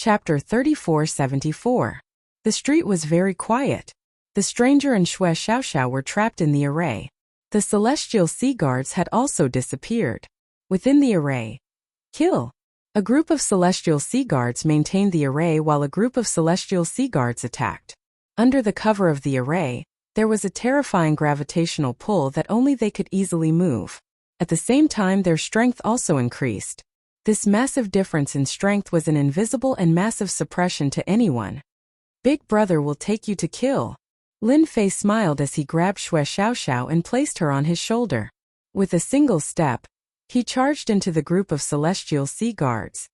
Chapter 3474. The street was very quiet. The stranger and Xue Xiaoxiao were trapped in the array. The celestial sea guards had also disappeared. Within the array. Kill. A group of celestial sea guards maintained the array while a group of celestial sea guards attacked. Under the cover of the array, there was a terrifying gravitational pull that only they could easily move. At the same time, their strength also increased. This massive difference in strength was an invisible and massive suppression to anyone. Big brother will take you to kill. Lin Fei smiled as he grabbed Xue Xiaoxiao and placed her on his shoulder. With a single step, he charged into the group of celestial sea guards.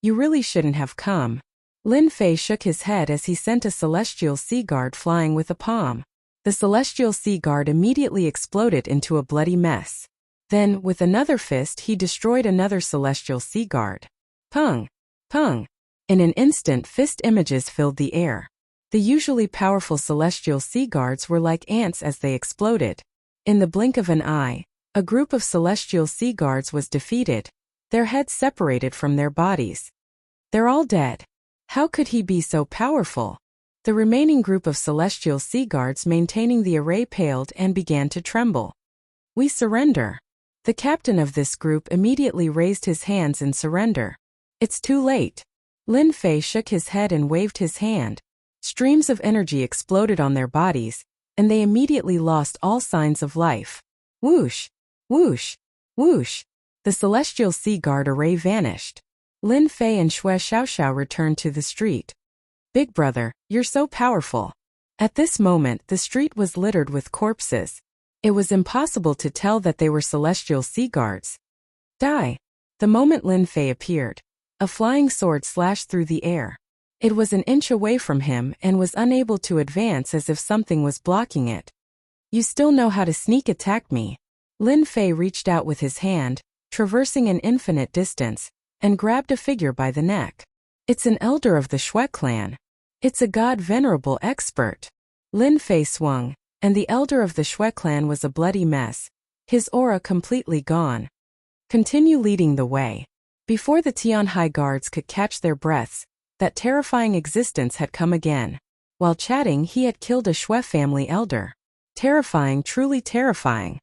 You really shouldn't have come. Lin Fei shook his head as he sent a celestial sea guard flying with a palm. The celestial sea guard immediately exploded into a bloody mess. Then, with another fist, he destroyed another celestial sea guard. Pung! Pung! In an instant, fist images filled the air. The usually powerful celestial sea guards were like ants as they exploded. In the blink of an eye, a group of celestial sea guards was defeated, their heads separated from their bodies. They're all dead. How could he be so powerful? The remaining group of celestial sea guards maintaining the array paled and began to tremble. We surrender. The captain of this group immediately raised his hands in surrender. It's too late. Lin Fei shook his head and waved his hand. Streams of energy exploded on their bodies, and they immediately lost all signs of life. Whoosh! Whoosh! Whoosh! The celestial sea guard array vanished. Lin Fei and Xue Xiaoxiao returned to the street. Big brother, you're so powerful. At this moment, the street was littered with corpses. It was impossible to tell that they were celestial sea guards. Die! The moment Lin Fei appeared, a flying sword slashed through the air. It was an inch away from him and was unable to advance as if something was blocking it. You still know how to sneak attack me. Lin Fei reached out with his hand, traversing an infinite distance, and grabbed a figure by the neck. It's an elder of the Xue clan. It's a god-venerable expert. Lin Fei swung, and the elder of the Xue clan was a bloody mess, his aura completely gone. Continue leading the way. Before the Tianhai guards could catch their breaths, that terrifying existence had come again. While chatting, he had killed a Xue family elder. Terrifying, truly terrifying.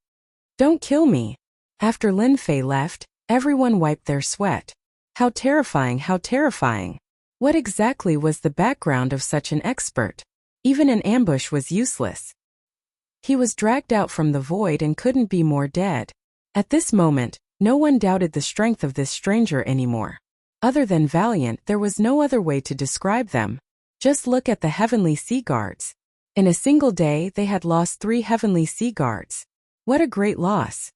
Don't kill me. After Lin Fei left, everyone wiped their sweat. How terrifying, how terrifying. What exactly was the background of such an expert? Even an ambush was useless. He was dragged out from the void and couldn't be more dead. At this moment, no one doubted the strength of this stranger anymore. Other than valiant, there was no other way to describe them. Just look at the heavenly sea guards. In a single day, they had lost 3 heavenly sea guards. What a great loss.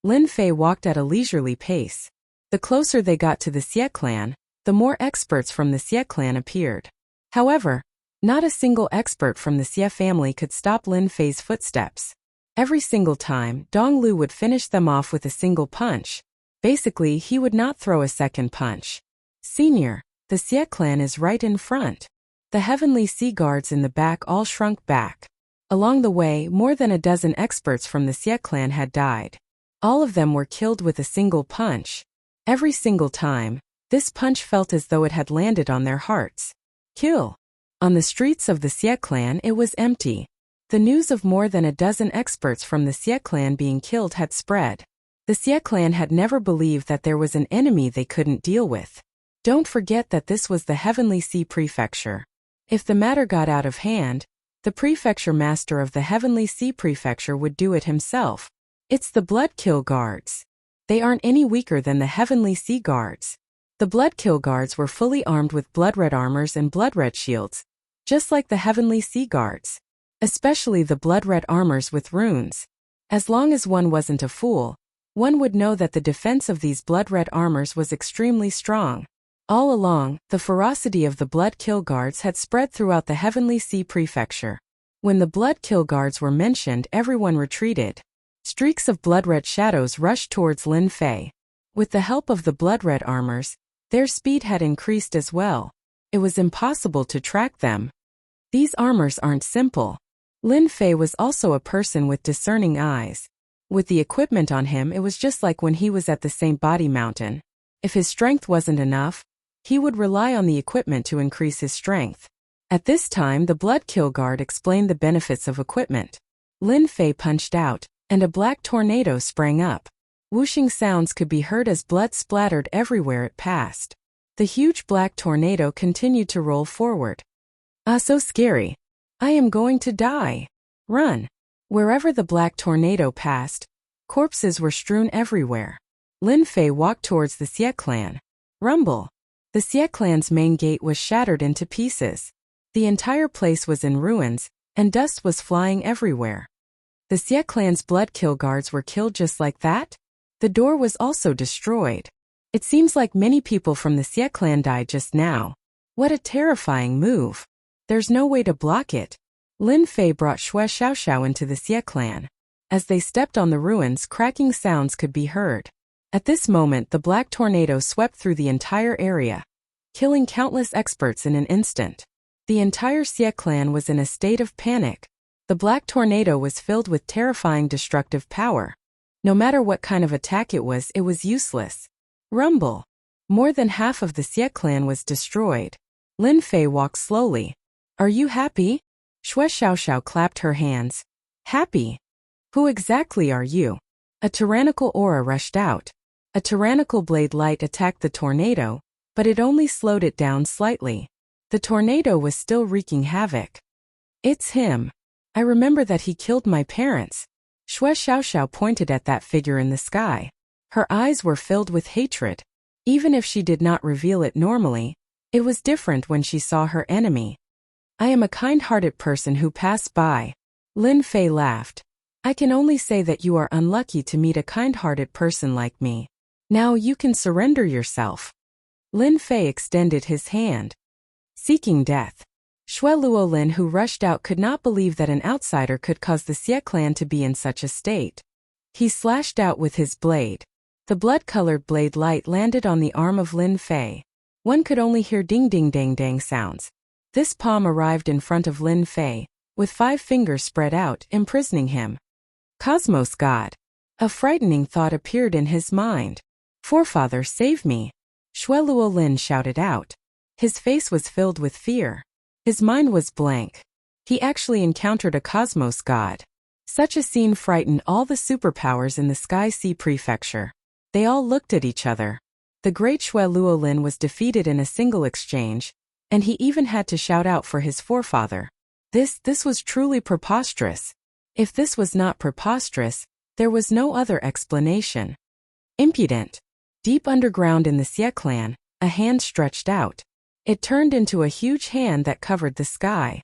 Lin Fei walked at a leisurely pace. The closer they got to the Xie clan, the more experts from the Xie clan appeared. However, not a single expert from the Xie family could stop Lin Fei's footsteps. Every single time, Dong Lu would finish them off with a single punch. Basically, he would not throw a second punch. Senior, the Xie clan is right in front. The heavenly sea guards in the back all shrunk back. Along the way, more than a dozen experts from the Xie clan had died. All of them were killed with a single punch. Every single time, this punch felt as though it had landed on their hearts. Kill. On the streets of the Xie clan, it was empty. The news of more than a dozen experts from the Xie clan being killed had spread. The Xie clan had never believed that there was an enemy they couldn't deal with. Don't forget that this was the Heavenly Sea Prefecture. If the matter got out of hand, the prefecture master of the Heavenly Sea Prefecture would do it himself. It's the Bloodkill Guards. They aren't any weaker than the Heavenly Sea Guards. The Bloodkill Guards were fully armed with blood-red armors and blood-red shields, just like the Heavenly Sea Guards. Especially the blood-red armors with runes. As long as one wasn't a fool, one would know that the defense of these blood-red armors was extremely strong. All along, the ferocity of the Bloodkill Guards had spread throughout the Heavenly Sea Prefecture. When the Bloodkill Guards were mentioned, everyone retreated. Streaks of blood-red shadows rushed towards Lin Fei. With the help of the blood-red armors, their speed had increased as well. It was impossible to track them. These armors aren't simple. Lin Fei was also a person with discerning eyes. With the equipment on him, it was just like when he was at the St. Body Mountain. If his strength wasn't enough, He would rely on the equipment to increase his strength. At this time, the Blood Kill Guard explained the benefits of equipment. Lin Fei punched out, and a black tornado sprang up. Whooshing sounds could be heard as blood splattered everywhere it passed. The huge black tornado continued to roll forward. Ah, so scary. I am going to die. Run. Wherever the black tornado passed, corpses were strewn everywhere. Lin Fei walked towards the Xie clan. Rumble. The Xie clan's main gate was shattered into pieces. The entire place was in ruins, and dust was flying everywhere. The Xie clan's blood kill guards were killed just like that? The door was also destroyed. It seems like many people from the Xie clan died just now. What a terrifying move. There's no way to block it. Lin Fei brought Xue Xiaoxiao into the Xie clan. As they stepped on the ruins, cracking sounds could be heard. At this moment, the black tornado swept through the entire area, killing countless experts in an instant. The entire Xie clan was in a state of panic. The black tornado was filled with terrifying destructive power. No matter what kind of attack it was useless. Rumble. More than half of the Xie clan was destroyed. Lin Fei walked slowly. Are you happy? Xue Xiaoxiao clapped her hands. Happy? Who exactly are you? A tyrannical aura rushed out. A tyrannical blade light attacked the tornado, but it only slowed it down slightly. The tornado was still wreaking havoc. It's him. I remember that he killed my parents. Xue Xiaoxiao pointed at that figure in the sky. Her eyes were filled with hatred. Even if she did not reveal it normally, it was different when she saw her enemy. I am a kind-hearted person who passed by. Lin Fei laughed. I can only say that you are unlucky to meet a kind-hearted person like me. Now you can surrender yourself. Lin Fei extended his hand. Seeking death. Xue Luolin, who rushed out, could not believe that an outsider could cause the Xie clan to be in such a state. He slashed out with his blade. The blood-colored blade light landed on the arm of Lin Fei. One could only hear ding-ding-dang-dang sounds. This palm arrived in front of Lin Fei, with 5 fingers spread out, imprisoning him. Cosmos God. A frightening thought appeared in his mind. Forefather, save me. Xue Luolin shouted out. His face was filled with fear. His mind was blank. He actually encountered a Cosmos God. Such a scene frightened all the superpowers in the Sky Sea Prefecture. They all looked at each other. The great Xue Luolin was defeated in a single exchange, and he even had to shout out for his forefather. This was truly preposterous. If this was not preposterous, there was no other explanation. Impudent. Deep underground in the Xie clan, a hand stretched out. It turned into a huge hand that covered the sky.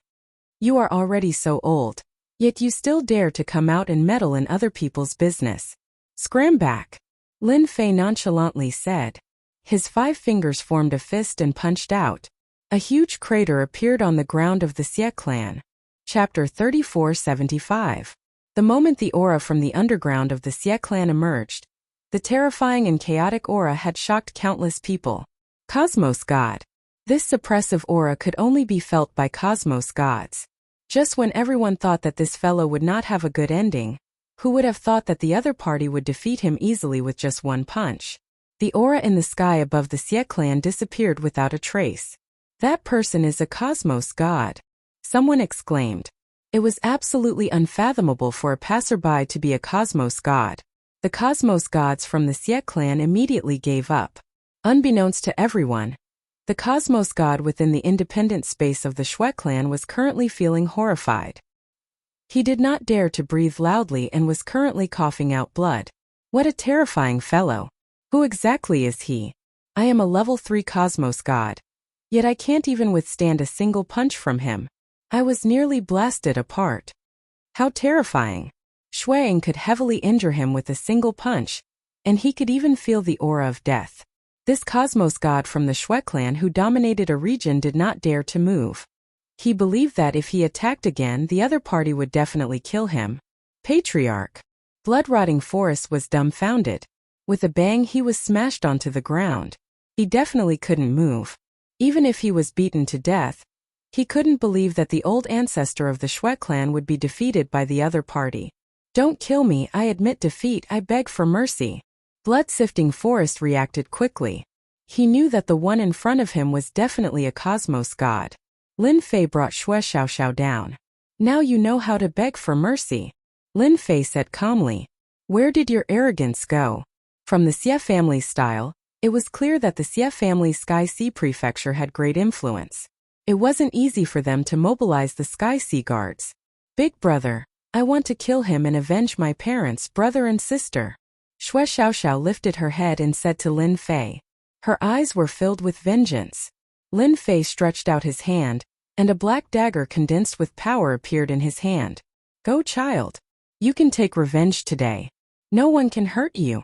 You are already so old, yet you still dare to come out and meddle in other people's business. Scram back. Lin Fei nonchalantly said. His 5 fingers formed a fist and punched out. A huge crater appeared on the ground of the Xie clan. Chapter 3475. The moment the aura from the underground of the Xie clan emerged, the terrifying and chaotic aura had shocked countless people. Cosmos God. This suppressive aura could only be felt by Cosmos gods. Just when everyone thought that this fellow would not have a good ending, who would have thought that the other party would defeat him easily with just one punch? The aura in the sky above the Xie clan disappeared without a trace. That person is a Cosmos God. Someone exclaimed. It was absolutely unfathomable for a passerby to be a Cosmos God. The Cosmos gods from the Xie clan immediately gave up. Unbeknownst to everyone, the Cosmos God within the independent space of the Xue clan was currently feeling horrified. He did not dare to breathe loudly and was currently coughing out blood. What a terrifying fellow. Who exactly is he? I am a level 3 Cosmos God. Yet I can't even withstand a single punch from him. I was nearly blasted apart. How terrifying. Xueying could heavily injure him with a single punch, and he could even feel the aura of death. This Cosmos God from the Xue clan who dominated a region did not dare to move. He believed that if he attacked again, the other party would definitely kill him. Patriarch. Blood-rotting Forest was dumbfounded. With a bang, he was smashed onto the ground. He definitely couldn't move. Even if he was beaten to death, he couldn't believe that the old ancestor of the Xue clan would be defeated by the other party. Don't kill me, I admit defeat, I beg for mercy. Blood-sifting Forest reacted quickly. He knew that the one in front of him was definitely a cosmos god. Lin Fei brought Xue Xiaoxiao down. Now you know how to beg for mercy, Lin Fei said calmly. Where did your arrogance go? From the Xie family's style, it was clear that the Xie family's Sky Sea Prefecture had great influence. It wasn't easy for them to mobilize the Sky Sea Guards. Big brother, I want to kill him and avenge my parents, brother and sister. Xue Xiaoxiao lifted her head and said to Lin Fei. Her eyes were filled with vengeance. Lin Fei stretched out his hand, and a black dagger condensed with power appeared in his hand. Go, child. You can take revenge today. No one can hurt you.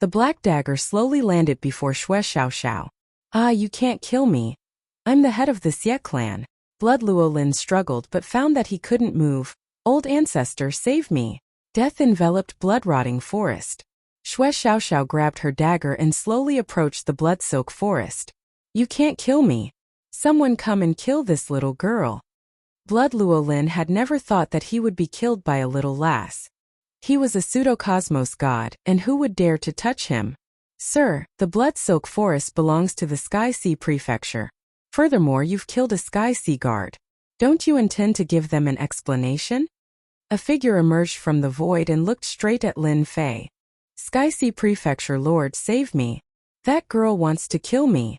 The black dagger slowly landed before Xue Xiaoxiao. Ah, you can't kill me. I'm the head of the Xie clan. Blood Luolin struggled but found that he couldn't move. Old ancestor, save me. Death enveloped blood-rotting forest. Xue Xiaoxiao grabbed her dagger and slowly approached the blood-soaked forest. You can't kill me. Someone come and kill this little girl. Blood Luolin had never thought that he would be killed by a little lass. He was a pseudo-cosmos god, and who would dare to touch him? Sir, the blood-soaked forest belongs to the Sky Sea Prefecture. Furthermore, you've killed a Sky Sea guard. Don't you intend to give them an explanation? A figure emerged from the void and looked straight at Lin Fei. Sky Sea Prefecture Lord, save me. That girl wants to kill me.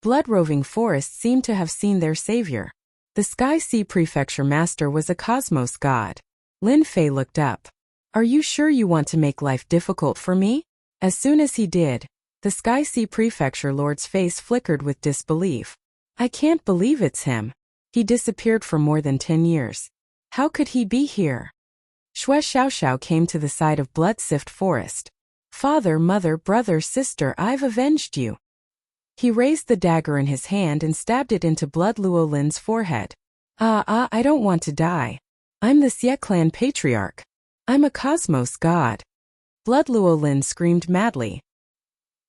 Blood-roving forests seemed to have seen their savior. The Sky Sea Prefecture Master was a cosmos god. Lin Fei looked up. Are you sure you want to make life difficult for me? As soon as he did, the Sky Sea Prefecture Lord's face flickered with disbelief. I can't believe it's him. He disappeared for more than 10 years. How could he be here? Xue Xiaoxiao came to the side of Blood-Sift Forest. Father, mother, brother, sister, I've avenged you. He raised the dagger in his hand and stabbed it into Blood Luolin's forehead. I don't want to die. I'm the Xie clan patriarch. I'm a cosmos god. Blood Luolin screamed madly.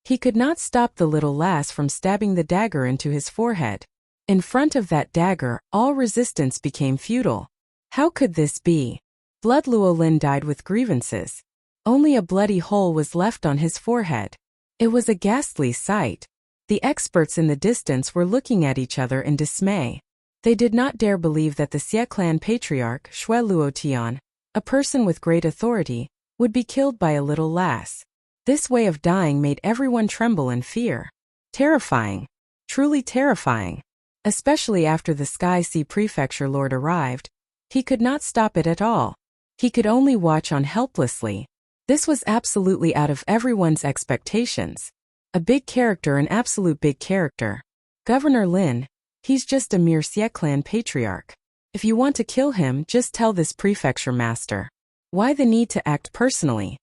He could not stop the little lass from stabbing the dagger into his forehead. In front of that dagger, all resistance became futile. How could this be? Blood Luolin died with grievances. Only a bloody hole was left on his forehead. It was a ghastly sight. The experts in the distance were looking at each other in dismay. They did not dare believe that the Xie clan patriarch, Xue Luotian, a person with great authority, would be killed by a little lass. This way of dying made everyone tremble in fear. Terrifying. Truly terrifying. Especially after the Sky Sea Prefecture Lord arrived. He could not stop it at all. He could only watch on helplessly. This was absolutely out of everyone's expectations. A big character, an absolute big character. Governor Lin, he's just a mere Xie clan patriarch. If you want to kill him, just tell this prefecture master. Why the need to act personally?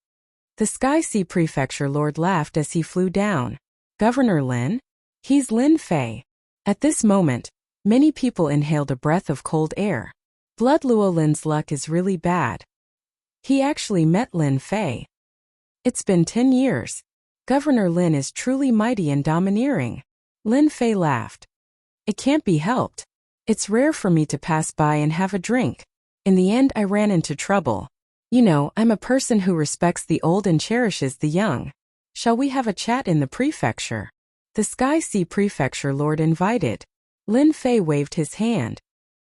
The Sky Sea Prefecture Lord laughed as he flew down. Governor Lin? He's Lin Fei. At this moment, many people inhaled a breath of cold air. Blood Luolin's luck is really bad. He actually met Lin Fei. It's been 10 years. Governor Lin is truly mighty and domineering. Lin Fei laughed. It can't be helped. It's rare for me to pass by and have a drink. In the end, I ran into trouble. You know, I'm a person who respects the old and cherishes the young. Shall we have a chat in the prefecture? The Sky Sea Prefecture Lord invited. Lin Fei waved his hand.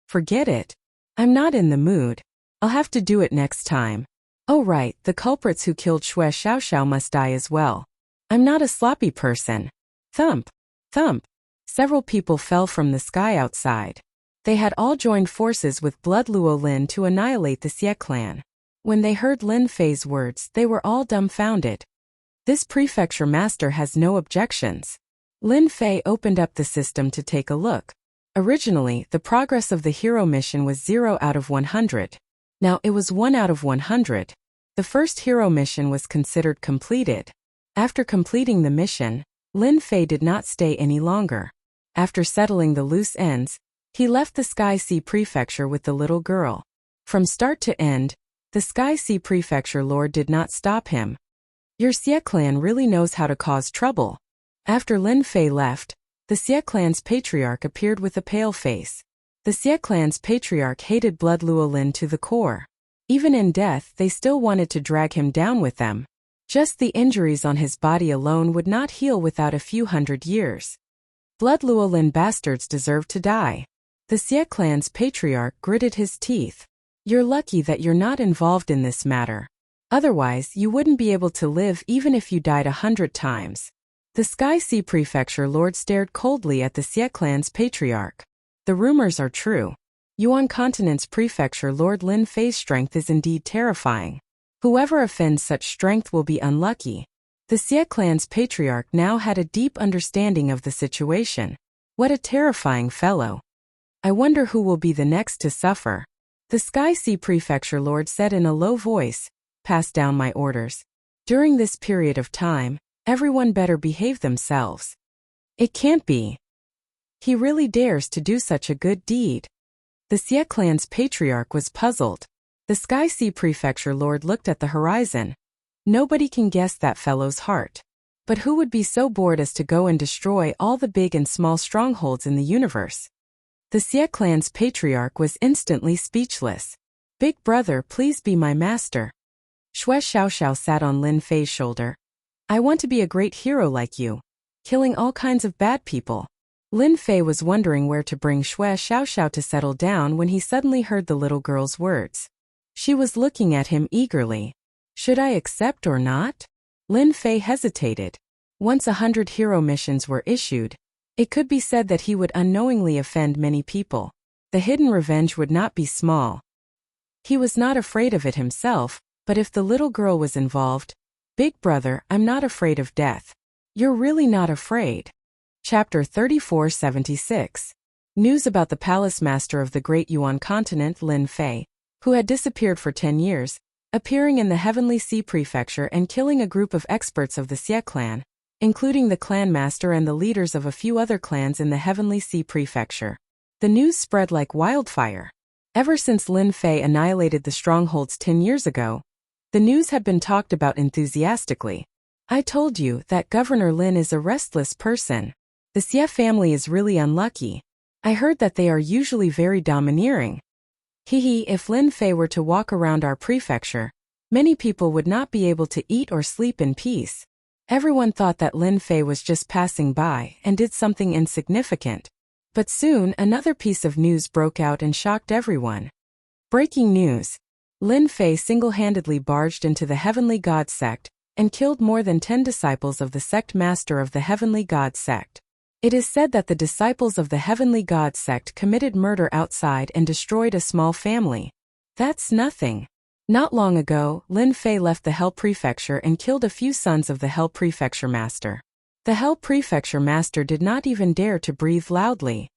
Forget it. I'm not in the mood. I'll have to do it next time. Oh right, the culprits who killed Xue Xiaoxiao must die as well. I'm not a sloppy person. Thump. Thump. Several people fell from the sky outside. They had all joined forces with Blood Luolin to annihilate the Xie clan. When they heard Lin Fei's words, they were all dumbfounded. This prefecture master has no objections. Lin Fei opened up the system to take a look. Originally, the progress of the hero mission was 0 out of 100. Now it was 1 out of 100. The first hero mission was considered completed. After completing the mission, Lin Fei did not stay any longer. After settling the loose ends, he left the Sky Sea Prefecture with the little girl. From start to end, the Sky Sea Prefecture Lord did not stop him. Your Xie clan really knows how to cause trouble. After Lin Fei left, the Xie clan's patriarch appeared with a pale face. The Xie clan's patriarch hated Blood Luolin to the core. Even in death, they still wanted to drag him down with them. Just the injuries on his body alone would not heal without a few hundred years. Blood Llewellyn bastards deserve to die. The Xie clan's patriarch gritted his teeth. You're lucky that you're not involved in this matter. Otherwise, you wouldn't be able to live even if you died 100 times. The Sky Sea Prefecture Lord stared coldly at the Xie clan's patriarch. The rumors are true. Yuan Continent's Prefecture Lord Lin Fei's strength is indeed terrifying. Whoever offends such strength will be unlucky. The Xie clan's patriarch now had a deep understanding of the situation. What a terrifying fellow. I wonder who will be the next to suffer. The Sky Sea Prefecture Lord said in a low voice, pass down my orders. During this period of time, everyone better behave themselves. It can't be. He really dares to do such a good deed. The Xie clan's patriarch was puzzled. The Sky Sea Prefecture Lord looked at the horizon. Nobody can guess that fellow's heart. But who would be so bored as to go and destroy all the big and small strongholds in the universe? The Xie clan's patriarch was instantly speechless. Big brother, please be my master. Xue Xiaoxiao sat on Lin Fei's shoulder. I want to be a great hero like you, killing all kinds of bad people. Lin Fei was wondering where to bring Xue Xiaoxiao to settle down when he suddenly heard the little girl's words. She was looking at him eagerly. Should I accept or not? Lin Fei hesitated. Once 100 hero missions were issued, it could be said that he would unknowingly offend many people. The hidden revenge would not be small. He was not afraid of it himself, but if the little girl was involved, Big brother, I'm not afraid of death. You're really not afraid. Chapter 3476. News about the palace master of the Great Yuan Continent, Lin Fei, who had disappeared for 10 years, appearing in the Heavenly Sea Prefecture and killing a group of experts of the Xie clan, including the clan master and the leaders of a few other clans in the Heavenly Sea Prefecture. The news spread like wildfire. Ever since Lin Fei annihilated the strongholds 10 years ago, the news had been talked about enthusiastically. I told you that Governor Lin is a restless person. The Xie family is really unlucky. I heard that they are usually very domineering. If Lin Fei were to walk around our prefecture, many people would not be able to eat or sleep in peace. Everyone thought that Lin Fei was just passing by and did something insignificant. But soon another piece of news broke out and shocked everyone. Breaking news. Lin Fei single-handedly barged into the Heavenly God sect and killed more than 10 disciples of the sect master of the Heavenly God sect. It is said that the disciples of the Heavenly God sect committed murder outside and destroyed a small family. That's nothing. Not long ago, Lin Fei left the Hell Prefecture and killed a few sons of the Hell Prefecture Master. The Hell Prefecture Master did not even dare to breathe loudly.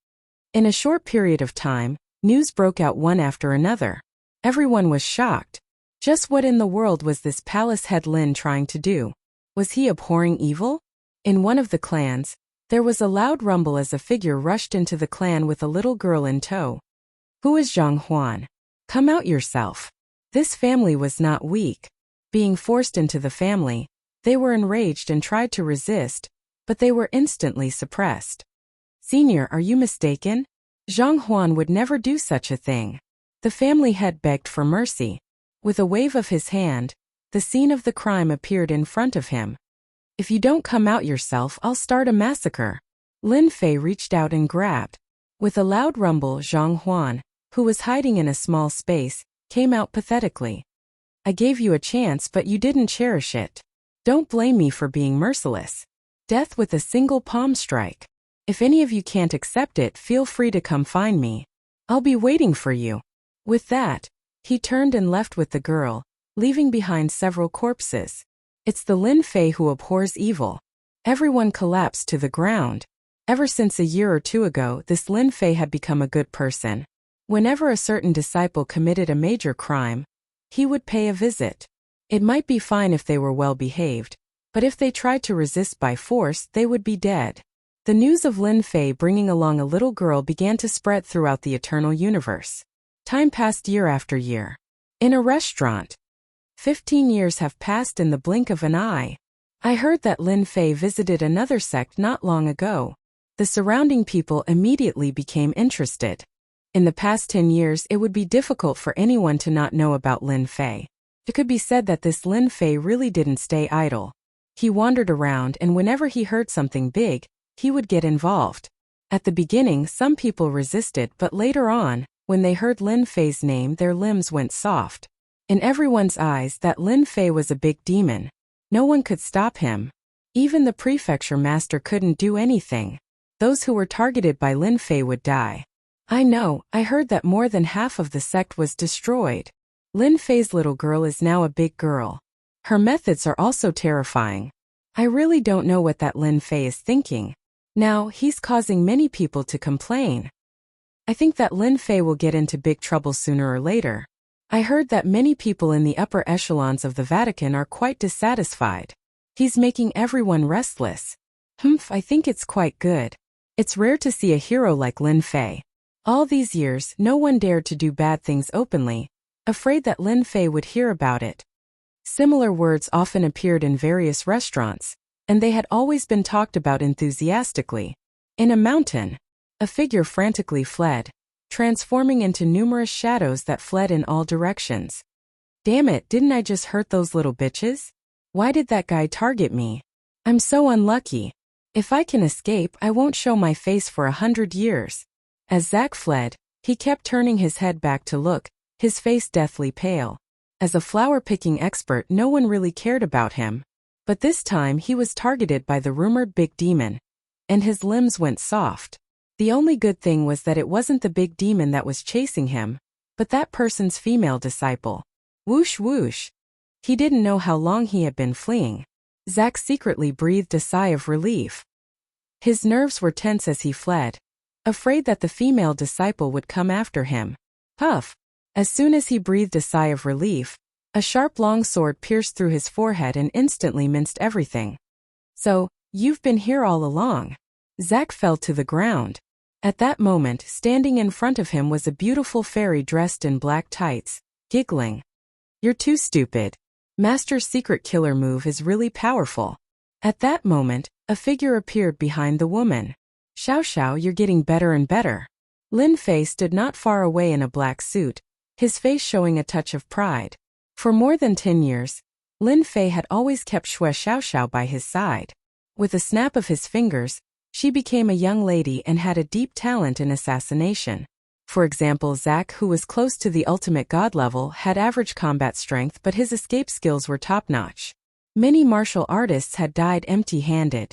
In a short period of time, news broke out one after another. Everyone was shocked. Just what in the world was this palace head Lin trying to do? Was he abhorring evil? In one of the clans, there was a loud rumble as a figure rushed into the clan with a little girl in tow. Who is Zhang Huan? Come out yourself. This family was not weak. Being forced into the family, they were enraged and tried to resist, but they were instantly suppressed. Senior, are you mistaken? Zhang Huan would never do such a thing. The family head begged for mercy. With a wave of his hand, the scene of the crime appeared in front of him. If you don't come out yourself, I'll start a massacre. Lin Fei reached out and grabbed. With a loud rumble, Zhang Huan, who was hiding in a small space, came out pathetically. I gave you a chance, but you didn't cherish it. Don't blame me for being merciless. Death with a single palm strike. If any of you can't accept it, feel free to come find me. I'll be waiting for you. With that, he turned and left with the girl, leaving behind several corpses. It's the Lin Fei who abhors evil. Everyone collapsed to the ground. Ever since a year or two ago, this Lin Fei had become a good person. Whenever a certain disciple committed a major crime, he would pay a visit. It might be fine if they were well behaved, but if they tried to resist by force, they would be dead. The news of Lin Fei bringing along a little girl began to spread throughout the eternal universe. Time passed year after year. In a restaurant. 15 years have passed in the blink of an eye. I heard that Lin Fei visited another sect not long ago. The surrounding people immediately became interested. In the past 10 years, it would be difficult for anyone to not know about Lin Fei. It could be said that this Lin Fei really didn't stay idle. He wandered around, and whenever he heard something big, he would get involved. At the beginning, some people resisted, but later on, when they heard Lin Fei's name, their limbs went soft. In everyone's eyes, that Lin Fei was a big demon. No one could stop him. Even the prefecture master couldn't do anything. Those who were targeted by Lin Fei would die. I know, I heard that more than half of the sect was destroyed. Lin Fei's little girl is now a big girl. Her methods are also terrifying. I really don't know what that Lin Fei is thinking. Now, he's causing many people to complain. I think that Lin Fei will get into big trouble sooner or later. I heard that many people in the upper echelons of the Vatican are quite dissatisfied. He's making everyone restless. I think it's quite good. It's rare to see a hero like Lin Fei. All these years, no one dared to do bad things openly, afraid that Lin Fei would hear about it. Similar words often appeared in various restaurants, and they had always been talked about enthusiastically. In a mountain, a figure frantically fled, transforming into numerous shadows that fled in all directions. Damn it, didn't I just hurt those little bitches? Why did that guy target me? I'm so unlucky. If I can escape, I won't show my face for 100 years. As Zack fled, he kept turning his head back to look, his face deathly pale. As a flower-picking expert, no one really cared about him. But this time he was targeted by the rumored big demon, and his limbs went soft. The only good thing was that it wasn't the big demon that was chasing him, but that person's female disciple. Whoosh whoosh. He didn't know how long he had been fleeing. Zack secretly breathed a sigh of relief. His nerves were tense as he fled, afraid that the female disciple would come after him. Puff! As soon as he breathed a sigh of relief, a sharp long sword pierced through his forehead and instantly minced everything. So, you've been here all along. Zack fell to the ground. At that moment, standing in front of him was a beautiful fairy dressed in black tights, giggling. You're too stupid. Master's secret killer move is really powerful. At that moment, a figure appeared behind the woman. Xiao Xiao, you're getting better and better. Lin Fei stood not far away in a black suit, his face showing a touch of pride. For more than 10 years, Lin Fei had always kept Xiao Xiao by his side. With a snap of his fingers, she became a young lady and had a deep talent in assassination. For example, Zack, who was close to the ultimate god level, had average combat strength, but his escape skills were top-notch. Many martial artists had died empty-handed.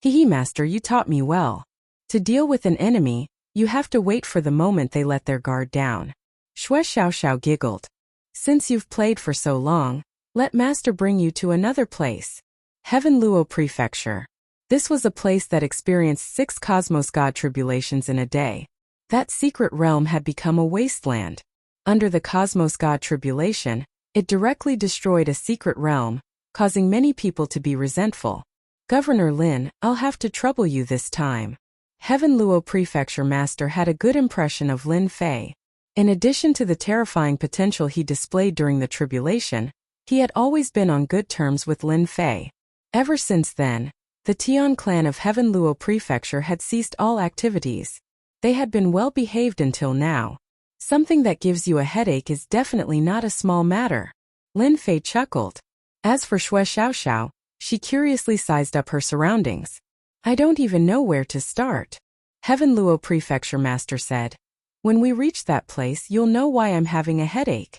Hehe, master, you taught me well. To deal with an enemy, you have to wait for the moment they let their guard down. Xiao Xiao giggled. Since you've played for so long, let master bring you to another place. Heaven Luo Prefecture. This was a place that experienced 6 cosmos god tribulations in a day. That secret realm had become a wasteland. Under the cosmos god tribulation, it directly destroyed a secret realm, causing many people to be resentful. Governor Lin, I'll have to trouble you this time. Heaven Luo Prefecture Master had a good impression of Lin Fei. In addition to the terrifying potential he displayed during the tribulation, he had always been on good terms with Lin Fei. Ever since then, the Tian clan of Heaven Luo Prefecture had ceased all activities. They had been well behaved until now. Something that gives you a headache is definitely not a small matter. Lin Fei chuckled. As for Xiao Xiao, she curiously sized up her surroundings. I don't even know where to start. Heaven Luo Prefecture Master said. When we reach that place, you'll know why I'm having a headache.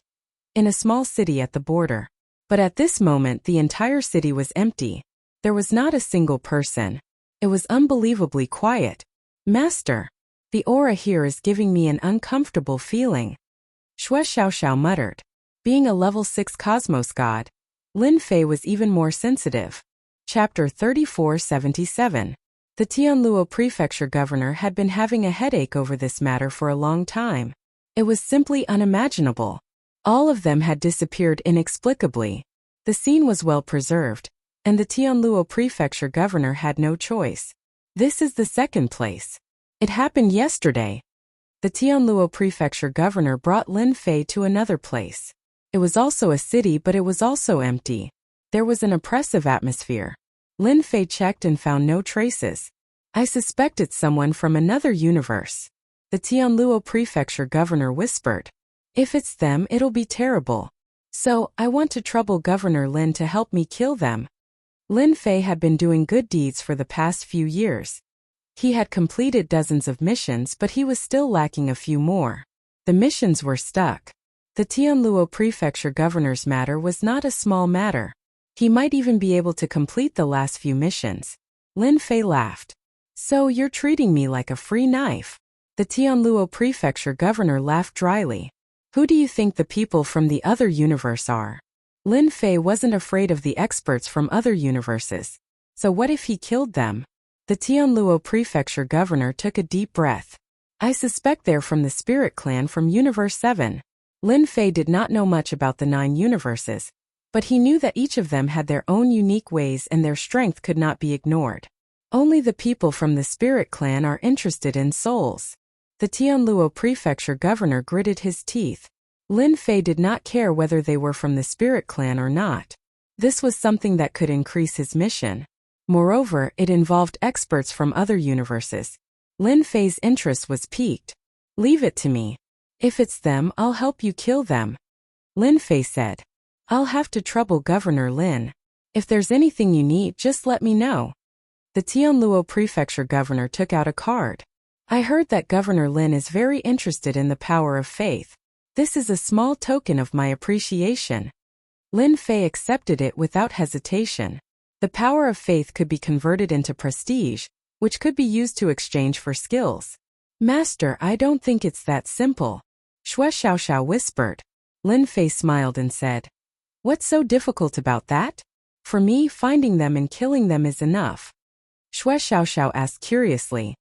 In a small city at the border. But at this moment, the entire city was empty. There was not a single person. It was unbelievably quiet. Master, the aura here is giving me an uncomfortable feeling. Xiao Xiao muttered. Being a level 6 cosmos god, Lin Fei was even more sensitive. Chapter 3477. The Tianluo Prefecture governor had been having a headache over this matter for a long time. It was simply unimaginable. All of them had disappeared inexplicably. The scene was well preserved, and the Tianluo Prefecture governor had no choice. This is the second place. It happened yesterday. The Tianluo Prefecture governor brought Lin Fei to another place. It was also a city, but it was also empty. There was an oppressive atmosphere. Lin Fei checked and found no traces. I suspect it's someone from another universe. The Tianluo Prefecture governor whispered. If it's them, it'll be terrible. So, I want to trouble Governor Lin to help me kill them. Lin Fei had been doing good deeds for the past few years. He had completed dozens of missions, but he was still lacking a few more. The missions were stuck. The Tianluo Prefecture governor's matter was not a small matter. He might even be able to complete the last few missions. Lin Fei laughed. So you're treating me like a free knife? The Tianluo Prefecture governor laughed dryly. Who do you think the people from the other universe are? Lin Fei wasn't afraid of the experts from other universes. So what if he killed them? The Tianluo Prefecture governor took a deep breath. I suspect they're from the Spirit Clan from Universe 7. Lin Fei did not know much about the 9 universes, but he knew that each of them had their own unique ways and their strength could not be ignored. Only the people from the Spirit Clan are interested in souls. The Tianluo Prefecture governor gritted his teeth. Lin Fei did not care whether they were from the Spirit Clan or not. This was something that could increase his mission. Moreover, it involved experts from other universes. Lin Fei's interest was piqued. Leave it to me. If it's them, I'll help you kill them. Lin Fei said. I'll have to trouble Governor Lin. If there's anything you need, just let me know. The Tianluo Prefecture governor took out a card. I heard that Governor Lin is very interested in the power of faith. This is a small token of my appreciation. Lin Fei accepted it without hesitation. The power of faith could be converted into prestige, which could be used to exchange for skills. Master, I don't think it's that simple. Xue Xiaoxiao whispered. Lin Fei smiled and said, What's so difficult about that? For me, finding them and killing them is enough. Xue Xiaoxiao asked curiously,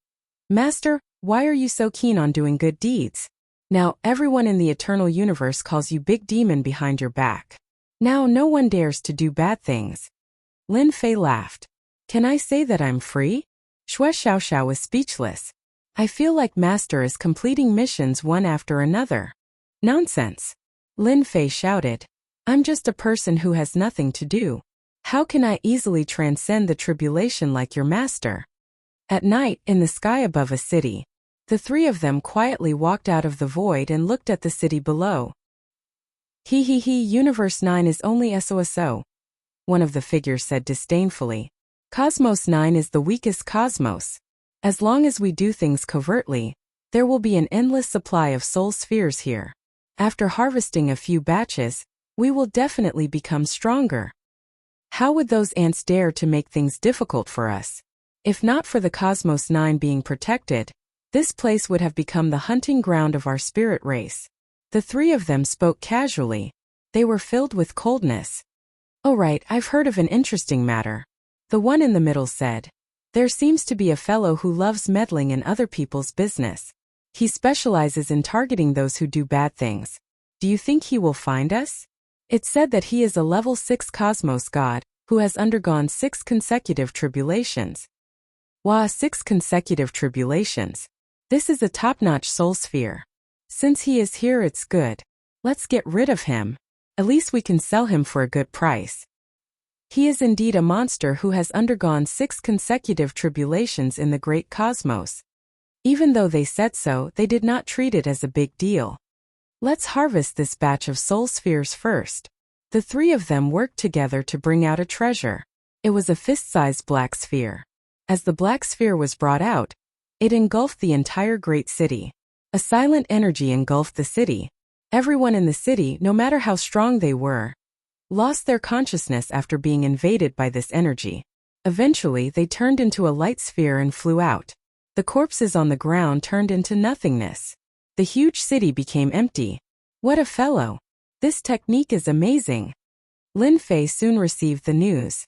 Master, why are you so keen on doing good deeds? Now, everyone in the Eternal Universe calls you Big Demon behind your back. Now no one dares to do bad things. Lin Fei laughed. Can I say that I'm free? Xue Xiaoxiao was speechless. I feel like Master is completing missions one after another. Nonsense. Lin Fei shouted. I'm just a person who has nothing to do. How can I easily transcend the tribulation like your master? At night, in the sky above a city, the three of them quietly walked out of the void and looked at the city below. Universe 9 is only SOSO. One of the figures said disdainfully. Cosmos 9 is the weakest cosmos. As long as we do things covertly, there will be an endless supply of soul spheres here. After harvesting a few batches, we will definitely become stronger. How would those ants dare to make things difficult for us? If not for the Cosmos 9 being protected, this place would have become the hunting ground of our spirit race. The three of them spoke casually. They were filled with coldness. Oh right, I've heard of an interesting matter. The one in the middle said. There seems to be a fellow who loves meddling in other people's business. He specializes in targeting those who do bad things. Do you think he will find us? It's said that he is a level 6 cosmos god, who has undergone 6 consecutive tribulations. Wow, 6 consecutive tribulations. This is a top-notch soul sphere. Since he is here, it's good. Let's get rid of him. At least we can sell him for a good price. He is indeed a monster who has undergone 6 consecutive tribulations in the great cosmos. Even though they said so, they did not treat it as a big deal. Let's harvest this batch of soul spheres first. The three of them worked together to bring out a treasure. It was a fist-sized black sphere. As the black sphere was brought out, it engulfed the entire great city. A silent energy engulfed the city. Everyone in the city, no matter how strong they were, lost their consciousness after being invaded by this energy. Eventually, they turned into a light sphere and flew out. The corpses on the ground turned into nothingness. The huge city became empty. What a fellow! This technique is amazing. Lin Fei soon received the news.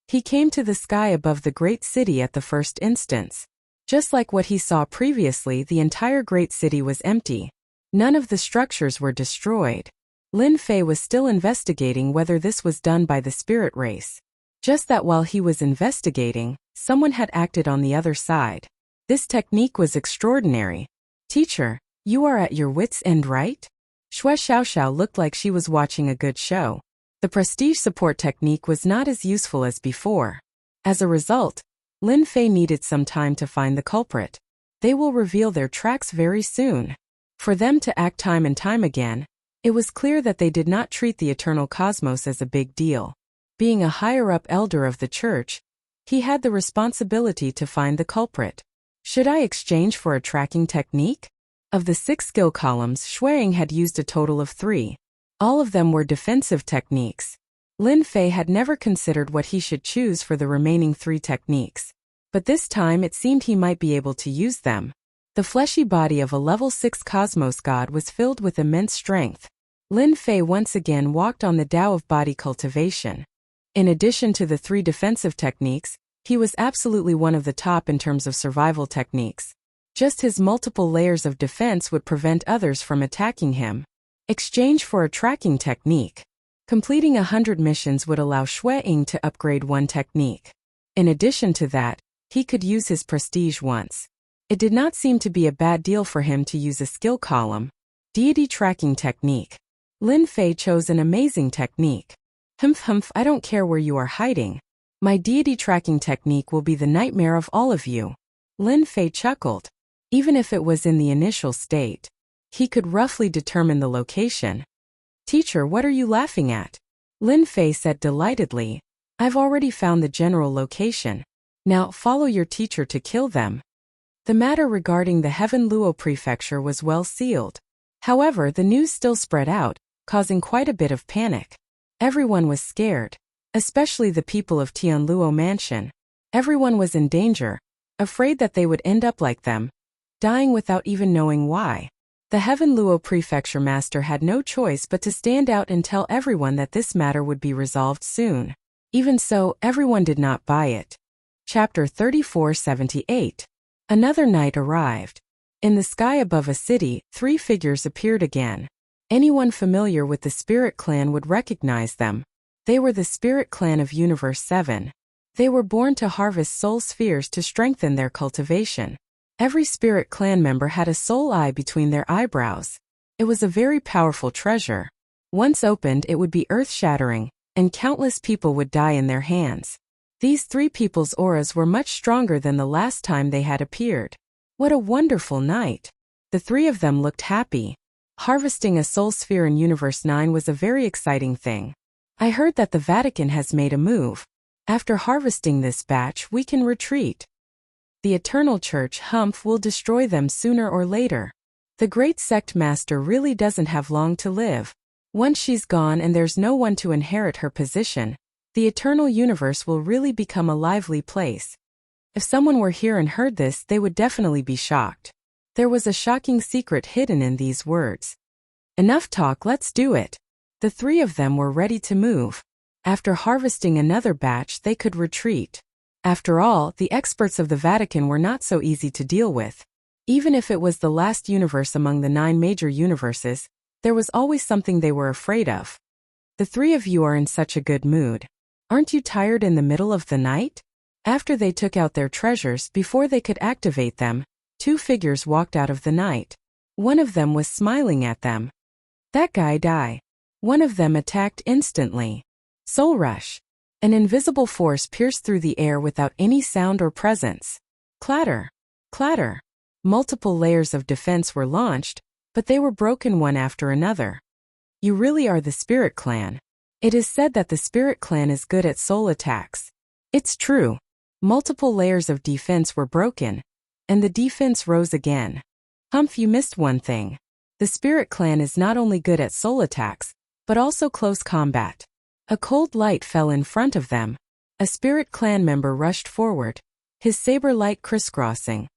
He came to the sky above the great city at the first instance. Just like what he saw previously, the entire great city was empty. None of the structures were destroyed. Lin Fei was still investigating whether this was done by the spirit race. Just that while he was investigating, someone had acted on the other side. This technique was extraordinary. Teacher, you are at your wits' end, right? Xue Xiaoxiao looked like she was watching a good show. The prestige support technique was not as useful as before. As a result, Lin Fei needed some time to find the culprit. They will reveal their tracks very soon. For them to act time and time again, It was clear that they did not treat the eternal cosmos as a big deal. Being a higher-up elder of the church, he had the responsibility to find the culprit. Should I exchange for a tracking technique? Of the 6 skill columns, Shuang had used a total of 3. All of them were defensive techniques. Lin Fei had never considered what he should choose for the remaining 3 techniques. But this time it seemed he might be able to use them. The fleshy body of a level 6 cosmos god was filled with immense strength. Lin Fei once again walked on the Tao of body cultivation. In addition to the 3 defensive techniques, he was absolutely one of the top in terms of survival techniques. Just his multiple layers of defense would prevent others from attacking him. Exchange for a tracking technique. Completing 100 missions would allow Shuang to upgrade 1 technique. In addition to that, he could use his prestige once. It did not seem to be a bad deal for him to use a skill column. Deity tracking technique. Lin Fei chose an amazing technique. Humph, I don't care where you are hiding. My deity tracking technique will be the nightmare of all of you. Lin Fei chuckled. Even if it was in the initial state, he could roughly determine the location. Teacher, what are you laughing at? Lin Fei said delightedly. I've already found the general location. Now follow your teacher to kill them. The matter regarding the Heaven Luo Prefecture was well sealed. However, the news still spread out, causing quite a bit of panic. Everyone was scared, especially the people of Tianluo Mansion. Everyone was in danger, afraid that they would end up like them, dying without even knowing why. The Heaven Luo Prefecture Master had no choice but to stand out and tell everyone that this matter would be resolved soon. Even so, everyone did not buy it. Chapter 3478. Another night arrived. In the sky above a city, 3 figures appeared again. Anyone familiar with the Spirit Clan would recognize them. They were the Spirit Clan of Universe 7. They were born to harvest soul spheres to strengthen their cultivation. Every Spirit Clan member had a soul eye between their eyebrows. It was a very powerful treasure. Once opened, it would be earth-shattering, and countless people would die in their hands. These 3 people's auras were much stronger than the last time they had appeared. What a wonderful night! The 3 of them looked happy. Harvesting a soul sphere in Universe 9 was a very exciting thing. I heard that the Vatican has made a move. After harvesting this batch, we can retreat. The Eternal Church will destroy them sooner or later. The Great Sect Master really doesn't have long to live. Once she's gone and there's no one to inherit her position, the Eternal Universe will really become a lively place. If someone were here and heard this, they would definitely be shocked. There was a shocking secret hidden in these words. Enough talk, let's do it. The 3 of them were ready to move. After harvesting another batch, they could retreat. After all, the experts of the Vatican were not so easy to deal with. Even if it was the last universe among the 9 major universes, there was always something they were afraid of. The 3 of you are in such a good mood. Aren't you tired in the middle of the night? After they took out their treasures, before they could activate them, 2 figures walked out of the night. One of them was smiling at them. That guy die. One of them attacked instantly. Soul Rush. An invisible force pierced through the air without any sound or presence. Clatter. Clatter. Multiple layers of defense were launched, but they were broken one after another. You really are the Spirit Clan. It is said that the Spirit Clan is good at soul attacks. It's true. Multiple layers of defense were broken, and the defense rose again. You missed one thing. The Spirit Clan is not only good at soul attacks, but also close combat. A cold light fell in front of them. A Spirit Clan member rushed forward, his saber light crisscrossing.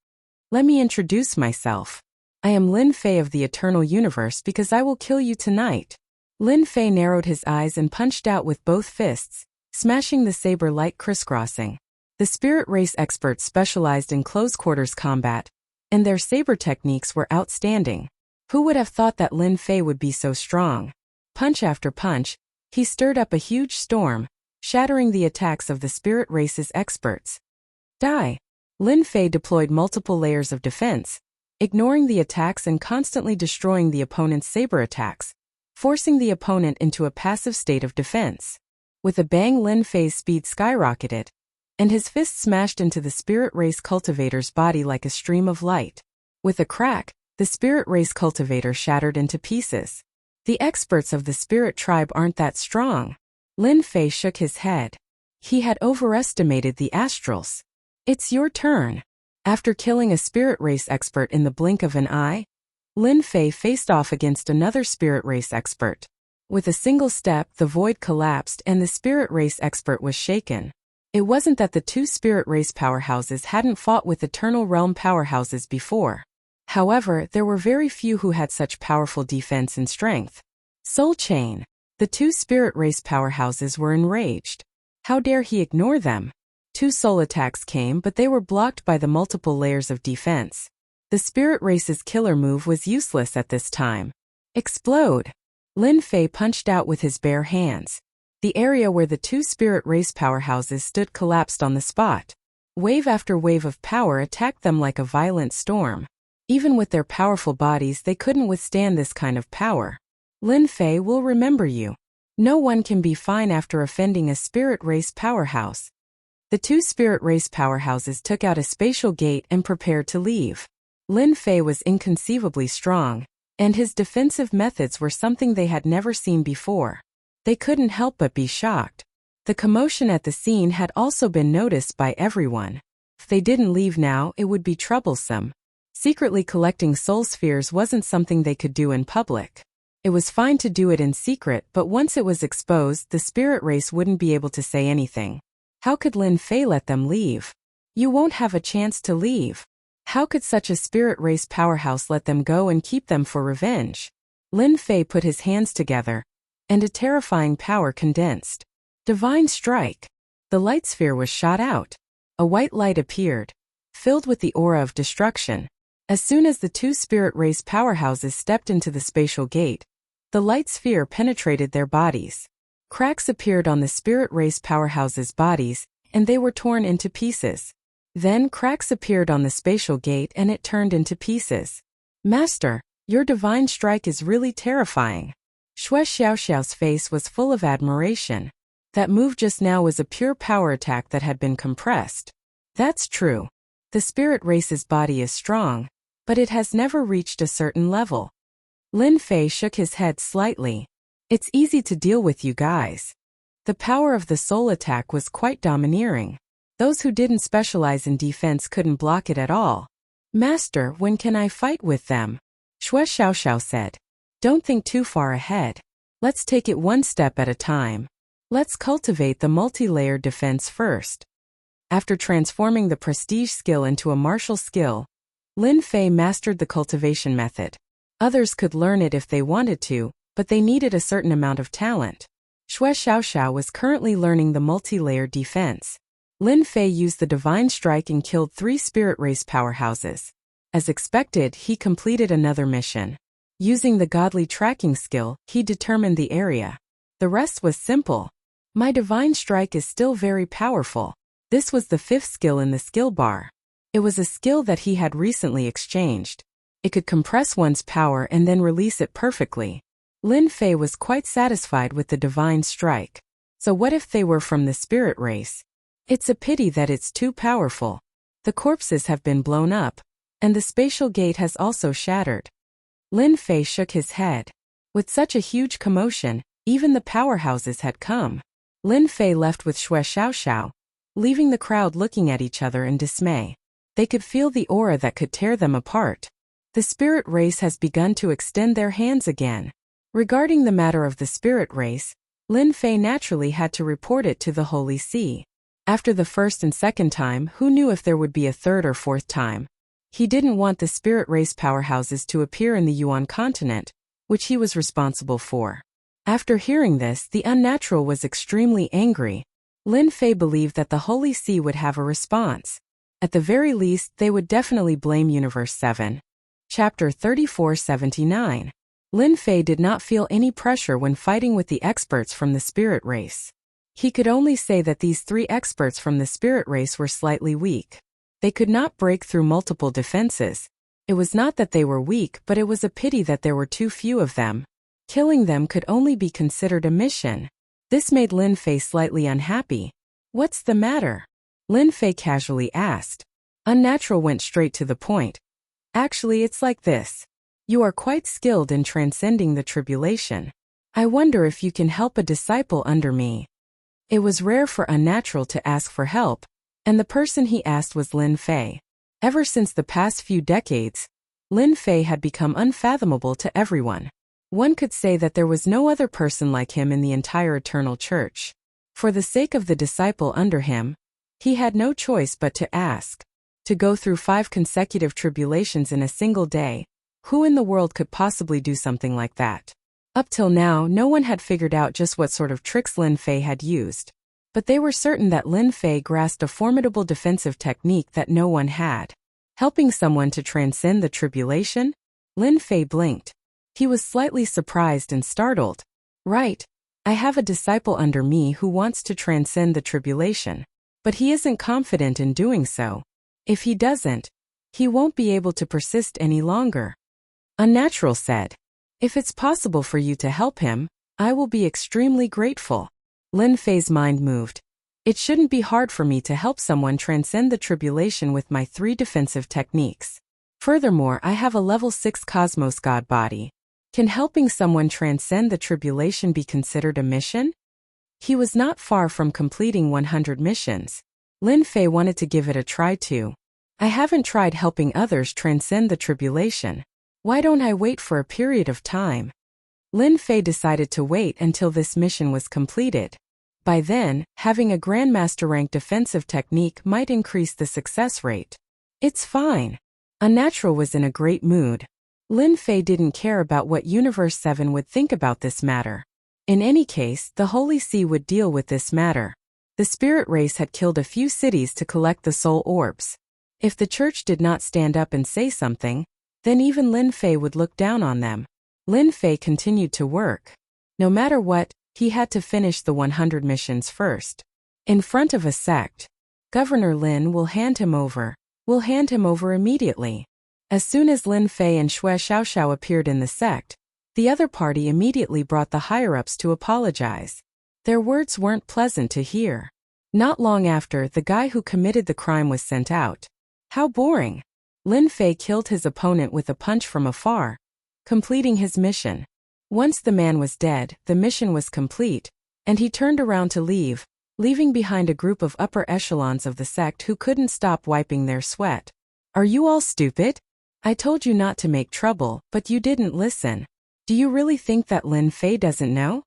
Let me introduce myself. I am Lin Fei of the Eternal Universe because I will kill you tonight. Lin Fei narrowed his eyes and punched out with both fists, smashing the saber light crisscrossing. The Spirit Race experts specialized in close quarters combat, and their saber techniques were outstanding. Who would have thought that Lin Fei would be so strong? Punch after punch, he stirred up a huge storm, shattering the attacks of the Spirit Race's experts. Die! Lin Fei deployed multiple layers of defense, ignoring the attacks and constantly destroying the opponent's saber attacks, forcing the opponent into a passive state of defense. With a bang, Lin Fei's speed skyrocketed, and his fist smashed into the Spirit Race cultivator's body like a stream of light. With a crack, the Spirit Race cultivator shattered into pieces. The experts of the spirit tribe aren't that strong. Lin Fei shook his head. He had overestimated the astrals. It's your turn. After killing a spirit race expert in the blink of an eye, Lin Fei faced off against another spirit race expert. With a single step, the void collapsed and the spirit race expert was shaken. It wasn't that the two spirit race powerhouses hadn't fought with Eternal Realm powerhouses before. However, there were very few who had such powerful defense and strength. Soul Chain. The two spirit race powerhouses were enraged. How dare he ignore them? Two soul attacks came, but they were blocked by the multiple layers of defense. The spirit race's killer move was useless at this time. Explode! Lin Fei punched out with his bare hands. The area where the two spirit race powerhouses stood collapsed on the spot. Wave after wave of power attacked them like a violent storm. Even with their powerful bodies, they couldn't withstand this kind of power. Lin Fei will remember you. No one can be fine after offending a spirit race powerhouse. The two spirit race powerhouses took out a spatial gate and prepared to leave. Lin Fei was inconceivably strong, and his defensive methods were something they had never seen before. They couldn't help but be shocked. The commotion at the scene had also been noticed by everyone. If they didn't leave now, it would be troublesome. Secretly collecting soul spheres wasn't something they could do in public. It was fine to do it in secret, but once it was exposed, the spirit race wouldn't be able to say anything. How could Lin Fei let them leave? You won't have a chance to leave. How could such a spirit race powerhouse let them go and keep them for revenge? Lin Fei put his hands together, and a terrifying power condensed. Divine Strike. The light sphere was shot out. A white light appeared, filled with the aura of destruction. As soon as the two spirit race powerhouses stepped into the spatial gate, the light sphere penetrated their bodies. Cracks appeared on the spirit race powerhouses' bodies, and they were torn into pieces. Then cracks appeared on the spatial gate and it turned into pieces. Master, your divine strike is really terrifying. Xue Xiaoxiao's face was full of admiration. That move just now was a pure power attack that had been compressed. That's true. The spirit race's body is strong, but it has never reached a certain level. Lin Fei shook his head slightly. It's easy to deal with you guys. The power of the soul attack was quite domineering. Those who didn't specialize in defense couldn't block it at all. Master, when can I fight with them? Xue Xiaoxiao said. Don't think too far ahead. Let's take it one step at a time. Let's cultivate the multi-layered defense first. After transforming the prestige skill into a martial skill, Lin Fei mastered the cultivation method. Others could learn it if they wanted to, but they needed a certain amount of talent. Xue Xiaoxiao was currently learning the multi-layered defense. Lin Fei used the divine strike and killed 3 spirit race powerhouses. As expected, he completed another mission. Using the godly tracking skill, he determined the area. The rest was simple. My divine strike is still very powerful. This was the 5th skill in the skill bar. It was a skill that he had recently exchanged. It could compress one's power and then release it perfectly. Lin Fei was quite satisfied with the divine strike. So what if they were from the spirit race? It's a pity that it's too powerful. The corpses have been blown up, and the spatial gate has also shattered. Lin Fei shook his head. With such a huge commotion, even the powerhouses had come. Lin Fei left with Xue Xiaoxiao, leaving the crowd looking at each other in dismay. They could feel the aura that could tear them apart. The spirit race has begun to extend their hands again. Regarding the matter of the spirit race, Lin Fei naturally had to report it to the Holy See. After the first and second time, who knew if there would be a third or fourth time? He didn't want the spirit race powerhouses to appear in the Yuan continent, which he was responsible for. After hearing this, the unnatural was extremely angry. Lin Fei believed that the Holy See would have a response. At the very least, they would definitely blame Universe 7. Chapter 3479. Lin Fei did not feel any pressure when fighting with the experts from the spirit race. He could only say that these 3 experts from the spirit race were slightly weak. They could not break through multiple defenses. It was not that they were weak, but it was a pity that there were too few of them. Killing them could only be considered a mission. This made Lin Fei slightly unhappy. What's the matter? Lin Fei casually asked. Unnatural went straight to the point. Actually, it's like this. You are quite skilled in transcending the tribulation. I wonder if you can help a disciple under me. It was rare for Unnatural to ask for help, and the person he asked was Lin Fei. Ever since the past few decades, Lin Fei had become unfathomable to everyone. One could say that there was no other person like him in the entire Eternal Church. For the sake of the disciple under him, he had no choice but to ask. To go through 5 consecutive tribulations in a single day, who in the world could possibly do something like that? Up till now, no one had figured out just what sort of tricks Lin Fei had used. But they were certain that Lin Fei grasped a formidable defensive technique that no one had. Helping someone to transcend the tribulation? Lin Fei blinked. He was slightly surprised and startled. Right. I have a disciple under me who wants to transcend the tribulation. But he isn't confident in doing so. If he doesn't, he won't be able to persist any longer. Unnatural said. If it's possible for you to help him, I will be extremely grateful. Lin Fei's mind moved. It shouldn't be hard for me to help someone transcend the tribulation with my 3 defensive techniques. Furthermore, I have a level 6 Cosmos God body. Can helping someone transcend the tribulation be considered a mission? He was not far from completing 100 missions. Lin Fei wanted to give it a try too. I haven't tried helping others transcend the tribulation. Why don't I wait for a period of time? Lin Fei decided to wait until this mission was completed. By then, having a Grandmaster rank defensive technique might increase the success rate. It's fine. Unnatural was in a great mood. Lin Fei didn't care about what Universe 7 would think about this matter. In any case, the Holy See would deal with this matter. The spirit race had killed a few cities to collect the soul orbs. If the church did not stand up and say something, then even Lin Fei would look down on them. Lin Fei continued to work. No matter what, he had to finish the 100 missions first. In front of a sect, Governor Lin will hand him over immediately. As soon as Lin Fei and Xue Xiaoxiao appeared in the sect, the other party immediately brought the higher-ups to apologize. Their words weren't pleasant to hear. Not long after, the guy who committed the crime was sent out. How boring. Lin Fei killed his opponent with a punch from afar, completing his mission. Once the man was dead, the mission was complete, and he turned around to leave, leaving behind a group of upper echelons of the sect who couldn't stop wiping their sweat. Are you all stupid? I told you not to make trouble, but you didn't listen. Do you really think that Lin Fei doesn't know?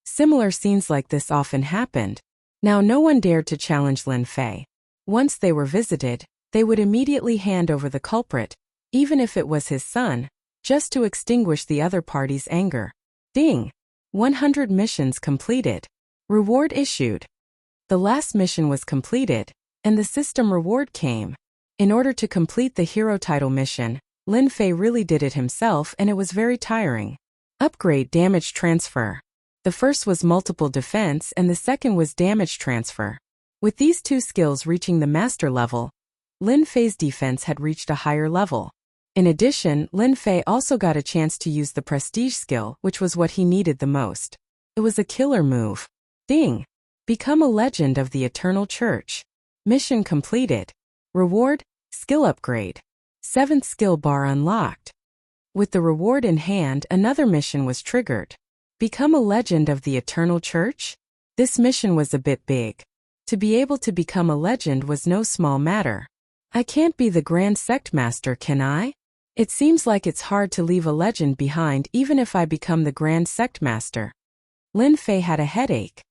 Similar scenes like this often happened. Now no one dared to challenge Lin Fei. Once they were visited, they would immediately hand over the culprit, even if it was his son, just to extinguish the other party's anger. Ding! 100 missions completed. Reward issued. The last mission was completed, and the system reward came. In order to complete the hero title mission, Lin Fei really did it himself, and it was very tiring. Upgrade damage transfer. The first was multiple defense and the second was damage transfer. With these 2 skills reaching the master level, Lin Fei's defense had reached a higher level. In addition, Lin Fei also got a chance to use the prestige skill, which was what he needed the most. It was a killer move. Ding! Become a legend of the Eternal Church. Mission completed. Reward, skill upgrade. 7th skill bar unlocked. With the reward in hand, another mission was triggered. Become a legend of the Eternal Church? This mission was a bit big. To be able to become a legend was no small matter. I can't be the Grand Sect Master, can I? It seems like it's hard to leave a legend behind even if I become the Grand Sect Master. Lin Fei had a headache.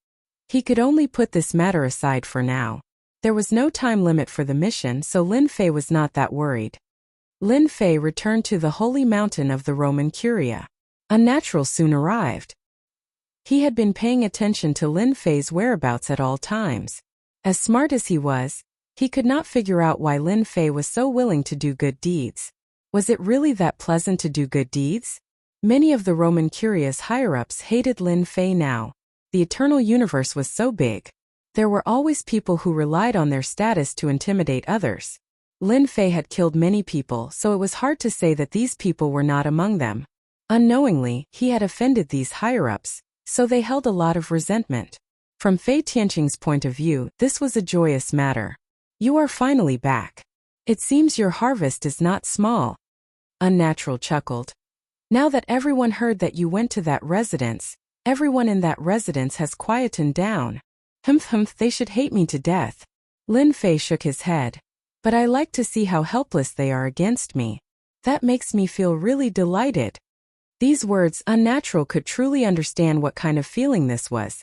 He could only put this matter aside for now. There was no time limit for the mission, so Lin Fei was not that worried. Lin Fei returned to the holy mountain of the Roman Curia. Unnatural soon arrived. He had been paying attention to Lin Fei's whereabouts at all times. As smart as he was, he could not figure out why Lin Fei was so willing to do good deeds. Was it really that pleasant to do good deeds? Many of the Roman Curia's higher-ups hated Lin Fei now. The eternal universe was so big. There were always people who relied on their status to intimidate others. Lin Fei had killed many people, so it was hard to say that these people were not among them. Unknowingly, he had offended these higher-ups, so they held a lot of resentment. From Fei Tianqing's point of view, this was a joyous matter. You are finally back. It seems your harvest is not small. Unnatural chuckled. Now that everyone heard that you went to that residence, everyone in that residence has quietened down. Humph, they should hate me to death. Lin Fei shook his head. But I like to see how helpless they are against me. That makes me feel really delighted. These words, unnatural, could truly understand what kind of feeling this was.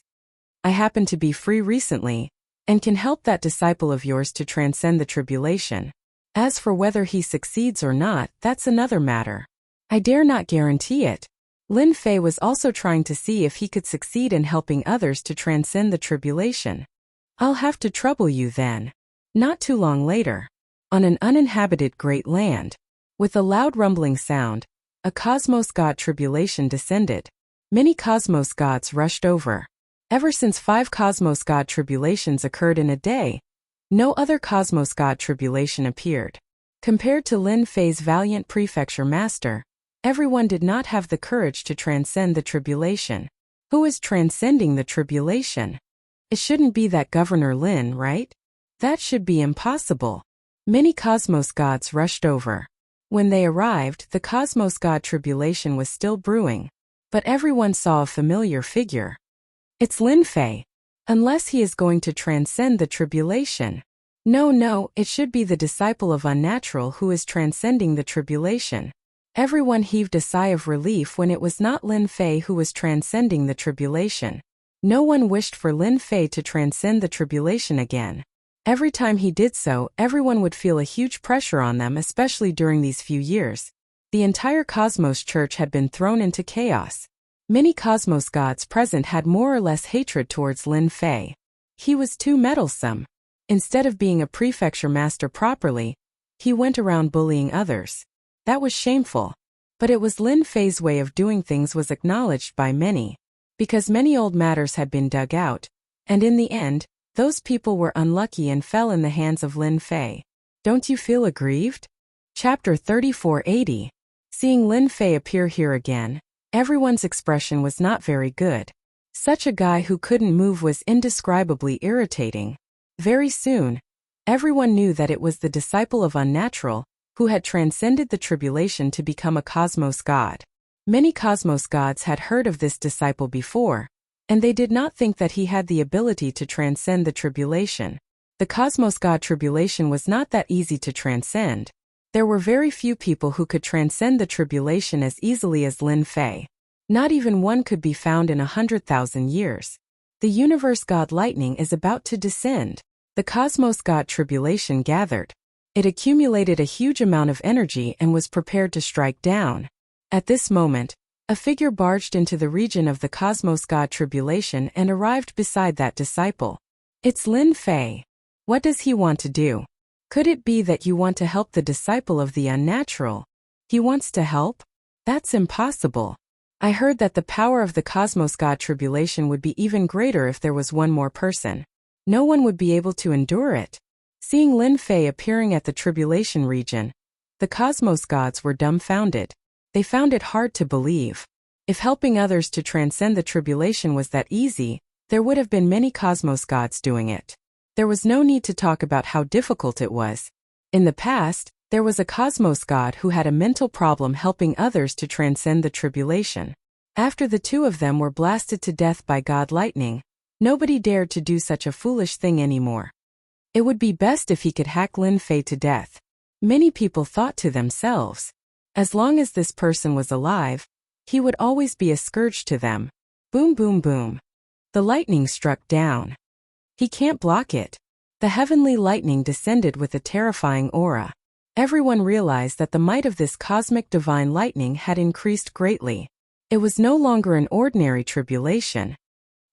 I happen to be free recently, and can help that disciple of yours to transcend the tribulation. As for whether he succeeds or not, that's another matter. I dare not guarantee it. Lin Fei was also trying to see if he could succeed in helping others to transcend the tribulation. I'll have to trouble you then. Not too long later, on an uninhabited great land, with a loud rumbling sound, a cosmos god tribulation descended. Many cosmos gods rushed over. Ever since 5 cosmos god tribulations occurred in a day, no other cosmos god tribulation appeared. Compared to Lin Fei's valiant prefecture master, everyone did not have the courage to transcend the tribulation. Who is transcending the tribulation? It shouldn't be that Governor Lin, right? That should be impossible. Many cosmos gods rushed over. When they arrived, the cosmos god tribulation was still brewing. But everyone saw a familiar figure. It's Lin Fei. Unless he is going to transcend the tribulation. No, it should be the disciple of Unnatural who is transcending the tribulation. Everyone heaved a sigh of relief when it was not Lin Fei who was transcending the tribulation. No one wished for Lin Fei to transcend the tribulation again. Every time he did so, everyone would feel a huge pressure on them, especially during these few years. The entire Cosmos Church had been thrown into chaos. Many Cosmos gods present had more or less hatred towards Lin Fei. He was too meddlesome. Instead of being a prefecture master properly, he went around bullying others. That was shameful. But it was Lin Fei's way of doing things was acknowledged by many. Because many old matters had been dug out, and in the end, those people were unlucky and fell in the hands of Lin Fei. Don't you feel aggrieved? Chapter 3480. Seeing Lin Fei appear here again, everyone's expression was not very good. Such a guy who couldn't move was indescribably irritating. Very soon, everyone knew that it was the disciple of Unnatural who had transcended the tribulation to become a cosmos god. Many cosmos gods had heard of this disciple before, and they did not think that he had the ability to transcend the tribulation. The cosmos god tribulation was not that easy to transcend. There were very few people who could transcend the tribulation as easily as Lin Fei. Not even one could be found in 100,000 years. The universe god lightning is about to descend. The cosmos god tribulation gathered. It accumulated a huge amount of energy and was prepared to strike down. At this moment, a figure barged into the region of the cosmos god tribulation and arrived beside that disciple. It's Lin Fei. What does he want to do? Could it be that you want to help the disciple of the Unnatural? He wants to help? That's impossible. I heard that the power of the cosmos god tribulation would be even greater if there was one more person. No one would be able to endure it. Seeing Lin Fei appearing at the tribulation region, the cosmos gods were dumbfounded. They found it hard to believe. If helping others to transcend the tribulation was that easy, there would have been many cosmos gods doing it. There was no need to talk about how difficult it was. In the past, there was a cosmos god who had a mental problem helping others to transcend the tribulation. After the two of them were blasted to death by God Lightning, nobody dared to do such a foolish thing anymore. It would be best if he could hack Lin Fei to death. Many people thought to themselves, as long as this person was alive, he would always be a scourge to them. Boom, boom, boom. The lightning struck down. He can't block it. The heavenly lightning descended with a terrifying aura. Everyone realized that the might of this cosmic divine lightning had increased greatly. It was no longer an ordinary tribulation.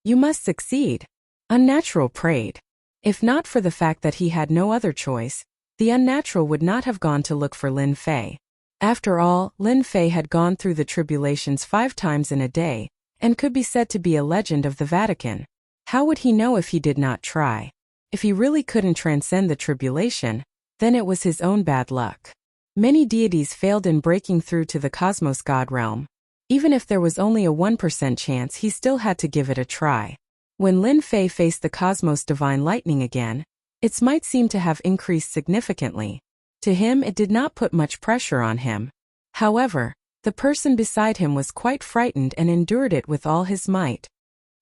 You must succeed. Unnatural prayed. If not for the fact that he had no other choice, the Unnatural would not have gone to look for Lin Fei. After all, Lin Fei had gone through the tribulations 5 times in a day, and could be said to be a legend of the Vatican. How would he know if he did not try? If he really couldn't transcend the tribulation, then it was his own bad luck. Many deities failed in breaking through to the cosmos god realm. Even if there was only a 1% chance, he still had to give it a try. When Lin Fei faced the cosmos divine lightning again, its might seemed to have increased significantly. To him, it did not put much pressure on him. However, The person beside him was quite frightened and endured it with all his might.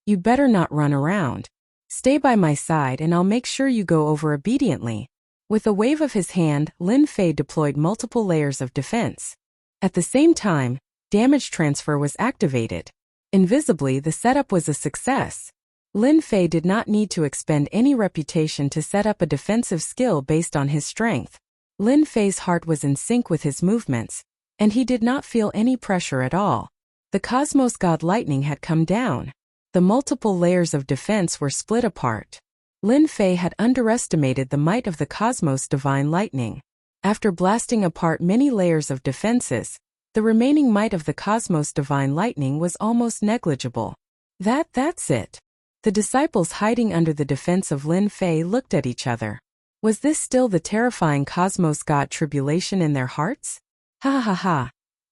"You better not run around. Stay by my side and I'll make sure you go over obediently." With a wave of his hand, Lin Fei deployed multiple layers of defense. At the same time, damage transfer was activated. Invisibly, the setup was a success. Lin Fei did not need to expend any reputation to set up a defensive skill based on his strength. Lin Fei's heart was in sync with his movements, and he did not feel any pressure at all. The Cosmos God Lightning had come down. The multiple layers of defense were split apart. Lin Fei had underestimated the might of the Cosmos Divine Lightning. After blasting apart many layers of defenses, the remaining might of the Cosmos Divine Lightning was almost negligible. That's it. The disciples hiding under the defense of Lin Fei looked at each other. Was this still the terrifying Cosmos God tribulation in their hearts? Ha ha ha.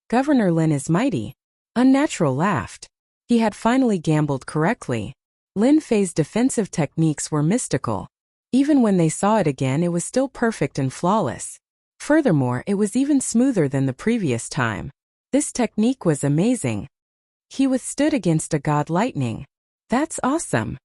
Governor Lin is mighty. Unnatural laughed. He had finally gambled correctly. Lin Fei's defensive techniques were mystical. Even when they saw it again, it was still perfect and flawless. Furthermore, it was even smoother than the previous time. This technique was amazing. He withstood against a God Lightning. That's awesome.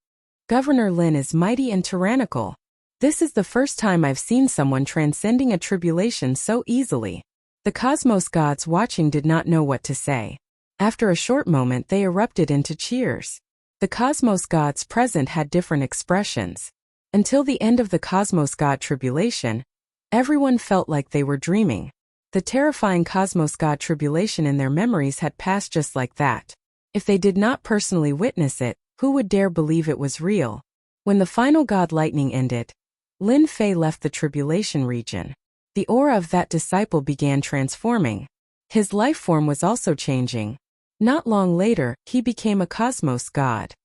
Governor Lin is mighty and tyrannical. This is the first time I've seen someone transcending a tribulation so easily. The Cosmos Gods watching did not know what to say. After a short moment, they erupted into cheers. The Cosmos Gods present had different expressions. Until the end of the Cosmos God tribulation, everyone felt like they were dreaming. The terrifying Cosmos God tribulation in their memories had passed just like that. If they did not personally witness it, who would dare believe it was real? When the final God Lightning ended, Lin Fei left the tribulation region. The aura of that disciple began transforming. His life form was also changing. Not long later, he became a Cosmos God.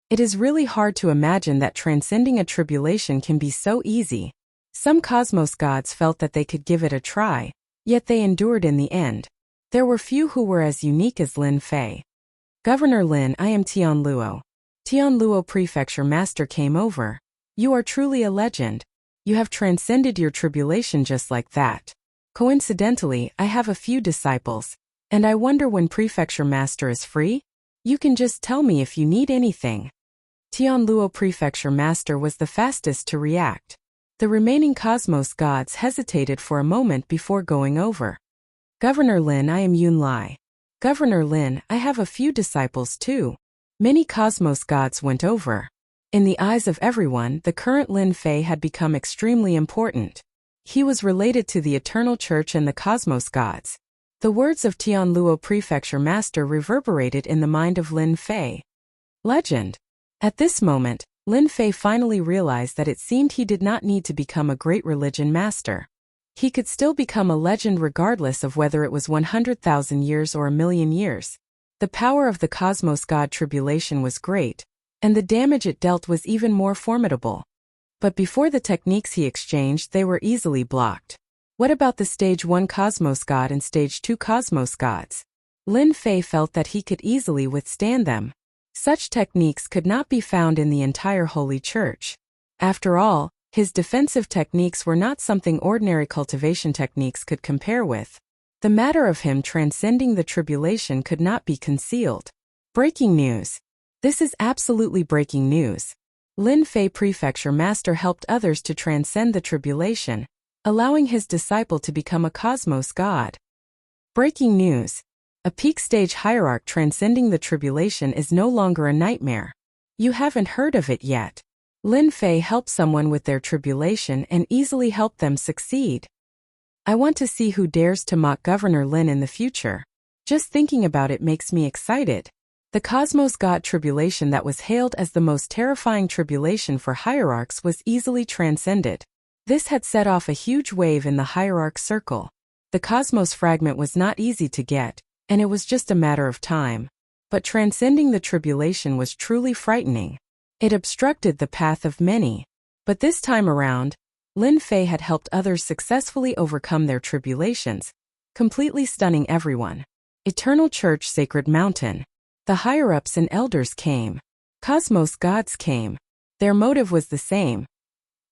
It is really hard to imagine that transcending a tribulation can be so easy. Some Cosmos Gods felt that they could give it a try, yet they endured in the end. There were few who were as unique as Lin Fei. "Governor Lin, I am Tianluo. Tianluo Prefecture Master came over. You are truly a legend. You have transcended your tribulation just like that. Coincidentally, I have a few disciples. And I wonder when Prefecture Master is free? You can just tell me if you need anything." Tianluo Prefecture Master was the fastest to react. The remaining Cosmos Gods hesitated for a moment before going over. "Governor Lin, I am Yun Lai. Governor Lin, I have a few disciples too." Many Cosmos Gods went over. In the eyes of everyone, the current Lin Fei had become extremely important. He was related to the Eternal Church and the Cosmos Gods. The words of Tianluo Prefecture Master reverberated in the mind of Lin Fei. Legend. At this moment, Lin Fei finally realized that it seemed he did not need to become a great religion master. He could still become a legend regardless of whether it was 100,000 years or a million years. The power of the Cosmos God tribulation was great, and the damage it dealt was even more formidable. But before the techniques he exchanged, they were easily blocked. What about the Stage 1 Cosmos God and Stage 2 Cosmos Gods? Lin Fei felt that he could easily withstand them. Such techniques could not be found in the entire Holy Church. After all, his defensive techniques were not something ordinary cultivation techniques could compare with. The matter of him transcending the tribulation could not be concealed. Breaking news. This is absolutely breaking news. Lin Fei Prefecture Master helped others to transcend the tribulation, allowing his disciple to become a Cosmos God. Breaking news. A peak stage hierarch transcending the tribulation is no longer a nightmare. You haven't heard of it yet. Lin Fei helped someone with their tribulation and easily helped them succeed. I want to see who dares to mock Governor Lin in the future. Just thinking about it makes me excited. The Cosmos God tribulation that was hailed as the most terrifying tribulation for hierarchs was easily transcended. This had set off a huge wave in the hierarch circle. The Cosmos fragment was not easy to get, and it was just a matter of time. But transcending the tribulation was truly frightening. It obstructed the path of many. But this time around, Lin Fei had helped others successfully overcome their tribulations, completely stunning everyone. Eternal Church Sacred Mountain. The higher-ups and elders came. Cosmos Gods came. Their motive was the same.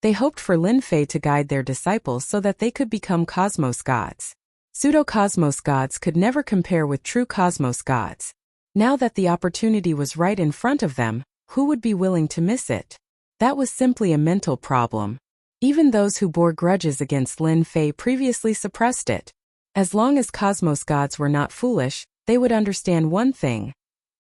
They hoped for Lin Fei to guide their disciples so that they could become Cosmos Gods. Pseudo-cosmos gods could never compare with true cosmos gods. Now that the opportunity was right in front of them, who would be willing to miss it? That was simply a mental problem. Even those who bore grudges against Lin Fei previously suppressed it. As long as cosmos gods were not foolish, they would understand one thing.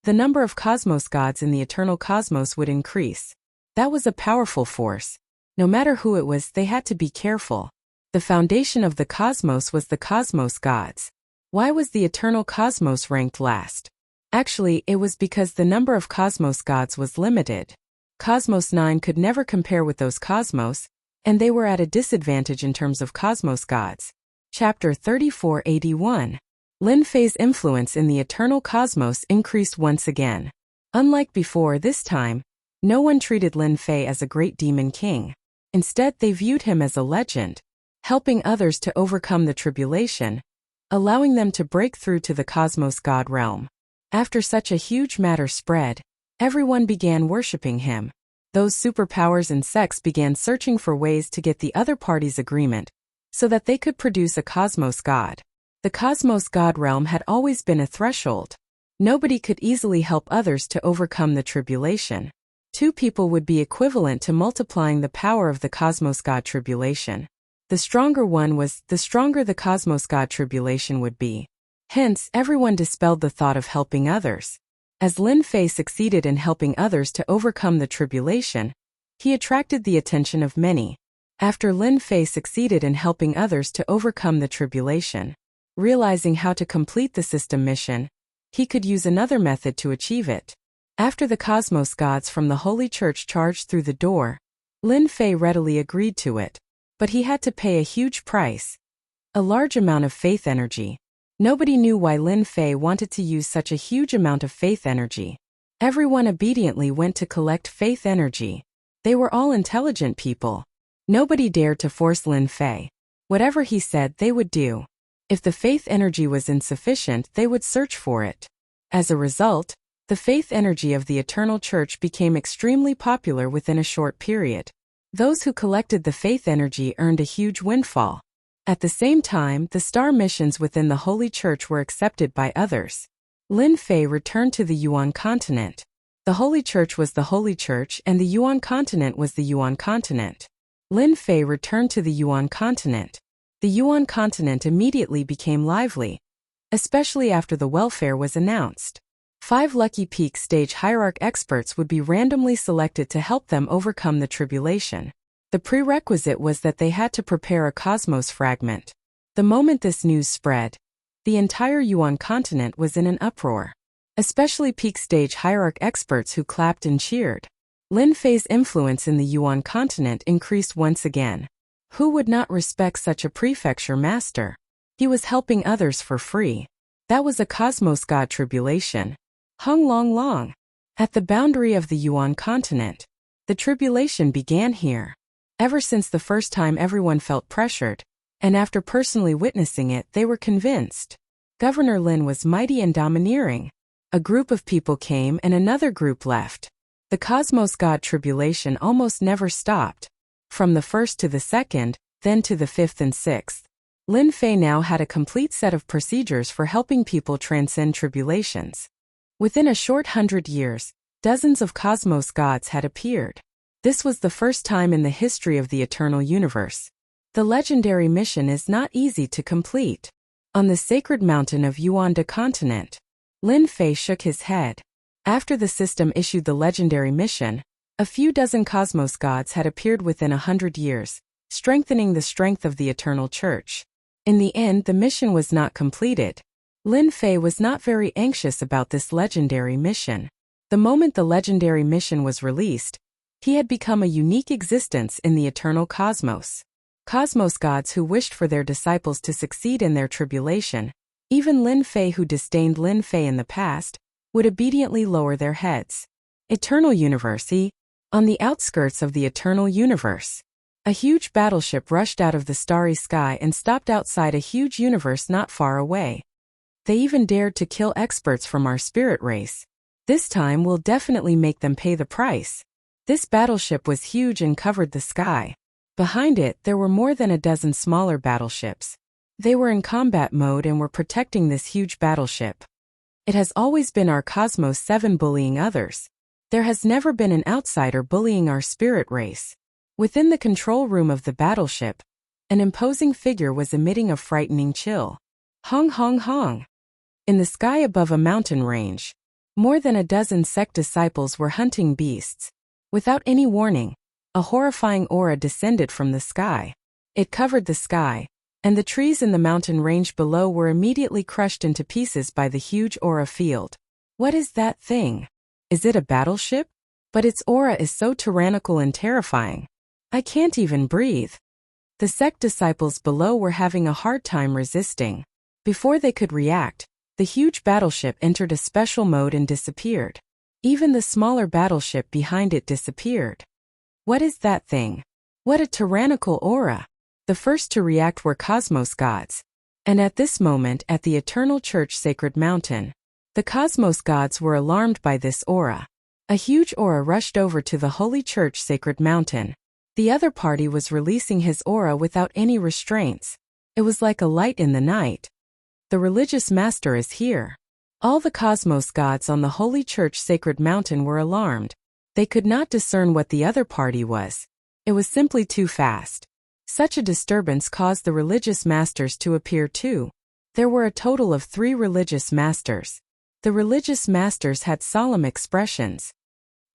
The number of cosmos gods in the eternal cosmos would increase. That was a powerful force. No matter who it was, they had to be careful. The foundation of the cosmos was the cosmos gods. Why was the eternal cosmos ranked last? Actually, it was because the number of cosmos gods was limited. Cosmos 9 could never compare with those cosmos, and they were at a disadvantage in terms of cosmos gods. Chapter 3481. Lin Fei's influence in the eternal cosmos increased once again. Unlike before, this time, no one treated Lin Fei as a great demon king. Instead, they viewed him as a legend, helping others to overcome the tribulation, allowing them to break through to the cosmos god realm. After such a huge matter spread, everyone began worshipping him. Those superpowers and sects began searching for ways to get the other party's agreement, so that they could produce a cosmos god. The cosmos god realm had always been a threshold. Nobody could easily help others to overcome the tribulation. Two people would be equivalent to multiplying the power of the cosmos god tribulation. The stronger one was, the stronger the cosmos god tribulation would be. Hence, everyone dispelled the thought of helping others. As Lin Fei succeeded in helping others to overcome the tribulation, he attracted the attention of many. After Lin Fei succeeded in helping others to overcome the tribulation, realizing how to complete the system mission, he could use another method to achieve it. After the cosmos gods from the Holy Church charged through the door, Lin Fei readily agreed to it. But he had to pay a huge price. A large amount of faith energy. Nobody knew why Lin Fei wanted to use such a huge amount of faith energy. Everyone obediently went to collect faith energy. They were all intelligent people. Nobody dared to force Lin Fei. Whatever he said, they would do. If the faith energy was insufficient, they would search for it. As a result, the faith energy of the Eternal Church became extremely popular within a short period. Those who collected the faith energy earned a huge windfall. At the same time, the star missions within the Holy Church were accepted by others. Lin Fei returned to the Yuan continent. The Holy Church was the Holy Church and the Yuan continent was the Yuan continent. Lin Fei returned to the Yuan continent. The Yuan continent immediately became lively, especially after the welfare was announced. 5 lucky peak stage hierarch experts would be randomly selected to help them overcome the tribulation. The prerequisite was that they had to prepare a cosmos fragment. The moment this news spread, the entire Yuan continent was in an uproar. Especially peak stage hierarch experts who clapped and cheered. Lin Fei's influence in the Yuan continent increased once again. Who would not respect such a prefecture master? He was helping others for free. That was a cosmos god tribulation. Hung long long. At the boundary of the Yuan continent, the tribulation began here. Ever since the first time everyone felt pressured, and after personally witnessing it they were convinced. Governor Lin was mighty and domineering. A group of people came and another group left. The cosmos god tribulation almost never stopped. From the first to the second, then to the 5th and 6th. Lin Fei now had a complete set of procedures for helping people transcend tribulations. Within a short 100 years, dozens of cosmos gods had appeared. This was the first time in the history of the eternal universe. The legendary mission is not easy to complete. On the sacred mountain of Yuan continent, Lin Fei shook his head. After the system issued the legendary mission, a few dozen cosmos gods had appeared within 100 years, strengthening the strength of the Eternal Church. In the end, the mission was not completed. Lin Fei was not very anxious about this legendary mission. The moment the legendary mission was released, he had become a unique existence in the eternal cosmos. Cosmos gods who wished for their disciples to succeed in their tribulation, even Lin Fei who disdained Lin Fei in the past, would obediently lower their heads. Eternal Universe. On the outskirts of the eternal universe, a huge battleship rushed out of the starry sky and stopped outside a huge universe not far away. They even dared to kill experts from our spirit race. This time we'll definitely make them pay the price. This battleship was huge and covered the sky. Behind it, there were more than a dozen smaller battleships. They were in combat mode and were protecting this huge battleship. It has always been our Cosmos 7 bullying others. There has never been an outsider bullying our spirit race. Within the control room of the battleship, an imposing figure was emitting a frightening chill. Hong hong hong. In the sky above a mountain range, more than a dozen sect disciples were hunting beasts. Without any warning, a horrifying aura descended from the sky. It covered the sky, and the trees in the mountain range below were immediately crushed into pieces by the huge aura field. What is that thing? Is it a battleship? But its aura is so tyrannical and terrifying. I can't even breathe. The sect disciples below were having a hard time resisting. Before they could react, the huge battleship entered a special mode and disappeared. Even the smaller battleship behind it disappeared. What is that thing? What a tyrannical aura! The first to react were Cosmos gods. And at this moment at the Eternal Church Sacred Mountain, the Cosmos gods were alarmed by this aura. A huge aura rushed over to the Holy Church Sacred Mountain. The other party was releasing his aura without any restraints. It was like a light in the night. The religious master is here. All the Cosmos gods on the Holy Church Sacred Mountain were alarmed. They could not discern what the other party was. It was simply too fast. Such a disturbance caused the religious masters to appear too. There were a total of 3 religious masters. The religious masters had solemn expressions.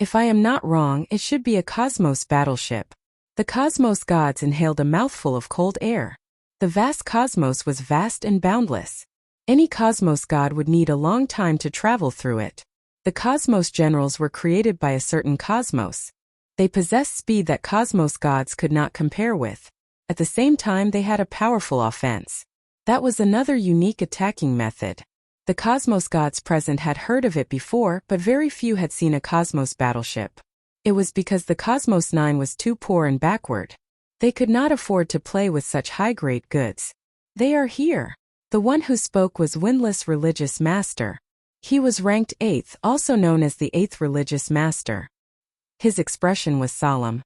If I am not wrong, it should be a Cosmos battleship. The Cosmos gods inhaled a mouthful of cold air. The vast cosmos was vast and boundless. Any Cosmos god would need a long time to travel through it. The Cosmos generals were created by a certain cosmos. They possessed speed that Cosmos gods could not compare with. At the same time, they had a powerful offense. That was another unique attacking method. The Cosmos gods present had heard of it before, but very few had seen a Cosmos battleship. It was because the Cosmos 9 was too poor and backward. They could not afford to play with such high-grade goods. They are here. The one who spoke was Windless Religious Master. He was ranked 8th, also known as the 8th Religious Master. His expression was solemn.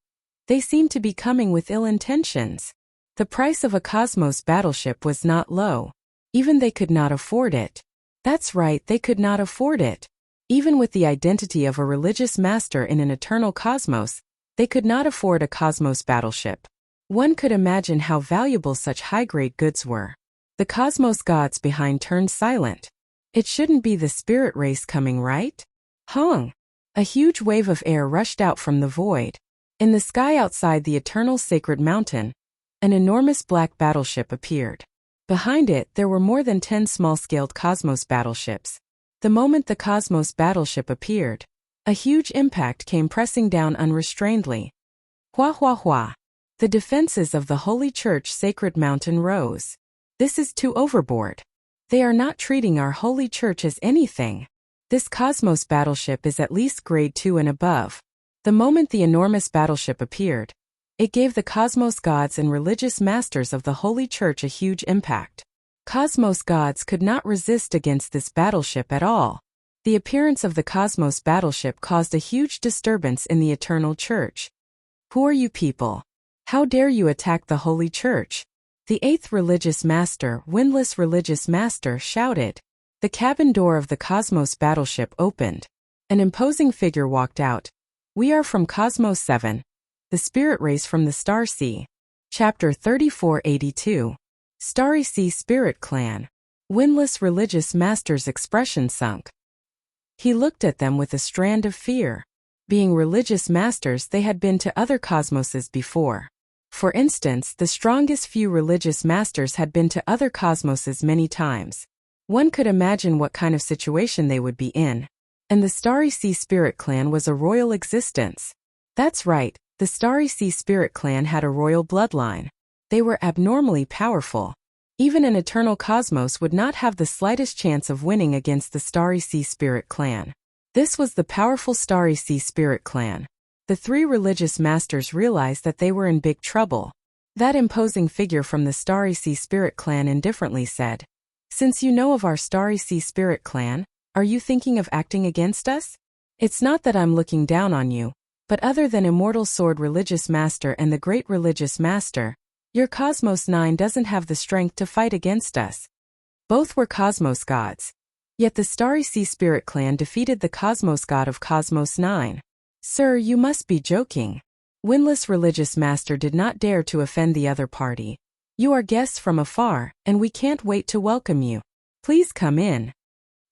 They seemed to be coming with ill intentions. The price of a Cosmos battleship was not low. Even they could not afford it. That's right, they could not afford it. Even with the identity of a religious master in an eternal cosmos, they could not afford a Cosmos battleship. One could imagine how valuable such high-grade goods were. The Cosmos gods behind turned silent. It shouldn't be the spirit race coming, right? Hong! A huge wave of air rushed out from the void. In the sky outside the Eternal Sacred Mountain, an enormous black battleship appeared. Behind it, there were more than 10 small-scaled Cosmos battleships. The moment the Cosmos battleship appeared, a huge impact came pressing down unrestrainedly. Hua hua hua. The defenses of the Holy Church Sacred Mountain rose. This is too overboard. They are not treating our Holy Church as anything. This Cosmos battleship is at least grade 2 and above. The moment the enormous battleship appeared, it gave the Cosmos gods and religious masters of the Holy Church a huge impact. Cosmos gods could not resist against this battleship at all. The appearance of the Cosmos battleship caused a huge disturbance in the Eternal Church. Who are you people? How dare you attack the Holy Church? The 8th Religious Master, Windless Religious Master, shouted. The cabin door of the Cosmos battleship opened. An imposing figure walked out. We are from Cosmos 7. The spirit race from the Star Sea. Chapter 3482. Starry Sea Spirit Clan. Windless Religious Master's expression sunk. He looked at them with a strand of fear. Being religious masters, they had been to other cosmoses before. For instance, the strongest few religious masters had been to other cosmoses many times. One could imagine what kind of situation they would be in. And the Starry Sea Spirit Clan was a royal existence. That's right, the Starry Sea Spirit Clan had a royal bloodline. They were abnormally powerful. Even an eternal cosmos would not have the slightest chance of winning against the Starry Sea Spirit Clan. This was the powerful Starry Sea Spirit Clan. The 3 religious masters realized that they were in big trouble. That imposing figure from the Starry Sea Spirit Clan indifferently said, "Since you know of our Starry Sea Spirit Clan, are you thinking of acting against us? It's not that I'm looking down on you, but other than Immortal Sword Religious Master and the Great Religious Master, Your Cosmos 9 doesn't have the strength to fight against us. Both were Cosmos gods. Yet the Starry Sea Spirit clan defeated the Cosmos god of Cosmos 9. Sir, you must be joking. Windless Religious Master did not dare to offend the other party. You are guests from afar, and we can't wait to welcome you. Please come in.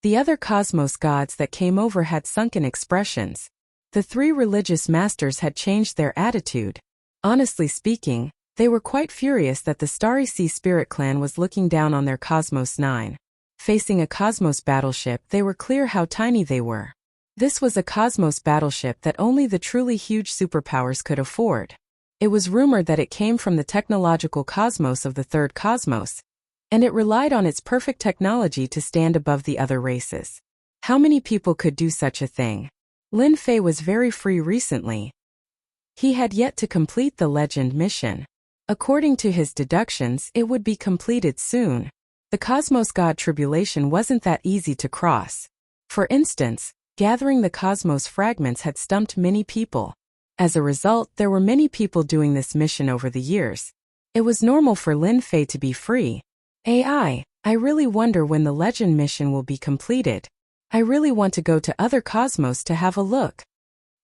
The other Cosmos gods that came over had sunken expressions. The three religious masters had changed their attitude. Honestly speaking, they were quite furious that the Starry Sea Spirit clan was looking down on their Cosmos 9. Facing a Cosmos battleship, they were clear how tiny they were. This was a Cosmos battleship that only the truly huge superpowers could afford. It was rumored that it came from the technological cosmos of the third cosmos, and it relied on its perfect technology to stand above the other races. How many people could do such a thing? Lin Fei was very free recently. He had yet to complete the legend mission. According to his deductions, it would be completed soon. The Cosmos God tribulation wasn't that easy to cross. For instance, gathering the Cosmos fragments had stumped many people. As a result, there were many people doing this mission over the years. It was normal for Lin Fei to be free. I really wonder when the legend mission will be completed. I really want to go to other Cosmos to have a look.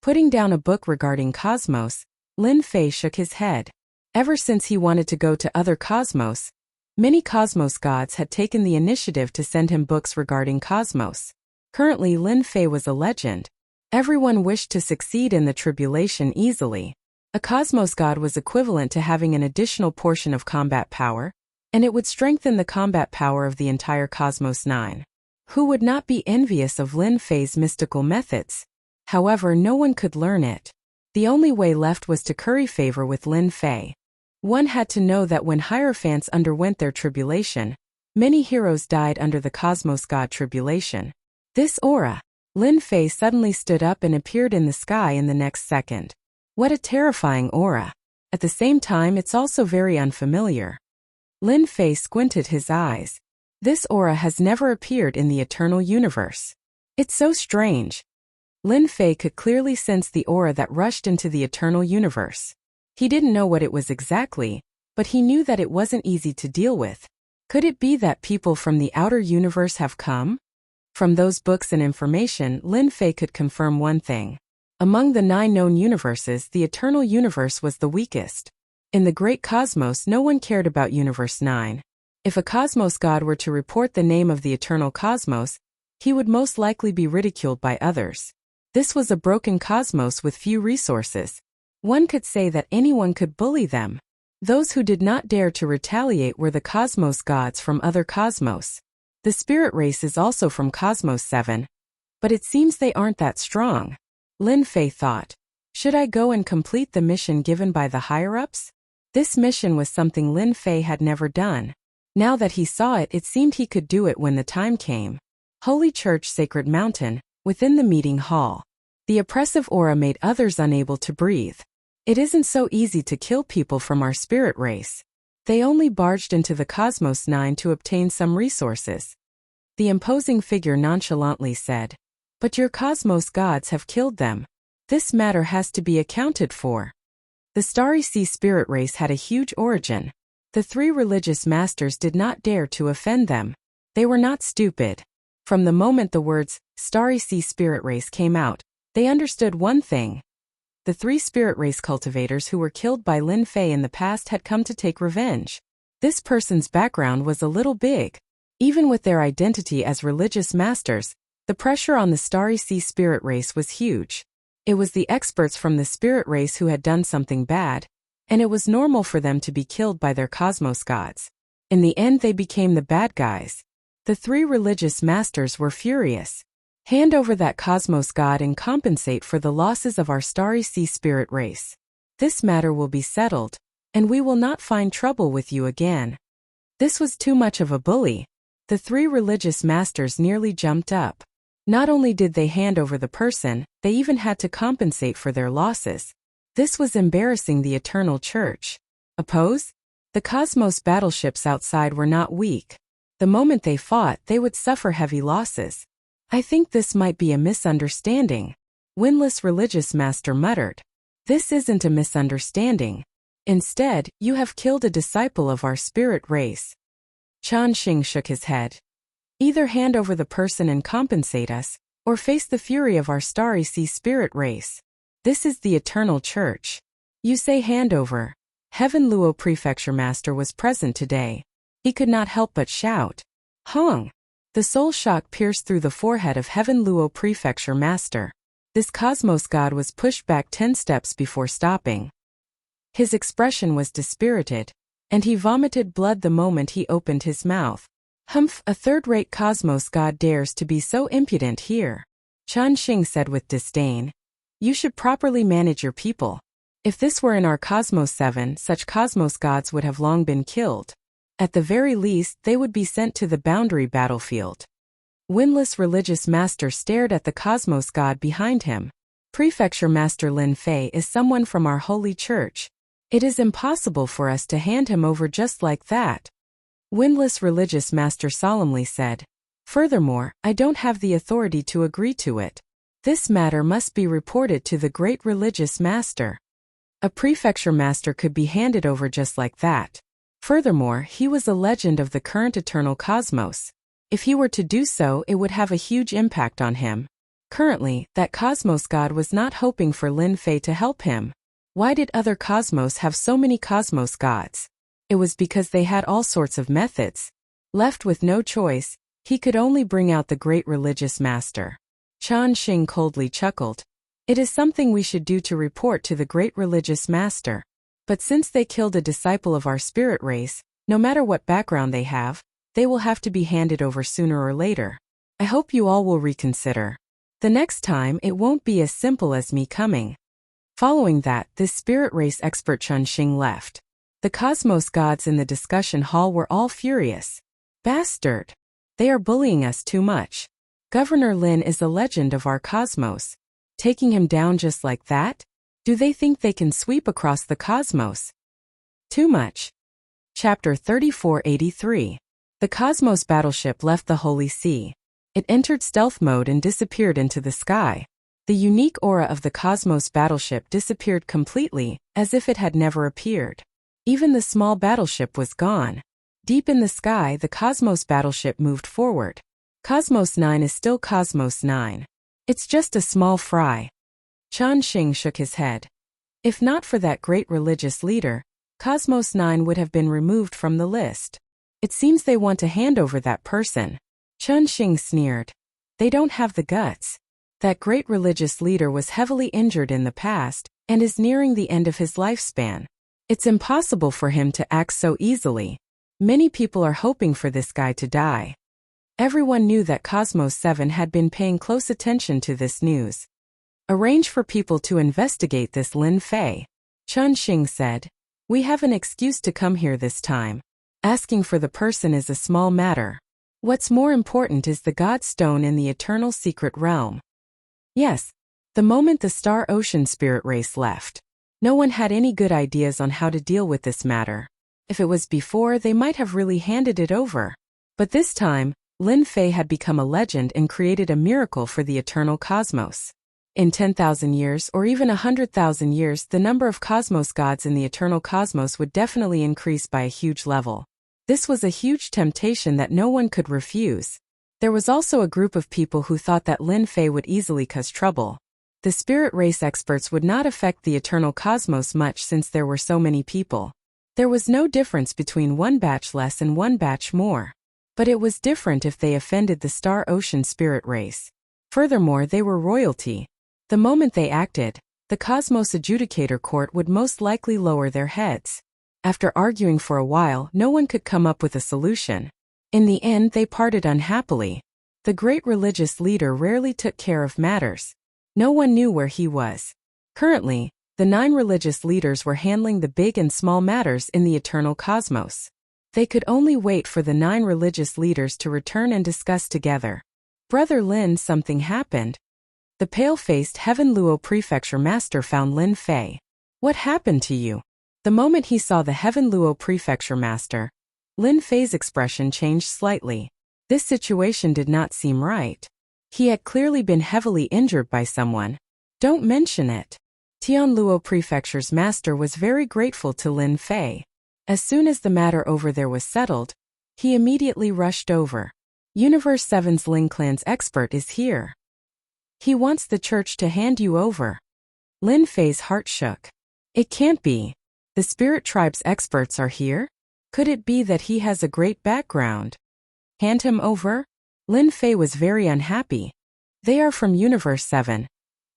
Putting down a book regarding Cosmos, Lin Fei shook his head. Ever since he wanted to go to other Cosmos, many Cosmos gods had taken the initiative to send him books regarding Cosmos. Currently, Lin Fei was a legend. Everyone wished to succeed in the tribulation easily. A Cosmos god was equivalent to having an additional portion of combat power, and it would strengthen the combat power of the entire Cosmos 9. Who would not be envious of Lin Fei's mystical methods? However, no one could learn it. The only way left was to curry favor with Lin Fei. One had to know that when Hierophants underwent their tribulation, many heroes died under the Cosmos God tribulation. This aura. Lin Fei suddenly stood up and appeared in the sky in the next second. What a terrifying aura. At the same time, it's also very unfamiliar. Lin Fei squinted his eyes. This aura has never appeared in the eternal universe. It's so strange. Lin Fei could clearly sense the aura that rushed into the eternal universe. He didn't know what it was exactly, but he knew that it wasn't easy to deal with. Could it be that people from the outer universe have come? From those books and information, Lin Fei could confirm one thing. Among the 9 known universes, the eternal universe was the weakest. In the great cosmos, no one cared about Universe 9. If a Cosmos god were to report the name of the eternal cosmos, he would most likely be ridiculed by others. This was a broken cosmos with few resources. One could say that anyone could bully them. Those who did not dare to retaliate were the Cosmos gods from other cosmos. The spirit race is also from Cosmos 7. But it seems they aren't that strong. Lin Fei thought. Should I go and complete the mission given by the higher-ups? This mission was something Lin Fei had never done. Now that he saw it, it seemed he could do it when the time came. Holy Church Sacred Mountain, within the meeting hall. The oppressive aura made others unable to breathe. It isn't so easy to kill people from our spirit race. They only barged into the Cosmos 9 to obtain some resources. The imposing figure nonchalantly said, "But your Cosmos gods have killed them. This matter has to be accounted for." The Starry Sea spirit race had a huge origin. The 3 religious masters did not dare to offend them. They were not stupid. From the moment the words, Starry Sea spirit race came out, they understood one thing. The 3 spirit race cultivators who were killed by Lin Fei in the past had come to take revenge. This person's background was a little big. Even with their identity as religious masters, the pressure on the Starry Sea spirit race was huge. It was the experts from the spirit race who had done something bad, and it was normal for them to be killed by their Cosmos gods. In the end, they became the bad guys. The 3 religious masters were furious. Hand over that Cosmos god and compensate for the losses of our Starry Sea spirit race. This matter will be settled, and we will not find trouble with you again. This was too much of a bully. The 3 religious masters nearly jumped up. Not only did they hand over the person, they even had to compensate for their losses. This was embarrassing the Eternal Church. Oppose? The Cosmos battleships outside were not weak. The moment they fought, they would suffer heavy losses. I think this might be a misunderstanding. Windless Religious Master muttered. This isn't a misunderstanding. Instead, you have killed a disciple of our spirit race. Chan Xing shook his head. Either hand over the person and compensate us, or face the fury of our starry sea spirit race. This is the eternal church. You say hand over. Heaven Luo Prefecture Master was present today. He could not help but shout. Hong! The soul shock pierced through the forehead of Heaven Luo Prefecture Master. This cosmos god was pushed back 10 steps before stopping. His expression was dispirited, and he vomited blood the moment he opened his mouth. Humph, a third-rate cosmos god dares to be so impudent here. Chan Xing said with disdain. You should properly manage your people. If this were in our Cosmos 7, such cosmos gods would have long been killed. At the very least, they would be sent to the boundary battlefield. Windless religious master stared at the cosmos god behind him. Prefecture Master Lin Fei is someone from our holy church. It is impossible for us to hand him over just like that. Windless religious master solemnly said. Furthermore, I don't have the authority to agree to it. This matter must be reported to the great religious master. A prefecture master could be handed over just like that. Furthermore, he was a legend of the current eternal cosmos. If he were to do so, it would have a huge impact on him. Currently, that cosmos god was not hoping for Lin Fei to help him. Why did other cosmos have so many cosmos gods? It was because they had all sorts of methods. Left with no choice, he could only bring out the great religious master. Chan Xing coldly chuckled. It is something we should do to report to the great religious master. But since they killed a disciple of our spirit race, no matter what background they have, they will have to be handed over sooner or later. I hope you all will reconsider. The next time it won't be as simple as me coming. Following that, this spirit race expert Chan Xing left. The cosmos gods in the discussion hall were all furious. Bastard! They are bullying us too much. Governor Lin is a legend of our cosmos. Taking him down just like that? Do they think they can sweep across the cosmos? Too much. Chapter 3483. The Cosmos battleship left the Holy See. It entered stealth mode and disappeared into the sky. The unique aura of the Cosmos battleship disappeared completely, as if it had never appeared. Even the small battleship was gone. Deep in the sky, the Cosmos battleship moved forward. Cosmos 9 is still Cosmos 9. It's just a small fry. Chan Xing shook his head. If not for that great religious leader, Cosmos 9 would have been removed from the list. It seems they want to hand over that person. Chan Xing sneered. They don't have the guts. That great religious leader was heavily injured in the past, and is nearing the end of his lifespan. It's impossible for him to act so easily. Many people are hoping for this guy to die. Everyone knew that Cosmos 7 had been paying close attention to this news. Arrange for people to investigate this Lin Fei. Chan Xing said. We have an excuse to come here this time. Asking for the person is a small matter. What's more important is the God Stone in the eternal secret realm. Yes. The moment the Star Ocean spirit race left, no one had any good ideas on how to deal with this matter. If it was before, they might have really handed it over. But this time, Lin Fei had become a legend and created a miracle for the eternal cosmos. In 10,000 years or even 100,000 years, the number of cosmos gods in the eternal cosmos would definitely increase by a huge level. This was a huge temptation that no one could refuse. There was also a group of people who thought that Lin Fei would easily cause trouble. The spirit race experts would not affect the eternal cosmos much since there were so many people. There was no difference between one batch less and one batch more. But it was different if they offended the Star Ocean spirit race. Furthermore, they were royalty. The moment they acted, the Cosmos Adjudicator Court would most likely lower their heads. After arguing for a while, no one could come up with a solution. In the end, they parted unhappily. The great religious leader rarely took care of matters. No one knew where he was. Currently, the 9 religious leaders were handling the big and small matters in the eternal cosmos. They could only wait for the 9 religious leaders to return and discuss together. Brother Lin, something happened. The pale-faced Heaven Luo Prefecture Master found Lin Fei. What happened to you? The moment he saw the Heaven Luo Prefecture Master, Lin Fei's expression changed slightly. This situation did not seem right. He had clearly been heavily injured by someone. Don't mention it. Tianluo Prefecture's master was very grateful to Lin Fei. As soon as the matter over there was settled, he immediately rushed over. Universe 7's Ling Clan's expert is here. He wants the church to hand you over. Lin Fei's heart shook. It can't be. The spirit tribe's experts are here? Could it be that he has a great background? Hand him over? Lin Fei was very unhappy. They are from Universe 7,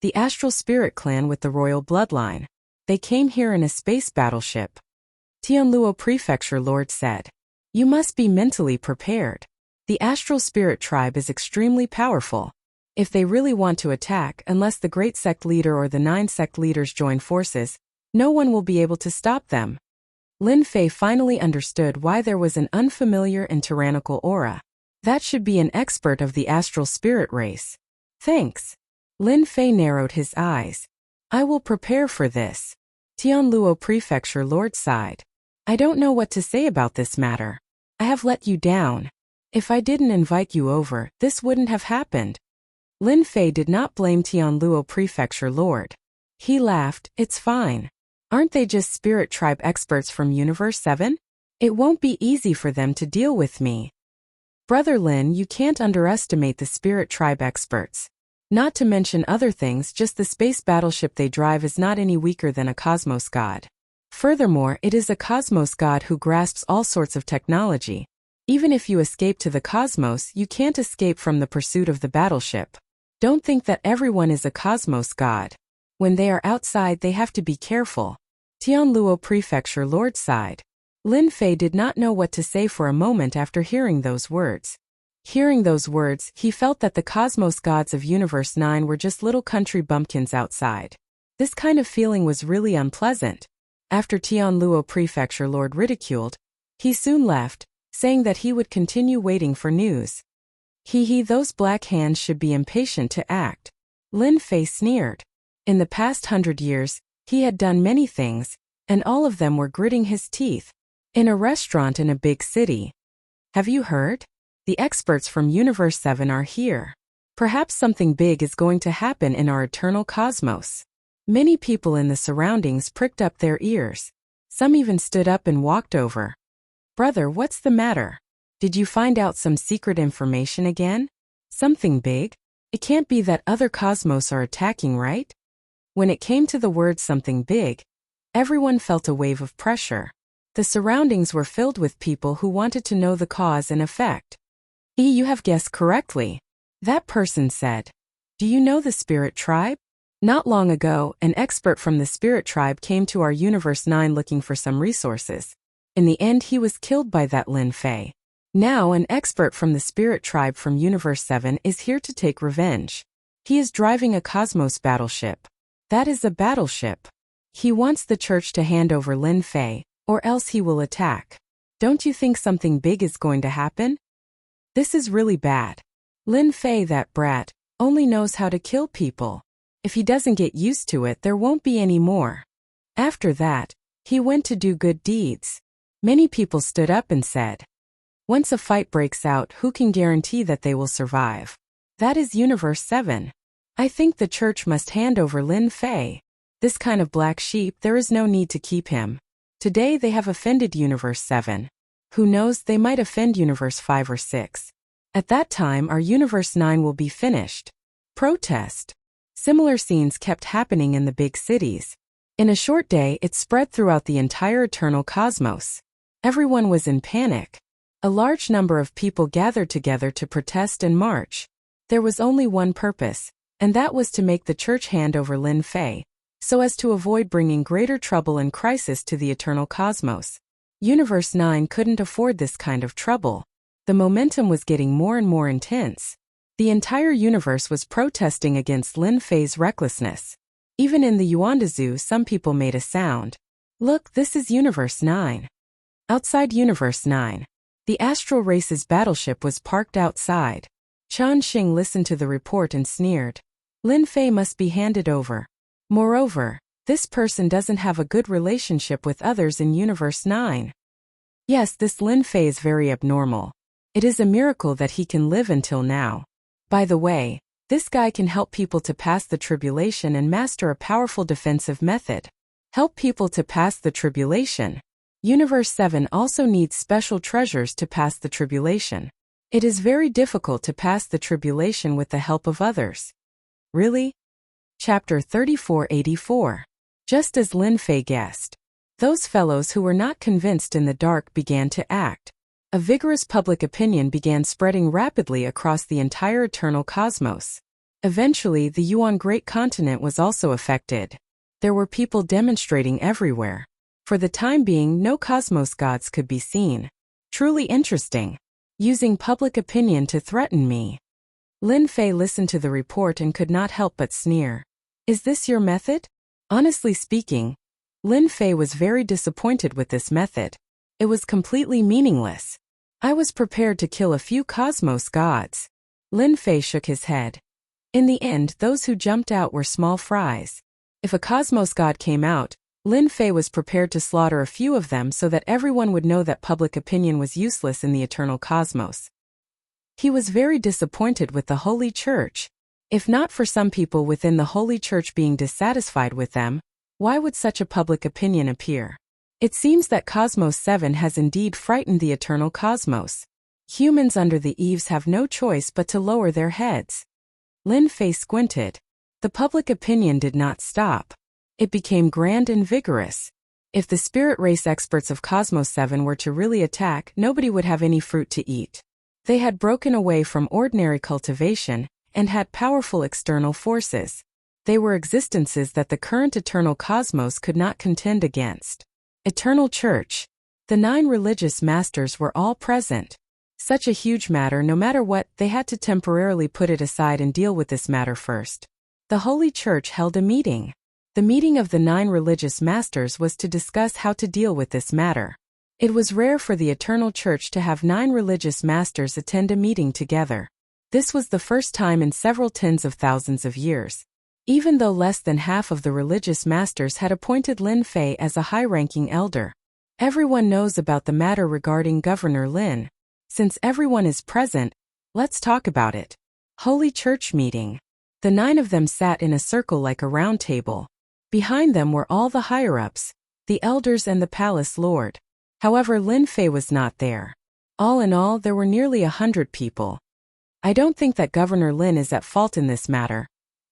the astral spirit clan with the royal bloodline. They came here in a space battleship. Tianluo Prefecture Lord said. You must be mentally prepared. The astral spirit tribe is extremely powerful. If they really want to attack, unless the great sect leader or the 9 sect leaders join forces, no one will be able to stop them. Lin Fei finally understood why there was an unfamiliar and tyrannical aura. That should be an expert of the astral spirit race. Thanks. Lin Fei narrowed his eyes. I will prepare for this. Tianluo Prefecture Lord sighed. I don't know what to say about this matter. I have let you down. If I didn't invite you over, this wouldn't have happened. Lin Fei did not blame Tianluo Prefecture Lord. He laughed. It's fine. Aren't they just spirit tribe experts from Universe 7? It won't be easy for them to deal with me. Brother Lin, you can't underestimate the spirit tribe experts. Not to mention other things, just the space battleship they drive is not any weaker than a cosmos god. Furthermore, it is a cosmos god who grasps all sorts of technology. Even if you escape to the cosmos, you can't escape from the pursuit of the battleship. Don't think that everyone is a cosmos god. When they are outside, they have to be careful. Tianluo Prefecture Lord sighed. Lin Fei did not know what to say for a moment after hearing those words. Hearing those words, he felt that the cosmos gods of Universe 9 were just little country bumpkins outside. This kind of feeling was really unpleasant. After Tianluo Prefecture Lord ridiculed, he soon left, saying that he would continue waiting for news. Those black hands should be impatient to act. Lin Fei sneered. In the past 100 years, he had done many things, and all of them were gritting his teeth. In a restaurant in a big city. Have you heard? The experts from Universe 7 are here. Perhaps something big is going to happen in our eternal cosmos. Many people in the surroundings pricked up their ears. Some even stood up and walked over. Brother, what's the matter? Did you find out some secret information again? Something big? It can't be that other cosmos are attacking, right? When it came to the word something big, everyone felt a wave of pressure. The surroundings were filled with people who wanted to know the cause and effect. You have guessed correctly. That person said. Do you know the spirit tribe? Not long ago, an expert from the spirit tribe came to our Universe 9 looking for some resources. In the end, he was killed by that Lin Fei. Now, an expert from the spirit tribe from Universe 7 is here to take revenge. He is driving a cosmos battleship. That is a battleship. He wants the church to hand over Lin Fei, or else he will attack. Don't you think something big is going to happen? This is really bad. Lin Fei, that brat, only knows how to kill people. If he doesn't get used to it, there won't be any more. After that, he went to do good deeds. Many people stood up and said, once a fight breaks out, who can guarantee that they will survive? That is Universe 7. I think the church must hand over Lin Fei. This kind of black sheep, there is no need to keep him. Today they have offended Universe 7. Who knows, they might offend Universe 5 or 6. At that time, our Universe 9 will be finished. Protest. Similar scenes kept happening in the big cities. In a short day, it spread throughout the entire eternal cosmos. Everyone was in panic. A large number of people gathered together to protest and march. There was only one purpose, and that was to make the church hand over Lin Fei, so as to avoid bringing greater trouble and crisis to the eternal cosmos. Universe 9 couldn't afford this kind of trouble. The momentum was getting more and more intense. The entire universe was protesting against Lin Fei's recklessness. Even in the Yuanda Zoo, some people made a sound. Look, this is Universe 9. Outside Universe 9, the astral race's battleship was parked outside. Chan Xing listened to the report and sneered. Lin Fei must be handed over. Moreover, this person doesn't have a good relationship with others in Universe 9. Yes, this Lin Fei is very abnormal. It is a miracle that he can live until now. By the way, This guy can help people to pass the tribulation and master a powerful defensive method. Help people to pass the tribulation. Universe 7 also needs special treasures to pass the tribulation. It is very difficult to pass the tribulation with the help of others. Really? Chapter 3484. Just as Lin Fei guessed. Those fellows who were not convinced in the dark began to act. A vigorous public opinion began spreading rapidly across the entire eternal cosmos. Eventually, the Yuan Great Continent was also affected. There were people demonstrating everywhere. For the time being, no cosmos gods could be seen. Truly interesting. Using public opinion to threaten me. Lin Fei listened to the report and could not help but sneer. Is this your method? Honestly speaking, Lin Fei was very disappointed with this method. It was completely meaningless. I was prepared to kill a few cosmos gods. Lin Fei shook his head. In the end, those who jumped out were small fries. If a cosmos god came out, Lin Fei was prepared to slaughter a few of them so that everyone would know that public opinion was useless in the eternal cosmos. He was very disappointed with the Holy Church. If not for some people within the Holy Church being dissatisfied with them, why would such a public opinion appear? It seems that Cosmos 7 has indeed frightened the eternal cosmos. Humans under the eaves have no choice but to lower their heads. Lin Fei squinted. The public opinion did not stop. It became grand and vigorous. If the spirit race experts of Cosmos 7 were to really attack, nobody would have any fruit to eat. They had broken away from ordinary cultivation and had powerful external forces. They were existences that the current eternal cosmos could not contend against. Eternal Church. The 9 religious masters were all present. Such a huge matter, no matter what, they had to temporarily put it aside and deal with this matter first. The Holy Church held a meeting. The meeting of the 9 religious masters was to discuss how to deal with this matter. It was rare for the Eternal Church to have 9 religious masters attend a meeting together. This was the first time in several tens of thousands of years. Even though less than half of the religious masters had appointed Lin Fei as a high-ranking elder. Everyone knows about the matter regarding Governor Lin. Since everyone is present, let's talk about it. Holy Church meeting. The 9 of them sat in a circle like a round table. Behind them were all the higher-ups, the elders and the palace lord. However, Lin Fei was not there. All in all, there were nearly 100 people. I don't think that Governor Lin is at fault in this matter,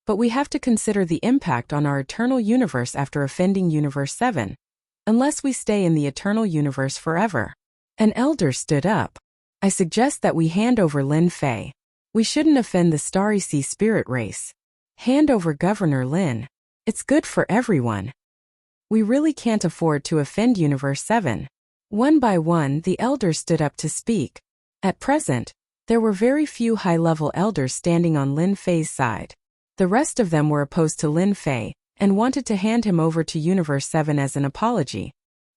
but we have to consider the impact on our eternal universe after offending Universe 7. Unless we stay in the eternal universe forever. An elder stood up. I suggest that we hand over Lin Fei. We shouldn't offend the Starry Sea spirit race. Hand over Governor Lin. It's good for everyone. We really can't afford to offend Universe 7. One by one, the elders stood up to speak. At present, there were very few high-level elders standing on Lin Fei's side. The rest of them were opposed to Lin Fei and wanted to hand him over to Universe 7 as an apology.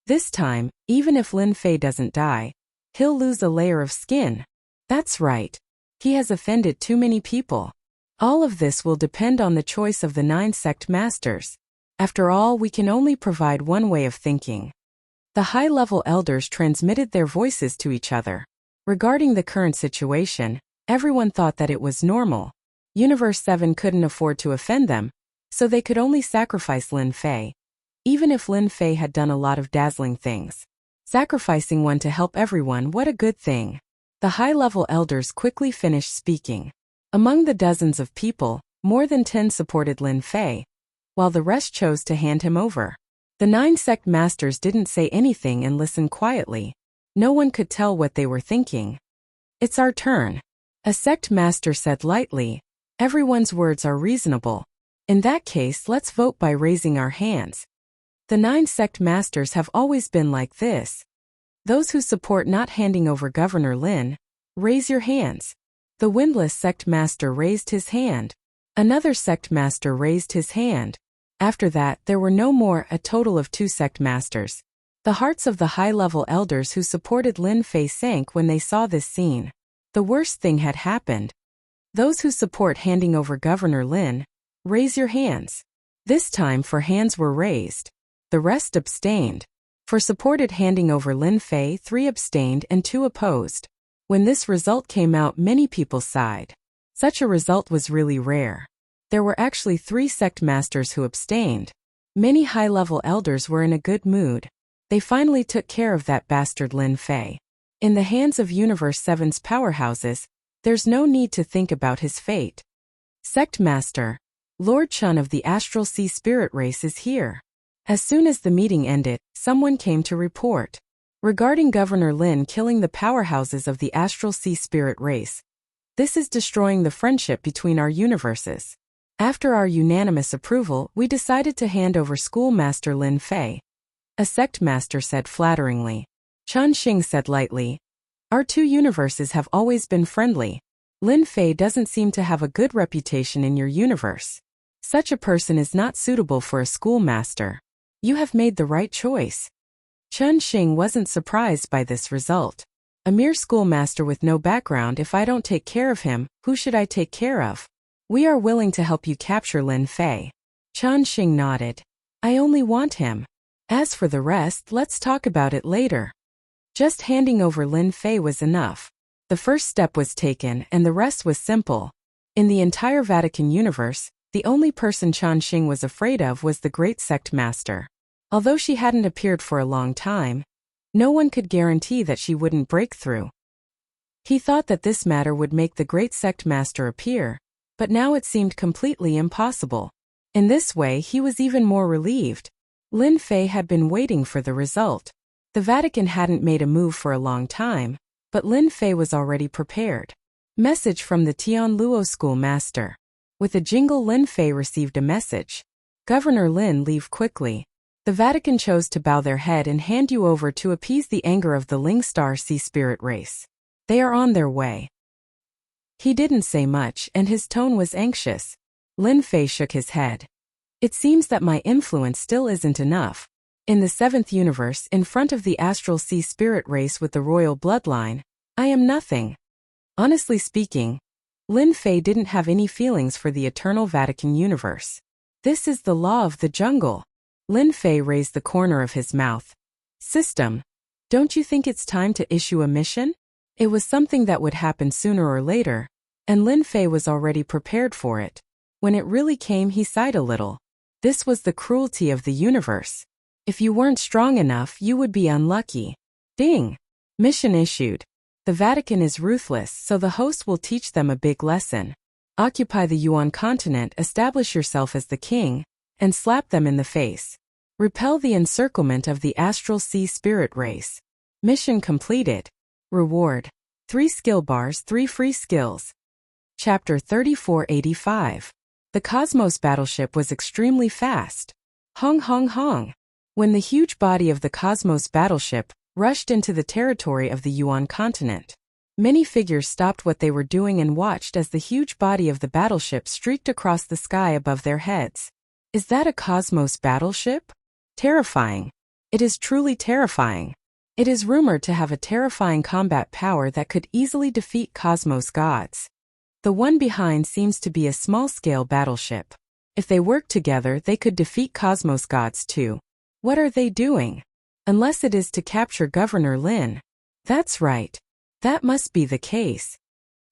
This time, even if Lin Fei doesn't die, he'll lose a layer of skin. That's right. He has offended too many people. All of this will depend on the choice of the 9 sect masters. After all, we can only provide one way of thinking. The high-level elders transmitted their voices to each other. Regarding the current situation, everyone thought that it was normal. Universe 7 couldn't afford to offend them, so they could only sacrifice Lin Fei. Even if Lin Fei had done a lot of dazzling things. Sacrificing one to help everyone, what a good thing. The high-level elders quickly finished speaking. Among the dozens of people, more than 10 supported Lin Fei, while the rest chose to hand him over. The 9 sect masters didn't say anything and listened quietly. No one could tell what they were thinking. It's our turn. A sect master said lightly. Everyone's words are reasonable. In that case, let's vote by raising our hands. The 9 sect masters have always been like this. Those who support not handing over Governor Lin, raise your hands. The Windless sect master raised his hand. Another sect master raised his hand. After that, there were no more, a total of 2 sect masters. The hearts of the high-level elders who supported Lin Fei sank when they saw this scene. The worst thing had happened. Those who support handing over Governor Lin, raise your hands. This time 4 hands were raised. The rest abstained. For supported handing over Lin Fei, 3 abstained and 2 opposed. When this result came out, many people sighed. Such a result was really rare. There were actually 3 sect masters who abstained. Many high-level elders were in a good mood. They finally took care of that bastard Lin Fei. In the hands of Universe 7's powerhouses, there's no need to think about his fate. Sect Master, Lord Chun of the Astral Sea Spirit Race is here. As soon as the meeting ended, someone came to report. Regarding Governor Lin killing the powerhouses of the Astral Sea Spirit Race, this is destroying the friendship between our universes. After our unanimous approval, we decided to hand over Schoolmaster Lin Fei. A sect master said flatteringly. Chun Xing said lightly, our 2 universes have always been friendly. Lin Fei doesn't seem to have a good reputation in your universe. Such a person is not suitable for a schoolmaster. You have made the right choice. Chun Xing wasn't surprised by this result. A mere schoolmaster with no background. If I don't take care of him, who should I take care of? We are willing to help you capture Lin Fei. Chun Xing nodded. I only want him. As for the rest, let's talk about it later. Just handing over Lin Fei was enough. The first step was taken and the rest was simple. In the entire Vatican universe, the only person Chun Xing was afraid of was the Great Sect Master. Although she hadn't appeared for a long time, no one could guarantee that she wouldn't break through. He thought that this matter would make the Great Sect Master appear, but now it seemed completely impossible. In this way, he was even more relieved. Lin Fei had been waiting for the result. The Vatican hadn't made a move for a long time, but Lin Fei was already prepared. Message from the Tianluo schoolmaster. With a jingle, Lin Fei received a message. Governor Lin, leave quickly. The Vatican chose to bow their head and hand you over to appease the anger of the Ling Star Sea Spirit Race. They are on their way. He didn't say much and his tone was anxious. Lin Fei shook his head. It seems that my influence still isn't enough. In the 7th universe, in front of the Astral Sea Spirit Race with the royal bloodline, I am nothing. Honestly speaking, Lin Fei didn't have any feelings for the Eternal Vatican universe. This is the law of the jungle. Lin Fei raised the corner of his mouth. System, don't you think it's time to issue a mission? It was something that would happen sooner or later, and Lin Fei was already prepared for it. When it really came, he sighed a little. This was the cruelty of the universe. If you weren't strong enough, you would be unlucky. Ding! Mission issued. The Vatican is ruthless, so the host will teach them a big lesson. Occupy the Yuan continent, establish yourself as the king, and slap them in the face. Repel the encirclement of the Astral Sea Spirit Race. Mission completed. Reward. 3 skill bars, 3 free skills. Chapter 3485. The Cosmos battleship was extremely fast. Hong hong hong. When the huge body of the Cosmos battleship rushed into the territory of the Yuan continent, many figures stopped what they were doing and watched as the huge body of the battleship streaked across the sky above their heads. Is that a Cosmos battleship? Terrifying. It is truly terrifying. It is rumored to have a terrifying combat power that could easily defeat Cosmos gods. The one behind seems to be a small-scale battleship. If they work together, they could defeat Cosmos gods too. What are they doing? Unless it is to capture Governor Lin. That's right. That must be the case.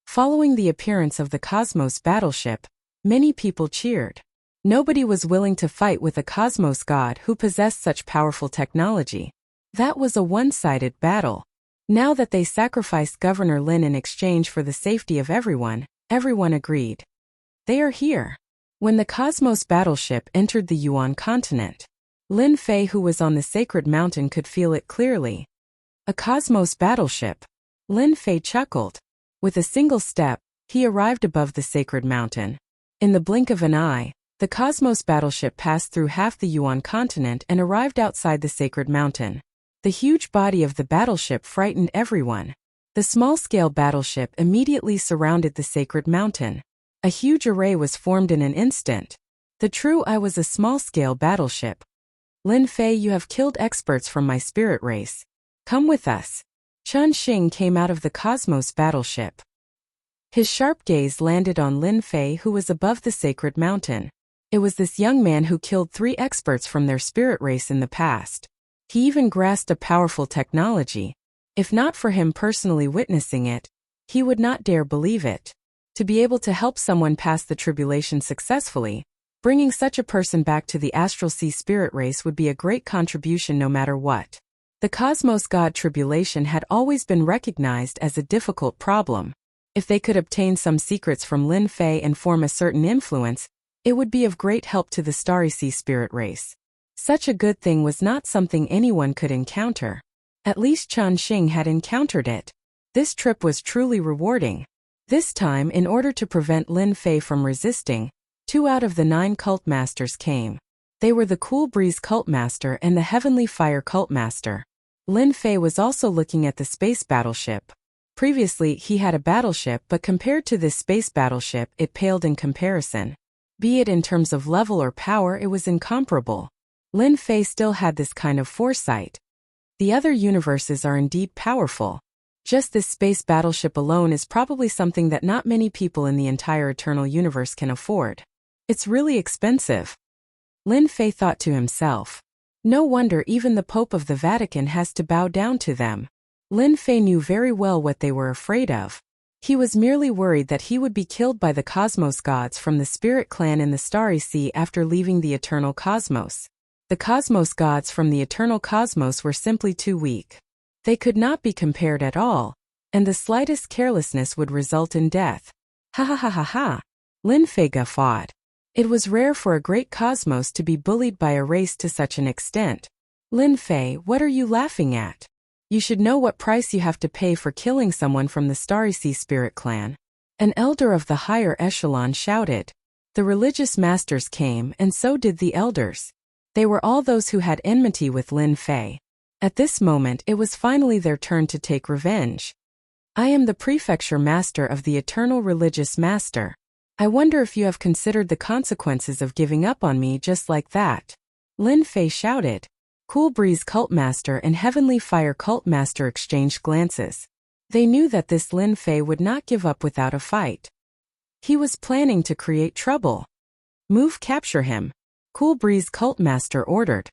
Following the appearance of the Cosmos battleship, many people cheered. Nobody was willing to fight with a Cosmos god who possessed such powerful technology. That was a one-sided battle. Now that they sacrificed Governor Lin in exchange for the safety of everyone agreed. They are here. When the Cosmos battleship entered the Yuan continent, Lin Fei, who was on the sacred mountain, could feel it clearly. A Cosmos battleship. Lin Fei chuckled. With a single step, he arrived above the sacred mountain. In the blink of an eye, the Cosmos battleship passed through half the Yuan continent and arrived outside the sacred mountain. The huge body of the battleship frightened everyone. The small-scale battleship immediately surrounded the sacred mountain. A huge array was formed in an instant. The true I was a small-scale battleship. Lin Fei, you have killed experts from my spirit race. Come with us. Chun Xing came out of the Cosmos battleship. His sharp gaze landed on Lin Fei, who was above the sacred mountain. It was this young man who killed 3 experts from their spirit race in the past. He even grasped a powerful technology. If not for him personally witnessing it, he would not dare believe it. To be able to help someone pass the tribulation successfully, bringing such a person back to the astral sea spirit race would be a great contribution no matter what. The cosmos god tribulation had always been recognized as a difficult problem. If they could obtain some secrets from Lin Fei and form a certain influence, it would be of great help to the starry sea spirit race. Such a good thing was not something anyone could encounter. At least Chan Xing had encountered it. This trip was truly rewarding. This time, in order to prevent Lin Fei from resisting, 2 out of the 9 cult masters came. They were the Cool Breeze cult master and the Heavenly Fire cult master. Lin Fei was also looking at the space battleship. Previously, he had a battleship, but compared to this space battleship, it paled in comparison. Be it in terms of level or power, it was incomparable. Lin Fei still had this kind of foresight. The other universes are indeed powerful. Just this space battleship alone is probably something that not many people in the entire eternal universe can afford. It's really expensive. Lin Fei thought to himself. No wonder even the Pope of the Vatican has to bow down to them. Lin Fei knew very well what they were afraid of. He was merely worried that he would be killed by the cosmos gods from the spirit clan in the starry sea after leaving the eternal cosmos. The cosmos gods from the eternal cosmos were simply too weak. They could not be compared at all, and the slightest carelessness would result in death. Ha ha ha ha ha. Lin Fei guffawed. It was rare for a great cosmos to be bullied by a race to such an extent. Lin Fei, what are you laughing at? You should know what price you have to pay for killing someone from the Starry Sea Spirit clan. An elder of the higher echelon shouted. The religious masters came, and so did the elders. They were all those who had enmity with Lin Fei. At this moment, it was finally their turn to take revenge. I am the prefecture master of the eternal religious master. I wonder if you have considered the consequences of giving up on me just like that. Lin Fei shouted. Cool Breeze cult master and Heavenly Fire cult master exchanged glances. They knew that this Lin Fei would not give up without a fight. He was planning to create trouble. Move, capture him. Cool Breeze cult master ordered.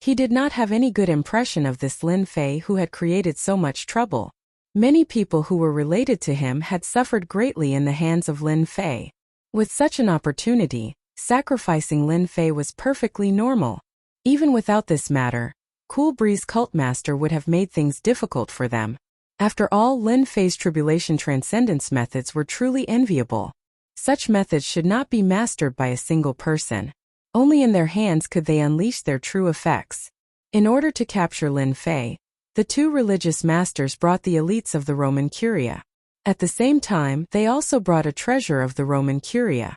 He did not have any good impression of this Lin Fei who had created so much trouble. Many people who were related to him had suffered greatly in the hands of Lin Fei. With such an opportunity, sacrificing Lin Fei was perfectly normal. Even without this matter, Cool Breeze cult master would have made things difficult for them. After all, Lin Fei's tribulation transcendence methods were truly enviable. Such methods should not be mastered by a single person. Only in their hands could they unleash their true effects. In order to capture Lin Fei, the 2 religious masters brought the elites of the Roman Curia. At the same time, they also brought a treasure of the Roman Curia.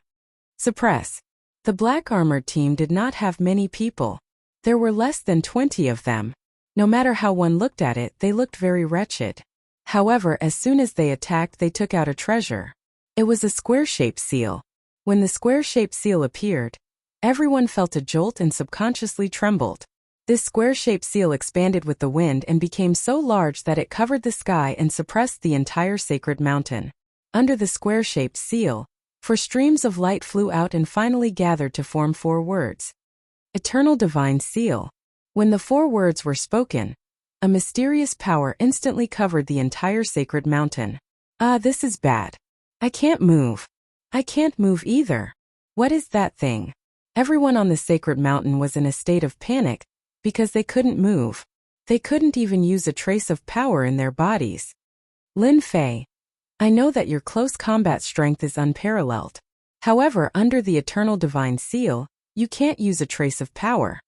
Suppress. The black armored team did not have many people. There were less than 20 of them. No matter how one looked at it, they looked very wretched. However, as soon as they attacked, they took out a treasure. It was a square-shaped seal. When the square-shaped seal appeared, everyone felt a jolt and subconsciously trembled. This square-shaped seal expanded with the wind and became so large that it covered the sky and suppressed the entire sacred mountain. Under the square-shaped seal, 4 streams of light flew out and finally gathered to form 4 words. Eternal Divine Seal. When the 4 words were spoken, a mysterious power instantly covered the entire sacred mountain. Ah, this is bad. I can't move. I can't move either. What is that thing? Everyone on the sacred mountain was in a state of panic, because they couldn't move. They couldn't even use a trace of power in their bodies. Lin Fei, I know that your close combat strength is unparalleled. However, under the Eternal Divine Seal, you can't use a trace of power.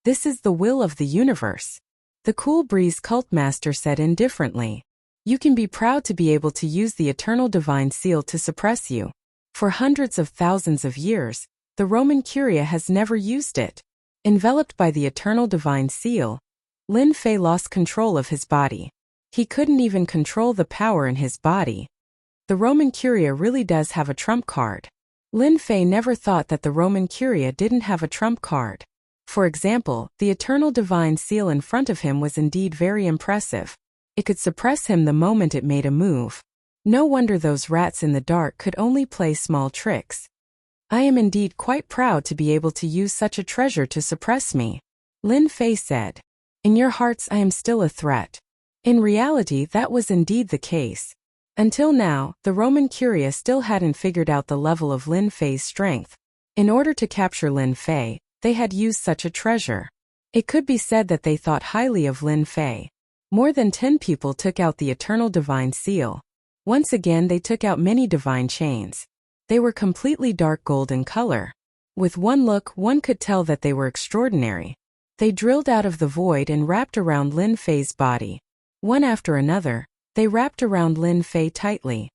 This is the will of the universe. The Cool Breeze cult master said indifferently. You can be proud to be able to use the Eternal Divine Seal to suppress you. For hundreds of thousands of years, the Roman Curia has never used it. Enveloped by the Eternal Divine Seal, Lin Fei lost control of his body. He couldn't even control the power in his body. The Roman Curia really does have a trump card. Lin Fei never thought that the Roman Curia didn't have a trump card. For example, the Eternal Divine Seal in front of him was indeed very impressive. It could suppress him the moment it made a move. No wonder those rats in the dark could only play small tricks. I am indeed quite proud to be able to use such a treasure to suppress me. Lin Fei said. In your hearts I am still a threat. In reality, that was indeed the case. Until now, the Roman Curia still hadn't figured out the level of Lin Fei's strength. In order to capture Lin Fei, they had used such a treasure. It could be said that they thought highly of Lin Fei. More than 10 people took out the eternal divine seal. Once again they took out many divine chains. They were completely dark gold in color. With one look one could tell that they were extraordinary. They drilled out of the void and wrapped around Lin Fei's body. One after another, they wrapped around Lin Fei tightly.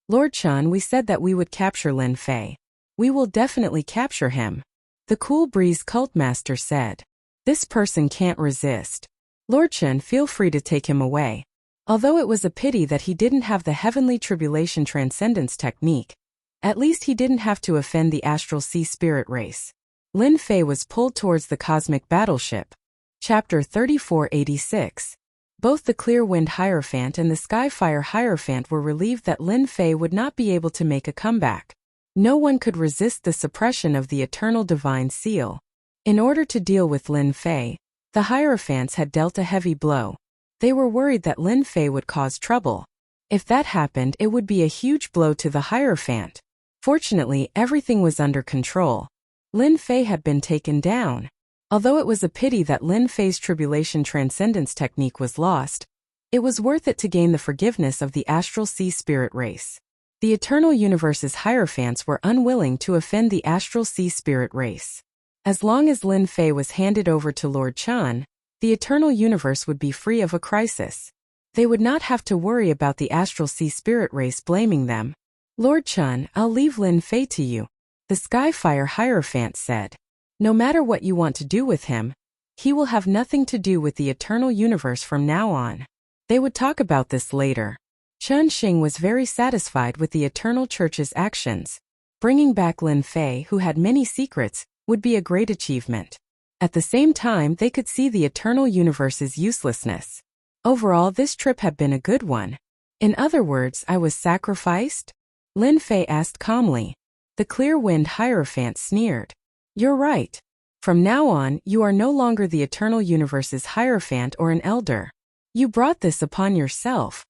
Lord Chen, we said that we would capture Lin Fei. We will definitely capture him. The Cool Breeze cult master said. This person can't resist. Lord Chen, feel free to take him away. Although it was a pity that he didn't have the heavenly tribulation transcendence technique, at least he didn't have to offend the astral sea spirit race. Lin Fei was pulled towards the cosmic battleship. Chapter 3486. Both the Clear Wind Hierophant and the Skyfire Hierophant were relieved that Lin Fei would not be able to make a comeback. No one could resist the suppression of the eternal divine seal. In order to deal with Lin Fei, the Hierophants had dealt a heavy blow. They were worried that Lin Fei would cause trouble. If that happened, it would be a huge blow to the Hierophant. Fortunately, everything was under control. Lin Fei had been taken down. Although it was a pity that Lin Fei's tribulation transcendence technique was lost, it was worth it to gain the forgiveness of the astral sea spirit race. The eternal universe's Hierophants were unwilling to offend the astral sea spirit race. As long as Lin Fei was handed over to Lord Chen, the eternal universe would be free of a crisis. They would not have to worry about the astral sea spirit race blaming them. Lord Chen, I'll leave Lin Fei to you, the Skyfire Hierophant said. No matter what you want to do with him, he will have nothing to do with the eternal universe from now on. They would talk about this later. Chen Xing was very satisfied with the Eternal Church's actions. Bringing back Lin Fei, who had many secrets, would be a great achievement. At the same time, they could see the eternal universe's uselessness. Overall, this trip had been a good one. In other words, I was sacrificed? Lin Fei asked calmly. The Clear Wind Hierophant sneered. You're right. From now on, you are no longer the eternal universe's Hierophant or an elder. You brought this upon yourself.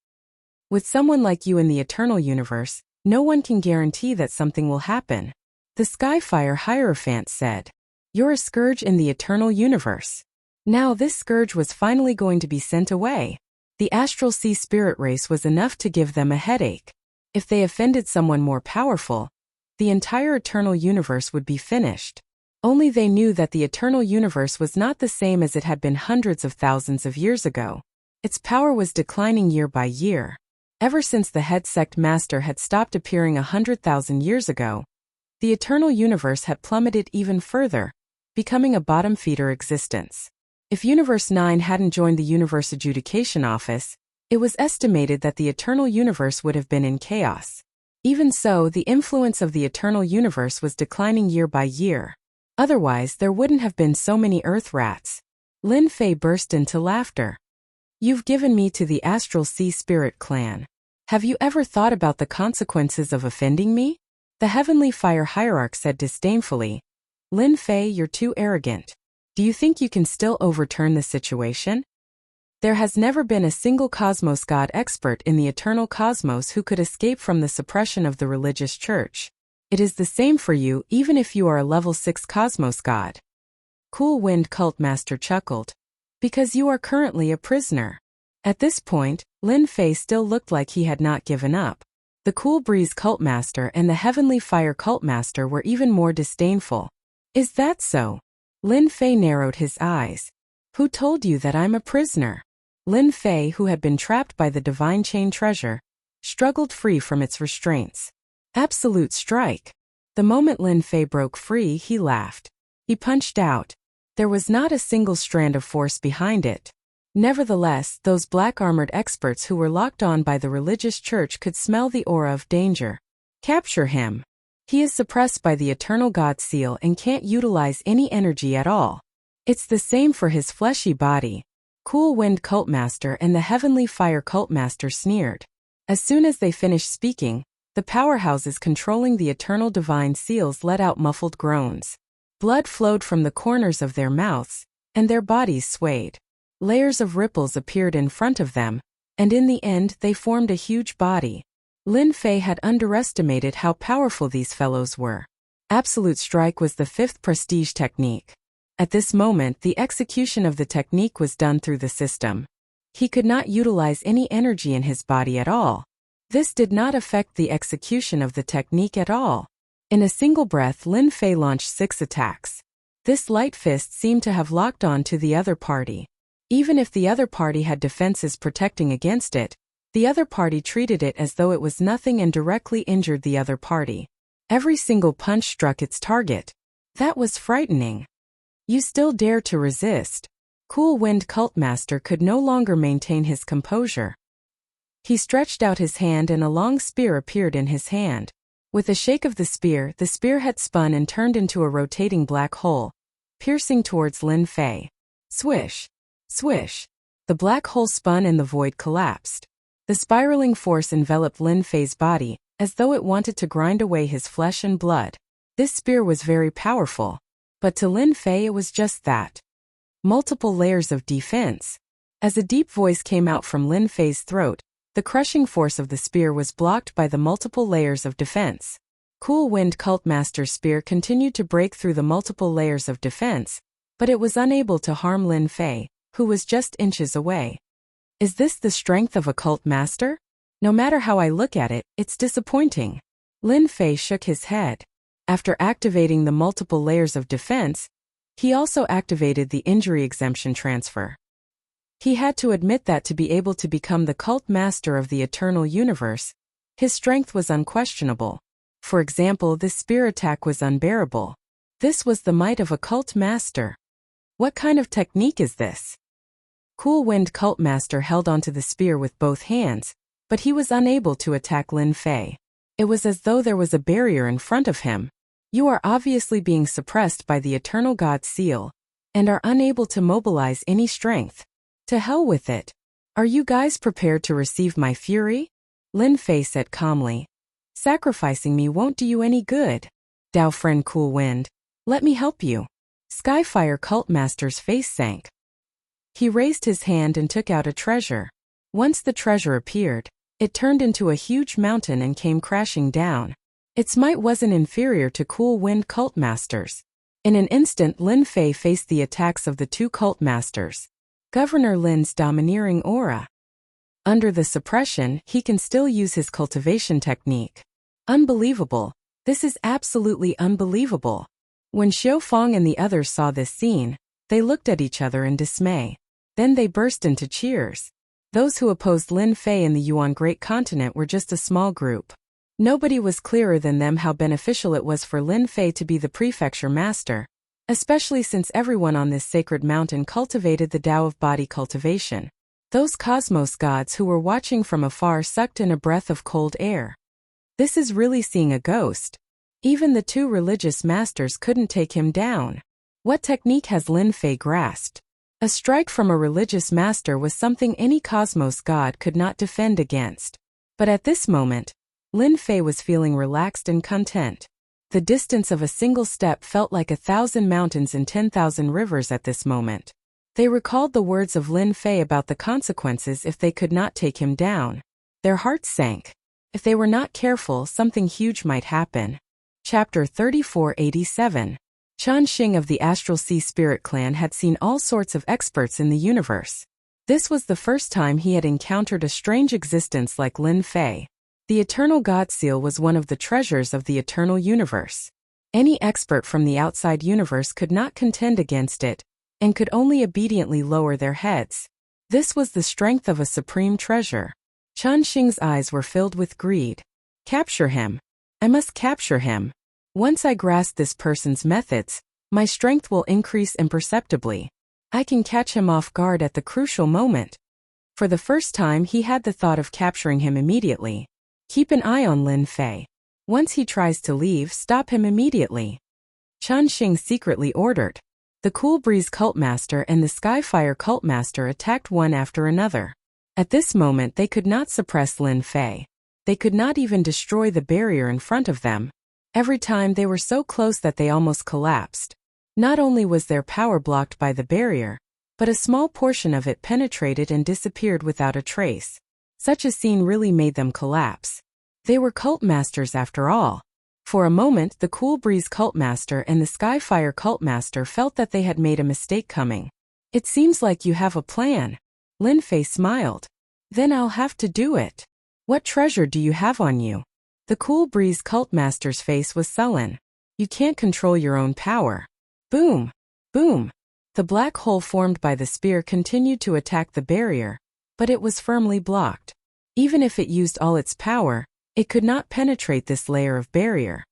With someone like you in the eternal universe, no one can guarantee that something will happen. The Skyfire Hierophant said. You're a scourge in the eternal universe. Now this scourge was finally going to be sent away. The astral sea spirit race was enough to give them a headache. If they offended someone more powerful, the entire eternal universe would be finished. Only they knew that the eternal universe was not the same as it had been hundreds of thousands of years ago. Its power was declining year by year. Ever since the head sect master had stopped appearing 100,000 years ago, the eternal universe had plummeted even further, becoming a bottom-feeder existence. If Universe 9 hadn't joined the Universe Adjudication Office, it was estimated that the eternal universe would have been in chaos. Even so, the influence of the eternal universe was declining year by year. Otherwise, there wouldn't have been so many Earth rats. Lin Fei burst into laughter. You've given me to the Astral Sea Spirit clan. Have you ever thought about the consequences of offending me? The Heavenly Fire Hierarch said disdainfully. Lin Fei, you're too arrogant. Do you think you can still overturn the situation? There has never been a single cosmos god expert in the eternal cosmos who could escape from the suppression of the religious church. It is the same for you even if you are a level 6 cosmos god. Cool Wind Cult Master chuckled. Because you are currently a prisoner. At this point, Lin Fei still looked like he had not given up. The Cool Breeze Cult Master and the Heavenly Fire Cult Master were even more disdainful. Is that so? Lin Fei narrowed his eyes. Who told you that I'm a prisoner? Lin Fei, who had been trapped by the divine chain treasure, struggled free from its restraints. Absolute strike. The moment Lin Fei broke free, he laughed. He punched out. There was not a single strand of force behind it. Nevertheless, those black-armored experts who were locked on by the religious church could smell the aura of danger. Capture him. He is suppressed by the eternal God seal and can't utilize any energy at all. It's the same for his fleshy body. Cool Wind Cult Master and the Heavenly Fire Cult Master sneered. As soon as they finished speaking, the powerhouses controlling the eternal divine seals let out muffled groans. Blood flowed from the corners of their mouths, and their bodies swayed. Layers of ripples appeared in front of them, and in the end they formed a huge body. Lin Fei had underestimated how powerful these fellows were. Absolute Strike was the fifth prestige technique. At this moment, the execution of the technique was done through the system. He could not utilize any energy in his body at all. This did not affect the execution of the technique at all. In a single breath, Lin Fei launched 6 attacks. This light fist seemed to have locked on to the other party. Even if the other party had defenses protecting against it, the other party treated it as though it was nothing and directly injured the other party. Every single punch struck its target. That was frightening. You still dare to resist? Cool Wind Cultmaster could no longer maintain his composure. He stretched out his hand and a long spear appeared in his hand. With a shake of the spear had spun and turned into a rotating black hole, piercing towards Lin Fei. Swish! Swish! The black hole spun and the void collapsed. The spiraling force enveloped Lin Fei's body, as though it wanted to grind away his flesh and blood. This spear was very powerful. But to Lin Fei it was just that. Multiple layers of defense. As a deep voice came out from Lin Fei's throat, the crushing force of the spear was blocked by the multiple layers of defense. Cool Wind Cultmaster's spear continued to break through the multiple layers of defense, but it was unable to harm Lin Fei, who was just inches away. Is this the strength of a cult master? No matter how I look at it, it's disappointing. Lin Fei shook his head. After activating the multiple layers of defense, he also activated the injury exemption transfer. He had to admit that to be able to become the cult master of the eternal universe, his strength was unquestionable. For example, this spear attack was unbearable. This was the might of a cult master. What kind of technique is this? Cool Wind Cultmaster held onto the spear with both hands, but he was unable to attack Lin Fei. It was as though there was a barrier in front of him. You are obviously being suppressed by the Eternal God Seal, and are unable to mobilize any strength. To hell with it. Are you guys prepared to receive my fury? Lin Fei said calmly. Sacrificing me won't do you any good. Dao friend Cool Wind, let me help you. Skyfire Cultmaster's face sank. He raised his hand and took out a treasure. Once the treasure appeared, it turned into a huge mountain and came crashing down. Its might wasn't inferior to Cool Wind Cultmaster's. In an instant, Lin Fei faced the attacks of the two Cultmasters. Governor Lin's domineering aura. Under the suppression, he can still use his cultivation technique. Unbelievable. This is absolutely unbelievable. When Xiao Fong and the others saw this scene, they looked at each other in dismay. Then they burst into cheers. Those who opposed Lin Fei in the Yuan Great Continent were just a small group. Nobody was clearer than them how beneficial it was for Lin Fei to be the prefecture master, especially since everyone on this sacred mountain cultivated the Tao of body cultivation. Those cosmos gods who were watching from afar sucked in a breath of cold air. This is really seeing a ghost. Even the two religious masters couldn't take him down. What technique has Lin Fei grasped? A strike from a religious master was something any cosmos god could not defend against. But at this moment, Lin Fei was feeling relaxed and content. The distance of a single step felt like 1,000 mountains and 10,000 rivers at this moment. They recalled the words of Lin Fei about the consequences if they could not take him down. Their hearts sank. If they were not careful, something huge might happen. Chapter 3487. Chan Xing of the Astral Sea Spirit Clan had seen all sorts of experts in the universe. This was the first time he had encountered a strange existence like Lin Fei. The Eternal God Seal was one of the treasures of the eternal universe. Any expert from the outside universe could not contend against it, and could only obediently lower their heads. This was the strength of a supreme treasure. Chan Xing's eyes were filled with greed. Capture him. I must capture him. Once I grasp this person's methods, my strength will increase imperceptibly. I can catch him off guard at the crucial moment. For the first time, he had the thought of capturing him immediately. Keep an eye on Lin Fei. Once he tries to leave, stop him immediately. Chan Xing secretly ordered. The Cool Breeze Cultmaster and the Skyfire Cultmaster attacked one after another. At this moment, they could not suppress Lin Fei. They could not even destroy the barrier in front of them. Every time they were so close that they almost collapsed. Not only was their power blocked by the barrier, but a small portion of it penetrated and disappeared without a trace. Such a scene really made them collapse. They were cult masters after all. For a moment, the Cool Breeze cult master and the Skyfire cult master felt that they had made a mistake coming. It seems like you have a plan. Lin Fei smiled. Then I'll have to do it. What treasure do you have on you? The Cool Breeze cult master's face was sullen. You can't control your own power. Boom! Boom! The black hole formed by the spear continued to attack the barrier, but it was firmly blocked. Even if it used all its power, it could not penetrate this layer of barrier.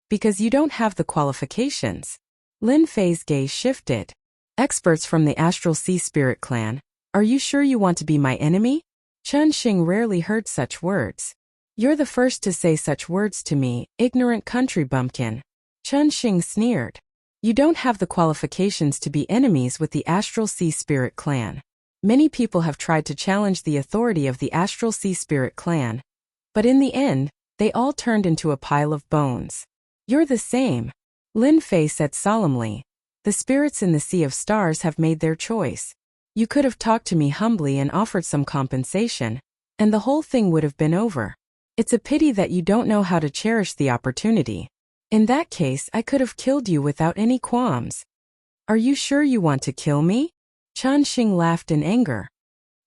Because you don't have the qualifications. Lin Fei's gaze shifted. Experts from the Astral Sea Spirit Clan, are you sure you want to be my enemy? Chen Xing rarely heard such words. You're the first to say such words to me, ignorant country bumpkin. Chen Xing sneered. You don't have the qualifications to be enemies with the Astral Sea Spirit Clan. Many people have tried to challenge the authority of the Astral Sea Spirit Clan, but in the end, they all turned into a pile of bones. You're the same. Lin Fei said solemnly. The spirits in the Sea of Stars have made their choice. You could have talked to me humbly and offered some compensation, and the whole thing would have been over. It's a pity that you don't know how to cherish the opportunity. In that case, I could have killed you without any qualms. Are you sure you want to kill me? Chen Xing laughed in anger.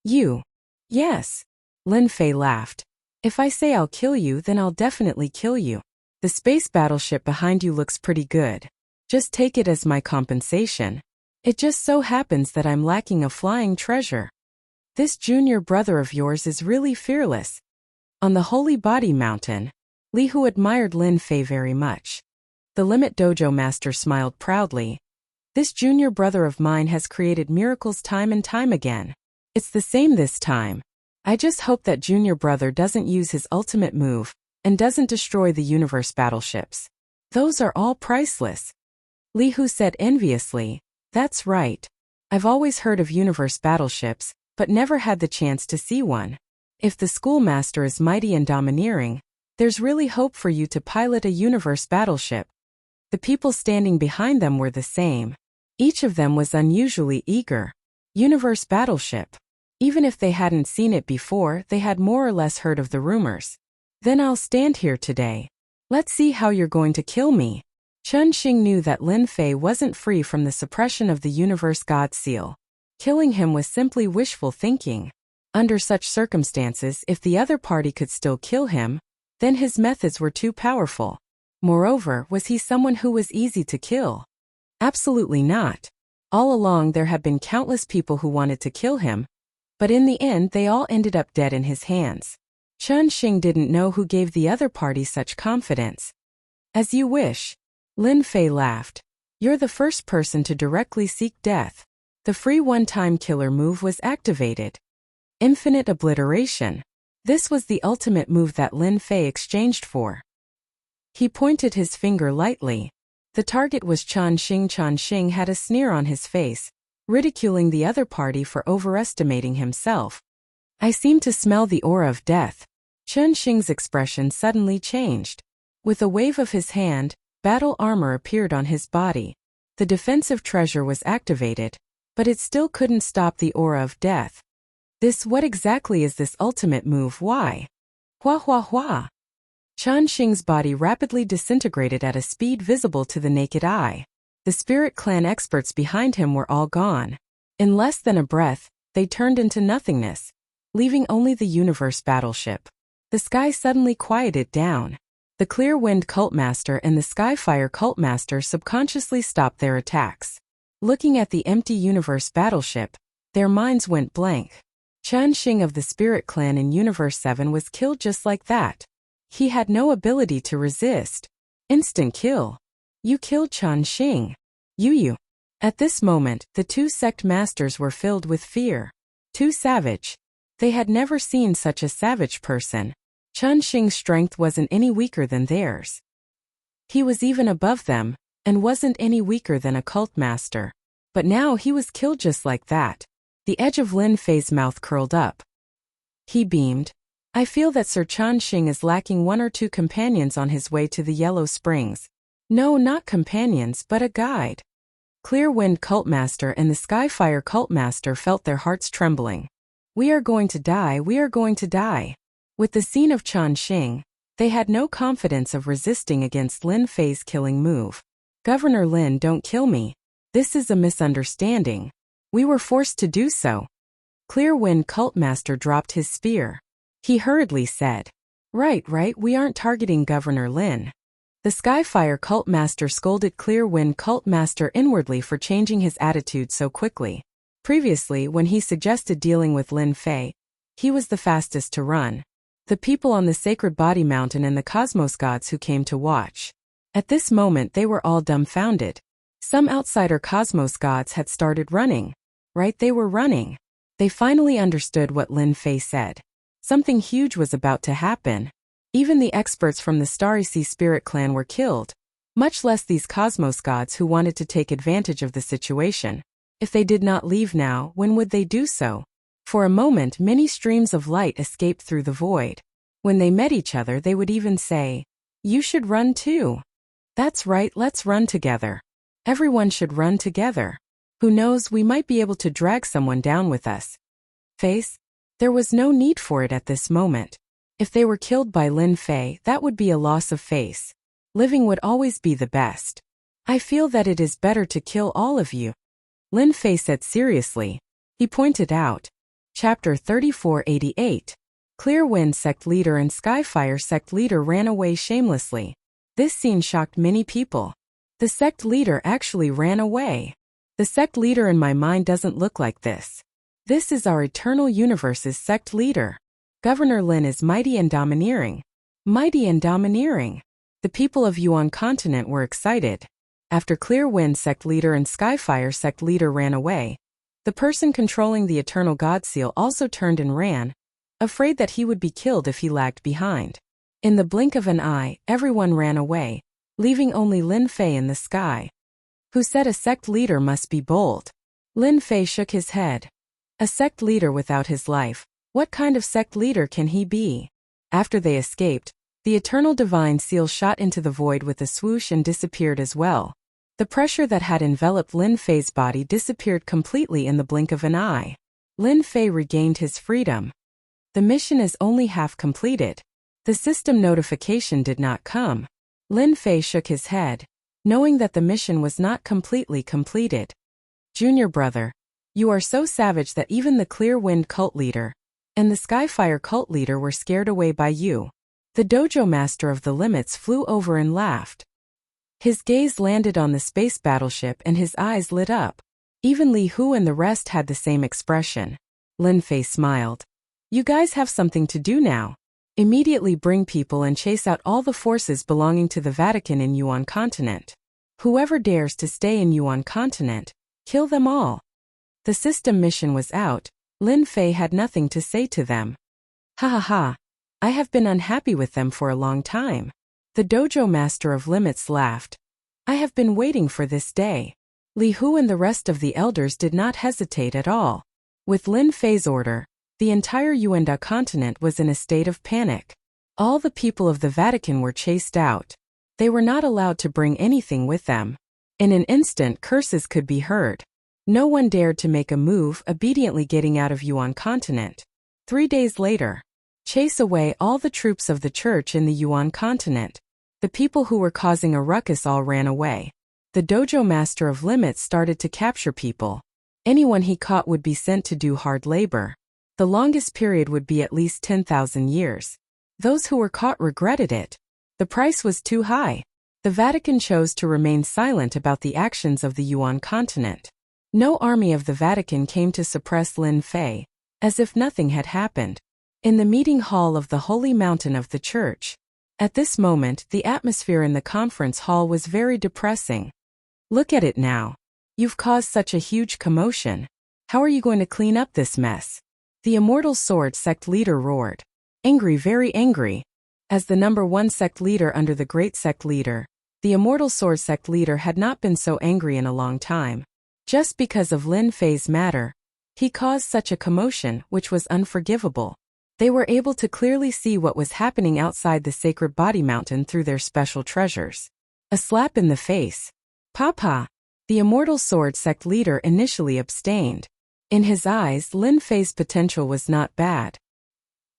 You? Yes. Lin Fei laughed. If I say I'll kill you, then I'll definitely kill you. The space battleship behind you looks pretty good. Just take it as my compensation. It just so happens that I'm lacking a flying treasure. This junior brother of yours is really fearless. On the Holy Body Mountain, Li Hu admired Lin Fei very much. The Limit Dojo master smiled proudly. This junior brother of mine has created miracles time and time again. It's the same this time. I just hope that junior brother doesn't use his ultimate move and doesn't destroy the universe battleships. Those are all priceless. Li Hu said enviously. That's right. I've always heard of universe battleships, but never had the chance to see one. If the schoolmaster is mighty and domineering, there's really hope for you to pilot a universe battleship. The people standing behind them were the same. Each of them was unusually eager. Universe battleship. Even if they hadn't seen it before, they had more or less heard of the rumors. Then I'll stand here today. Let's see how you're going to kill me. Chen Xing knew that Lin Fei wasn't free from the suppression of the universe god seal. Killing him was simply wishful thinking. Under such circumstances, if the other party could still kill him, then his methods were too powerful. Moreover, was he someone who was easy to kill? Absolutely not. All along there had been countless people who wanted to kill him, but in the end they all ended up dead in his hands. Chen Xing didn't know who gave the other party such confidence. As you wish. Lin Fei laughed. You're the first person to directly seek death. The free one-time killer move was activated. Infinite obliteration. This was the ultimate move that Lin Fei exchanged for. He pointed his finger lightly. The target was Chen Xing. Chen Xing had a sneer on his face, ridiculing the other party for overestimating himself. I seem to smell the aura of death. Chen Xing's expression suddenly changed. With a wave of his hand, battle armor appeared on his body. The defensive treasure was activated, but it still couldn't stop the aura of death. What exactly is this ultimate move? Why? Hua hua hua. Chen Xing's body rapidly disintegrated at a speed visible to the naked eye. The Spirit Clan experts behind him were all gone. In less than a breath, they turned into nothingness, leaving only the universe battleship. The sky suddenly quieted down. The Clear Wind Cult Master and the Skyfire Cult Master subconsciously stopped their attacks. Looking at the empty universe battleship, their minds went blank. Chen Xing of the Spirit Clan in Universe 7 was killed just like that. He had no ability to resist. Instant kill. You killed Chen Xing. You. At this moment, the two sect masters were filled with fear. Too savage. They had never seen such a savage person. Chen Xing's strength wasn't any weaker than theirs. He was even above them, and wasn't any weaker than a cult master. But now he was killed just like that. The edge of Lin Fei's mouth curled up. He beamed. I feel that Sir Chen Xing is lacking one or two companions on his way to the Yellow Springs. No, not companions, but a guide. Clear Wind Cult Master and the Skyfire Cult Master felt their hearts trembling. We are going to die, we are going to die. With the scene of Chen Xing, They had no confidence of resisting against Lin Fei's killing move. Governor Lin, don't kill me. This is a misunderstanding. We were forced to do so. Clear Wind Cult Master dropped his spear. He hurriedly said, Right, we aren't targeting Governor Lin. The Skyfire Cult Master scolded Clear Wind Cult Master inwardly for changing his attitude so quickly. Previously, when he suggested dealing with Lin Fei, he was the fastest to run. The people on the Sacred Body Mountain and the Cosmos Gods who came to watch. At this moment they were all dumbfounded. Some outsider Cosmos Gods had started running. Right, they were running. They finally understood what Lin Fei said. Something huge was about to happen. Even the experts from the Starry Sea Spirit Clan were killed, much less these Cosmos Gods who wanted to take advantage of the situation. If they did not leave now, when would they do so? For a moment many streams of light escaped through the void. When they met each other they would even say, You should run too. That's right, let's run together. Everyone should run together. Who knows, we might be able to drag someone down with us. Face? There was no need for it at this moment. If they were killed by Lin Fei, that would be a loss of face. Living would always be the best. I feel that it is better to kill all of you. Lin Fei said seriously. He pointed out. Chapter 3488. Clear Wind Sect Leader and Skyfire Sect Leader ran away shamelessly. This scene shocked many people. The sect leader actually ran away. The sect leader in my mind doesn't look like this. This is our Eternal Universe's sect leader. Governor Lin is mighty and domineering. Mighty and domineering. The people of Yuan continent were excited. After Clear Wind Sect Leader and Skyfire Sect Leader ran away, the person controlling the Eternal God Seal also turned and ran, afraid that he would be killed if he lagged behind. In the blink of an eye, everyone ran away, leaving only Lin Fei in the sky. Who said a sect leader must be bold? Lin Fei shook his head. A sect leader without his life, what kind of sect leader can he be? After they escaped, the Eternal Divine Seal shot into the void with a swoosh and disappeared as well. The pressure that had enveloped Lin Fei's body disappeared completely in the blink of an eye. Lin Fei regained his freedom. The mission is only half completed. The system notification did not come. Lin Fei shook his head, knowing that the mission was not completely completed. Junior brother, you are so savage that even the Clear Wind cult leader and the Skyfire cult leader were scared away by you. The dojo master of the limits flew over and laughed. His gaze landed on the space battleship and his eyes lit up. Even Li Hu and the rest had the same expression. Lin Fei smiled. You guys have something to do now. Immediately bring people and chase out all the forces belonging to the Vatican in Yuan continent. Whoever dares to stay in Yuan continent, kill them all. The system mission was out. Lin Fei had nothing to say to them. Ha ha ha. I have been unhappy with them for a long time. The dojo master of limits laughed. I have been waiting for this day. Li Hu and the rest of the elders did not hesitate at all. With Lin Fei's order, the entire Yuanda continent was in a state of panic. All the people of the Vatican were chased out. They were not allowed to bring anything with them. In an instant curses could be heard. No one dared to make a move, obediently getting out of Yuan continent. 3 days later, chase away all the troops of the church in the Yuan continent. The people who were causing a ruckus all ran away. The dojo master of limits started to capture people. Anyone he caught would be sent to do hard labor. The longest period would be at least 10,000 years. Those who were caught regretted it. The price was too high. The Vatican chose to remain silent about the actions of the Yuan continent. No army of the Vatican came to suppress Lin Fei, as if nothing had happened. In the meeting hall of the Holy Mountain of the Church. At this moment, the atmosphere in the conference hall was very depressing. Look at it now. You've caused such a huge commotion. How are you going to clean up this mess? The Immortal Sword sect leader roared. Angry, very angry. As the #1 sect leader under the Great Sect Leader, the Immortal Sword sect leader had not been so angry in a long time. Just because of Lin Fei's matter, he caused such a commotion, which was unforgivable. They were able to clearly see what was happening outside the Sacred Body Mountain through their special treasures. A slap in the face. Papa! The Immortal Sword sect leader initially abstained. In his eyes, Lin Fei's potential was not bad.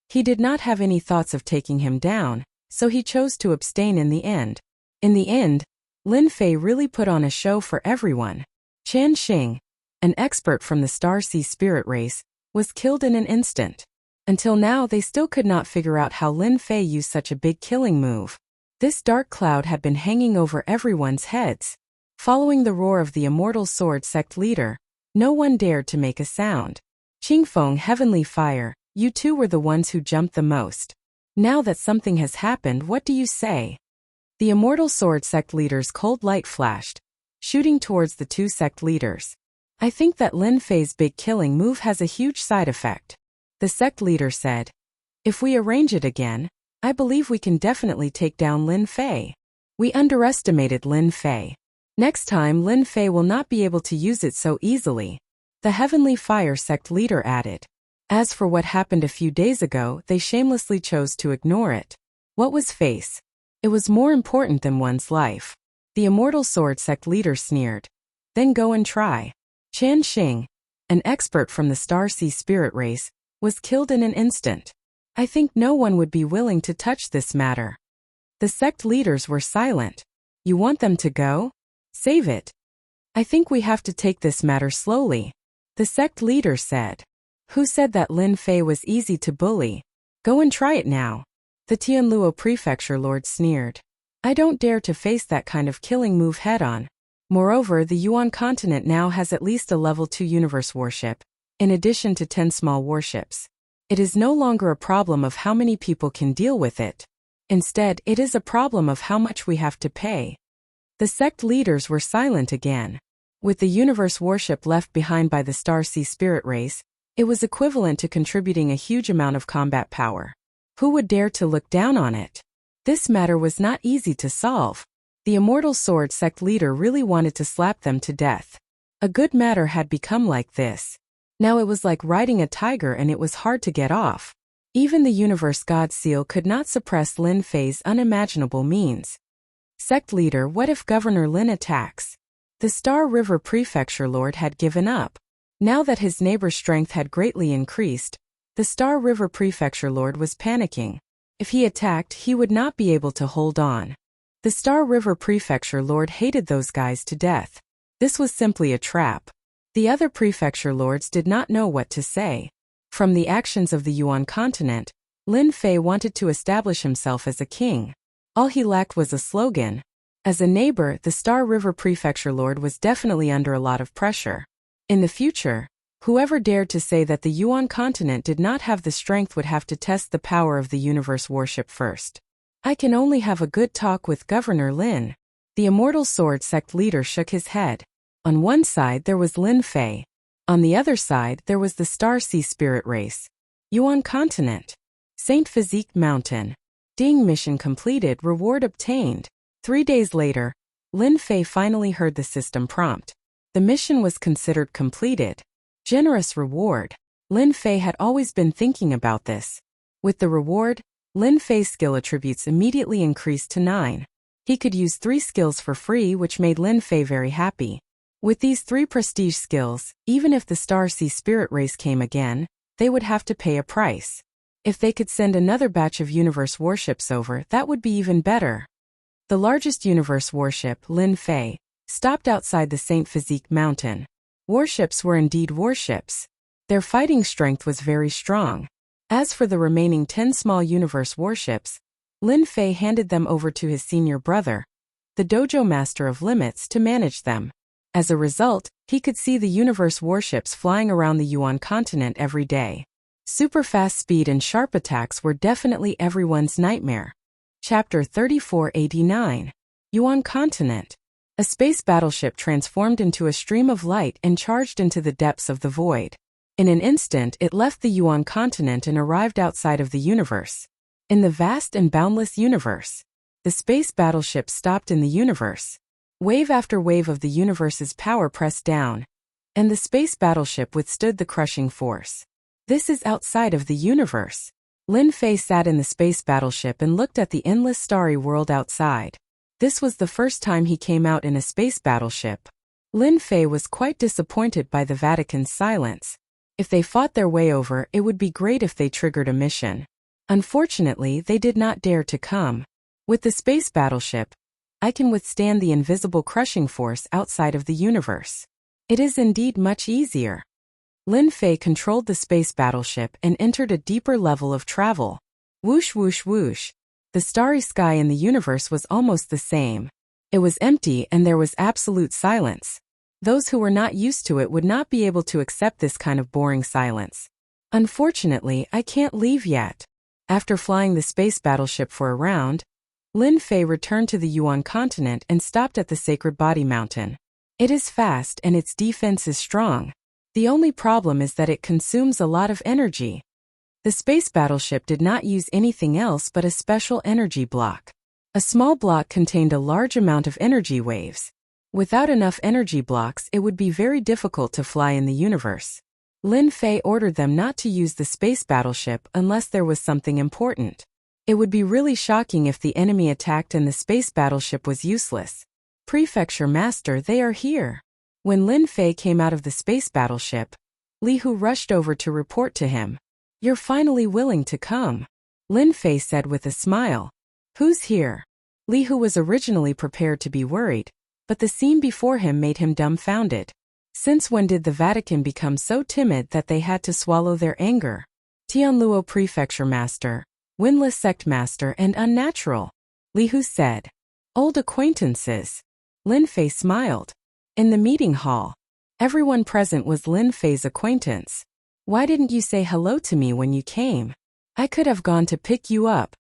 He did not have any thoughts of taking him down. so he chose to abstain in the end. In the end, Lin Fei really put on a show for everyone. Qian Xing, an expert from the Star Sea Spirit race, was killed in an instant. Until now they still could not figure out how Lin Fei used such a big killing move. This dark cloud had been hanging over everyone's heads. Following the roar of the Immortal Sword sect leader, no one dared to make a sound. Qingfeng, Heavenly Fire, you two were the ones who jumped the most. Now that something has happened, what do you say? The Immortal Sword sect leader's cold light flashed, shooting towards the two sect leaders. I think that Lin Fei's big killing move has a huge side effect. The sect leader said. If we arrange it again, I believe we can definitely take down Lin Fei. We underestimated Lin Fei. Next time Lin Fei will not be able to use it so easily. The Heavenly Fire sect leader added. As for what happened a few days ago, they shamelessly chose to ignore it. What was face? It was more important than one's life. The Immortal Sword sect leader sneered. Then go and try. Qian Xing, an expert from the Star Sea Spirit race, was killed in an instant. I think no one would be willing to touch this matter. The sect leaders were silent. You want them to go? Save it. I think we have to take this matter slowly. The sect leader said. Who said that Lin Fei was easy to bully? Go and try it now. The Tianluo Prefecture Lord sneered. I don't dare to face that kind of killing move head-on. Moreover, the Yuan continent now has at least a level 2 universe warship, in addition to 10 small warships. It is no longer a problem of how many people can deal with it. Instead, it is a problem of how much we have to pay. The sect leaders were silent again. With the universe warship left behind by the Star Sea Spirit race, it was equivalent to contributing a huge amount of combat power. Who would dare to look down on it? This matter was not easy to solve. The Immortal Sword sect leader really wanted to slap them to death. A good matter had become like this. Now it was like riding a tiger and it was hard to get off. Even the Universe God Seal could not suppress Lin Fei's unimaginable means. Sect leader, what if Governor Lin attacks? The Star River Prefecture Lord had given up. Now that his neighbor's strength had greatly increased, the Star River Prefecture Lord was panicking. If he attacked, he would not be able to hold on. The Star River Prefecture Lord hated those guys to death. This was simply a trap. The other prefecture lords did not know what to say. From the actions of the Yuan continent, Lin Fei wanted to establish himself as a king. All he lacked was a slogan. As a neighbor, the Star River Prefecture Lord was definitely under a lot of pressure. In the future, whoever dared to say that the Yuan continent did not have the strength would have to test the power of the universe warship first. I can only have a good talk with Governor Lin. The Immortal Sword sect leader shook his head. On one side there was Lin Fei. On the other side there was the Star Sea Spirit race. Yuan continent. Saint Physique Mountain. Ding, mission completed, reward obtained. 3 days later, Lin Fei finally heard the system prompt. The mission was considered completed. Generous reward. Lin Fei had always been thinking about this. With the reward, Lin Fei's skill attributes immediately increased to 9. He could use 3 skills for free, which made Lin Fei very happy. With these 3 prestige skills, even if the Star Sea Spirit race came again, they would have to pay a price. If they could send another batch of universe warships over, that would be even better. The largest universe warship, Lin Fei, stopped outside the Saint Physique Mountain. Warships were indeed warships. Their fighting strength was very strong. As for the remaining 10 small universe warships, Lin Fei handed them over to his senior brother, the dojo master of Limits, to manage them. As a result, he could see the universe warships flying around the Yuan continent every day. Super fast speed and sharp attacks were definitely everyone's nightmare. Chapter 3489. Yuan Continent. A space battleship transformed into a stream of light and charged into the depths of the void. In an instant it left the Yuan continent and arrived outside of the universe. In the vast and boundless universe, the space battleship stopped in the universe. Wave after wave of the universe's power pressed down, and the space battleship withstood the crushing force. This is outside of the universe. Lin Fei sat in the space battleship and looked at the endless starry world outside. This was the first time he came out in a space battleship. Lin Fei was quite disappointed by the Vatican's silence. If they fought their way over, it would be great if they triggered a mission. Unfortunately, they did not dare to come. With the space battleship, I can withstand the invisible crushing force outside of the universe. It is indeed much easier. Lin Fei controlled the space battleship and entered a deeper level of travel. Whoosh whoosh whoosh. The starry sky in the universe was almost the same. It was empty and there was absolute silence. Those who were not used to it would not be able to accept this kind of boring silence. Unfortunately, I can't leave yet. After flying the space battleship for a round, Lin Fei returned to the Yuan continent and stopped at the Sacred Body Mountain. It is fast and its defense is strong. The only problem is that it consumes a lot of energy. The space battleship did not use anything else but a special energy block. A small block contained a large amount of energy waves. Without enough energy blocks, it would be very difficult to fly in the universe. Lin Fei ordered them not to use the space battleship unless there was something important. It would be really shocking if the enemy attacked and the space battleship was useless. Prefecture Master, they are here. When Lin Fei came out of the space battleship, Li Hu rushed over to report to him. You're finally willing to come, Lin Fei said with a smile. Who's here? Li Hu was originally prepared to be worried, but the scene before him made him dumbfounded. Since when did the Vatican become so timid that they had to swallow their anger? Tianluo Prefecture Master, Windless Sect Master and Unnatural, Li Hu said. Old acquaintances. Lin Fei smiled. In the meeting hall, everyone present was Lin Fei's acquaintance. Why didn't you say hello to me when you came? I could have gone to pick you up.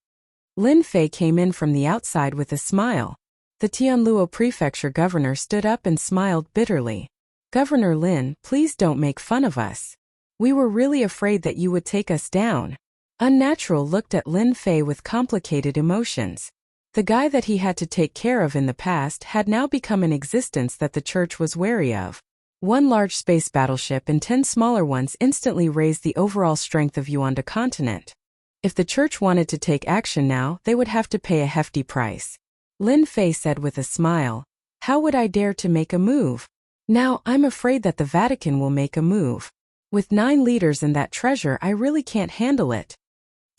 Lin Fei came in from the outside with a smile. The Tianluo Prefecture Governor stood up and smiled bitterly. Governor Lin, please don't make fun of us. We were really afraid that you would take us down. Unnatural looked at Lin Fei with complicated emotions. The guy that he had to take care of in the past had now become an existence that the church was wary of. One large space battleship and 10 smaller ones instantly raised the overall strength of Yuanda continent. If the church wanted to take action now, they would have to pay a hefty price. Lin Fei said with a smile. How would I dare to make a move? Now, I'm afraid that the Vatican will make a move. With 9 leaders and that treasure, I really can't handle it.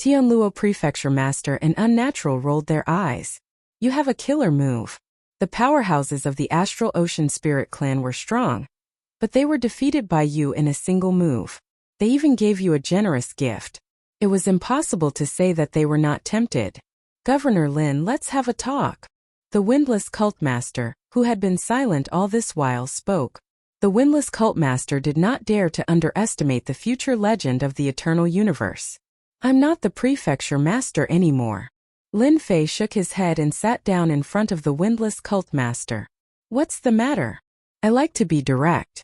Tianluo Prefecture Master and Unnatural rolled their eyes. You have a killer move. The powerhouses of the Astral Ocean Spirit Clan were strong, but they were defeated by you in a single move. They even gave you a generous gift. It was impossible to say that they were not tempted. Governor Lin, let's have a talk. The Windless Cult Master, who had been silent all this while, spoke. The Windless Cult Master did not dare to underestimate the future legend of the eternal universe. I'm not the Prefecture Master anymore. Lin Fei shook his head and sat down in front of the Windless Cult Master. What's the matter? I like to be direct.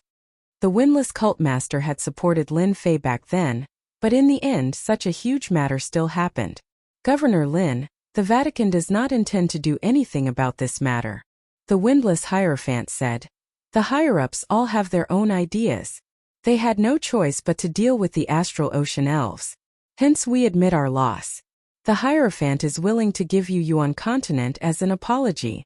The Windless Cult Master had supported Lin Fei back then, but in the end such a huge matter still happened. Governor Lin, the Vatican does not intend to do anything about this matter. The Windless Hierophant said. The higher-ups all have their own ideas. They had no choice but to deal with the Astral Ocean Elves. Hence we admit our loss. The Hierophant is willing to give you Yuan continent as an apology.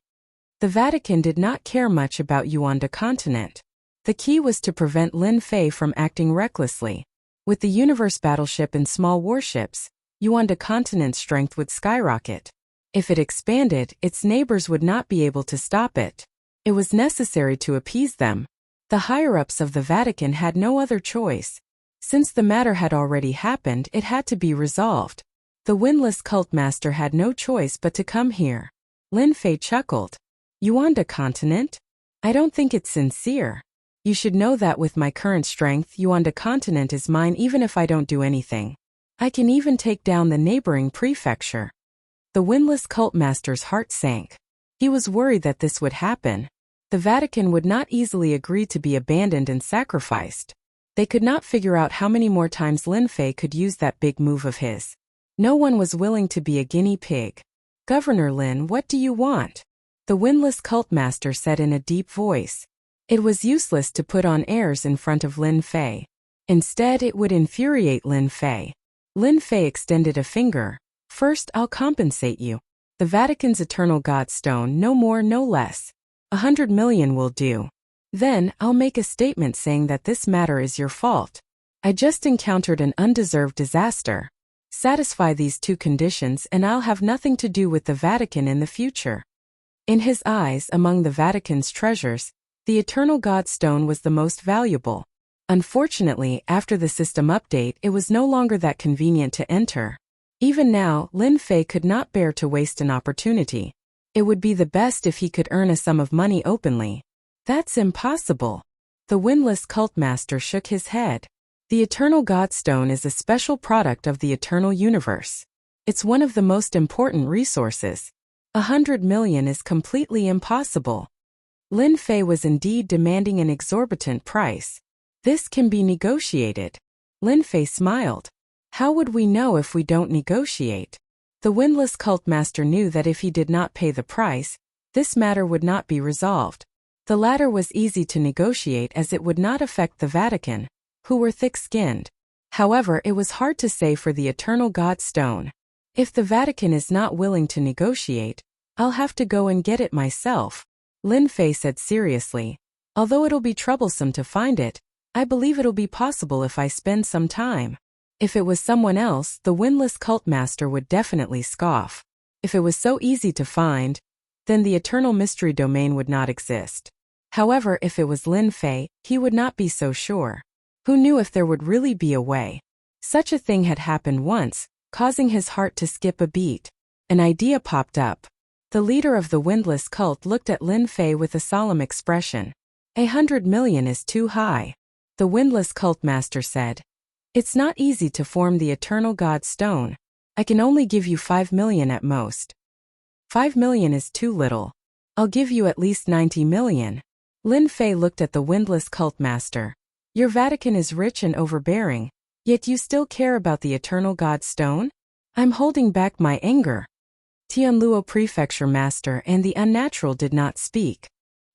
The Vatican did not care much about Yuanda continent. The key was to prevent Lin Fei from acting recklessly. With the universe battleship and small warships, Yuanda continent's strength would skyrocket. If it expanded, its neighbors would not be able to stop it. It was necessary to appease them. The higher-ups of the Vatican had no other choice. Since the matter had already happened, it had to be resolved. The Windless Cult Master had no choice but to come here. Lin Fei chuckled. Yuanda continent? I don't think it's sincere. You should know that with my current strength, Yuanda continent is mine even if I don't do anything. I can even take down the neighboring prefecture. The Windless Cult Master's heart sank. He was worried that this would happen. The Vatican would not easily agree to be abandoned and sacrificed. They could not figure out how many more times Lin Fei could use that big move of his. No one was willing to be a guinea pig. Governor Lin, what do you want? The Windless Cult Master said in a deep voice. It was useless to put on airs in front of Lin Fei. Instead, it would infuriate Lin Fei. Lin Fei extended a finger. First, I'll compensate you. The Vatican's Eternal God Stone, no more, no less. 100 million will do. Then, I'll make a statement saying that this matter is your fault. I just encountered an undeserved disaster. Satisfy these two conditions and I'll have nothing to do with the Vatican in the future. In his eyes, among the Vatican's treasures, the Eternal God Stone was the most valuable. Unfortunately, after the system update, it was no longer that convenient to enter. Even now, Lin Fei could not bear to waste an opportunity. It would be the best if he could earn a sum of money openly. That's impossible. The windless cult master shook his head. The Eternal God Stone is a special product of the eternal universe. It's one of the most important resources. 100 million is completely impossible. Lin Fei was indeed demanding an exorbitant price. This can be negotiated. Lin Fei smiled. How would we know if we don't negotiate? The windless cult master knew that if he did not pay the price, this matter would not be resolved. The latter was easy to negotiate as it would not affect the Vatican, who were thick-skinned. However, it was hard to say for the Eternal God Stone. If the Vatican is not willing to negotiate, I'll have to go and get it myself, Lin Fei said seriously. Although it'll be troublesome to find it, I believe it'll be possible if I spend some time. If it was someone else, the windless cult master would definitely scoff. If it was so easy to find, then the eternal mystery domain would not exist. However, if it was Lin Fei, he would not be so sure. Who knew if there would really be a way? Such a thing had happened once, causing his heart to skip a beat. An idea popped up. The leader of the windless cult looked at Lin Fei with a solemn expression. 100 million is too high. The windless cult master said. It's not easy to form the Eternal God Stone. I can only give you 5 million at most. 5 million is too little. I'll give you at least 90 million. Lin Fei looked at the windless cult master. Your Vatican is rich and overbearing, yet you still care about the Eternal God Stone? I'm holding back my anger. Tianluo Prefecture Master and the Unnatural did not speak.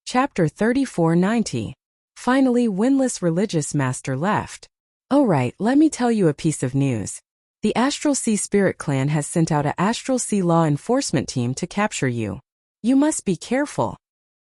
Chapter 3490. Finally, windless religious master left. Oh right, let me tell you a piece of news. The Astral Sea Spirit Clan has sent out a Astral Sea law enforcement team to capture you. You must be careful.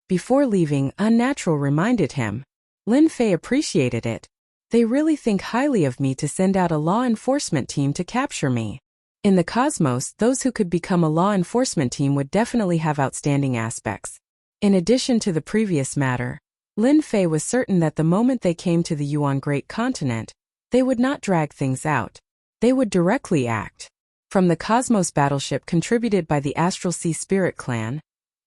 Before leaving, Unnatural reminded him. Lin Fei appreciated it. They really think highly of me to send out a law enforcement team to capture me. In the cosmos, those who could become a law enforcement team would definitely have outstanding aspects. In addition to the previous matter, Lin Fei was certain that the moment they came to the Yuan Great Continent, they would not drag things out. They would directly act. From the Cosmos battleship contributed by the Astral Sea Spirit Clan,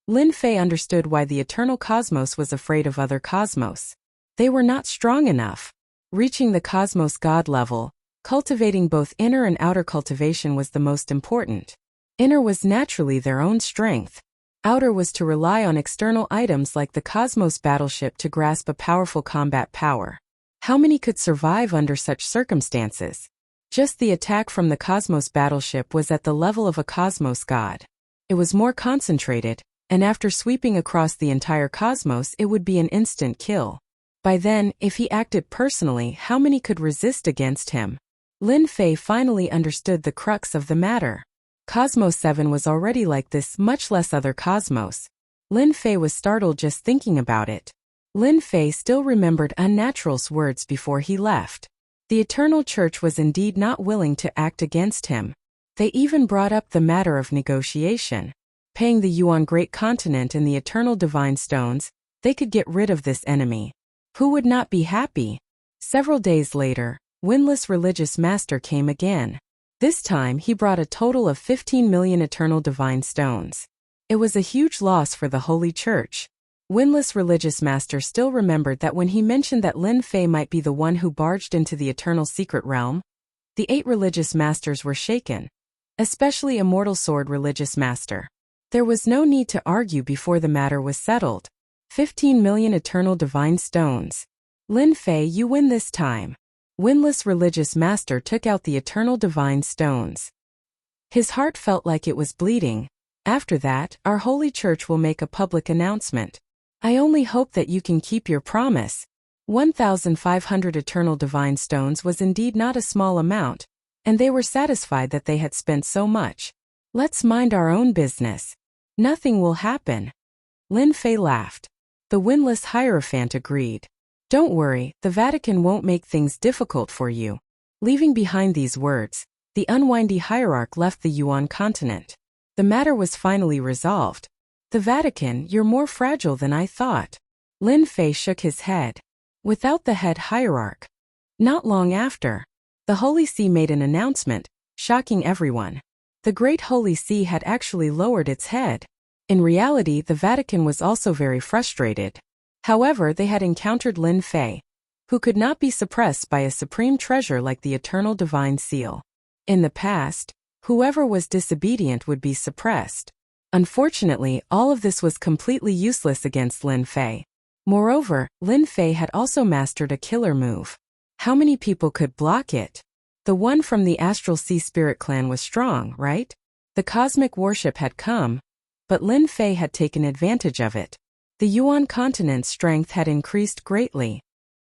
Lin Fei understood why the Eternal Cosmos was afraid of other cosmos. They were not strong enough. Reaching the Cosmos God level, cultivating both inner and outer cultivation was the most important. Inner was naturally their own strength. Outer was to rely on external items like the Cosmos battleship to grasp a powerful combat power. How many could survive under such circumstances? Just the attack from the Cosmos battleship was at the level of a Cosmos god. It was more concentrated, and after sweeping across the entire cosmos it would be an instant kill. By then, if he acted personally, how many could resist against him? Lin Fei finally understood the crux of the matter. Cosmos 7 was already like this, much less other cosmos. Lin Fei was startled just thinking about it. Lin Fei still remembered Unnatural's words before he left. The Eternal Church was indeed not willing to act against him. They even brought up the matter of negotiation. Paying the Yuan Great Continent and the Eternal Divine Stones, they could get rid of this enemy. Who would not be happy? Several days later, Windless Religious Master came again. This time he brought a total of 15 million Eternal Divine Stones. It was a huge loss for the Holy Church. Windless Religious Master still remembered that when he mentioned that Lin Fei might be the one who barged into the Eternal Secret Realm, the 8 Religious Masters were shaken, especially Immortal Sword Religious Master. There was no need to argue before the matter was settled. 15 million Eternal Divine Stones. Lin Fei, you win this time. Windless Religious Master took out the Eternal Divine Stones. His heart felt like it was bleeding. After that, our Holy Church will make a public announcement. I only hope that you can keep your promise. 1,500 Eternal Divine Stones was indeed not a small amount, and they were satisfied that they had spent so much. Let's mind our own business. Nothing will happen. Lin Fei laughed. The windless Hierophant agreed. Don't worry, the Vatican won't make things difficult for you. Leaving behind these words, the unwindy hierarch left the Yuan continent. The matter was finally resolved. The Vatican, you're more fragile than I thought. Lin Fei shook his head. Without the head hierarch. Not long after, the Holy See made an announcement, shocking everyone. The Great Holy See had actually lowered its head. In reality, the Vatican was also very frustrated. However, they had encountered Lin Fei, who could not be suppressed by a supreme treasure like the eternal divine seal. In the past, whoever was disobedient would be suppressed. Unfortunately, all of this was completely useless against Lin Fei. Moreover, Lin Fei had also mastered a killer move. How many people could block it? The one from the Astral Sea Spirit clan was strong, right? The cosmic warship had come, but Lin Fei had taken advantage of it. The Yuan continent's strength had increased greatly.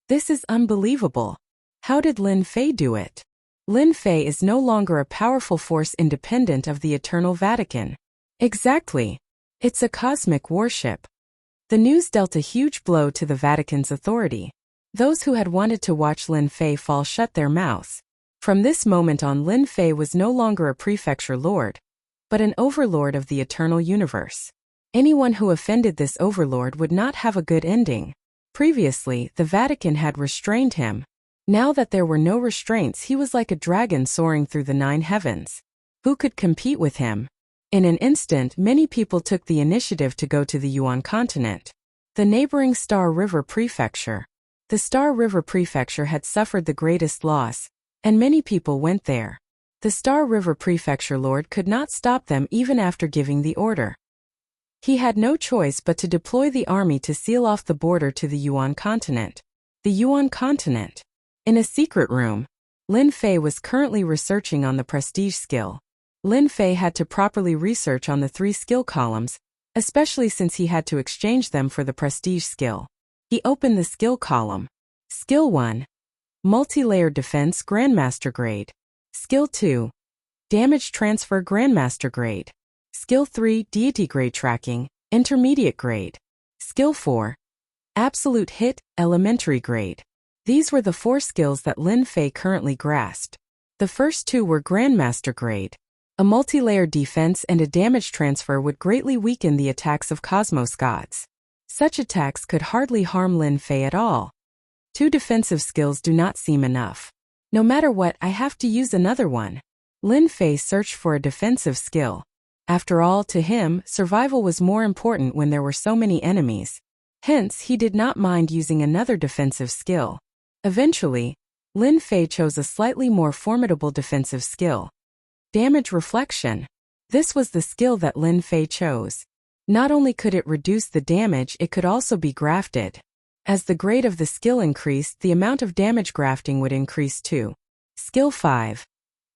This is unbelievable. How did Lin Fei do it? Lin Fei is no longer a powerful force independent of the Eternal Vatican. Exactly. It's a cosmic warship. The news dealt a huge blow to the Vatican's authority. Those who had wanted to watch Lin Fei fall shut their mouths. From this moment on, Lin Fei was no longer a prefecture lord, but an overlord of the eternal universe. Anyone who offended this overlord would not have a good ending. Previously, the Vatican had restrained him. Now that there were no restraints, he was like a dragon soaring through the 9 heavens. Who could compete with him? In an instant, many people took the initiative to go to the Yuan continent. The neighboring Star River Prefecture. The Star River Prefecture had suffered the greatest loss, and many people went there. The Star River Prefecture Lord could not stop them even after giving the order. He had no choice but to deploy the army to seal off the border to the Yuan continent. The Yuan continent. In a secret room, Lin Fei was currently researching on the prestige skill. Lin Fei had to properly research on the 3 skill columns, especially since he had to exchange them for the prestige skill. He opened the skill column. Skill 1. Multi-layered defense Grandmaster grade. Skill 2. Damage transfer Grandmaster grade. Skill 3. Deity grade tracking, intermediate grade. Skill 4. Absolute hit, elementary grade. These were the 4 skills that Lin Fei currently grasped. The first 2 were Grandmaster grade. A multi-layered defense and a damage transfer would greatly weaken the attacks of Cosmos gods. Such attacks could hardly harm Lin Fei at all. 2 defensive skills do not seem enough. No matter what, I have to use another one. Lin Fei searched for a defensive skill. After all, to him, survival was more important when there were so many enemies. Hence, he did not mind using another defensive skill. Eventually, Lin Fei chose a slightly more formidable defensive skill. Damage reflection. This was the skill that Lin Fei chose. Not only could it reduce the damage, it could also be grafted. As the grade of the skill increased, the amount of damage grafting would increase too. Skill 5.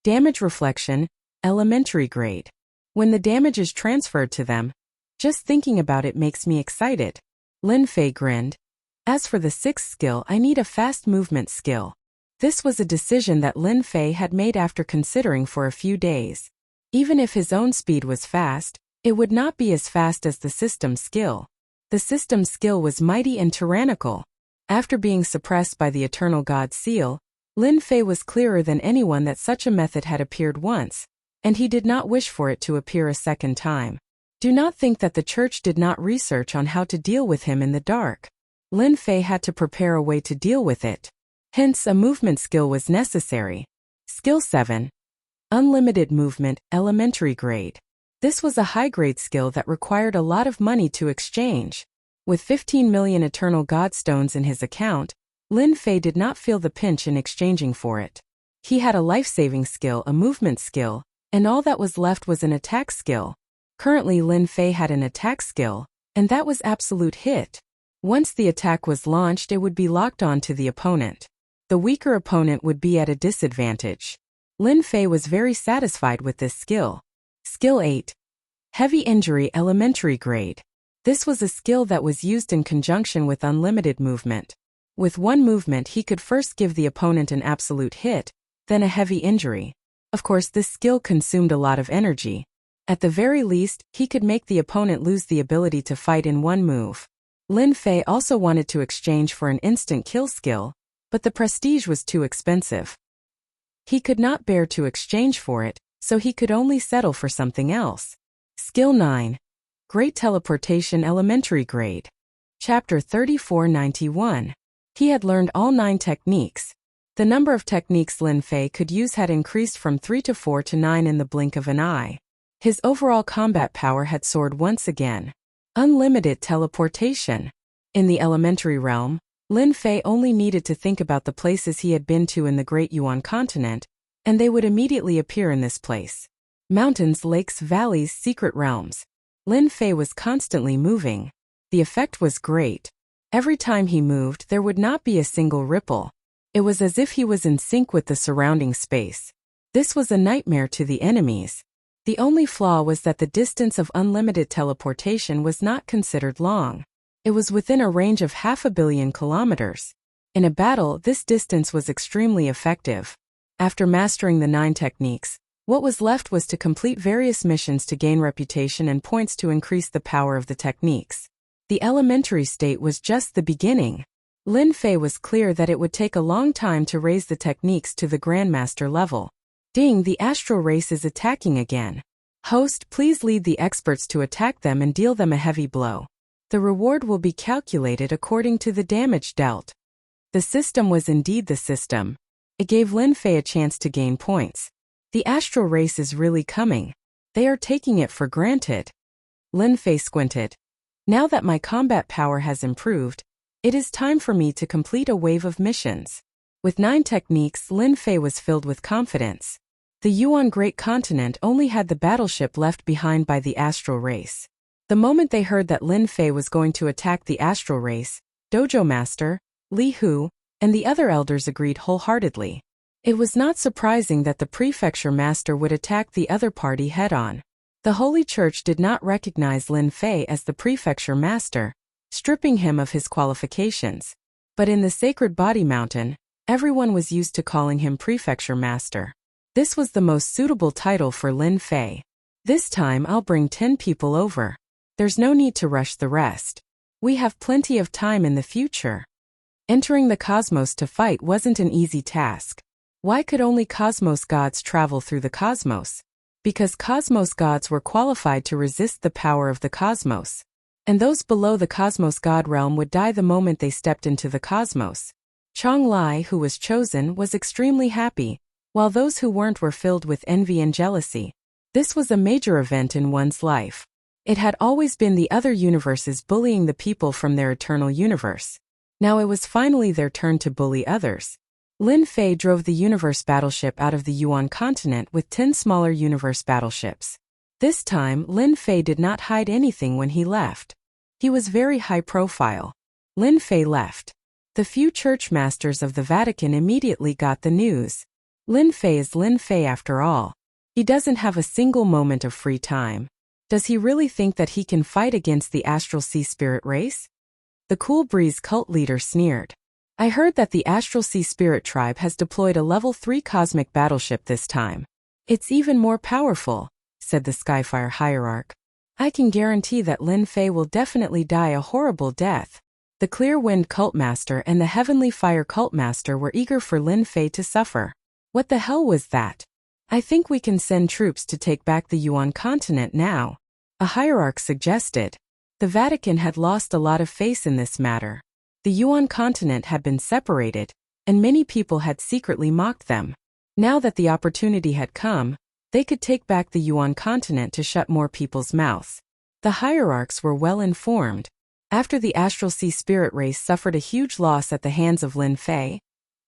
Damage reflection, elementary grade. When the damage is transferred to them, just thinking about it makes me excited. Lin Fei grinned. As for the 6th skill, I need a fast movement skill. This was a decision that Lin Fei had made after considering for a few days. Even if his own speed was fast, it would not be as fast as the system skill. The system skill was mighty and tyrannical. After being suppressed by the Eternal God Seal, Lin Fei was clearer than anyone that such a method had appeared once, and he did not wish for it to appear a second time. Do not think that the church did not research on how to deal with him in the dark. Lin Fei had to prepare a way to deal with it. Hence, a movement skill was necessary. Skill 7. Unlimited movement, elementary grade. This was a high-grade skill that required a lot of money to exchange. With 15 million Eternal God Stones in his account, Lin Fei did not feel the pinch in exchanging for it. He had a life-saving skill, a movement skill, and all that was left was an attack skill. Currently, Lin Fei had an attack skill, and that was absolute hit. Once the attack was launched, it would be locked on to the opponent. The weaker opponent would be at a disadvantage. Lin Fei was very satisfied with this skill. Skill 8. Heavy injury, elementary grade. This was a skill that was used in conjunction with unlimited movement. With one movement, he could first give the opponent an absolute hit, then a heavy injury. Of course, this skill consumed a lot of energy. At the very least, he could make the opponent lose the ability to fight in one move. Lin Fei also wanted to exchange for an instant kill skill, but the prestige was too expensive. He could not bear to exchange for it, so he could only settle for something else. Skill 9. Great Teleportation Elementary Grade. Chapter 3491. He had learned all 9 techniques. The number of techniques Lin Fei could use had increased from 3 to 4 to 9 in the blink of an eye. His overall combat power had soared once again. Unlimited teleportation. In the elementary realm, Lin Fei only needed to think about the places he had been to in the Great Yuan continent, and they would immediately appear in this place. Mountains, lakes, valleys, secret realms. Lin Fei was constantly moving. The effect was great. Every time he moved, there would not be a single ripple. It was as if he was in sync with the surrounding space. This was a nightmare to the enemies. The only flaw was that the distance of unlimited teleportation was not considered long. It was within a range of 500 million kilometers. In a battle, this distance was extremely effective. After mastering the 9 techniques, what was left was to complete various missions to gain reputation and points to increase the power of the techniques. The elementary state was just the beginning. Lin Fei was clear that it would take a long time to raise the techniques to the Grandmaster level. Ding, the astral race is attacking again. Host, please lead the experts to attack them and deal them a heavy blow. The reward will be calculated according to the damage dealt. The system was indeed the system. It gave Lin Fei a chance to gain points. The astral race is really coming. They are taking it for granted. Lin Fei squinted. Now that my combat power has improved, it is time for me to complete a wave of missions. With 9 techniques, Lin Fei was filled with confidence. The Yuan Great Continent only had the battleship left behind by the astral race. The moment they heard that Lin Fei was going to attack the astral race, Dojo Master, Li Hu, and the other elders agreed wholeheartedly. It was not surprising that the prefecture master would attack the other party head-on. The Holy Church did not recognize Lin Fei as the prefecture master, stripping him of his qualifications. But in the Sacred Body Mountain, everyone was used to calling him prefecture master. This was the most suitable title for Lin Fei. This time I'll bring 10 people over. There's no need to rush the rest. We have plenty of time in the future. Entering the cosmos to fight wasn't an easy task. Why could only cosmos gods travel through the cosmos? Because cosmos gods were qualified to resist the power of the cosmos. And those below the cosmos god realm would die the moment they stepped into the cosmos. Chong Lai, who was chosen, was extremely happy, while those who weren't were filled with envy and jealousy. This was a major event in one's life. It had always been the other universes bullying the people from their eternal universe. Now it was finally their turn to bully others. Lin Fei drove the universe battleship out of the Yuan continent with 10 smaller universe battleships. This time, Lin Fei did not hide anything when he left. He was very high profile. Lin Fei left. The few church masters of the Vatican immediately got the news. Lin Fei is Lin Fei after all. He doesn't have a single moment of free time. Does he really think that he can fight against the Astral Sea Spirit race? The Cool Breeze cult leader sneered. I heard that the Astral Sea Spirit tribe has deployed a level 3 cosmic battleship this time. It's even more powerful, said the Skyfire hierarch. I can guarantee that Lin Fei will definitely die a horrible death. The Clear Wind cult master and the Heavenly Fire cult master were eager for Lin Fei to suffer. What the hell was that? I think we can send troops to take back the Yuan continent now, a hierarch suggested. The Vatican had lost a lot of face in this matter. The Yuan continent had been separated, and many people had secretly mocked them. Now that the opportunity had come, they could take back the Yuan continent to shut more people's mouths. The hierarchs were well informed. After the Astral Sea Spirit race suffered a huge loss at the hands of Lin Fei,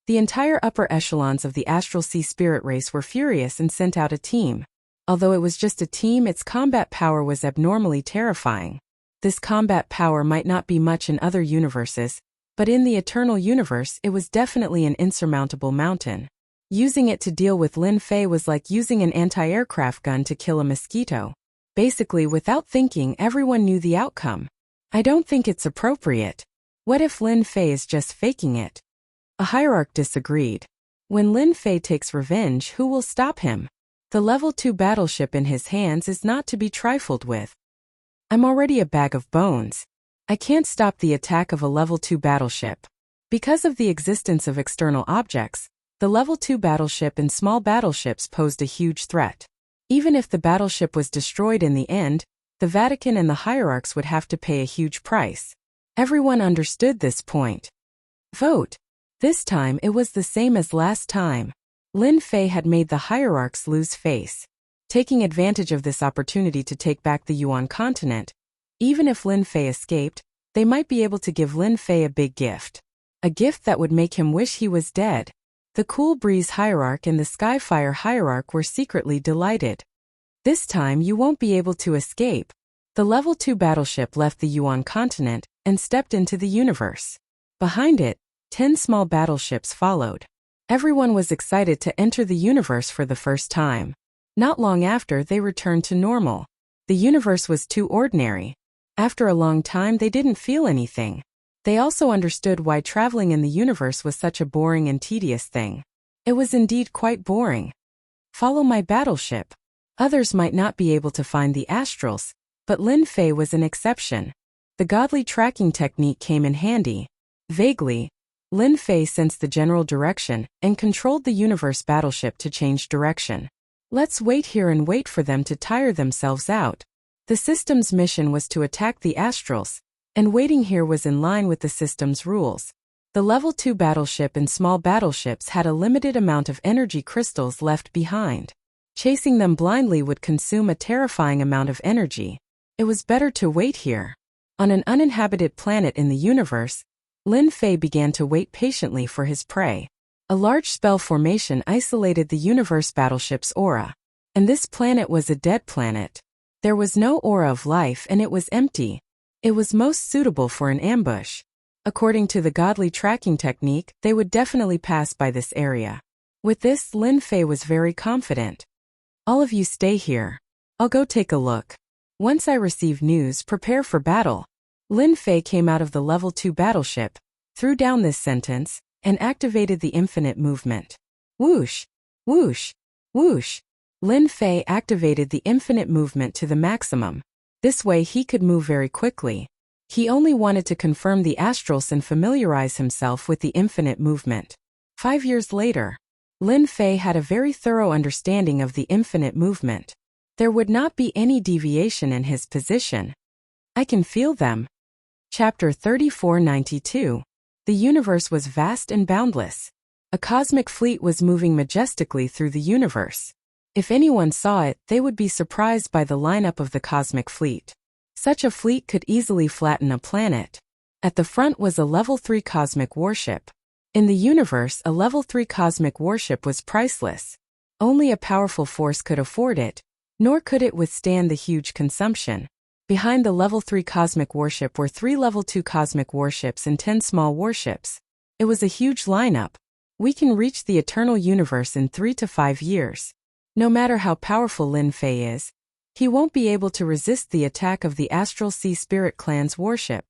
the entire upper echelons of the Astral Sea Spirit race were furious and sent out a team. Although it was just a team, its combat power was abnormally terrifying. This combat power might not be much in other universes, but in the Eternal Universe it was definitely an insurmountable mountain. Using it to deal with Lin Fei was like using an anti-aircraft gun to kill a mosquito. Basically, without thinking, everyone knew the outcome. I don't think it's appropriate. What if Lin Fei is just faking it? A hierarch disagreed. When Lin Fei takes revenge, who will stop him? The level 2 battleship in his hands is not to be trifled with. I'm already a bag of bones. I can't stop the attack of a level 2 battleship. Because of the existence of external objects, The Level 2 battleship and small battleships posed a huge threat. Even if the battleship was destroyed in the end, the Vatican and the hierarchs would have to pay a huge price. Everyone understood this point. Vote. This time it was the same as last time. Lin Fei had made the hierarchs lose face. Taking advantage of this opportunity to take back the Yuan continent, even if Lin Fei escaped, they might be able to give Lin Fei a big gift. A gift that would make him wish he was dead. The Cool Breeze hierarch and the Skyfire hierarch were secretly delighted. This time you won't be able to escape. The Level 2 battleship left the Yuan continent and stepped into the universe. Behind it, 10 small battleships followed. Everyone was excited to enter the universe for the first time. Not long after, they returned to normal. The universe was too ordinary. After a long time, they didn't feel anything. They also understood why traveling in the universe was such a boring and tedious thing. It was indeed quite boring. Follow my battleship. Others might not be able to find the astrals, but Lin Fei was an exception. The godly tracking technique came in handy. Vaguely, Lin Fei sensed the general direction and controlled the universe battleship to change direction. Let's wait here and wait for them to tire themselves out. The system's mission was to attack the astrals, and waiting here was in line with the system's rules. The Level 2 battleship and small battleships had a limited amount of energy crystals left behind. Chasing them blindly would consume a terrifying amount of energy. It was better to wait here. On an uninhabited planet in the universe, Lin Fei began to wait patiently for his prey. A large spell formation isolated the universe battleship's aura. And this planet was a dead planet. There was no aura of life and it was empty. It was most suitable for an ambush. According to the godly tracking technique, they would definitely pass by this area. With this, Lin Fei was very confident. All of you stay here. I'll go take a look. Once I receive news, prepare for battle. Lin Fei came out of the Level 2 battleship, threw down this sentence, and activated the infinite movement. Whoosh! Whoosh! Whoosh! Lin Fei activated the infinite movement to the maximum. This way he could move very quickly. He only wanted to confirm the astrals and familiarize himself with the infinite movement. 5 years later, Lin Fei had a very thorough understanding of the infinite movement. There would not be any deviation in his position. I can feel them. Chapter 3492. The universe was vast and boundless. A cosmic fleet was moving majestically through the universe. If anyone saw it, they would be surprised by the lineup of the cosmic fleet. Such a fleet could easily flatten a planet. At the front was a Level 3 cosmic warship. In the universe, a Level 3 cosmic warship was priceless. Only a powerful force could afford it, nor could it withstand the huge consumption. Behind the Level 3 cosmic warship were 3 Level 2 cosmic warships and 10 small warships. It was a huge lineup. We can reach the eternal universe in 3 to 5 years. No matter how powerful Lin Fei is, he won't be able to resist the attack of the Astral Sea Spirit Clan's warship.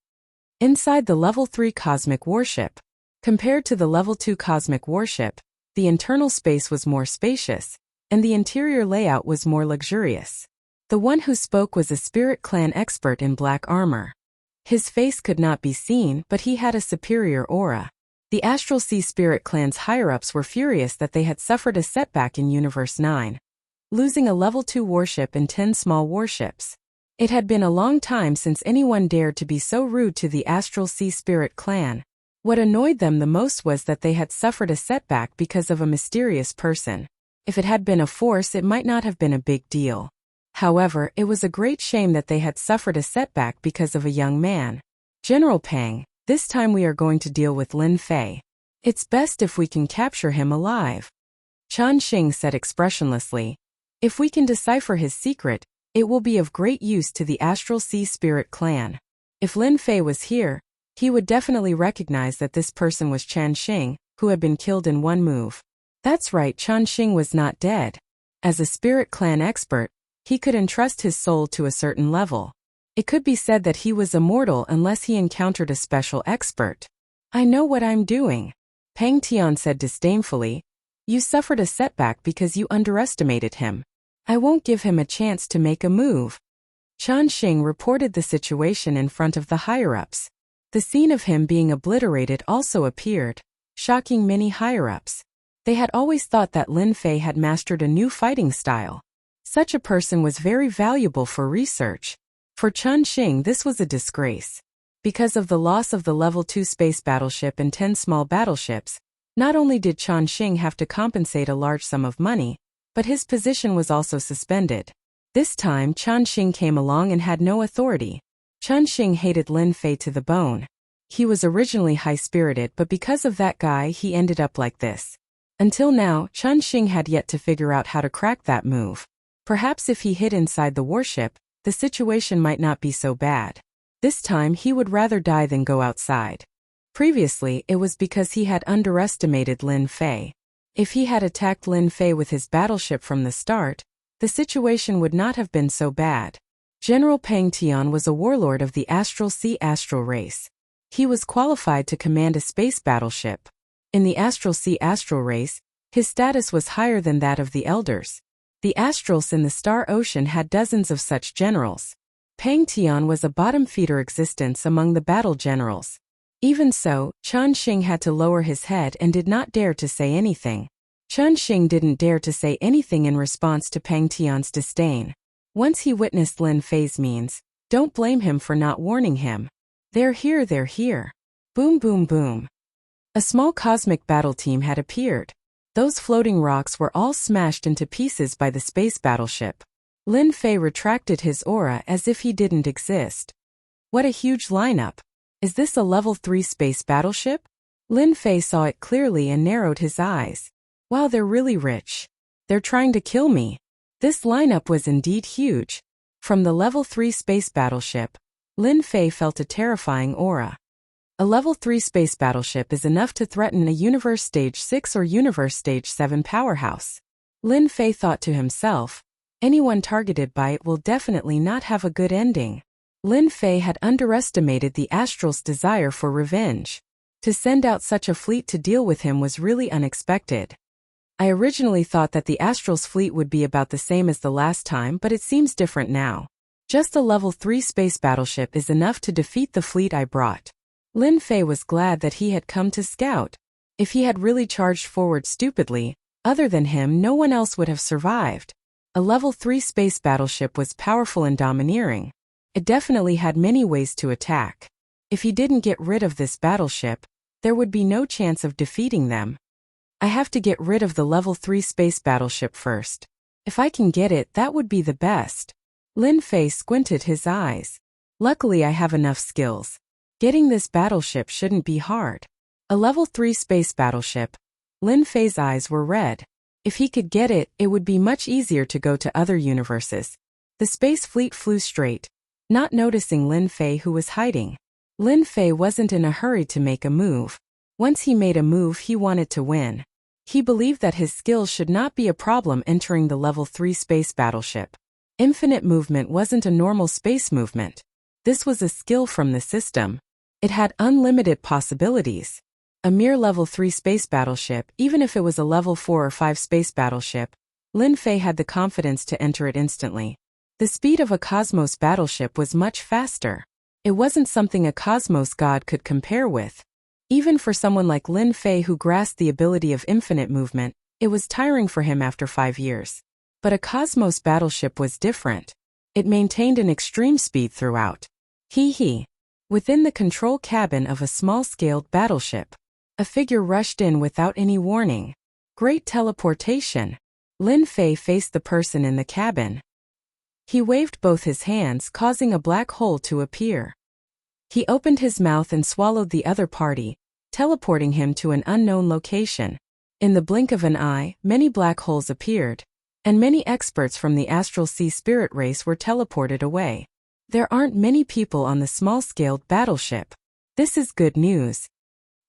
Inside the Level 3 cosmic warship, compared to the Level 2 cosmic warship, the internal space was more spacious, and the interior layout was more luxurious. The one who spoke was a Spirit Clan expert in black armor. His face could not be seen, but he had a superior aura. The Astral Sea Spirit Clan's higher-ups were furious that they had suffered a setback in Universe 9, losing a Level 2 warship and 10 small warships. It had been a long time since anyone dared to be so rude to the Astral Sea Spirit Clan. What annoyed them the most was that they had suffered a setback because of a mysterious person. If it had been a force, it might not have been a big deal. However, it was a great shame that they had suffered a setback because of a young man. General Pang, this time we are going to deal with Lin Fei. It's best if we can capture him alive. Chan Xing said expressionlessly. If we can decipher his secret, it will be of great use to the Astral Sea Spirit Clan. If Lin Fei was here, he would definitely recognize that this person was Chan Xing, who had been killed in one move. That's right, Chan Xing was not dead. As a Spirit Clan expert, he could entrust his soul to a certain level. It could be said that he was immortal unless he encountered a special expert. I know what I'm doing. Pang Tian said disdainfully. You suffered a setback because you underestimated him. I won't give him a chance to make a move. Chan Xing reported the situation in front of the higher-ups. The scene of him being obliterated also appeared, shocking many higher-ups. They had always thought that Lin Fei had mastered a new fighting style. Such a person was very valuable for research. For Chun Xing, this was a disgrace. Because of the loss of the Level 2 space battleship and 10 small battleships, not only did Chun Xing have to compensate a large sum of money, but his position was also suspended. This time Chun Xing came along and had no authority. Chun Xing hated Lin Fei to the bone. He was originally high-spirited, but because of that guy he ended up like this. Until now, Chun Xing had yet to figure out how to crack that move. Perhaps if he hid inside the warship, the situation might not be so bad. This time he would rather die than go outside. Previously, it was because he had underestimated Lin Fei. If he had attacked Lin Fei with his battleship from the start, the situation would not have been so bad. General Pang Tian was a warlord of the Astral Sea Astral race. He was qualified to command a space battleship. In the Astral Sea Astral race, his status was higher than that of the elders. The Astrals in the Star Ocean had dozens of such generals. Pang Tian was a bottom-feeder existence among the battle generals. Even so, Chun Xing had to lower his head and did not dare to say anything. Chun Xing didn't dare to say anything in response to Pang Tian's disdain. Once he witnessed Lin Fei's means, don't blame him for not warning him. They're here, they're here. Boom, boom, boom. A small cosmic battle team had appeared. Those floating rocks were all smashed into pieces by the space battleship. Lin Fei retracted his aura as if he didn't exist. What a huge lineup. Is this a level 3 space battleship? Lin Fei saw it clearly and narrowed his eyes. Wow, they're really rich. They're trying to kill me. This lineup was indeed huge. From the level 3 space battleship, Lin Fei felt a terrifying aura. A level 3 space battleship is enough to threaten a Universe Stage 6 or Universe Stage 7 powerhouse. Lin Fei thought to himself, anyone targeted by it will definitely not have a good ending. Lin Fei had underestimated the Astral's desire for revenge. To send out such a fleet to deal with him was really unexpected. I originally thought that the Astral's fleet would be about the same as the last time, but it seems different now. Just a level 3 space battleship is enough to defeat the fleet I brought. Lin Fei was glad that he had come to scout. If he had really charged forward stupidly, other than him no one else would have survived. A level 3 space battleship was powerful and domineering. It definitely had many ways to attack. If he didn't get rid of this battleship, there would be no chance of defeating them. I have to get rid of the level 3 space battleship first. If I can get it, that would be the best. Lin Fei squinted his eyes. Luckily I have enough skills. Getting this battleship shouldn't be hard. A level 3 space battleship. Lin Fei's eyes were red. If he could get it, it would be much easier to go to other universes. The space fleet flew straight, not noticing Lin Fei who was hiding. Lin Fei wasn't in a hurry to make a move. Once he made a move he wanted to win. He believed that his skills should not be a problem entering the level 3 space battleship. Infinite movement wasn't a normal space movement. This was a skill from the system. It had unlimited possibilities. A mere level 3 space battleship, even if it was a level 4 or 5 space battleship, Lin Fei had the confidence to enter it instantly. The speed of a Cosmos battleship was much faster. It wasn't something a Cosmos god could compare with. Even for someone like Lin Fei who grasped the ability of infinite movement, it was tiring for him after 5 years. But a Cosmos battleship was different. It maintained an extreme speed throughout. Within the control cabin of a small-scaled battleship, a figure rushed in without any warning. Great teleportation. Lin Fei faced the person in the cabin. He waved both his hands, causing a black hole to appear. He opened his mouth and swallowed the other party, teleporting him to an unknown location. In the blink of an eye, many black holes appeared, and many experts from the Astral Sea Spirit race were teleported away. There aren't many people on the small-scaled battleship. This is good news.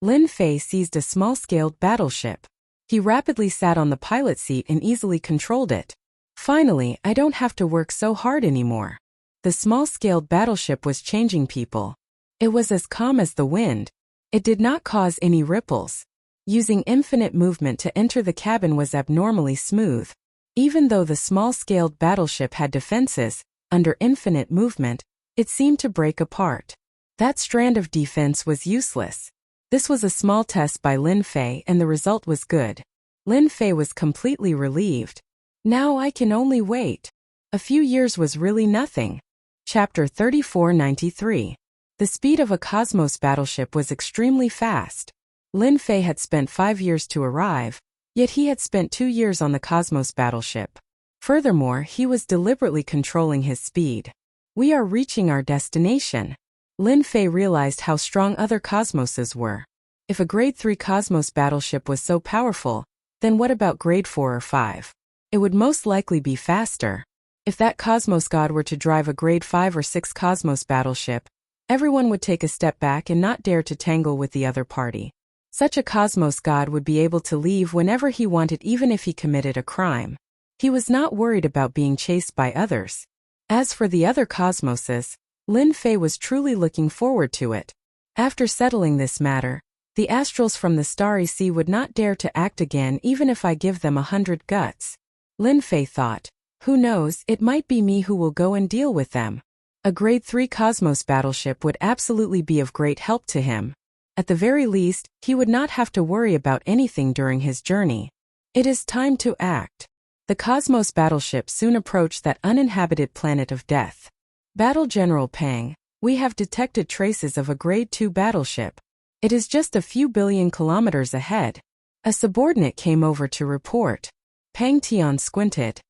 Lin Fei seized a small-scaled battleship. He rapidly sat on the pilot seat and easily controlled it. Finally, I don't have to work so hard anymore. The small-scaled battleship was changing people. It was as calm as the wind. It did not cause any ripples. Using infinite movement to enter the cabin was abnormally smooth. Even though the small-scaled battleship had defenses, under infinite movement, it seemed to break apart. That strand of defense was useless. This was a small test by Lin Fei and the result was good. Lin Fei was completely relieved. Now I can only wait. A few years was really nothing. Chapter 3493. The speed of a Cosmos battleship was extremely fast. Lin Fei had spent 5 years to arrive, yet he had spent 2 years on the Cosmos battleship. Furthermore, he was deliberately controlling his speed. We are reaching our destination. Lin Fei realized how strong other Cosmoses were. If a Grade 3 Cosmos battleship was so powerful, then what about Grade 4 or 5? It would most likely be faster. If that Cosmos god were to drive a Grade 5 or 6 Cosmos battleship, everyone would take a step back and not dare to tangle with the other party. Such a Cosmos god would be able to leave whenever he wanted, even if he committed a crime. He was not worried about being chased by others. As for the other Cosmoses, Lin Fei was truly looking forward to it. After settling this matter, the astrals from the Starry Sea would not dare to act again even if I give them 100 guts. Lin Fei thought, who knows, it might be me who will go and deal with them. A Grade 3 Cosmos battleship would absolutely be of great help to him. At the very least, he would not have to worry about anything during his journey. It is time to act. The Cosmos battleship soon approached that uninhabited planet of death. Battle General Pang, we have detected traces of a Grade 2 battleship. It is just a few billion kilometers ahead. A subordinate came over to report. Pang Tian squinted.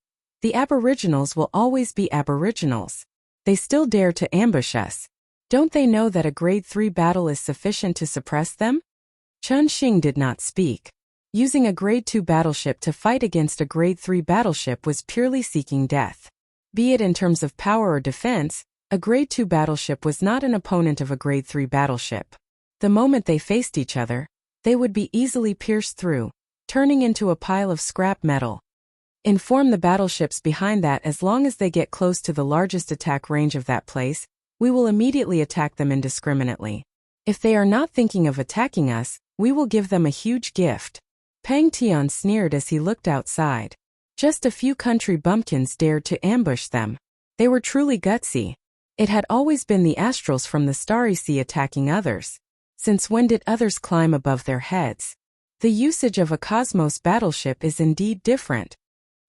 The Aboriginals will always be Aboriginals. They still dare to ambush us. Don't they know that a Grade 3 battle is sufficient to suppress them? Chun Xing did not speak. Using a Grade 2 battleship to fight against a Grade 3 battleship was purely seeking death. Be it in terms of power or defense, a Grade 2 battleship was not an opponent of a Grade 3 battleship. The moment they faced each other, they would be easily pierced through, turning into a pile of scrap metal. Inform the battleships behind that as long as they get close to the largest attack range of that place, we will immediately attack them indiscriminately. If they are not thinking of attacking us, we will give them a huge gift. Pang Tian sneered as he looked outside. Just a few country bumpkins dared to ambush them. They were truly gutsy. It had always been the astrals from the Starry Sea attacking others. Since when did others climb above their heads? The usage of a Cosmos battleship is indeed different.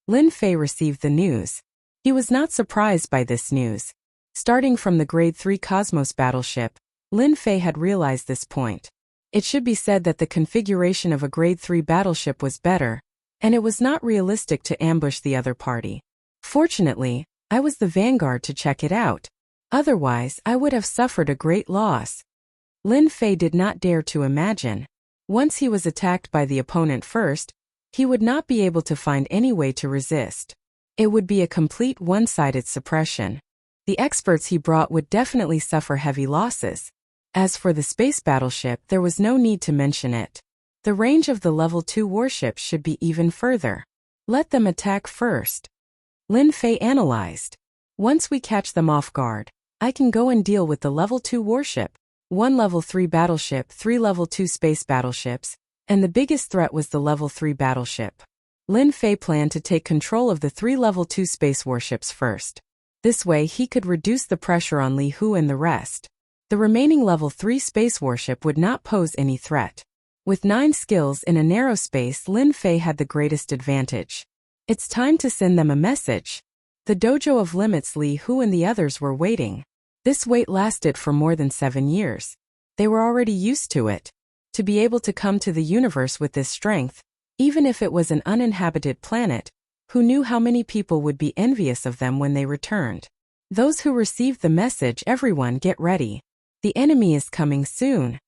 Lin Fei received the news. He was not surprised by this news. Starting from the Grade 3 Cosmos battleship, Lin Fei had realized this point. It should be said that the configuration of a Grade 3 battleship was better, and it was not realistic to ambush the other party. Fortunately, I was the vanguard to check it out. Otherwise, I would have suffered a great loss. Lin Fei did not dare to imagine. Once he was attacked by the opponent first, he would not be able to find any way to resist. It would be a complete one-sided suppression. The experts he brought would definitely suffer heavy losses. As for the space battleship, there was no need to mention it. The range of the Level 2 warships should be even further. Let them attack first. Lin Fei analyzed. Once we catch them off guard, I can go and deal with the Level 2 warship, 1 Level 3 battleship, 3 Level 2 space battleships, and the biggest threat was the Level 3 battleship. Lin Fei planned to take control of the 3 Level 2 space warships first. This way he could reduce the pressure on Li Hu and the rest. The remaining Level 3 space warship would not pose any threat. With 9 skills in a narrow space, Lin Fei had the greatest advantage. It's time to send them a message. The dojo of Limitless, Li Hu and the others were waiting. This wait lasted for more than 7 years. They were already used to it. To be able to come to the universe with this strength, even if it was an uninhabited planet, who knew how many people would be envious of them when they returned? Those who received the message, everyone get ready. The enemy is coming soon.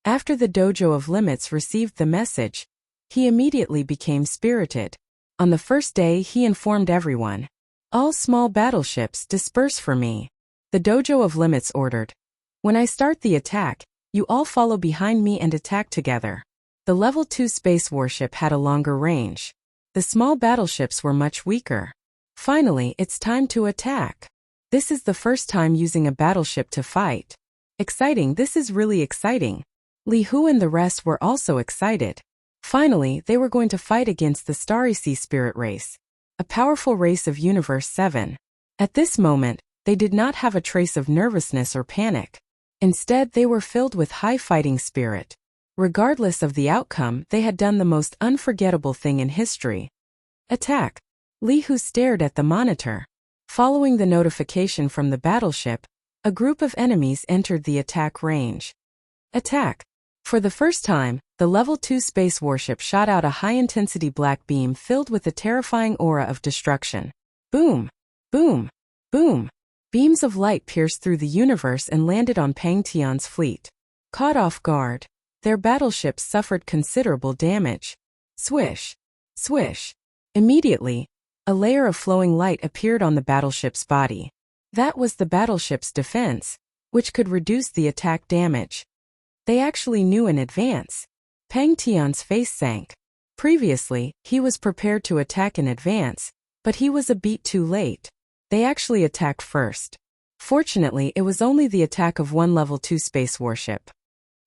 After the dojo of Limits received the message, he immediately became spirited. On the first day he informed everyone, all small battleships disperse for me. The dojo of Limits ordered. When I start the attack, you all follow behind me and attack together. The Level 2 space warship had a longer range. The small battleships were much weaker. Finally, it's time to attack. This is the first time using a battleship to fight. Exciting, this is really exciting. Li Hu and the rest were also excited. Finally, they were going to fight against the Starry Sea Spirit race, a powerful race of Universe 7. At this moment, they did not have a trace of nervousness or panic. Instead, they were filled with high fighting spirit. Regardless of the outcome, they had done the most unforgettable thing in history. Attack. Li Hu stared at the monitor. Following the notification from the battleship, a group of enemies entered the attack range. Attack. For the first time, the Level 2 space warship shot out a high-intensity black beam filled with a terrifying aura of destruction. Boom! Boom! Boom! Beams of light pierced through the universe and landed on Pang Tian's fleet. Caught off guard, their battleships suffered considerable damage. Swish! Swish! Immediately, a layer of flowing light appeared on the battleship's body. That was the battleship's defense, which could reduce the attack damage. They actually knew in advance. Pang Tian's face sank. Previously, he was prepared to attack in advance, but he was a beat too late. They actually attacked first. Fortunately, it was only the attack of one Level 2 space warship.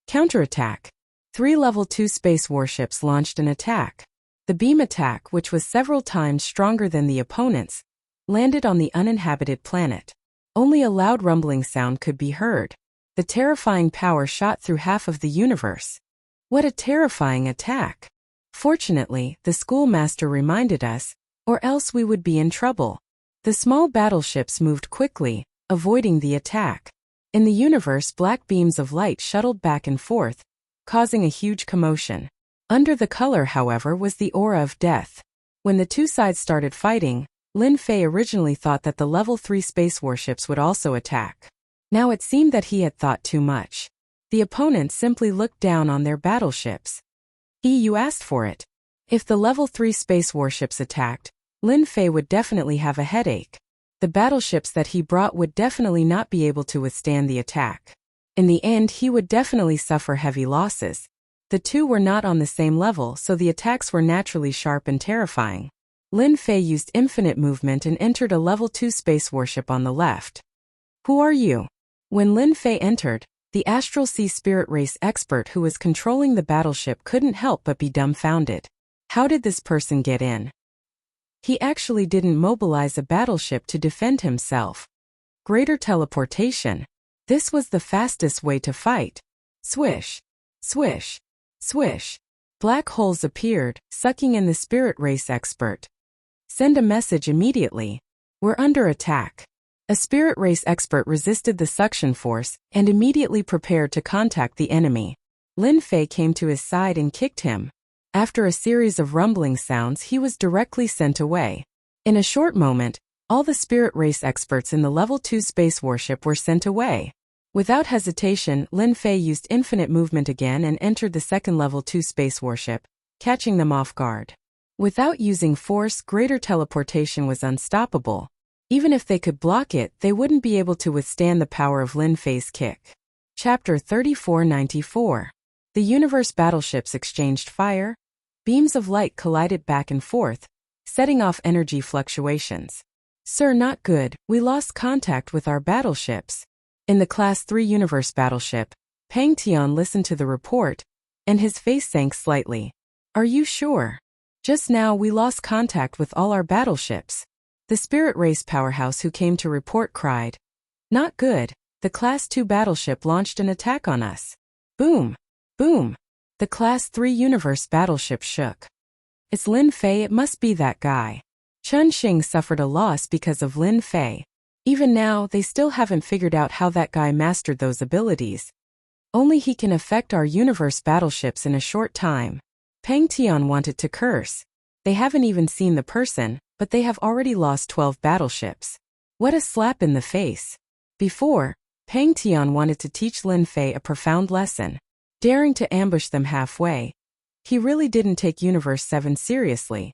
Counterattack. 3 Level 2 space warships launched an attack. The beam attack, which was several times stronger than the opponent's, landed on the uninhabited planet. Only a loud rumbling sound could be heard. The terrifying power shot through half of the universe. What a terrifying attack! Fortunately, the schoolmaster reminded us, or else we would be in trouble. The small battleships moved quickly, avoiding the attack. In the universe, black beams of light shuttled back and forth, causing a huge commotion. Under the color, however, was the aura of death. When the two sides started fighting, Lin Fei originally thought that the Level 3 space warships would also attack. Now it seemed that he had thought too much. The opponent simply looked down on their battleships. You asked for it. If the Level 3 space warships attacked, Lin Fei would definitely have a headache. The battleships that he brought would definitely not be able to withstand the attack. In the end, he would definitely suffer heavy losses. The two were not on the same level, so the attacks were naturally sharp and terrifying. Lin Fei used infinite movement and entered a Level 2 space warship on the left. Who are you? When Lin Fei entered, the Astral Sea Spirit Race expert who was controlling the battleship couldn't help but be dumbfounded. How did this person get in? He actually didn't mobilize a battleship to defend himself. Greater teleportation. This was the fastest way to fight. Swish. Swish. Swish. Black holes appeared, sucking in the Spirit Race expert. Send a message immediately. We're under attack. A Spirit Race expert resisted the suction force and immediately prepared to contact the enemy. Lin Fei came to his side and kicked him. After a series of rumbling sounds, he was directly sent away. In a short moment, all the Spirit Race experts in the Level 2 space warship were sent away. Without hesitation, Lin Fei used infinite movement again and entered the second Level 2 space warship, catching them off guard. Without using force, greater teleportation was unstoppable. Even if they could block it, they wouldn't be able to withstand the power of Lin Fei's kick. Chapter 3494. The universe battleships exchanged fire. Beams of light collided back and forth, setting off energy fluctuations. Sir, not good, we lost contact with our battleships. In the Class 3 universe battleship, Pang Tian listened to the report, and his face sank slightly. Are you sure? Just now we lost contact with all our battleships. The Spirit Race powerhouse who came to report cried. Not good, the Class 2 battleship launched an attack on us. Boom! Boom! The Class 3 universe battleship shook. It's Lin Fei, it must be that guy. Chun Xing suffered a loss because of Lin Fei. Even now, they still haven't figured out how that guy mastered those abilities. Only he can affect our universe battleships in a short time. Pang Tian wanted to curse. They haven't even seen the person, but they have already lost 12 battleships. What a slap in the face. Before, Pang Tian wanted to teach Lin Fei a profound lesson, daring to ambush them halfway. He really didn't take Universe 7 seriously.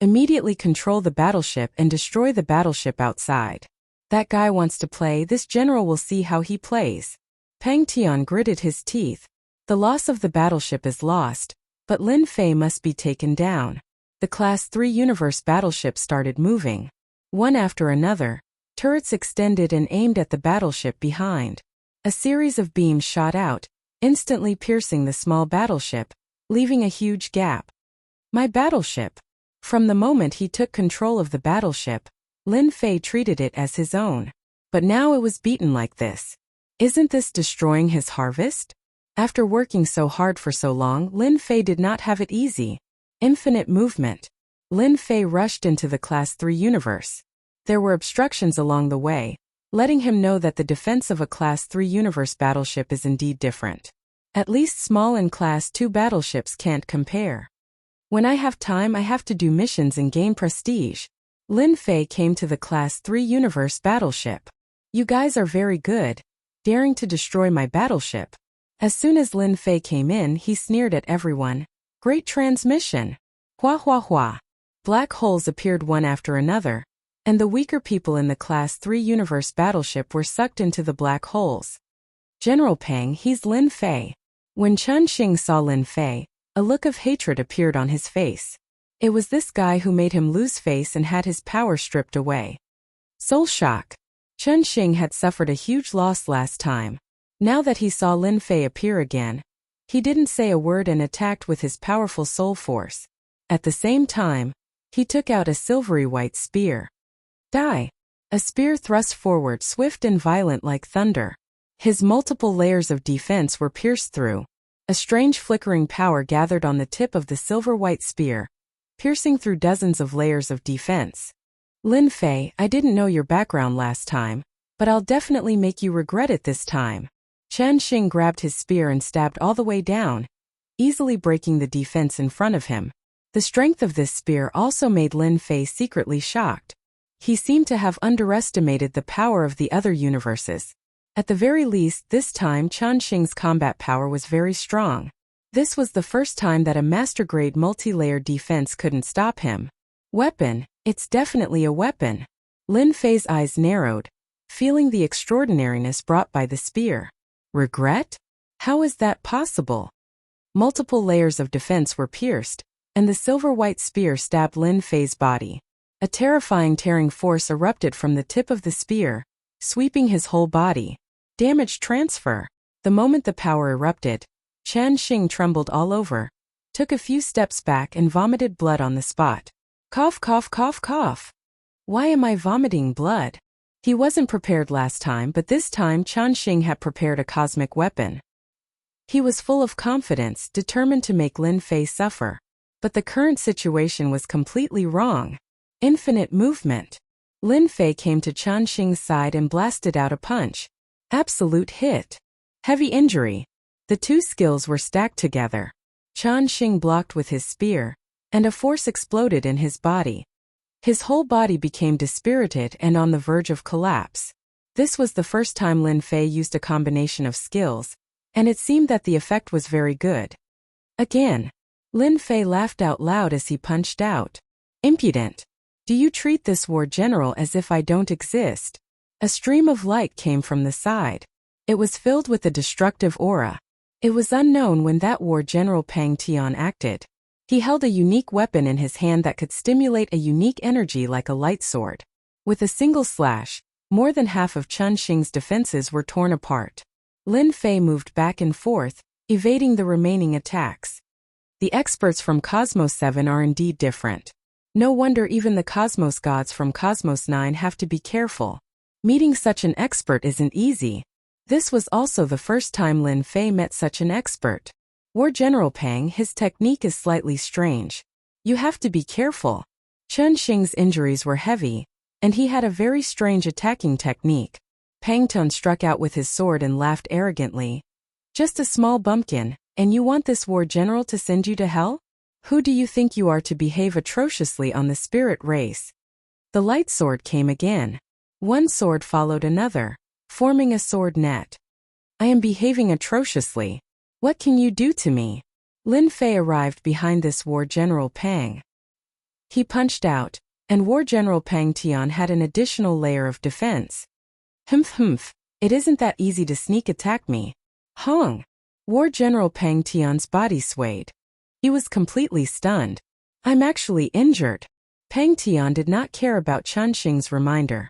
Immediately control the battleship and destroy the battleship outside. That guy wants to play, this general will see how he plays. Pang Tian gritted his teeth. The loss of the battleship is lost, but Lin Fei must be taken down. The Class 3 universe battleship started moving. One after another, turrets extended and aimed at the battleship behind. A series of beams shot out, instantly piercing the small battleship, leaving a huge gap. My battleship! From the moment he took control of the battleship, Lin Fei treated it as his own. But now it was beaten like this. Isn't this destroying his harvest? After working so hard for so long, Lin Fei did not have it easy. Infinite movement. Lin Fei rushed into the Class 3 universe. There were obstructions along the way, letting him know that the defense of a Class 3 universe battleship is indeed different. At least small and Class 2 battleships can't compare. When I have time, I have to do missions and gain prestige. Lin Fei came to the Class 3 universe battleship. You guys are very good, daring to destroy my battleship. As soon as Lin Fei came in, he sneered at everyone. Great transmission. Hua hua hua. Black holes appeared one after another, and the weaker people in the Class 3 universe battleship were sucked into the black holes. General Peng, he's Lin Fei. When Chen Xing saw Lin Fei, a look of hatred appeared on his face. It was this guy who made him lose face and had his power stripped away. Soul shock. Chen Xing had suffered a huge loss last time. Now that he saw Lin Fei appear again, he didn't say a word and attacked with his powerful soul force. At the same time, he took out a silvery white spear. Die! A spear thrust forward, swift and violent like thunder. His multiple layers of defense were pierced through. A strange flickering power gathered on the tip of the silver-white spear, piercing through dozens of layers of defense. Lin Fei, I didn't know your background last time, but I'll definitely make you regret it this time. Chen Xing grabbed his spear and stabbed all the way down, easily breaking the defense in front of him. The strength of this spear also made Lin Fei secretly shocked. He seemed to have underestimated the power of the other universes. At the very least, this time Chen Xing's combat power was very strong. This was the first time that a master-grade multi-layer defense couldn't stop him. Weapon, it's definitely a weapon. Lin Fei's eyes narrowed, feeling the extraordinariness brought by the spear. Regret? How is that possible? Multiple layers of defense were pierced, and the silver-white spear stabbed Lin Fei's body. A terrifying tearing force erupted from the tip of the spear, sweeping his whole body. Damage transfer. The moment the power erupted, Chen Xing trembled all over, took a few steps back and vomited blood on the spot. Cough cough cough cough. Why am I vomiting blood? He wasn't prepared last time, but this time Chen Xing had prepared a cosmic weapon. He was full of confidence, determined to make Lin Fei suffer. But the current situation was completely wrong. Infinite movement. Lin Fei came to Chen Xing's side and blasted out a punch. Absolute hit. Heavy injury. The two skills were stacked together. Chen Xing blocked with his spear, and a force exploded in his body. His whole body became dispirited and on the verge of collapse. This was the first time Lin Fei used a combination of skills, and it seemed that the effect was very good. Again. Lin Fei laughed out loud as he punched out. Impudent. Do you treat this war general as if I don't exist? A stream of light came from the side. It was filled with a destructive aura. It was unknown when that war general Pang Tian acted. He held a unique weapon in his hand that could stimulate a unique energy like a light sword. With a single slash, more than half of Chen Xing's defenses were torn apart. Lin Fei moved back and forth, evading the remaining attacks. The experts from Cosmos 7 are indeed different. No wonder even the Cosmos gods from Cosmos 9 have to be careful. Meeting such an expert isn't easy. This was also the first time Lin Fei met such an expert. War General Pang, his technique is slightly strange. You have to be careful. Chen Xing's injuries were heavy, and he had a very strange attacking technique. Pang Tun struck out with his sword and laughed arrogantly. Just a small bumpkin, and you want this war general to send you to hell? Who do you think you are to behave atrociously on the spirit race? The light sword came again. One sword followed another, forming a sword net. I am behaving atrociously. What can you do to me? Lin Fei arrived behind this war general Pang. He punched out, and war general Pang Tian had an additional layer of defense. Humph, it isn't that easy to sneak attack me. Hong! War general Pang Tian's body swayed. He was completely stunned. I'm actually injured. Pang Tian did not care about Chen Xing's reminder.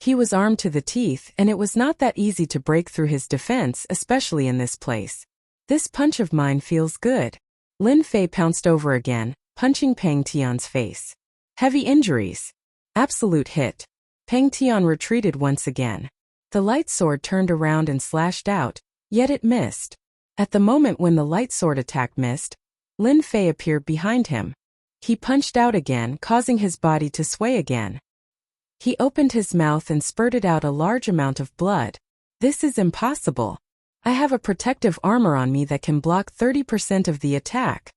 He was armed to the teeth, and it was not that easy to break through his defense, especially in this place. This punch of mine feels good. Lin Fei pounced over again, punching Pang Tian's face. Heavy injuries. Absolute hit. Pang Tian retreated once again. The light sword turned around and slashed out, yet it missed. At the moment when the light sword attack missed, Lin Fei appeared behind him. He punched out again, causing his body to sway again. He opened his mouth and spurted out a large amount of blood. This is impossible. I have a protective armor on me that can block 30% of the attack.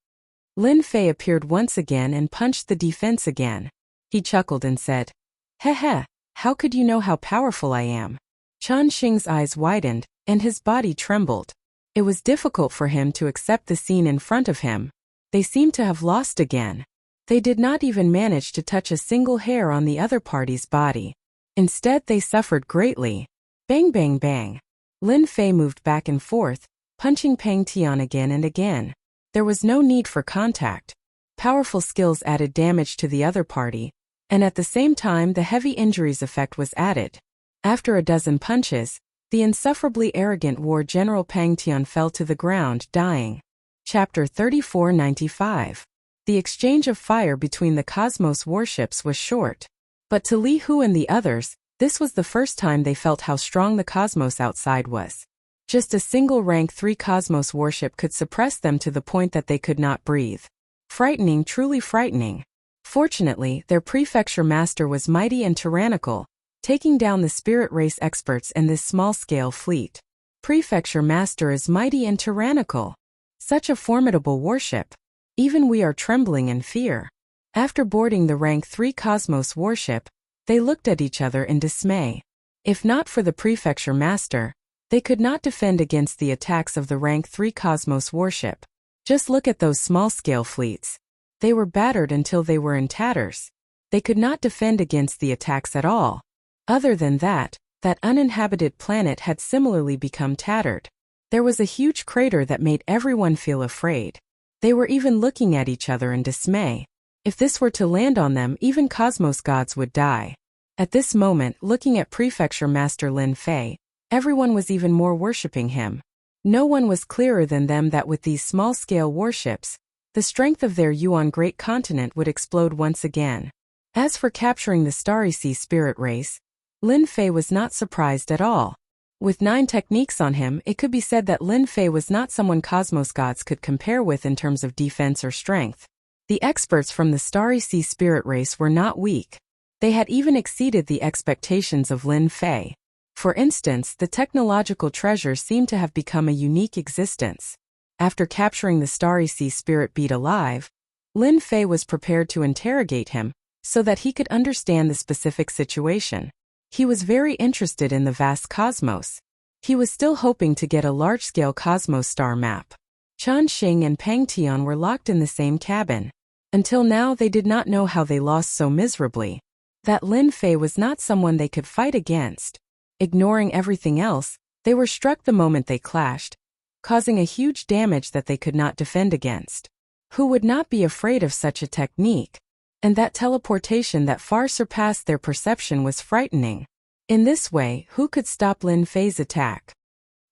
Lin Fei appeared once again and punched the defense again. He chuckled and said, "Heh, how could you know how powerful I am?" Chen Xing's eyes widened, and his body trembled. It was difficult for him to accept the scene in front of him. They seemed to have lost again. They did not even manage to touch a single hair on the other party's body. Instead, they suffered greatly. Bang bang bang. Lin Fei moved back and forth, punching Pang Tian again and again. There was no need for contact. Powerful skills added damage to the other party, and at the same time the heavy injuries effect was added. After a dozen punches, the insufferably arrogant war general Pang Tian fell to the ground, dying. Chapter 3495. The exchange of fire between the Cosmos warships was short. But to Li Hu and the others, this was the first time they felt how strong the cosmos outside was. Just a single rank 3 Cosmos warship could suppress them to the point that they could not breathe. Frightening, truly frightening. Fortunately, their prefecture master was mighty and tyrannical, taking down the spirit race experts and this small-scale fleet. Prefecture master is mighty and tyrannical. Such a formidable warship. Even we are trembling in fear. After boarding the rank 3 Cosmos warship, they looked at each other in dismay. If not for the prefecture master, they could not defend against the attacks of the rank 3 Cosmos warship. Just look at those small-scale fleets. They were battered until they were in tatters. They could not defend against the attacks at all. Other than that, that uninhabited planet had similarly become tattered. There was a huge crater that made everyone feel afraid. They were even looking at each other in dismay. If this were to land on them, even Cosmos gods would die. At this moment, looking at Prefecture Master Lin Fei, everyone was even more worshipping him. No one was clearer than them that with these small-scale warships, the strength of their Yuan great continent would explode once again. As for capturing the Starry Sea spirit race, Lin Fei was not surprised at all. With 9 techniques on him, it could be said that Lin Fei was not someone Cosmos gods could compare with in terms of defense or strength. The experts from the Starry Sea spirit race were not weak. They had even exceeded the expectations of Lin Fei. For instance, the technological treasure seemed to have become a unique existence. After capturing the Starry Sea spirit beat alive, Lin Fei was prepared to interrogate him, so that he could understand the specific situation. He was very interested in the vast cosmos. He was still hoping to get a large-scale cosmos star map. Chen Xing and Pang Tian were locked in the same cabin. Until now they did not know how they lost so miserably. That Lin Fei was not someone they could fight against. Ignoring everything else, they were struck the moment they clashed, causing a huge damage that they could not defend against. Who would not be afraid of such a technique? And that teleportation that far surpassed their perception was frightening. In this way, who could stop Lin Fei's attack?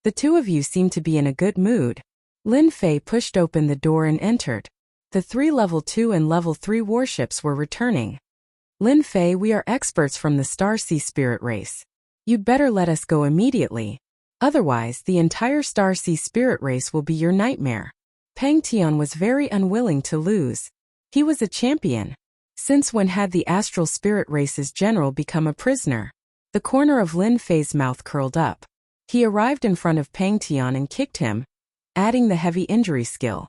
The two of you seem to be in a good mood. Lin Fei pushed open the door and entered. The 3 level 2 and level 3 warships were returning. Lin Fei, we are experts from the Star Sea spirit race. You'd better let us go immediately. Otherwise, the entire Star Sea spirit race will be your nightmare. Pang Tian was very unwilling to lose. He was a champion. Since when had the astral spirit race's general become a prisoner? The corner of Lin Fei's mouth curled up. He arrived in front of Pang Tian and kicked him, adding the heavy injury skill.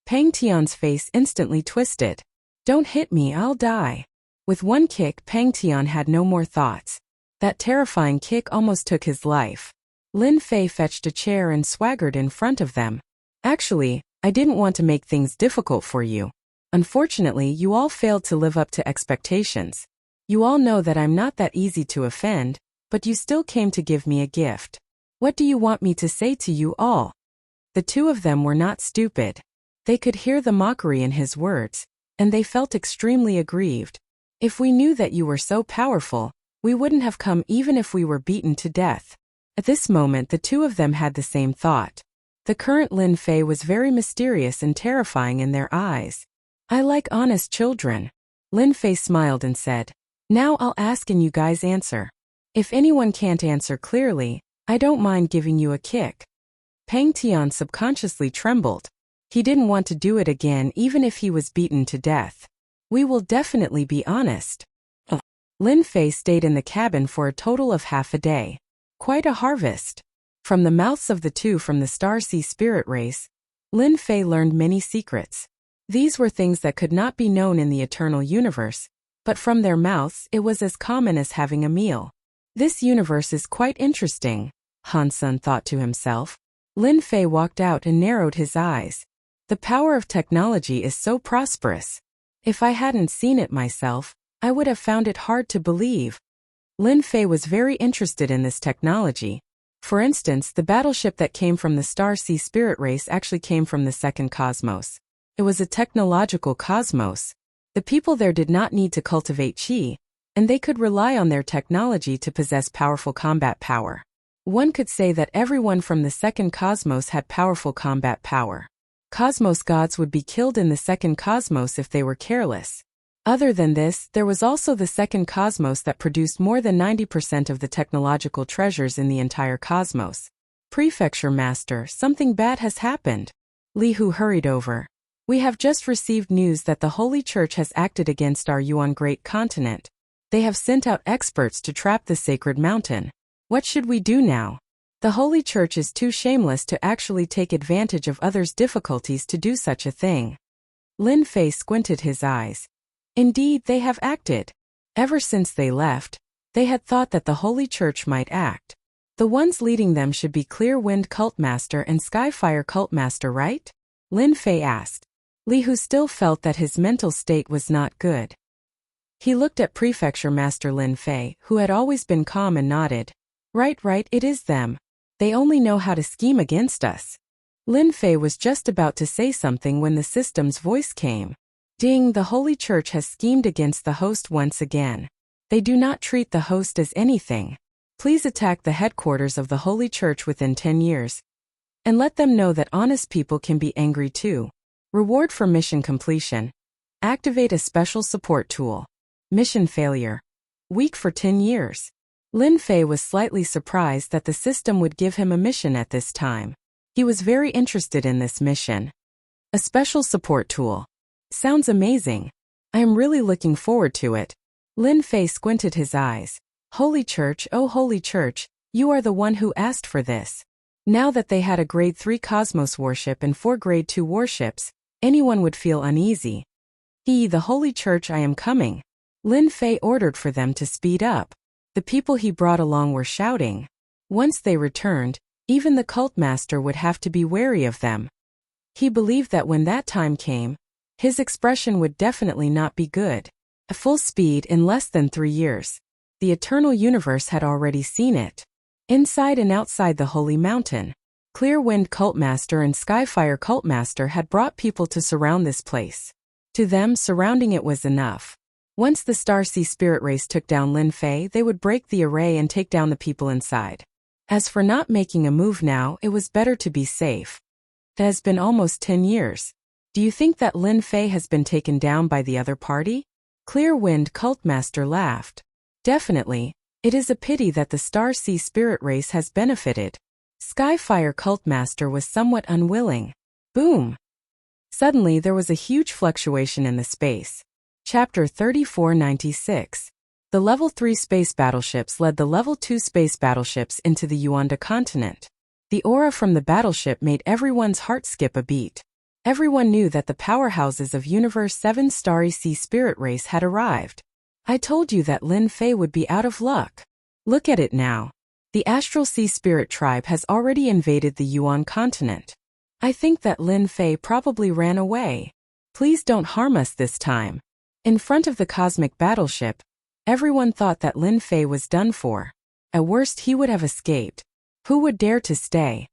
Pang Tian's face instantly twisted. Don't hit me, I'll die. With one kick, Pang Tian had no more thoughts. That terrifying kick almost took his life. Lin Fei fetched a chair and swaggered in front of them. Actually, I didn't want to make things difficult for you. Unfortunately, you all failed to live up to expectations. You all know that I'm not that easy to offend, but you still came to give me a gift. What do you want me to say to you all? The two of them were not stupid. They could hear the mockery in his words, and they felt extremely aggrieved. If we knew that you were so powerful, we wouldn't have come even if we were beaten to death. At this moment, the two of them had the same thought. The current Lin Fei was very mysterious and terrifying in their eyes. I like honest children. Lin Fei smiled and said, now I'll ask and you guys answer. If anyone can't answer clearly, I don't mind giving you a kick. Pang Tian subconsciously trembled. He didn't want to do it again even if he was beaten to death. We will definitely be honest. Lin Fei stayed in the cabin for a total of half a day. Quite a harvest. From the mouths of the two from the Star Sea Spirit race, Lin Fei learned many secrets. These were things that could not be known in the eternal universe, but from their mouths it was as common as having a meal. This universe is quite interesting, Han Sen thought to himself. Lin Fei walked out and narrowed his eyes. The power of technology is so prosperous. If I hadn't seen it myself, I would have found it hard to believe. Lin Fei was very interested in this technology. For instance, the battleship that came from the Star Sea Spirit race actually came from the second cosmos. It was a technological cosmos. The people there did not need to cultivate qi, and they could rely on their technology to possess powerful combat power. One could say that everyone from the second cosmos had powerful combat power. Cosmos gods would be killed in the second cosmos if they were careless. Other than this, there was also the second cosmos that produced more than 90% of the technological treasures in the entire cosmos. Prefecture Master, something bad has happened. Li Hu hurried over. We have just received news that the Holy Church has acted against our Yuan Great Continent. They have sent out experts to trap the sacred mountain. What should we do now? The Holy Church is too shameless to actually take advantage of others' difficulties to do such a thing. Lin Fei squinted his eyes. Indeed, they have acted. Ever since they left, they had thought that the Holy Church might act. The ones leading them should be Clear Wind Cult Master and Skyfire Cult Master, right? Lin Fei asked. Li Hu still felt that his mental state was not good. He looked at Prefecture Master Lin Fei, who had always been calm, and nodded. Right, it is them. They only know how to scheme against us. Lin Fei was just about to say something when the system's voice came. Ding, the Holy Church has schemed against the host once again. They do not treat the host as anything. Please attack the headquarters of the Holy Church within 10 years. And let them know that honest people can be angry too. Reward for mission completion. Activate a special support tool. Mission failure. Weak for 10 years. Lin Fei was slightly surprised that the system would give him a mission at this time. He was very interested in this mission. A special support tool. Sounds amazing. I am really looking forward to it. Lin Fei squinted his eyes. Holy Church, oh Holy Church, you are the one who asked for this. Now that they had a Grade 3 Cosmos warship and 4 Grade 2 warships, anyone would feel uneasy. The Holy Church, I am coming. Lin Fei ordered for them to speed up. The people he brought along were shouting. Once they returned, even the cult master would have to be wary of them. He believed that when that time came, his expression would definitely not be good. At full speed in less than 3 years. The eternal universe had already seen it. Inside and outside the holy mountain, Clear Wind Cult Master and Skyfire Cult Master had brought people to surround this place. To them, surrounding it was enough. Once the Star Sea Spirit race took down Lin Fei, they would break the array and take down the people inside. As for not making a move now, it was better to be safe. It has been almost 10 years. Do you think that Lin Fei has been taken down by the other party? Clear Wind Cult Master laughed. Definitely. It is a pity that the Star Sea Spirit race has benefited. Skyfire Cult Master was somewhat unwilling. Boom! Suddenly there was a huge fluctuation in the space. Chapter 3496. The Level 3 space battleships led the Level 2 space battleships into the Yuanda continent. The aura from the battleship made everyone's heart skip a beat. Everyone knew that the powerhouses of Universe 7 Starry Sea Spirit race had arrived. I told you that Lin Fei would be out of luck. Look at it now. The Astral Sea Spirit tribe has already invaded the Yuan continent. I think that Lin Fei probably ran away. Please don't harm us this time. In front of the cosmic battleship, everyone thought that Lin Fei was done for. At worst, he would have escaped. Who would dare to stay?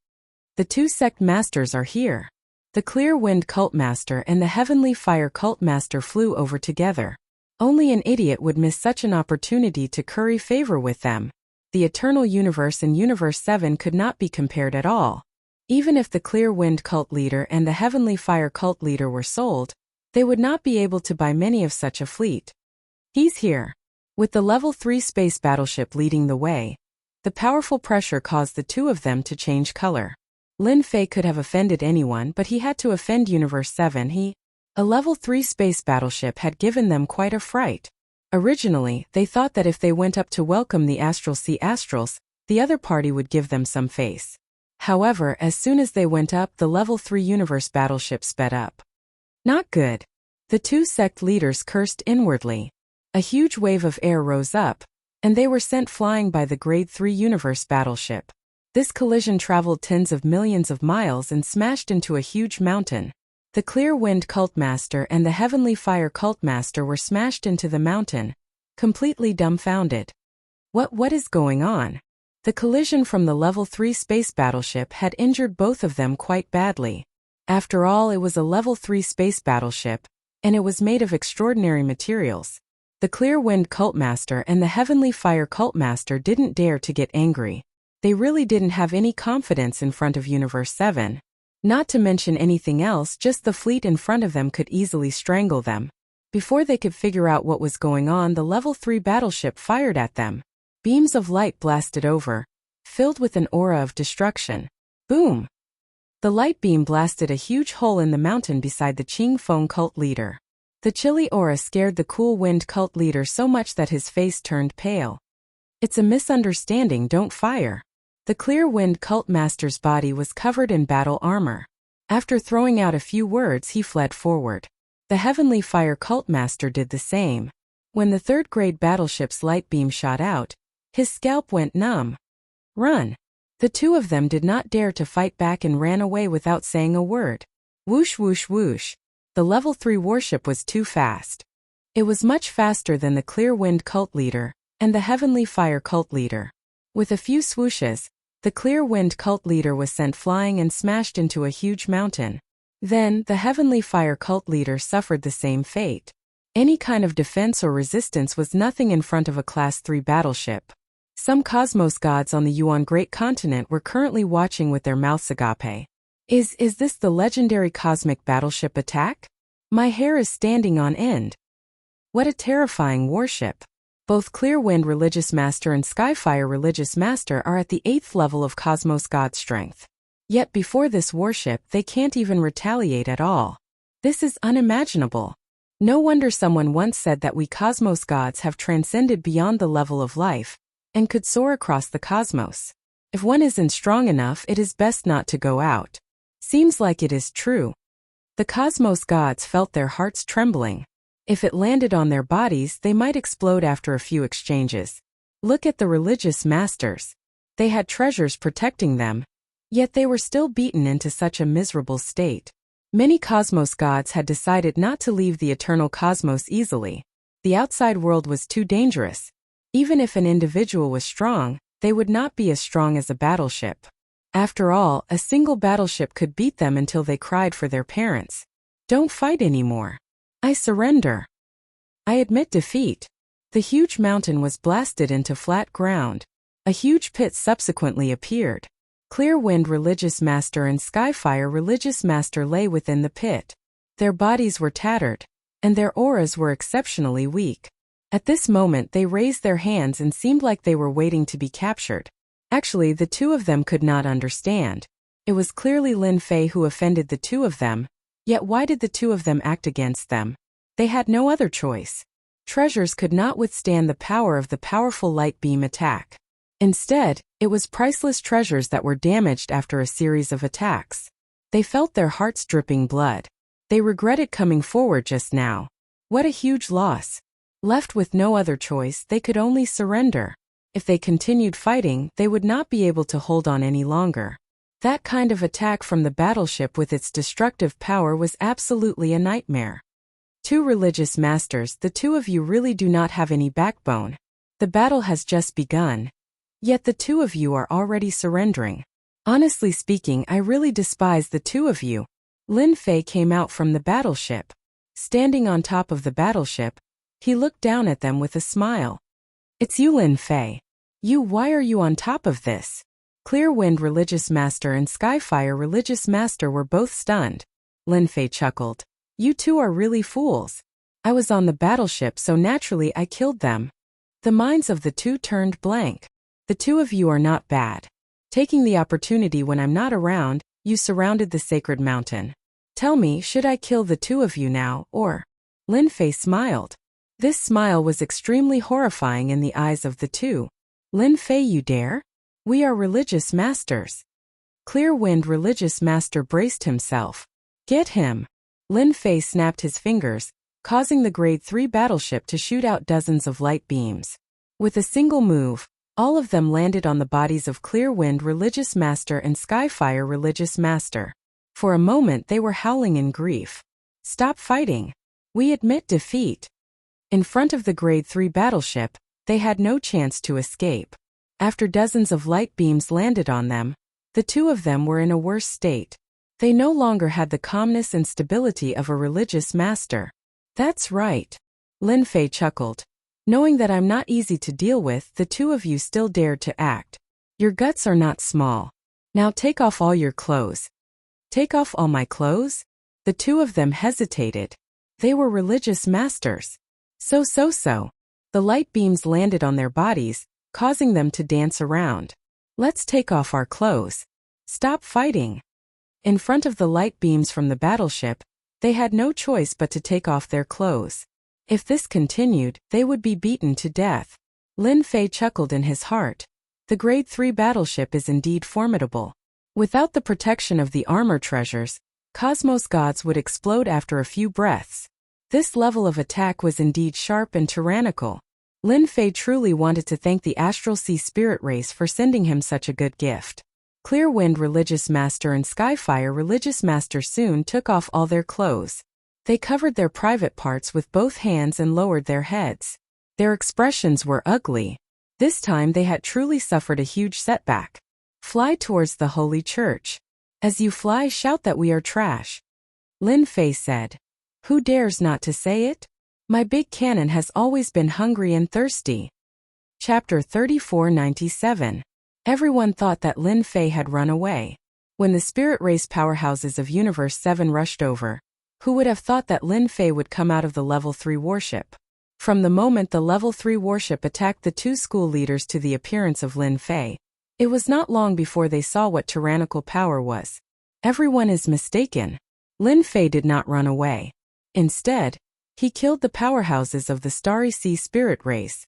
The 2 sect masters are here. The Clear Wind Cult Master and the Heavenly Fire Cult Master flew over together. Only an idiot would miss such an opportunity to curry favor with them. The Eternal Universe and Universe 7 could not be compared at all. Even if the Clear Wind Cult Leader and the Heavenly Fire Cult Leader were sold, they would not be able to buy many of such a fleet. He's here. With the Level 3 space battleship leading the way, the powerful pressure caused the 2 of them to change color. Lin Fei could have offended anyone, but he had to offend Universe 7. A level 3 space battleship had given them quite a fright. Originally, they thought that if they went up to welcome the Astral Sea Astrals, the other party would give them some face. However, as soon as they went up, the level 3 universe battleship sped up. Not good. The two sect leaders cursed inwardly. A huge wave of air rose up, and they were sent flying by the Grade 3 universe battleship. This collision traveled tens of millions of miles and smashed into a huge mountain. The Clear Wind Cultmaster and the Heavenly Fire Cultmaster were smashed into the mountain, completely dumbfounded. What is going on? The collision from the level 3 space battleship had injured both of them quite badly. After all, it was a level 3 space battleship, and it was made of extraordinary materials. The Clear Wind Cultmaster and the Heavenly Fire Cultmaster didn't dare to get angry. They really didn't have any confidence in front of Universe 7. Not to mention anything else, just the fleet in front of them could easily strangle them. Before they could figure out what was going on, the level 3 battleship fired at them. Beams of light blasted over, filled with an aura of destruction. Boom! The light beam blasted a huge hole in the mountain beside the Qing Feng cult leader. The chilly aura scared the Cool Wind cult leader so much that his face turned pale. It's a misunderstanding, don't fire. The Clear Wind cult master's body was covered in battle armor. After throwing out a few words, he fled forward. The Heavenly Fire cult master did the same. When the third-grade battleship's light beam shot out, his scalp went numb. Run! The two of them did not dare to fight back and ran away without saying a word. Whoosh whoosh whoosh. The level 3 warship was too fast. It was much faster than the Clear Wind cult leader and the Heavenly Fire cult leader. With a few swooshes, the Clear Wind cult leader was sent flying and smashed into a huge mountain. Then, the Heavenly Fire cult leader suffered the same fate. Any kind of defense or resistance was nothing in front of a Class 3 battleship. Some cosmos gods on the Yuan Great Continent were currently watching with their mouths agape. Is this the legendary cosmic battleship attack? My hair is standing on end. What a terrifying warship. Both Clearwind Religious Master and Skyfire Religious Master are at the 8th level of Cosmos God strength. Yet before this warship, they can't even retaliate at all. This is unimaginable. No wonder someone once said that we Cosmos gods have transcended beyond the level of life and could soar across the cosmos. If one isn't strong enough, it is best not to go out. Seems like it is true. The Cosmos gods felt their hearts trembling. If it landed on their bodies, they might explode after a few exchanges. Look at the religious masters. They had treasures protecting them, yet they were still beaten into such a miserable state. Many cosmos gods had decided not to leave the eternal cosmos easily. The outside world was too dangerous. Even if an individual was strong, they would not be as strong as a battleship. After all, a single battleship could beat them until they cried for their parents. Don't fight anymore. I surrender. I admit defeat. The huge mountain was blasted into flat ground. A huge pit subsequently appeared. Clearwind Religious Master and Skyfire Religious Master lay within the pit. Their bodies were tattered, and their auras were exceptionally weak. At this moment they raised their hands and seemed like they were waiting to be captured. Actually, the two of them could not understand. It was clearly Lin Fei who offended the two of them. Yet why did the two of them act against them? They had no other choice. Treasures could not withstand the power of the powerful light beam attack. Instead, it was priceless treasures that were damaged after a series of attacks. They felt their hearts dripping blood. They regretted coming forward just now. What a huge loss. Left with no other choice, they could only surrender. If they continued fighting, they would not be able to hold on any longer. That kind of attack from the battleship with its destructive power was absolutely a nightmare. Two religious masters, the two of you really do not have any backbone. The battle has just begun. Yet the two of you are already surrendering. Honestly speaking, I really despise the two of you. Lin Fei came out from the battleship. Standing on top of the battleship, he looked down at them with a smile. It's you, Lin Fei. Why are you on top of this? Clearwind Religious Master and Skyfire Religious Master were both stunned. Lin Fei chuckled. You two are really fools. I was on the battleship, so naturally I killed them. The minds of the two turned blank. The two of you are not bad. Taking the opportunity when I'm not around, You surrounded the sacred mountain. Tell me, should I kill the two of you now, or? Lin Fei smiled. This smile was extremely horrifying in the eyes of the two. Lin Fei, you dare? We are religious masters. Clear Wind religious master braced himself. Get him. Lin Fei snapped his fingers, causing the Grade 3 battleship to shoot out dozens of light beams. With a single move, all of them landed on the bodies of Clear Wind religious master and Skyfire religious master. For a moment they were howling in grief. Stop fighting. We admit defeat. In front of the Grade 3 battleship, they had no chance to escape. After dozens of light beams landed on them, the two of them were in a worse state. They no longer had the calmness and stability of a religious master. That's right. Lin Fei chuckled. Knowing that I'm not easy to deal with, the two of you still dared to act. Your guts are not small. Now take off all your clothes. Take off all my clothes? The two of them hesitated. They were religious masters. So. The light beams landed on their bodies, causing them to dance around. Let's take off our clothes. Stop fighting. In front of the light beams from the battleship, they had no choice but to take off their clothes. If this continued, they would be beaten to death. Lin Fei chuckled in his heart. The Grade 3 battleship is indeed formidable. Without the protection of the armor treasures, Cosmos gods would explode after a few breaths. This level of attack was indeed sharp and tyrannical. Lin Fei truly wanted to thank the Astral Sea Spirit race for sending him such a good gift. Clear Wind religious master and Skyfire religious master soon took off all their clothes. They covered their private parts with both hands and lowered their heads. Their expressions were ugly. This time they had truly suffered a huge setback. Fly towards the Holy Church. As you fly, shout that we are trash. Lin Fei said. Who dares not to say it? My big cannon has always been hungry and thirsty. Chapter 3497. Everyone thought that Lin Fei had run away. When the spirit race powerhouses of Universe 7 rushed over, who would have thought that Lin Fei would come out of the Level 3 warship? From the moment the Level 3 warship attacked the two school leaders to the appearance of Lin Fei, it was not long before they saw what tyrannical power was. Everyone is mistaken. Lin Fei did not run away. Instead, he killed the powerhouses of the Starry Sea spirit race.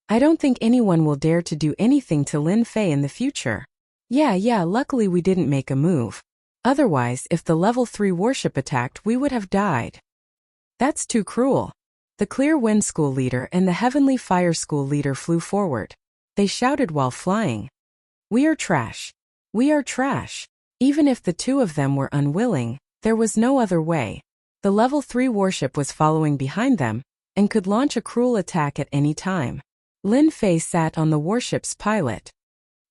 I don't think anyone will dare to do anything to Lin Fei in the future. Yeah, luckily we didn't make a move. Otherwise, if the Level 3 warship attacked, we would have died. That's too cruel. The Clear Wind School leader and the Heavenly Fire School leader flew forward. They shouted while flying. We are trash. We are trash. Even if the two of them were unwilling, there was no other way. The Level 3 warship was following behind them, and could launch a cruel attack at any time. Lin Fei sat on the warship's pilot.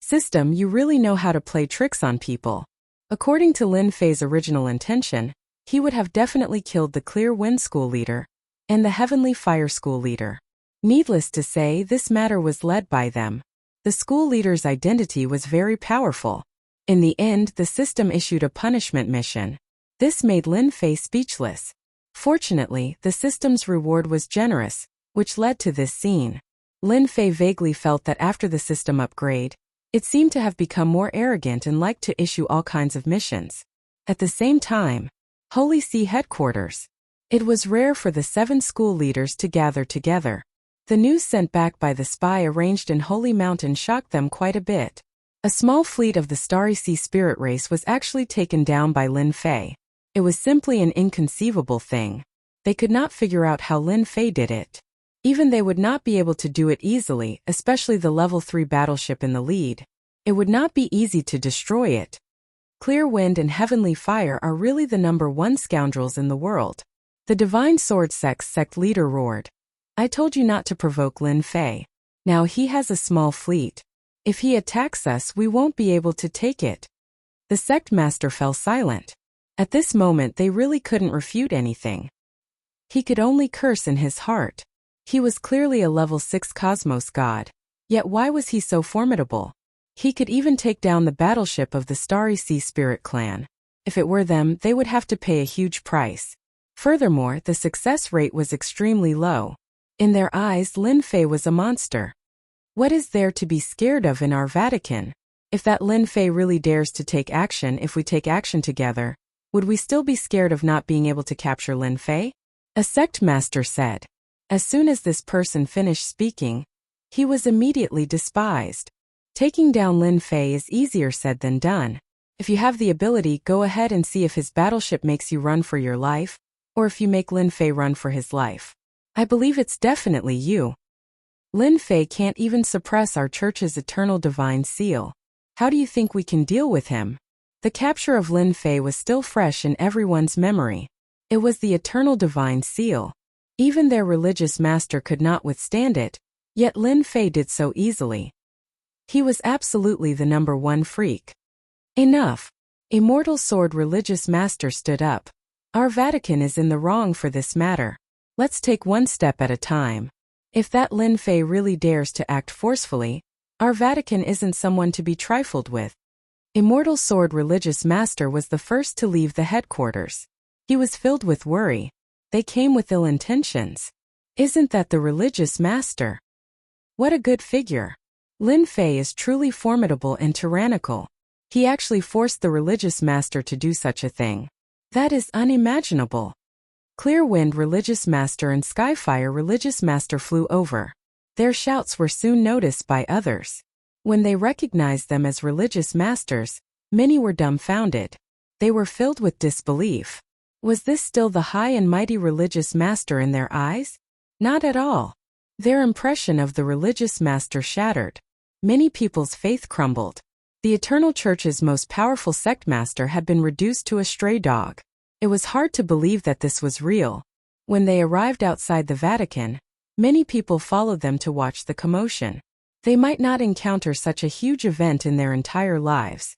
System, you really know how to play tricks on people. According to Lin Fei's original intention, he would have definitely killed the Clear Wind School leader and the Heavenly Fire School leader. Needless to say, this matter was led by them. The school leader's identity was very powerful. In the end, the system issued a punishment mission. This made Lin Fei speechless. Fortunately, the system's reward was generous, which led to this scene. Lin Fei vaguely felt that after the system upgrade, it seemed to have become more arrogant and liked to issue all kinds of missions. At the same time, Holy Sea headquarters. It was rare for the 7 school leaders to gather together. The news sent back by the spy arranged in Holy Mountain shocked them quite a bit. A small fleet of the Starry Sea spirit race was actually taken down by Lin Fei. It was simply an inconceivable thing. They could not figure out how Lin Fei did it. Even they would not be able to do it easily, especially the Level 3 battleship in the lead. It would not be easy to destroy it. Clear Wind and Heavenly Fire are really the #1 scoundrels in the world. The Divine Sword sect leader roared. I told you not to provoke Lin Fei. Now he has a small fleet. If he attacks us, we won't be able to take it. The sect master fell silent. At this moment they really couldn't refute anything. He could only curse in his heart. He was clearly a level 6 cosmos god. Yet why was he so formidable? He could even take down the battleship of the Starry Sea Spirit clan. If it were them, they would have to pay a huge price. Furthermore, the success rate was extremely low. In their eyes, Lin Fei was a monster. What is there to be scared of in our Vatican? If that Lin Fei really dares to take action, if we take action together, would we still be scared of not being able to capture Lin Fei? A sect master said. As soon as this person finished speaking, he was immediately despised. Taking down Lin Fei is easier said than done. If you have the ability, go ahead and see if his battleship makes you run for your life, or if you make Lin Fei run for his life. I believe it's definitely you. Lin Fei can't even suppress our church's eternal divine seal. How do you think we can deal with him? The capture of Lin Fei was still fresh in everyone's memory. It was the eternal divine seal. Even their religious master could not withstand it, yet Lin Fei did so easily. He was absolutely the #1 freak. Enough. Immortal Sword religious master stood up. Our Vatican is in the wrong for this matter. Let's take one step at a time. If that Lin Fei really dares to act forcefully, our Vatican isn't someone to be trifled with. Immortal Sword religious master was the first to leave the headquarters. He was filled with worry. They came with ill intentions. Isn't that the religious master? What a good figure. Lin Fei is truly formidable and tyrannical. He actually forced the religious master to do such a thing. That is unimaginable. Clear Wind religious master and Skyfire religious master flew over. Their shouts were soon noticed by others. When they recognized them as religious masters, many were dumbfounded. They were filled with disbelief. Was this still the high and mighty religious master in their eyes? Not at all. Their impression of the religious master shattered. Many people's faith crumbled. The Eternal Church's most powerful sect master had been reduced to a stray dog. It was hard to believe that this was real. When they arrived outside the Vatican, many people followed them to watch the commotion. They might not encounter such a huge event in their entire lives.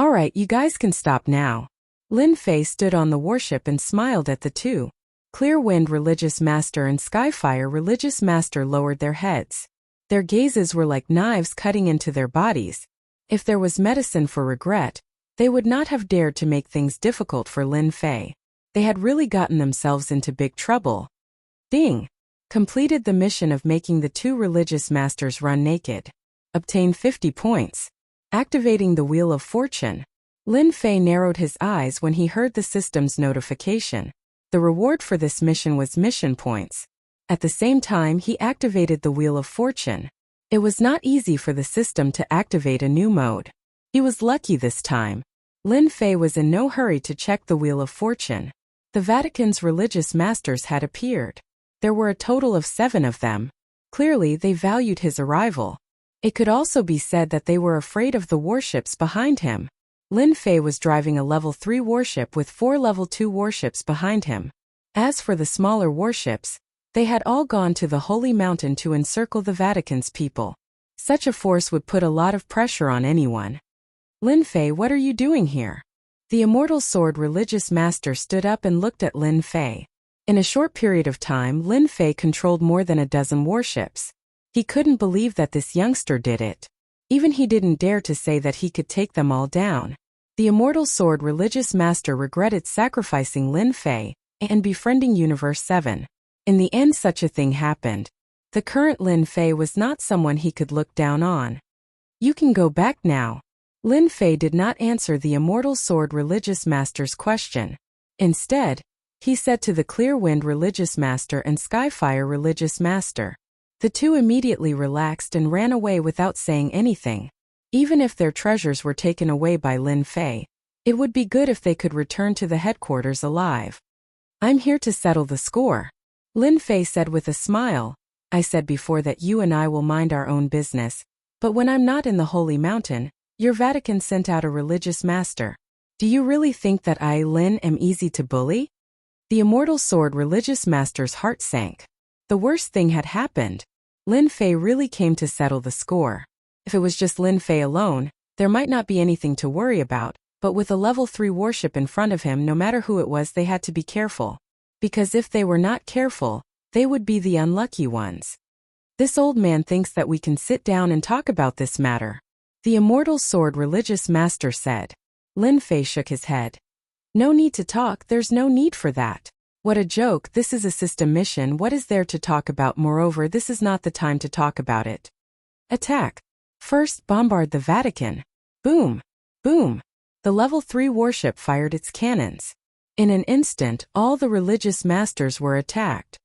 Alright, you guys can stop now. Lin Fei stood on the warship and smiled at the two. Clear Wind religious master and Skyfire religious master lowered their heads. Their gazes were like knives cutting into their bodies. If there was medicine for regret, they would not have dared to make things difficult for Lin Fei. They had really gotten themselves into big trouble. Ding! Completed the mission of making the two religious masters run naked. Obtained 50 points. Activating the Wheel of Fortune. Lin Fei narrowed his eyes when he heard the system's notification. The reward for this mission was mission points. At the same time, he activated the Wheel of Fortune. It was not easy for the system to activate a new mode. He was lucky this time. Lin Fei was in no hurry to check the Wheel of Fortune. The Vatican's religious masters had appeared. There were a total of 7 of them. Clearly, they valued his arrival. It could also be said that they were afraid of the warships behind him. Lin Fei was driving a level 3 warship with 4 level 2 warships behind him. As for the smaller warships, they had all gone to the Holy Mountain to encircle the Vatican's people. Such a force would put a lot of pressure on anyone. Lin Fei, what are you doing here? The Immortal Sword religious master stood up and looked at Lin Fei. In a short period of time, Lin Fei controlled more than a dozen warships. He couldn't believe that this youngster did it. Even he didn't dare to say that he could take them all down. The Immortal Sword religious master regretted sacrificing Lin Fei and befriending Universe 7. In the end, such a thing happened. The current Lin Fei was not someone he could look down on. You can go back now. Lin Fei did not answer the Immortal Sword religious master's question. Instead, he said to the Clear Wind religious master and Skyfire religious master. The two immediately relaxed and ran away without saying anything. Even if their treasures were taken away by Lin Fei, it would be good if they could return to the headquarters alive. I'm here to settle the score. Lin Fei said with a smile. I said before that you and I will mind our own business, but when I'm not in the Holy Mountain, your Vatican sent out a religious master. Do you really think that I, Lin, am easy to bully? The Immortal Sword religious master's heart sank. The worst thing had happened. Lin Fei really came to settle the score. If it was just Lin Fei alone, there might not be anything to worry about, but with a level 3 warship in front of him, no matter who it was, they had to be careful. Because if they were not careful, they would be the unlucky ones. This old man thinks that we can sit down and talk about this matter. The Immortal Sword religious master said. Lin Fei shook his head. No need to talk, there's no need for that. What a joke, this is a system mission, what is there to talk about? Moreover, this is not the time to talk about it. Attack. First, bombard the Vatican. Boom! Boom! The level 3 warship fired its cannons. In an instant, all the religious masters were attacked.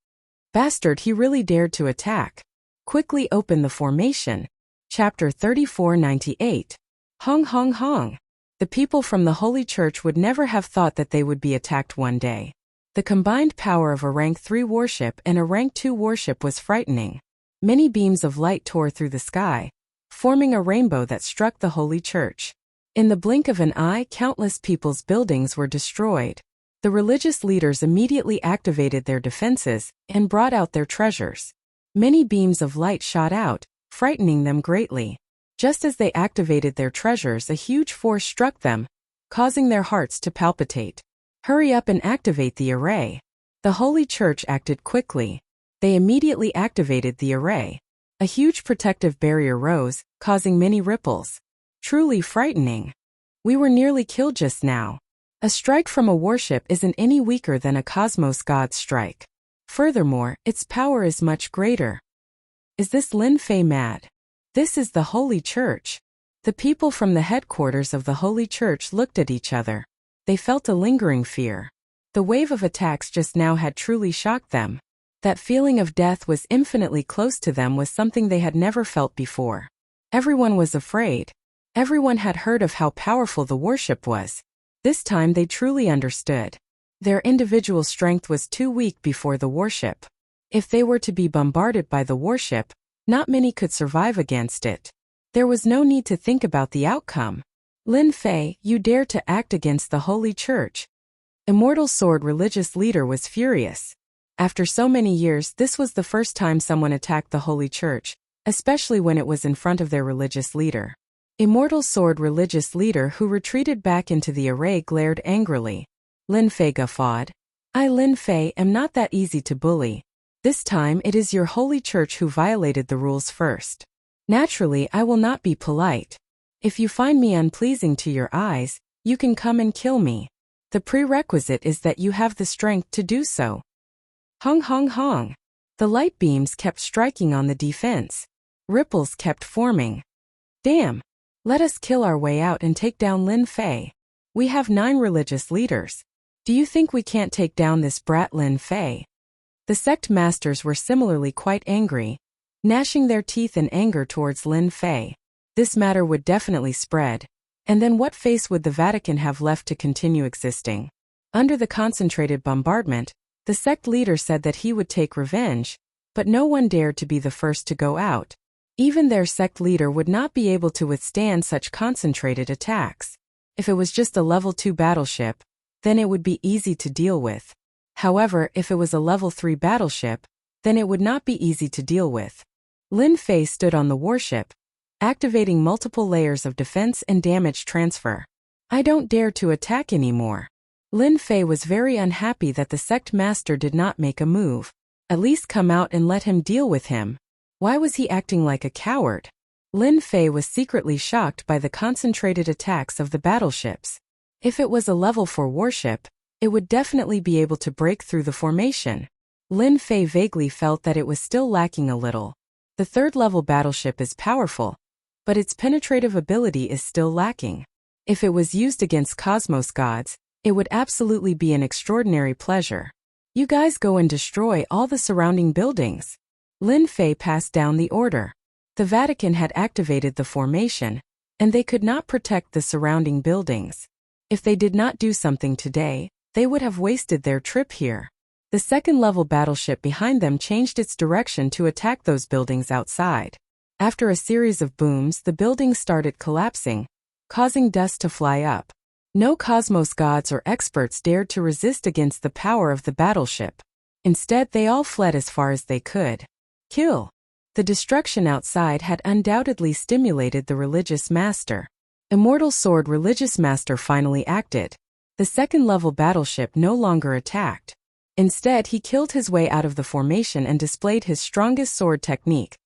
Bastard, he really dared to attack. Quickly open the formation. Chapter 3498. Hong Hong Hong. The people from the Holy Church would never have thought that they would be attacked one day. The combined power of a rank 3 warship and a rank 2 warship was frightening. Many beams of light tore through the sky, forming a rainbow that struck the Holy Church. In the blink of an eye, countless people's buildings were destroyed. The religious leaders immediately activated their defenses and brought out their treasures. Many beams of light shot out, frightening them greatly. Just as they activated their treasures, a huge force struck them, causing their hearts to palpitate. Hurry up and activate the array. The Holy Church acted quickly. They immediately activated the array. A huge protective barrier rose, causing many ripples. Truly frightening. We were nearly killed just now. A strike from a warship isn't any weaker than a cosmos god's strike. Furthermore, its power is much greater. Is this Lin Fei mad? This is the Holy Church. The people from the headquarters of the Holy Church looked at each other. They felt a lingering fear. The wave of attacks just now had truly shocked them. That feeling of death was infinitely close to them was something they had never felt before. Everyone was afraid. Everyone had heard of how powerful the warship was. This time they truly understood. Their individual strength was too weak before the warship. If they were to be bombarded by the warship, not many could survive against it. There was no need to think about the outcome. Lin Fei, you dare to act against the Holy Church. Immortal Sword religious leader was furious. After so many years, this was the first time someone attacked the Holy Church, especially when it was in front of their religious leader. Immortal Sword religious leader who retreated back into the array glared angrily. Lin Fei guffawed. I, Lin Fei, am not that easy to bully. This time it is your Holy Church who violated the rules first. Naturally, I will not be polite. If you find me unpleasing to your eyes, you can come and kill me. The prerequisite is that you have the strength to do so. Hong Hong Hong. The light beams kept striking on the defense. Ripples kept forming. Damn. Let us kill our way out and take down Lin Fei. We have 9 religious leaders. Do you think we can't take down this brat Lin Fei? The sect masters were similarly quite angry, gnashing their teeth in anger towards Lin Fei. This matter would definitely spread. And then what face would the Vatican have left to continue existing? Under the concentrated bombardment, the sect leader said that he would take revenge, but no one dared to be the first to go out. Even their sect leader would not be able to withstand such concentrated attacks. If it was just a level 2 battleship, then it would be easy to deal with. However, if it was a level 3 battleship, then it would not be easy to deal with. Lin Fei stood on the warship, activating multiple layers of defense and damage transfer. I don't dare to attack anymore. Lin Fei was very unhappy that the sect master did not make a move. At least come out and let him deal with him. Why was he acting like a coward? Lin Fei was secretly shocked by the concentrated attacks of the battleships. If it was a level 4 warship, it would definitely be able to break through the formation. Lin Fei vaguely felt that it was still lacking a little. The 3rd level battleship is powerful, but its penetrative ability is still lacking. If it was used against cosmos gods, it would absolutely be an extraordinary pleasure. You guys go and destroy all the surrounding buildings. Lin Fei passed down the order. The Vatican had activated the formation, and they could not protect the surrounding buildings. If they did not do something today, they would have wasted their trip here. The 2nd level battleship behind them changed its direction to attack those buildings outside. After a series of booms, the buildings started collapsing, causing dust to fly up. No cosmos gods or experts dared to resist against the power of the battleship. Instead, they all fled as far as they could. Kill. The destruction outside had undoubtedly stimulated the religious master. Immortal Sword religious master finally acted. The 2nd level battleship no longer attacked. Instead, he killed his way out of the formation and displayed his strongest sword technique,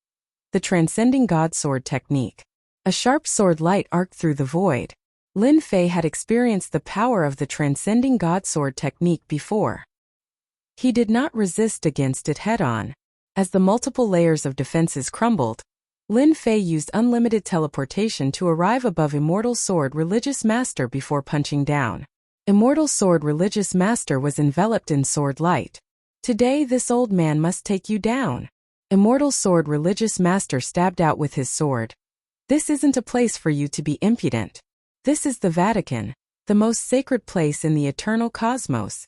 the Transcending God Sword technique. A sharp sword light arced through the void. Lin Fei had experienced the power of the Transcending God Sword technique before. He did not resist against it head-on. As the multiple layers of defenses crumbled, Lin Fei used unlimited teleportation to arrive above Immortal Sword Religious Master before punching down. Immortal Sword Religious Master was enveloped in sword light. Today this old man must take you down. Immortal Sword Religious Master stabbed out with his sword. This isn't a place for you to be impudent. This is the Vatican, the most sacred place in the eternal cosmos.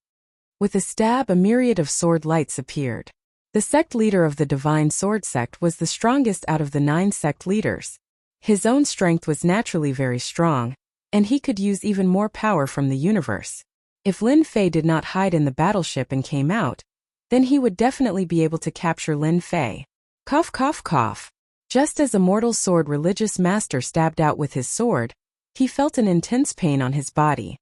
With a stab, a myriad of sword lights appeared. The sect leader of the Divine Sword Sect was the strongest out of the 9 sect leaders. His own strength was naturally very strong, and he could use even more power from the universe. If Lin Fei did not hide in the battleship and came out, then he would definitely be able to capture Lin Fei. Cough cough cough. Just as Immortal Sword Religious Master stabbed out with his sword, he felt an intense pain on his body.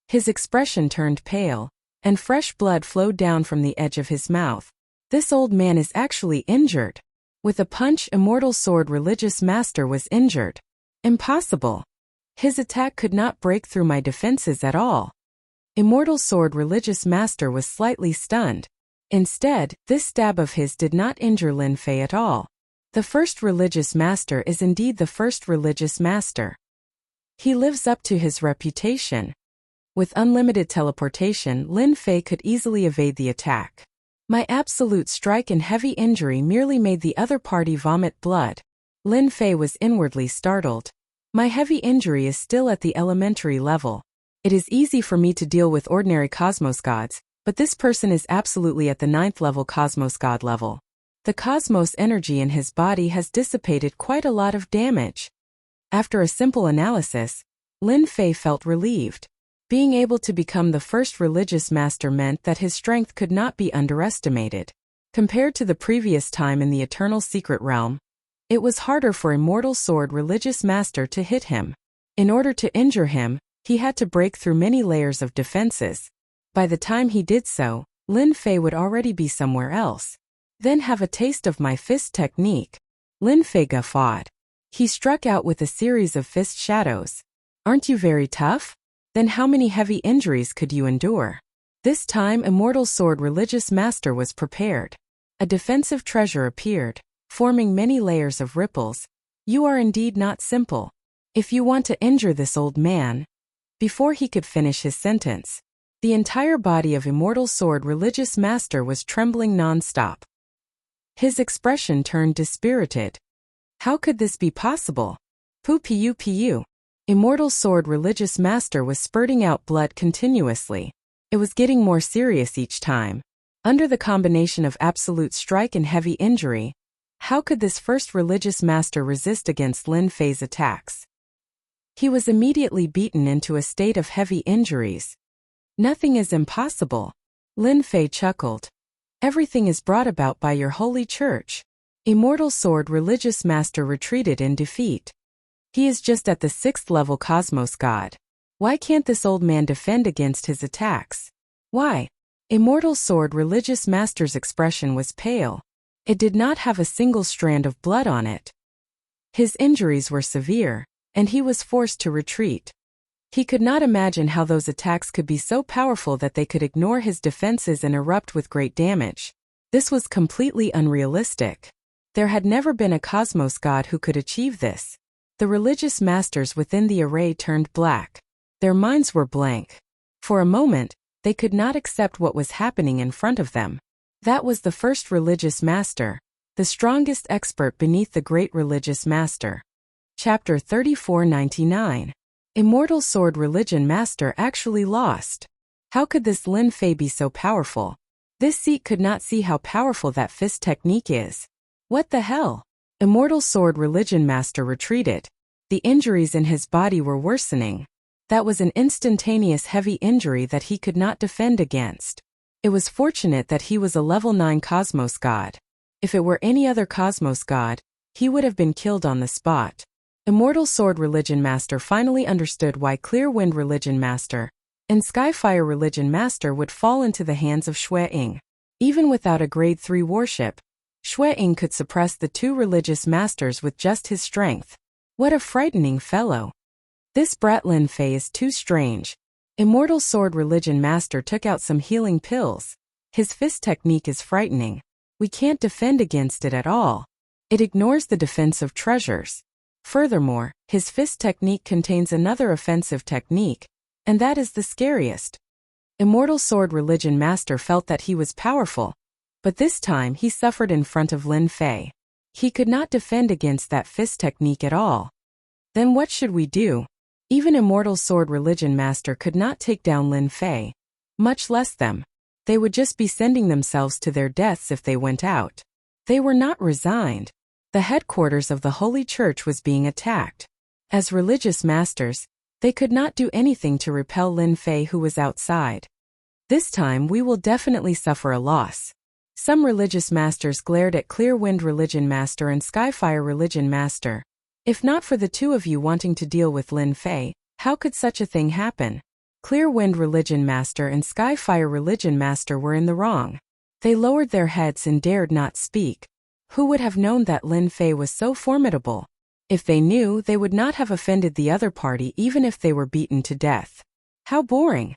His expression turned pale, and fresh blood flowed down from the edge of his mouth. This old man is actually injured. With a punch, Immortal Sword Religious Master was injured. Impossible. His attack could not break through my defenses at all. Immortal Sword Religious Master was slightly stunned. Instead, this stab of his did not injure Lin Fei at all. The first religious master is indeed the first religious master. He lives up to his reputation. With unlimited teleportation, Lin Fei could easily evade the attack. My absolute strike and heavy injury merely made the other party vomit blood. Lin Fei was inwardly startled. My heavy injury is still at the elementary level. It is easy for me to deal with ordinary cosmos gods, but this person is absolutely at the 9th level cosmos god level. The cosmos energy in his body has dissipated quite a lot of damage. After a simple analysis, Lin Fei felt relieved. Being able to become the first religious master meant that his strength could not be underestimated. Compared to the previous time in the Eternal Secret Realm, it was harder for Immortal Sword Religious Master to hit him. In order to injure him, he had to break through many layers of defenses. By the time he did so, Lin Fei would already be somewhere else. Then have a taste of my fist technique. Lin Fei guffawed. He struck out with a series of fist shadows. Aren't you very tough? Then how many heavy injuries could you endure? This time Immortal Sword Religious Master was prepared. A defensive treasure appeared, forming many layers of ripples. You are indeed not simple. If you want to injure this old man. Before he could finish his sentence, the entire body of Immortal Sword Religious Master was trembling non-stop. His expression turned dispirited. How could this be possible? Pu. Immortal Sword Religious Master was spurting out blood continuously. It was getting more serious each time. Under the combination of absolute strike and heavy injury, how could this first religious master resist against Lin Fei's attacks? He was immediately beaten into a state of heavy injuries. Nothing is impossible. Lin Fei chuckled. Everything is brought about by your holy church. Immortal Sword Religious Master retreated in defeat. He is just at the 6th level cosmos god. Why can't this old man defend against his attacks? Why? Immortal Sword Religious Master's expression was pale. It did not have a single strand of blood on it. His injuries were severe, and he was forced to retreat. He could not imagine how those attacks could be so powerful that they could ignore his defenses and erupt with great damage. This was completely unrealistic. There had never been a cosmos god who could achieve this. The religious masters within the array turned black. Their minds were blank. For a moment, they could not accept what was happening in front of them. That was the first religious master, the strongest expert beneath the great religious master. Chapter 3499. Immortal Sword Religion Master actually lost. How could this Lin Fei be so powerful? This Sikh could not see how powerful that fist technique is. What the hell? Immortal Sword Religion Master retreated. The injuries in his body were worsening. That was an instantaneous heavy injury that he could not defend against. It was fortunate that he was a level 9 cosmos god. If it were any other cosmos god, he would have been killed on the spot. Immortal Sword Religion Master finally understood why Clear Wind Religion Master and Skyfire Religion Master would fall into the hands of Xue Ying. Even without a grade 3 warship, Xue Ying could suppress the 2 religious masters with just his strength. What a frightening fellow. This brat Lin Fei is too strange. Immortal Sword Religion Master took out some healing pills. His fist technique is frightening. We can't defend against it at all. It ignores the defensive treasures. Furthermore, his fist technique contains another offensive technique, and that is the scariest. Immortal Sword Religion Master felt that he was powerful, but this time he suffered in front of Lin Fei. He could not defend against that fist technique at all. Then what should we do? Even Immortal Sword Religion Master could not take down Lin Fei, much less them. They would just be sending themselves to their deaths if they went out. They were not resigned. The headquarters of the Holy Church was being attacked. As religious masters, they could not do anything to repel Lin Fei, who was outside. This time we will definitely suffer a loss. Some religious masters glared at Clear Wind Religion Master and Skyfire Religion Master. If not for the two of you wanting to deal with Lin Fei, how could such a thing happen? Clear Wind Religion Master and Skyfire Religion Master were in the wrong. They lowered their heads and dared not speak. Who would have known that Lin Fei was so formidable? If they knew, they would not have offended the other party even if they were beaten to death. How boring!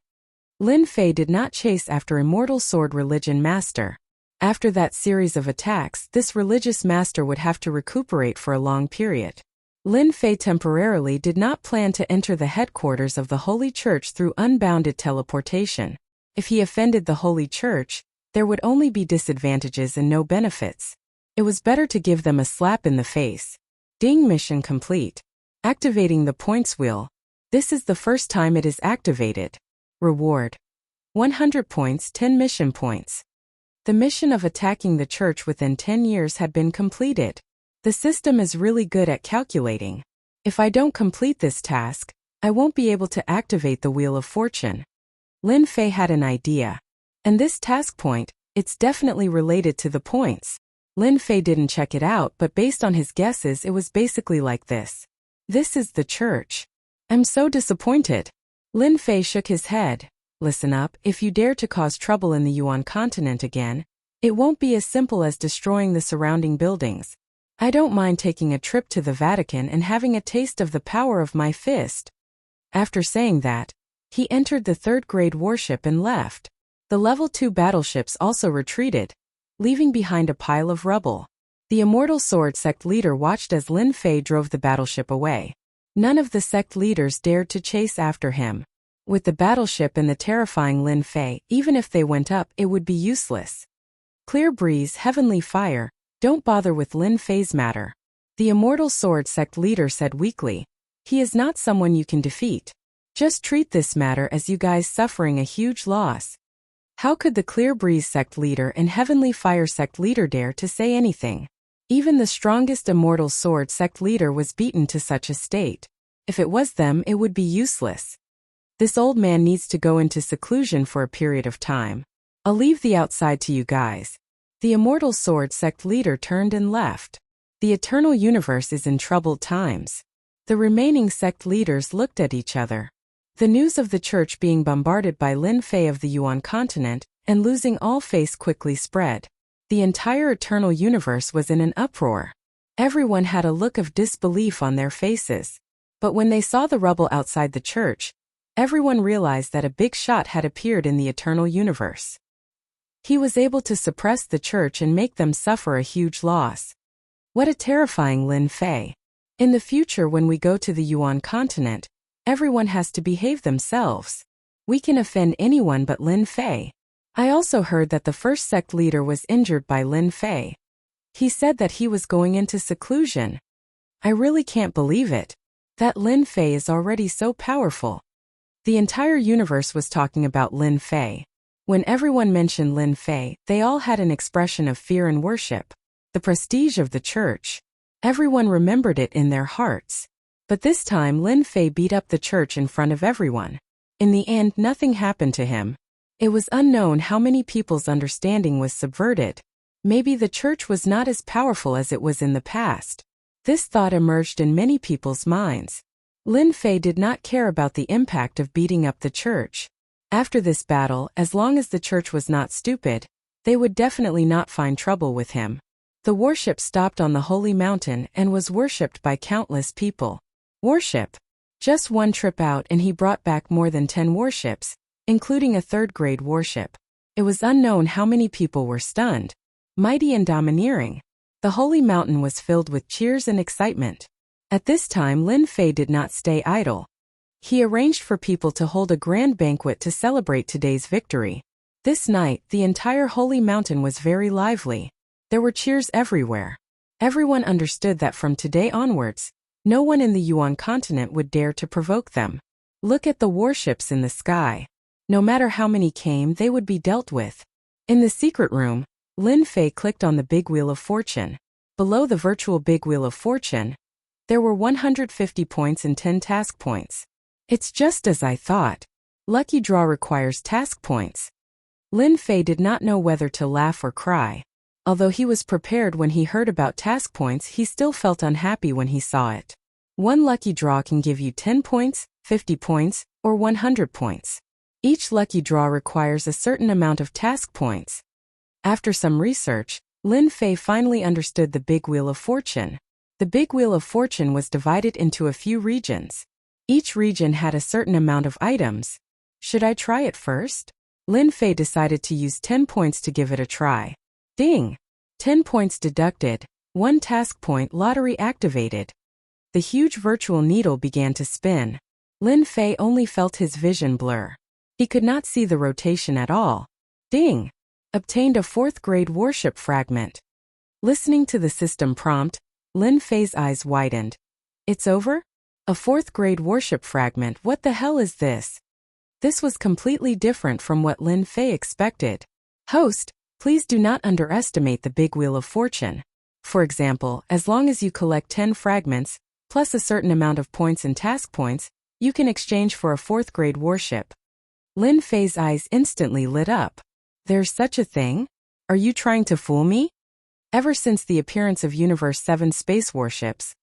Lin Fei did not chase after Immortal Sword Religion Master. After that series of attacks, this religious master would have to recuperate for a long period. Lin Fei temporarily did not plan to enter the headquarters of the Holy Church through unbounded teleportation. If he offended the Holy Church, there would only be disadvantages and no benefits. It was better to give them a slap in the face. Ding, mission complete. Activating the points wheel. This is the first time it is activated. Reward: 100 points, 10 mission points. The mission of attacking the church within 10 years had been completed. The system is really good at calculating. If I don't complete this task, I won't be able to activate the Wheel of Fortune. Lin Fei had an idea. And this task point, it's definitely related to the points. Lin Fei didn't check it out, but based on his guesses it was basically like this. This is the church. I'm so disappointed. Lin Fei shook his head. Listen up, if you dare to cause trouble in the Yuan continent again, it won't be as simple as destroying the surrounding buildings. I don't mind taking a trip to the Vatican and having a taste of the power of my fist. After saying that, he entered the third-grade warship and left. The Level 2 battleships also retreated, leaving behind a pile of rubble. The Immortal Sword Sect leader watched as Lin Fei drove the battleship away. None of the sect leaders dared to chase after him. With the battleship and the terrifying Lin Fei, even if they went up, it would be useless. Clear breeze, heavenly fire, don't bother with Lin Fei's matter. The Immortal Sword Sect leader said weakly. He is not someone you can defeat. Just treat this matter as you guys suffering a huge loss. How could the Clear Breeze Sect leader and Heavenly Fire Sect leader dare to say anything? Even the strongest Immortal Sword Sect leader was beaten to such a state. If it was them, it would be useless. This old man needs to go into seclusion for a period of time. I'll leave the outside to you guys. The Immortal Sword Sect leader turned and left. The Eternal Universe is in troubled times. The remaining sect leaders looked at each other. The news of the church being bombarded by Lin Fei of the Yuan continent and losing all face quickly spread. The entire Eternal Universe was in an uproar. Everyone had a look of disbelief on their faces. But when they saw the rubble outside the church, everyone realized that a big shot had appeared in the Eternal Universe. He was able to suppress the church and make them suffer a huge loss. What a terrifying Lin Fei. In the future, when we go to the Yuan continent, everyone has to behave themselves. We can offend anyone but Lin Fei. I also heard that the first sect leader was injured by Lin Fei. He said that he was going into seclusion. I really can't believe it. That Lin Fei is already so powerful. The entire universe was talking about Lin Fei. When everyone mentioned Lin Fei, they all had an expression of fear and worship. The prestige of the church. Everyone remembered it in their hearts. But this time Lin Fei beat up the church in front of everyone. In the end, nothing happened to him. It was unknown how many people's understanding was subverted. Maybe the church was not as powerful as it was in the past. This thought emerged in many people's minds. Lin Fei did not care about the impact of beating up the church. After this battle, as long as the church was not stupid, they would definitely not find trouble with him. The warship stopped on the holy mountain and was worshipped by countless people. Worship. Just one trip out and he brought back more than 10 warships, including a third-grade warship. It was unknown how many people were stunned. Mighty and domineering. The holy mountain was filled with cheers and excitement. At this time, Lin Fei did not stay idle. He arranged for people to hold a grand banquet to celebrate today's victory. This night, the entire holy mountain was very lively. There were cheers everywhere. Everyone understood that from today onwards, no one in the Yuan continent would dare to provoke them. Look at the warships in the sky. No matter how many came, they would be dealt with. In the secret room, Lin Fei clicked on the big wheel of fortune. Below the virtual big wheel of fortune, there were 150 points and 10 task points. It's just as I thought. Lucky draw requires task points. Lin Fei did not know whether to laugh or cry. Although he was prepared when he heard about task points, he still felt unhappy when he saw it. One lucky draw can give you 10 points, 50 points, or 100 points. Each lucky draw requires a certain amount of task points. After some research, Lin Fei finally understood the big wheel of fortune. The big wheel of fortune was divided into a few regions. Each region had a certain amount of items. Should I try it first? Lin Fei decided to use 10 points to give it a try. Ding! 10 points deducted, 1 task point lottery activated. The huge virtual needle began to spin. Lin Fei only felt his vision blur. He could not see the rotation at all. Ding! Obtained a 4th grade warship fragment. Listening to the system prompt, Lin Fei's eyes widened. It's over? A 4th grade warship fragment, what the hell is this? This was completely different from what Lin Fei expected. Host, please do not underestimate the big wheel of fortune. For example, as long as you collect 10 fragments, plus a certain amount of points and task points, you can exchange for a 4th grade warship. Lin Fei's eyes instantly lit up. There's such a thing? Are you trying to fool me? Ever since the appearance of Universe 7 space warships,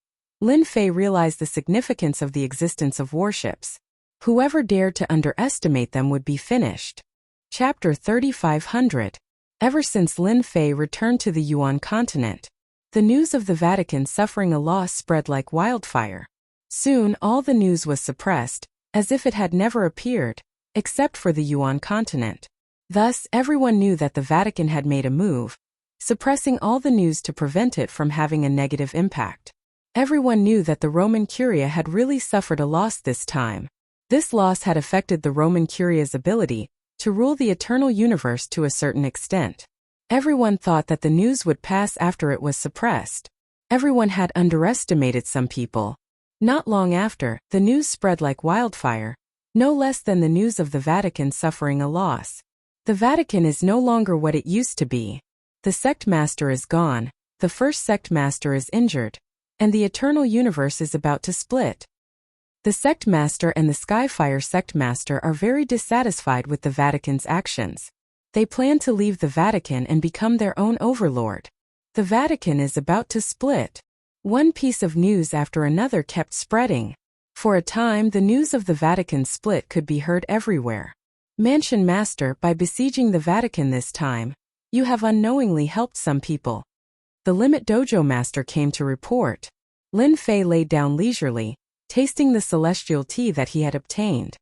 Lin Fei realized the significance of the existence of warships. Whoever dared to underestimate them would be finished. Chapter 3500. Ever since Lin Fei returned to the Yuan continent, the news of the Vatican suffering a loss spread like wildfire. Soon all the news was suppressed, as if it had never appeared, except for the Yuan continent. Thus, everyone knew that the Vatican had made a move, suppressing all the news to prevent it from having a negative impact. Everyone knew that the Roman Curia had really suffered a loss this time. This loss had affected the Roman Curia's ability to rule the eternal universe to a certain extent. Everyone thought that the news would pass after it was suppressed. Everyone had underestimated some people. Not long after, the news spread like wildfire, no less than the news of the Vatican suffering a loss. The Vatican is no longer what it used to be. The sect master is gone, the first sect master is injured, and the eternal universe is about to split. The sect master and the Skyfire sect master are very dissatisfied with the Vatican's actions. They plan to leave the Vatican and become their own overlord. The Vatican is about to split. One piece of news after another kept spreading. For a time, the news of the Vatican split could be heard everywhere. Mansion Master, by besieging the Vatican this time, you have unknowingly helped some people. The Limit Dojo Master came to report. Lin Fei laid down leisurely, tasting the celestial tea that he had obtained.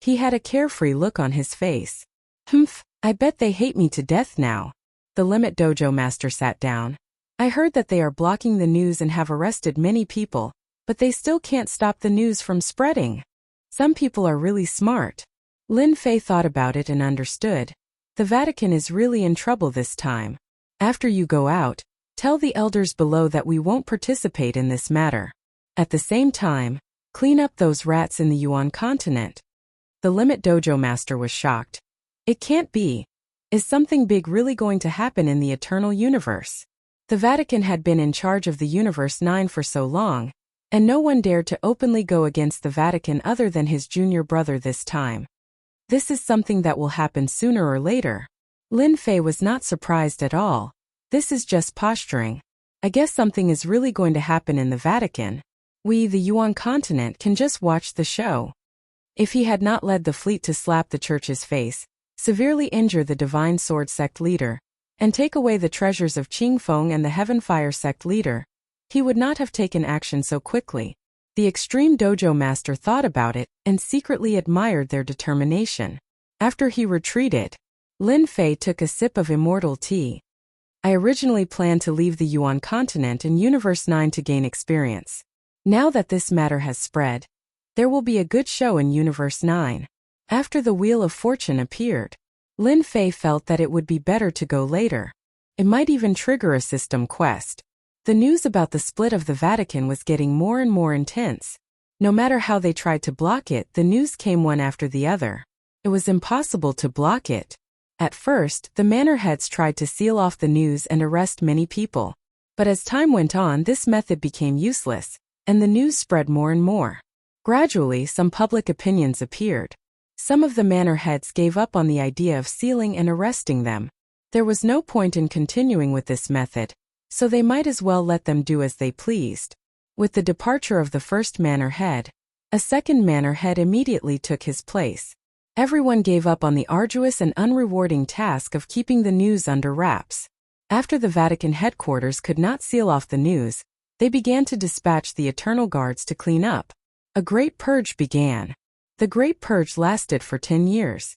He had a carefree look on his face. Humph, I bet they hate me to death now. The Limit Dojo Master sat down. I heard that they are blocking the news and have arrested many people, but they still can't stop the news from spreading. Some people are really smart. Lin Fei thought about it and understood. The Vatican is really in trouble this time. After you go out, tell the elders below that we won't participate in this matter. At the same time, clean up those rats in the Yuan continent. The Limit Dojo Master was shocked. It can't be. Is something big really going to happen in the eternal universe? The Vatican had been in charge of the Universe 9 for so long, and no one dared to openly go against the Vatican other than his junior brother this time. This is something that will happen sooner or later. Lin Fei was not surprised at all. This is just posturing. I guess something is really going to happen in the Vatican. We, the Yuan continent, can just watch the show. If he had not led the fleet to slap the church's face, severely injure the Divine Sword sect leader, and take away the treasures of Qing Feng and the Heaven Fire sect leader, he would not have taken action so quickly. The Extreme Dojo Master thought about it and secretly admired their determination. After he retreated, Lin Fei took a sip of immortal tea. I originally planned to leave the Yuan continent in Universe 9 to gain experience. Now that this matter has spread, there will be a good show in Universe 9. After the Wheel of Fortune appeared, Lin Fei felt that it would be better to go later. It might even trigger a system quest. The news about the split of the Vatican was getting more and more intense. No matter how they tried to block it, the news came one after the other. It was impossible to block it. At first, the manor heads tried to seal off the news and arrest many people. But as time went on, this method became useless, and the news spread more and more. Gradually, some public opinions appeared. Some of the manor heads gave up on the idea of sealing and arresting them. There was no point in continuing with this method, so they might as well let them do as they pleased. With the departure of the first manor head, a second manor head immediately took his place. Everyone gave up on the arduous and unrewarding task of keeping the news under wraps. After the Vatican headquarters could not seal off the news, they began to dispatch the Eternal Guards to clean up. A great purge began. The Great Purge lasted for 10 years.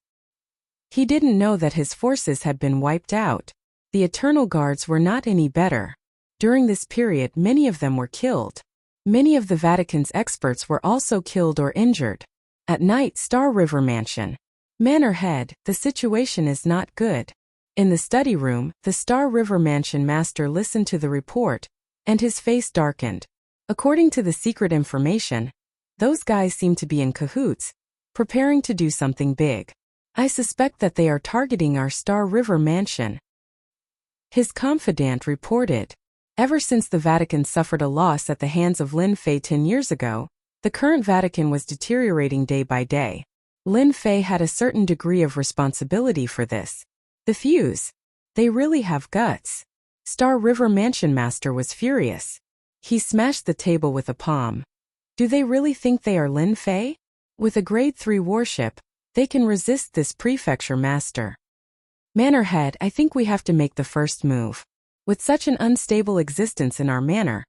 He didn't know that his forces had been wiped out. The Eternal Guards were not any better. During this period, many of them were killed. Many of the Vatican's experts were also killed or injured. At night, Star River Mansion. Manor Head, the situation is not good. In the study room, the Star River Mansion master listened to the report, and his face darkened. According to the secret information, those guys seem to be in cahoots, preparing to do something big. I suspect that they are targeting our Star River Mansion. His confidant reported. Ever since the Vatican suffered a loss at the hands of Lin Fei 10 years ago, the current Vatican was deteriorating day by day. Lin Fei had a certain degree of responsibility for this. The Fuse. They really have guts. Star River Mansion Master was furious. He smashed the table with a palm. Do they really think they are Lin Fei? With a Grade 3 warship, they can resist this prefecture master. Manor Head, I think we have to make the first move. With such an unstable existence in our manor,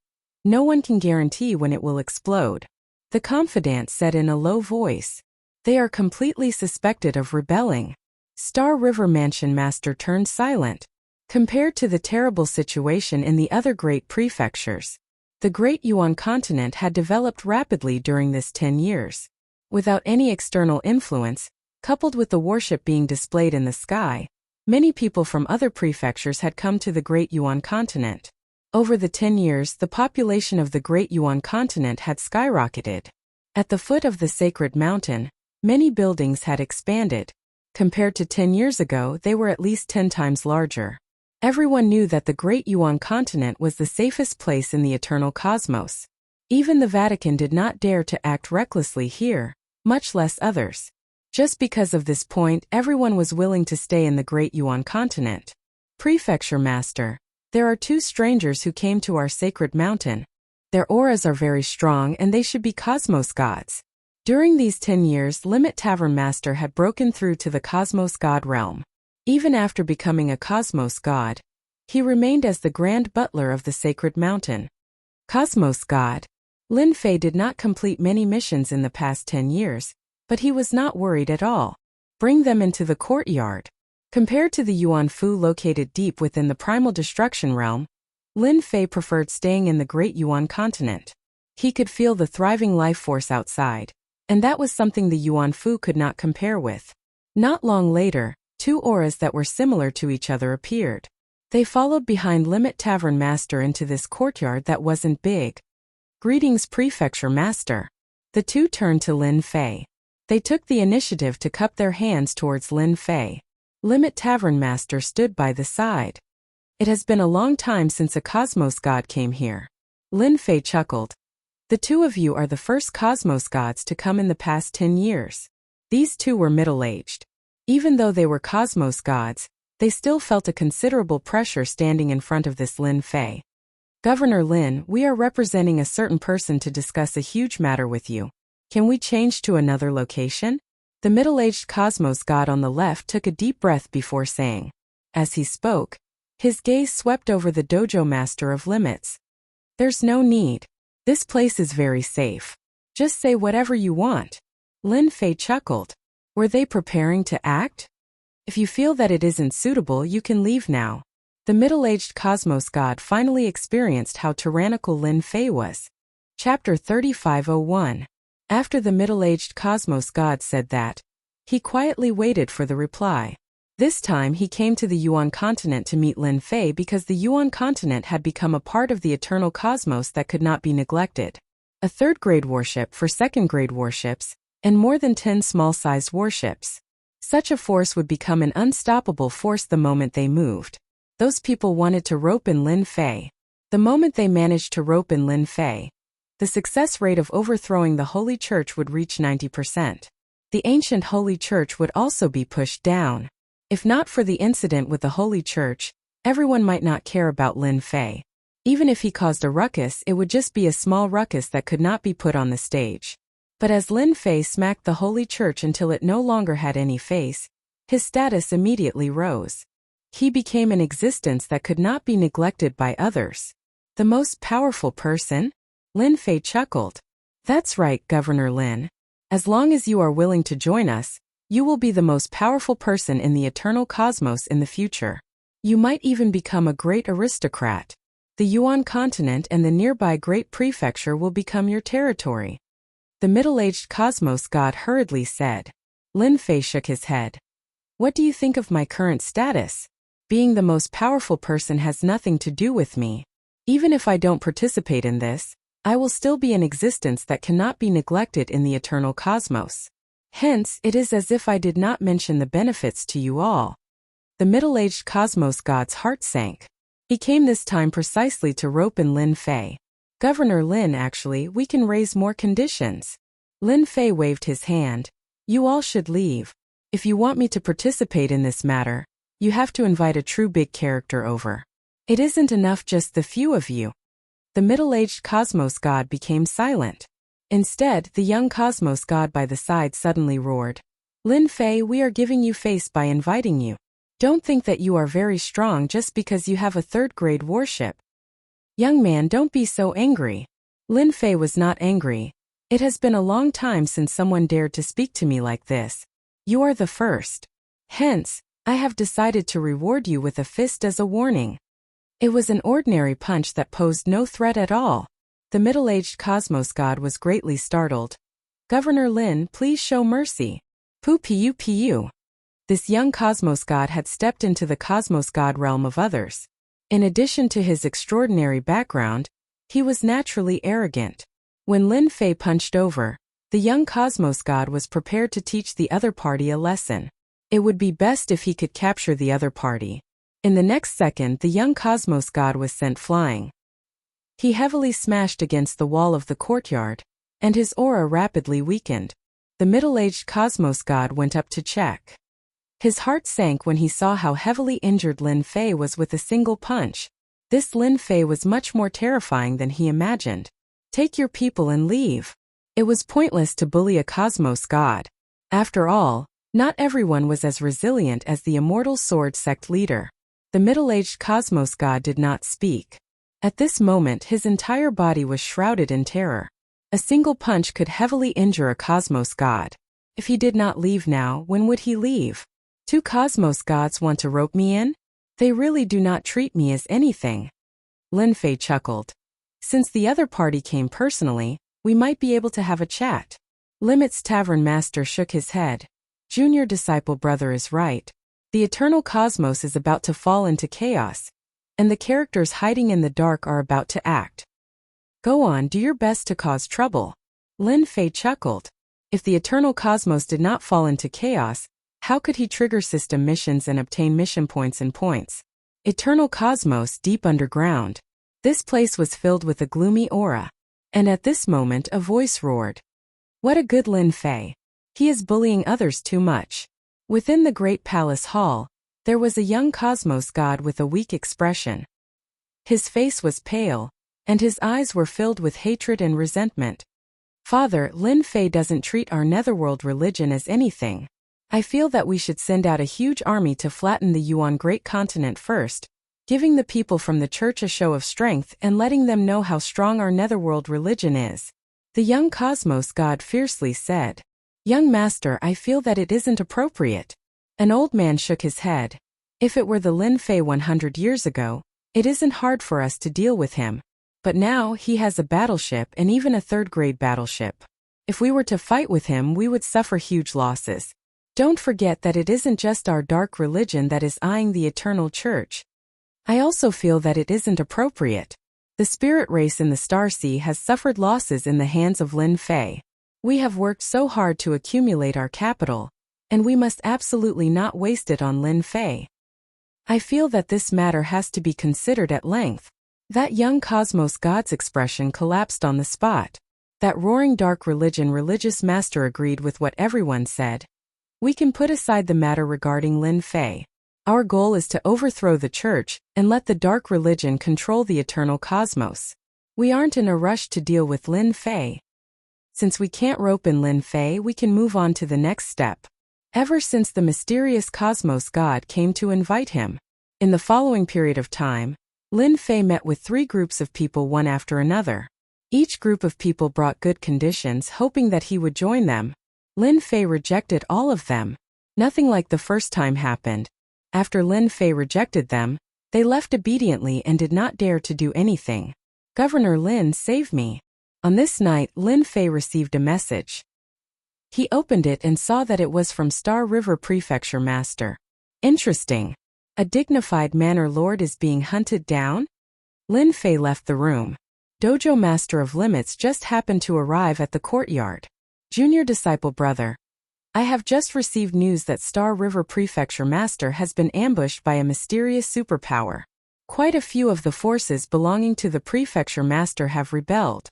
no one can guarantee when it will explode. The confidant said in a low voice. They are completely suspected of rebelling. Star River Mansion Master turned silent. Compared to the terrible situation in the other great prefectures, the Great Yuan continent had developed rapidly during this 10 years. Without any external influence, coupled with the warship being displayed in the sky, many people from other prefectures had come to the Great Yuan continent. Over the 10 years, the population of the Great Yuan continent had skyrocketed. At the foot of the sacred mountain, many buildings had expanded. Compared to 10 years ago, they were at least 10 times larger. Everyone knew that the Great Yuan continent was the safest place in the eternal cosmos. Even the Vatican did not dare to act recklessly here, much less others. Just because of this point, everyone was willing to stay in the Great Yuan continent. Prefecture Master, there are 2 strangers who came to our sacred mountain. Their auras are very strong and they should be cosmos gods. During these 10 years, Limit Tavern Master had broken through to the cosmos god realm. Even after becoming a cosmos god, he remained as the grand butler of the sacred mountain. Cosmos god. Lin Fei did not complete many missions in the past 10 years, but he was not worried at all. Bring them into the courtyard. Compared to the Yuan Fu located deep within the primal destruction realm, Lin Fei preferred staying in the Great Yuan continent. He could feel the thriving life force outside, and that was something the Yuan Fu could not compare with. Not long later, 2 auras that were similar to each other appeared. They followed behind Limit Tavern Master into this courtyard that wasn't big. Greetings, Prefecture Master. The 2 turned to Lin Fei. They took the initiative to cup their hands towards Lin Fei. Limit Tavern Master stood by the side. It has been a long time since a cosmos god came here. Lin Fei chuckled. The 2 of you are the first cosmos gods to come in the past 10 years. These 2 were middle-aged. Even though they were cosmos gods, they still felt a considerable pressure standing in front of this Lin Fei. Governor Lin, we are representing a certain person to discuss a huge matter with you. Can we change to another location? The middle-aged cosmos god on the left took a deep breath before saying. As he spoke, his gaze swept over the dojo master of limits. There's no need. This place is very safe. Just say whatever you want. Lin Fei chuckled. Were they preparing to act? If you feel that it isn't suitable, you can leave now. The middle-aged cosmos god finally experienced how tyrannical Lin Fei was. Chapter 3501. After the middle-aged cosmos god said that, he quietly waited for the reply. This time he came to the Yuan continent to meet Lin Fei because the Yuan continent had become a part of the eternal cosmos that could not be neglected. A third-grade warship for second-grade warships, and more than 10 small-sized warships. Such a force would become an unstoppable force the moment they moved. Those people wanted to rope in Lin Fei. The moment they managed to rope in Lin Fei, the success rate of overthrowing the Holy Church would reach 90%. The ancient Holy Church would also be pushed down. If not for the incident with the Holy Church, everyone might not care about Lin Fei. Even if he caused a ruckus, it would just be a small ruckus that could not be put on the stage. But as Lin Fei smacked the Holy Church until it no longer had any face, his status immediately rose. He became an existence that could not be neglected by others. The most powerful person? Lin Fei chuckled. That's right, Governor Lin. As long as you are willing to join us, you will be the most powerful person in the eternal cosmos in the future. You might even become a great aristocrat. The Yuan continent and the nearby Great Prefecture will become your territory. The middle-aged cosmos god hurriedly said. Lin Fei shook his head. What do you think of my current status? Being the most powerful person has nothing to do with me. Even if I don't participate in this, I will still be an existence that cannot be neglected in the eternal cosmos. Hence, it is as if I did not mention the benefits to you all. The middle-aged cosmos god's heart sank. He came this time precisely to rope in Lin Fei. Governor Lin, actually, we can raise more conditions. Lin Fei waved his hand. You all should leave. If you want me to participate in this matter, you have to invite a true big character over. It isn't enough just the few of you. The middle-aged cosmos god became silent. Instead, the young cosmos god by the side suddenly roared. Lin Fei, we are giving you face by inviting you. Don't think that you are very strong just because you have a third-grade warship. Young man, don't be so angry. Lin Fei was not angry. It has been a long time since someone dared to speak to me like this. You are the first. Hence, I have decided to reward you with a fist as a warning. It was an ordinary punch that posed no threat at all. The middle-aged cosmos god was greatly startled. Governor Lin, please show mercy. Pu. This young cosmos god had stepped into the cosmos god realm of others. In addition to his extraordinary background, he was naturally arrogant. When Lin Fei punched over, the young cosmos god was prepared to teach the other party a lesson. It would be best if he could capture the other party. In the next second, the young cosmos god was sent flying. He heavily smashed against the wall of the courtyard, and his aura rapidly weakened. The middle-aged cosmos god went up to check. His heart sank when he saw how heavily injured Lin Fei was with a single punch. This Lin Fei was much more terrifying than he imagined. Take your people and leave. It was pointless to bully a cosmos god. After all, not everyone was as resilient as the immortal sword sect leader. The middle-aged cosmos god did not speak. At this moment, his entire body was shrouded in terror. A single punch could heavily injure a cosmos god. If he did not leave now, when would he leave? 2 cosmos gods want to rope me in? They really do not treat me as anything. Lin Fei chuckled. Since the other party came personally, we might be able to have a chat. Limit's tavern master shook his head. Junior disciple brother is right. The eternal cosmos is about to fall into chaos, and the characters hiding in the dark are about to act. Go on, do your best to cause trouble. Lin Fei chuckled. If the eternal cosmos did not fall into chaos, how could he trigger system missions and obtain mission points and points? Eternal cosmos deep underground. This place was filled with a gloomy aura. And at this moment a voice roared. What a good Lin Fei. He is bullying others too much. Within the great palace hall, there was a young cosmos god with a weak expression. His face was pale, and his eyes were filled with hatred and resentment. Father, Lin Fei doesn't treat our netherworld religion as anything. I feel that we should send out a huge army to flatten the Yuan great continent first, giving the people from the church a show of strength and letting them know how strong our netherworld religion is. The young cosmos god fiercely said. Young master, I feel that it isn't appropriate. An old man shook his head. If it were the Lin Fei 100 years ago, it isn't hard for us to deal with him. But now he has a battleship and even a third-grade battleship. If we were to fight with him, we would suffer huge losses. Don't forget that it isn't just our dark religion that is eyeing the eternal church. I also feel that it isn't appropriate. The spirit race in the Star Sea has suffered losses in the hands of Lin Fei. We have worked so hard to accumulate our capital, and we must absolutely not waste it on Lin Fei. I feel that this matter has to be considered at length. That young cosmos god's expression collapsed on the spot. That roaring dark religious master agreed with what everyone said. We can put aside the matter regarding Lin Fei. Our goal is to overthrow the church and let the dark religion control the eternal cosmos. We aren't in a rush to deal with Lin Fei. Since we can't rope in Lin Fei, we can move on to the next step. Ever since the mysterious cosmos god came to invite him, in the following period of time, Lin Fei met with 3 groups of people one after another. Each group of people brought good conditions, hoping that he would join them. Lin Fei rejected all of them. Nothing like the first time happened. After Lin Fei rejected them, they left obediently and did not dare to do anything. Governor Lin, save me. On this night, Lin Fei received a message. He opened it and saw that it was from Star River Prefecture Master. Interesting. A dignified manor lord is being hunted down? Lin Fei left the room. Dojo Master of Limits just happened to arrive at the courtyard. Junior disciple brother. I have just received news that Star River Prefecture Master has been ambushed by a mysterious superpower. Quite a few of the forces belonging to the Prefecture Master have rebelled.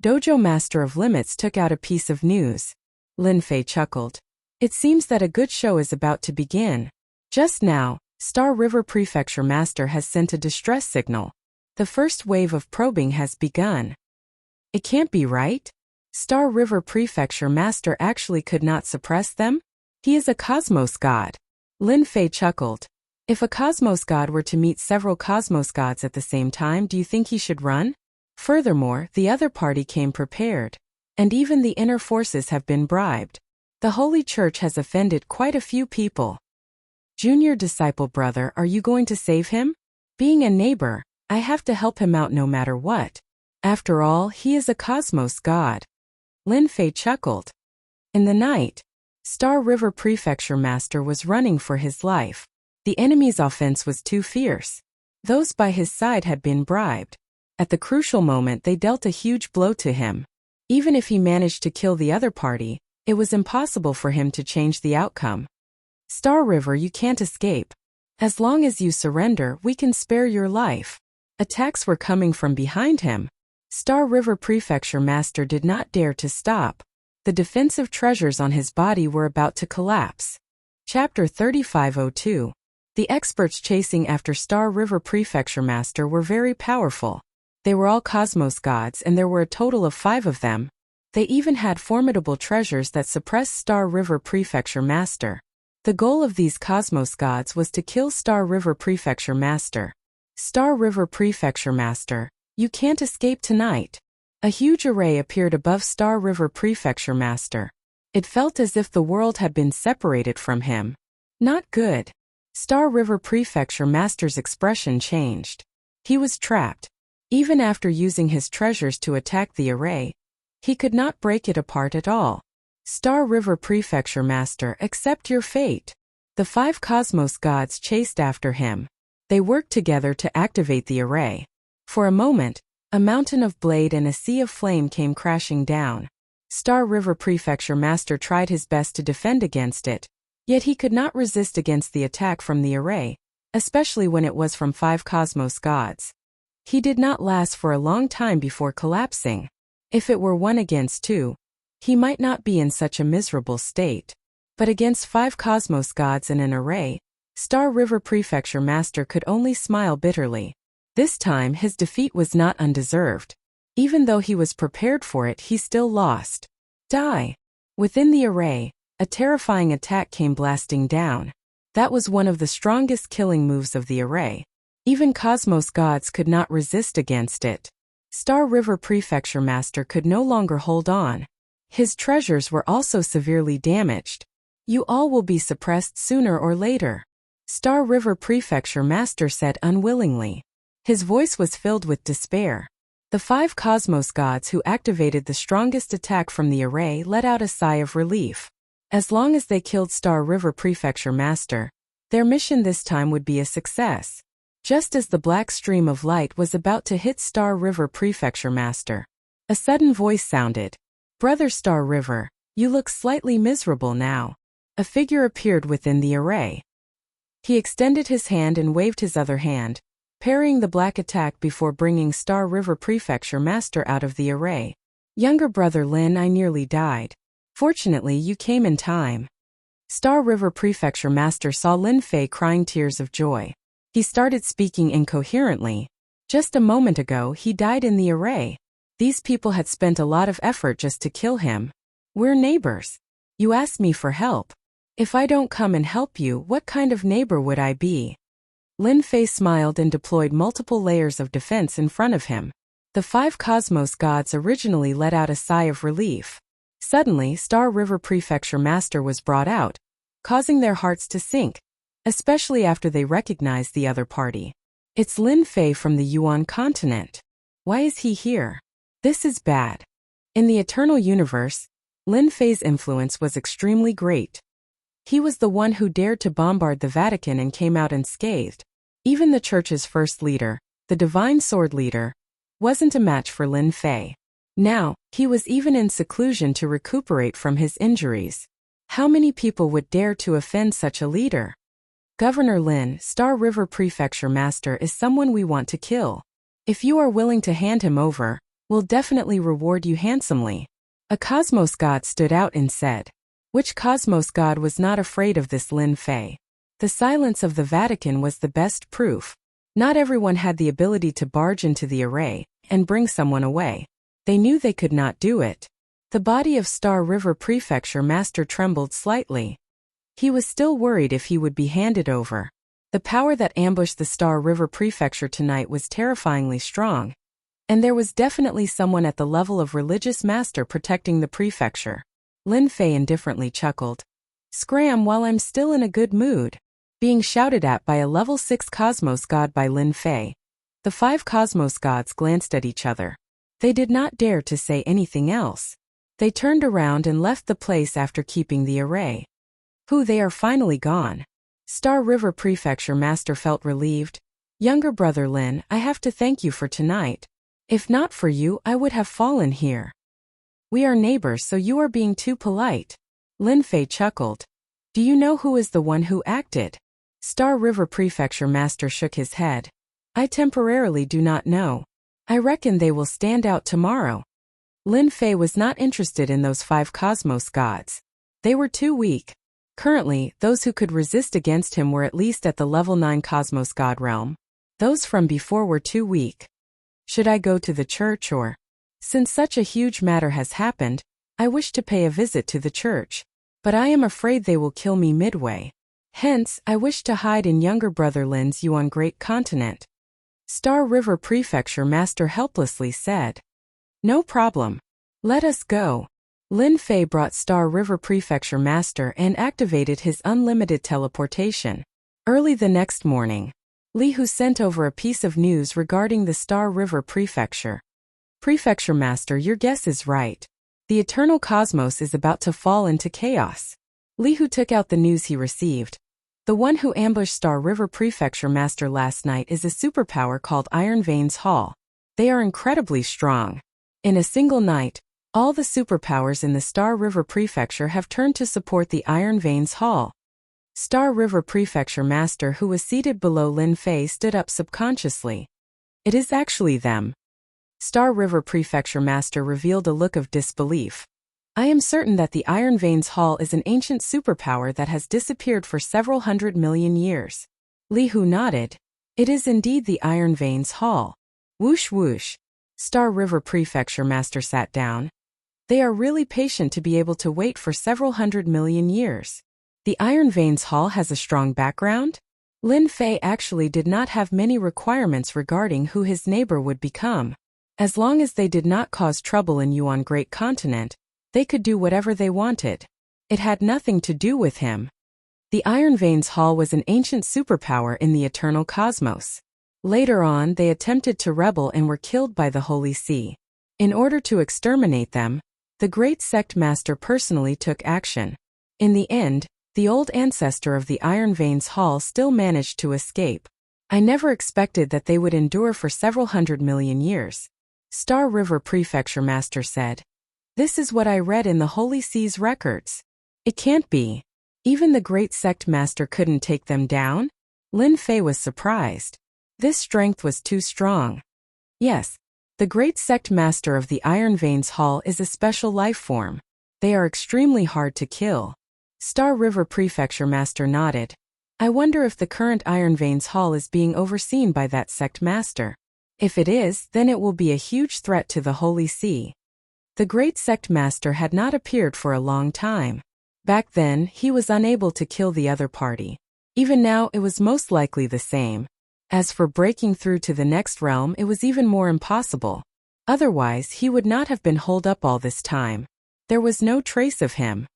Dojo Master of Limits took out a piece of news. Lin Fei chuckled. It seems that a good show is about to begin. Just now, Star River Prefecture Master has sent a distress signal. The first wave of probing has begun. It can't be right. Star River Prefecture Master actually could not suppress them? He is a cosmos god. Lin Fei chuckled. If a cosmos god were to meet several cosmos gods at the same time, do you think he should run? Furthermore, the other party came prepared. And even the inner forces have been bribed. The Holy Church has offended quite a few people. Junior disciple brother, are you going to save him? Being a neighbor, I have to help him out no matter what. After all, he is a cosmos god. Lin Fei chuckled. In the night, Star River Prefecture Master was running for his life. The enemy's offense was too fierce. Those by his side had been bribed. At the crucial moment, they dealt a huge blow to him. Even if he managed to kill the other party, it was impossible for him to change the outcome. Star River, you can't escape. As long as you surrender, we can spare your life. Attacks were coming from behind him. Star River Prefecture Master did not dare to stop. The defensive treasures on his body were about to collapse. Chapter 3502. The experts chasing after Star River Prefecture Master were very powerful. They were all cosmos gods and there were a total of 5 of them. They even had formidable treasures that suppressed Star River Prefecture Master. The goal of these cosmos gods was to kill Star River Prefecture Master. Star River Prefecture Master, you can't escape tonight. A huge array appeared above Star River Prefecture Master. It felt as if the world had been separated from him. Not good. Star River Prefecture Master's expression changed. He was trapped. Even after using his treasures to attack the array, he could not break it apart at all. Star River Prefecture Master, accept your fate. The 5 cosmos gods chased after him. They worked together to activate the array. For a moment, a mountain of blade and a sea of flame came crashing down. Star River Prefecture Master tried his best to defend against it, yet he could not resist against the attack from the array, especially when it was from 5 cosmos gods. He did not last for a long time before collapsing. If it were 1 against 2, he might not be in such a miserable state. But against 5 cosmos gods in an array, Star River Prefecture Master could only smile bitterly. This time his defeat was not undeserved. Even though he was prepared for it, he still lost. Die! Within the array, a terrifying attack came blasting down. That was one of the strongest killing moves of the array. Even cosmos gods could not resist against it. Star River Prefecture Master could no longer hold on. His treasures were also severely damaged. You all will be suppressed sooner or later. Star River Prefecture Master said unwillingly. His voice was filled with despair. The 5 cosmos gods who activated the strongest attack from the array let out a sigh of relief. As long as they killed Star River Prefecture Master, their mission this time would be a success. Just as the black stream of light was about to hit Star River Prefecture Master, a sudden voice sounded. "Brother Star River, you look slightly miserable now." A figure appeared within the array. He extended his hand and waved his other hand, parrying the black attack before bringing Star River Prefecture Master out of the array. "Younger brother Lin, I nearly died. Fortunately, you came in time." Star River Prefecture Master saw Lin Fei crying tears of joy. He started speaking incoherently. Just a moment ago, he died in the array. These people had spent a lot of effort just to kill him. "We're neighbors. You asked me for help. If I don't come and help you, what kind of neighbor would I be?" Lin Fei smiled and deployed multiple layers of defense in front of him. The 5 cosmos gods originally let out a sigh of relief. Suddenly, Star River Prefecture Master was brought out, causing their hearts to sink, especially after they recognized the other party. "It's Lin Fei from the Yuan continent. Why is he here? This is bad." In the Eternal Universe, Lin Fei's influence was extremely great. He was the one who dared to bombard the Vatican and came out unscathed. Even the Church's first leader, the Divine Sword Leader, wasn't a match for Lin Fei. Now, he was even in seclusion to recuperate from his injuries. How many people would dare to offend such a leader? "Governor Lin, Star River Prefecture Master is someone we want to kill. If you are willing to hand him over, we'll definitely reward you handsomely." A cosmos god stood out and said. Which cosmos god was not afraid of this Lin Fei? The silence of the Vatican was the best proof. Not everyone had the ability to barge into the array and bring someone away. They knew they could not do it. The body of Star River Prefecture Master trembled slightly. He was still worried if he would be handed over. The power that ambushed the Star River Prefecture tonight was terrifyingly strong. And there was definitely someone at the level of religious master protecting the prefecture. Lin Fei indifferently chuckled. "Scram while I'm still in a good mood." Being shouted at by a level 6 cosmos god by Lin Fei, the 5 cosmos gods glanced at each other. They did not dare to say anything else. They turned around and left the place after keeping the array. They are finally gone. Star River Prefecture Master felt relieved. "Younger brother Lin, I have to thank you for tonight. If not for you, I would have fallen here." "We are neighbors, so you are being too polite." Lin Fei chuckled. "Do you know who is the one who acted?" Star River Prefecture Master shook his head. "I temporarily do not know. I reckon they will stand out tomorrow." Lin Fei was not interested in those 5 cosmos gods. They were too weak. Currently, those who could resist against him were at least at the level 9 cosmos god realm. Those from before were too weak. Should I go to the church or? Since such a huge matter has happened, I wish to pay a visit to the church. But I am afraid they will kill me midway. Hence, I wish to hide in younger brother Lin's Yuan Great Continent. Star River Prefecture Master helplessly said. "No problem. Let us go." Lin Fei brought Star River Prefecture Master and activated his unlimited teleportation. Early the next morning, Li Hu sent over a piece of news regarding the Star River Prefecture. "Prefecture Master, your guess is right. The eternal cosmos is about to fall into chaos." Li Hu took out the news he received. The one who ambushed Star River Prefecture Master last night is a superpower called Iron Veins Hall. They are incredibly strong. In a single night, all the superpowers in the Star River Prefecture have turned to support the Iron Veins Hall. Star River Prefecture Master, who was seated below Lin Fei, stood up subconsciously. "It is actually them." Star River Prefecture Master revealed a look of disbelief. "I am certain that the Iron Veins Hall is an ancient superpower that has disappeared for several 100 million years." Li Hu nodded. "It is indeed the Iron Veins Hall." Whoosh whoosh. Star River Prefecture Master sat down. They are really patient to be able to wait for several 100 million years. The Iron Veins Hall has a strong background? Lin Fei actually did not have many requirements regarding who his neighbor would become. As long as they did not cause trouble in Yuan Great Continent, they could do whatever they wanted. It had nothing to do with him. The Iron Veins Hall was an ancient superpower in the eternal cosmos. Later on, they attempted to rebel and were killed by the Holy See. In order to exterminate them, the great sect master personally took action. In the end, the old ancestor of the Iron Veins Hall still managed to escape. I never expected that they would endure for several 100 million years. Star River Prefecture Master said. This is what I read in the Holy See's records. It can't be. Even the great sect master couldn't take them down? Lin Fei was surprised. This strength was too strong. Yes, the great sect master of the Iron Veins Hall is a special life form. They are extremely hard to kill. Star River Prefecture Master nodded. I wonder if the current Iron Veins Hall is being overseen by that sect master. If it is, then it will be a huge threat to the Holy See. The great sect master had not appeared for a long time. Back then, he was unable to kill the other party. Even now, it was most likely the same. As for breaking through to the next realm, it was even more impossible. Otherwise, he would not have been holed up all this time. There was no trace of him.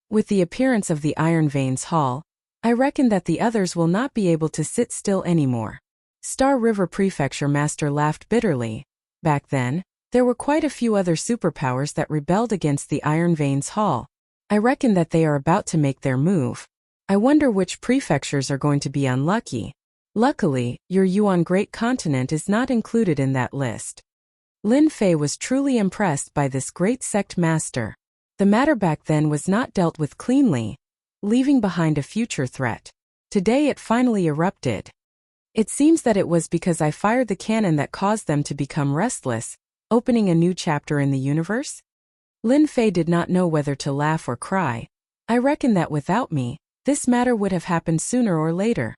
With the appearance of the Iron Veins Hall, I reckon that the others will not be able to sit still anymore. Star River Prefecture Master laughed bitterly. Back then, there were quite a few other superpowers that rebelled against the Iron Veins Hall. I reckon that they are about to make their move. I wonder which prefectures are going to be unlucky. Luckily, your Yuan Great Continent is not included in that list. Lin Fei was truly impressed by this great sect master. The matter back then was not dealt with cleanly, leaving behind a future threat. Today it finally erupted. It seems that it was because I fired the cannon that caused them to become restless, opening a new chapter in the universe? Lin Fei did not know whether to laugh or cry. I reckon that without me, this matter would have happened sooner or later.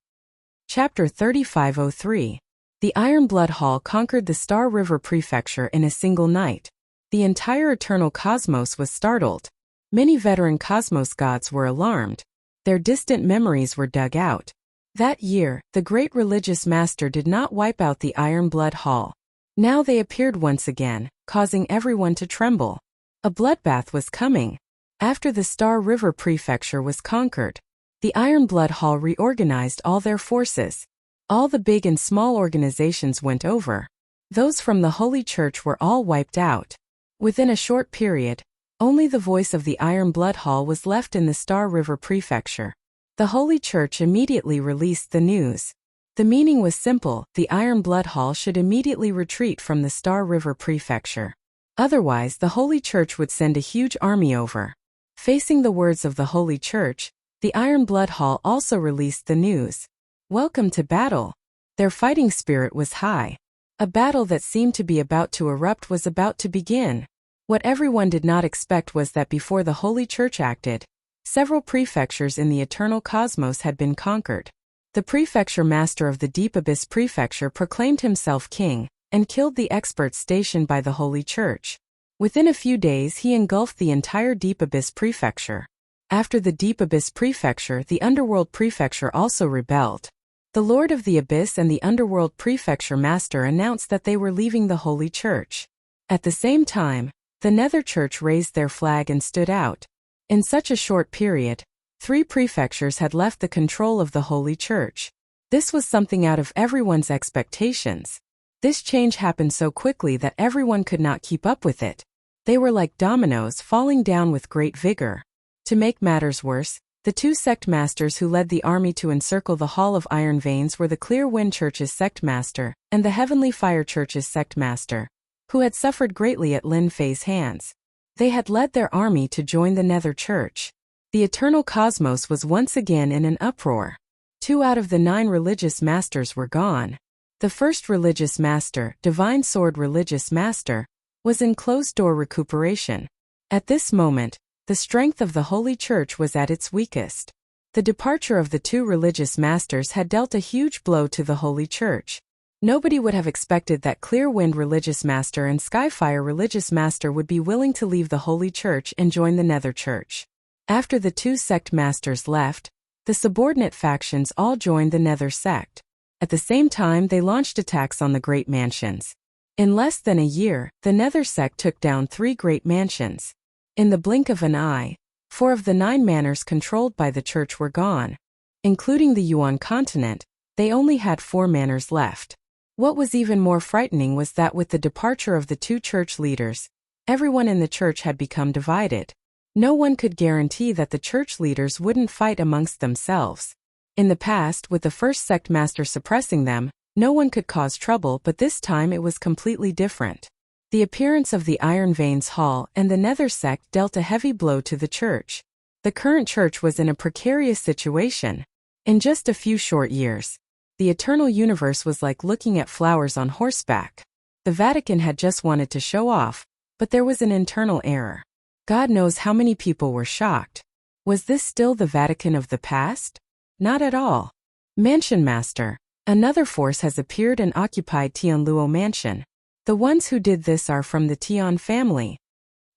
Chapter 3503. The Iron Blood Hall conquered the Star River Prefecture in a single night. The entire eternal cosmos was startled. Many veteran cosmos gods were alarmed. Their distant memories were dug out. That year, the great religious master did not wipe out the Iron Blood Hall. Now they appeared once again, causing everyone to tremble. A bloodbath was coming. After the Star River Prefecture was conquered, the Iron Blood Hall reorganized all their forces. All the big and small organizations went over. Those from the Holy Church were all wiped out. Within a short period, only the voice of the Iron Blood Hall was left in the Star River Prefecture. The Holy Church immediately released the news. The meaning was simple: the Iron Blood Hall should immediately retreat from the Star River Prefecture. Otherwise, the Holy Church would send a huge army over. Facing the words of the Holy Church, the Iron Blood Hall also released the news. Welcome to battle. Their fighting spirit was high. A battle that seemed to be about to erupt was about to begin. What everyone did not expect was that before the Holy Church acted, several prefectures in the eternal cosmos had been conquered. The prefecture master of the Deep Abyss Prefecture proclaimed himself king, and killed the experts stationed by the Holy Church. Within a few days he engulfed the entire Deep Abyss Prefecture. After the Deep Abyss Prefecture, the Underworld Prefecture also rebelled. The Lord of the Abyss and the Underworld Prefecture Master announced that they were leaving the Holy Church. At the same time, the Nether Church raised their flag and stood out. In such a short period, 3 prefectures had left the control of the Holy Church. This was something out of everyone's expectations. This change happened so quickly that everyone could not keep up with it. They were like dominoes falling down with great vigor. To make matters worse, the 2 sect masters who led the army to encircle the Hall of Iron Veins were the Clear Wind Church's sect master and the Heavenly Fire Church's sect master, who had suffered greatly at Lin Fei's hands. They had led their army to join the Nether Church. The eternal cosmos was once again in an uproar. 2 out of the 9 religious masters were gone. The first religious master, Divine Sword Religious Master, was in closed-door recuperation. At this moment, the strength of the Holy Church was at its weakest. The departure of the 2 religious masters had dealt a huge blow to the Holy Church. Nobody would have expected that Clear Wind Religious Master and Skyfire Religious Master would be willing to leave the Holy Church and join the Nether Church. After the 2 sect masters left, the subordinate factions all joined the Nether sect. At the same time, they launched attacks on the great mansions. In less than a year, the Nether sect took down 3 great mansions. In the blink of an eye, 4 of the 9 manors controlled by the church were gone. Including the Yuan continent, they only had 4 manors left. What was even more frightening was that with the departure of the 2 church leaders, everyone in the church had become divided. No one could guarantee that the church leaders wouldn't fight amongst themselves. In the past, with the first sect master suppressing them, no one could cause trouble, but this time it was completely different. The appearance of the Iron Veins Hall and the Nether sect dealt a heavy blow to the church. The current church was in a precarious situation. In just a few short years, the eternal universe was like looking at flowers on horseback. The Vatican had just wanted to show off, but there was an internal error. God knows how many people were shocked. Was this still the Vatican of the past? Not at all. Mansion Master. Another force has appeared and occupied Tianluo Mansion. The ones who did this are from the Tian family.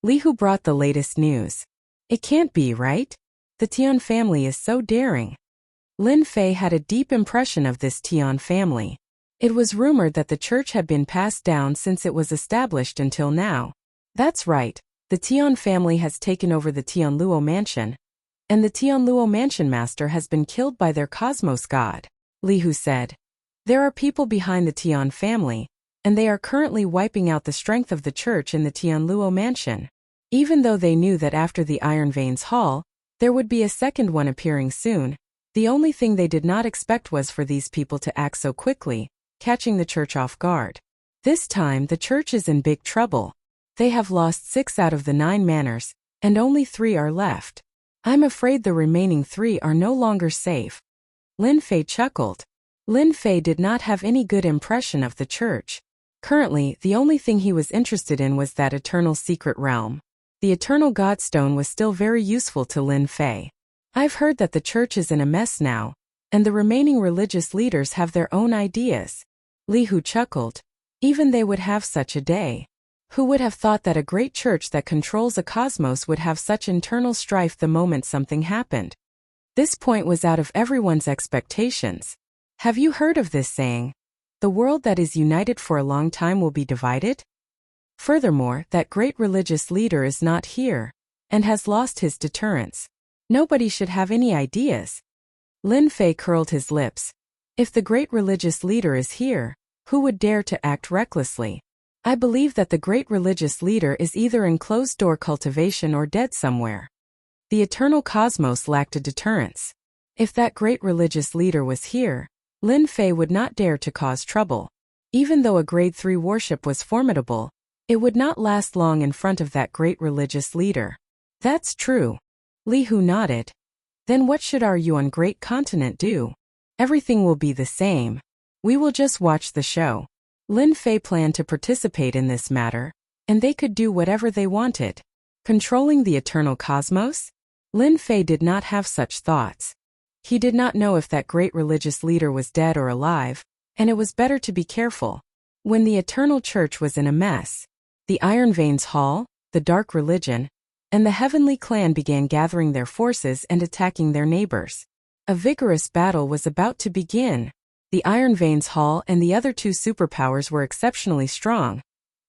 Li Hu brought the latest news. It can't be, right? The Tian family is so daring. Lin Fei had a deep impression of this Tian family. It was rumored that the church had been passed down since it was established until now. That's right, the Tian family has taken over the Tianluo Mansion, and the Tianluo Mansion Master has been killed by their cosmos god, Li Hu said. There are people behind the Tian family, and they are currently wiping out the strength of the church in the Tianluo Mansion. Even though they knew that after the Iron Veins Hall, there would be a second one appearing soon, the only thing they did not expect was for these people to act so quickly, catching the church off guard. This time the church is in big trouble. They have lost 6 out of the 9 manors, and only 3 are left. I'm afraid the remaining 3 are no longer safe. Lin Fei chuckled. Lin Fei did not have any good impression of the church. Currently, the only thing he was interested in was that eternal secret realm. The eternal Godstone was still very useful to Lin Fei. I've heard that the church is in a mess now, and the remaining religious leaders have their own ideas. Li Hu chuckled. Even they would have such a day. Who would have thought that a great church that controls a cosmos would have such internal strife the moment something happened? This point was out of everyone's expectations. Have you heard of this saying? The world that is united for a long time will be divided? Furthermore, that great religious leader is not here, and has lost his deterrence. Nobody should have any ideas. Lin Fei curled his lips. If the great religious leader is here, who would dare to act recklessly? I believe that the great religious leader is either in closed-door cultivation or dead somewhere. The eternal cosmos lacked a deterrence. If that great religious leader was here, Lin Fei would not dare to cause trouble. Even though a grade 3 warship was formidable, it would not last long in front of that great religious leader. That's true. Li Hu nodded. Then what should our Yuan great continent do? Everything will be the same. We will just watch the show. Lin Fei planned to participate in this matter, and they could do whatever they wanted. Controlling the eternal cosmos? Lin Fei did not have such thoughts. He did not know if that great religious leader was dead or alive, and it was better to be careful. When the eternal church was in a mess, the Iron Veins Hall, the Dark Religion, and the Heavenly Clan began gathering their forces and attacking their neighbors. A vigorous battle was about to begin. The Iron Veins Hall and the other 2 superpowers were exceptionally strong,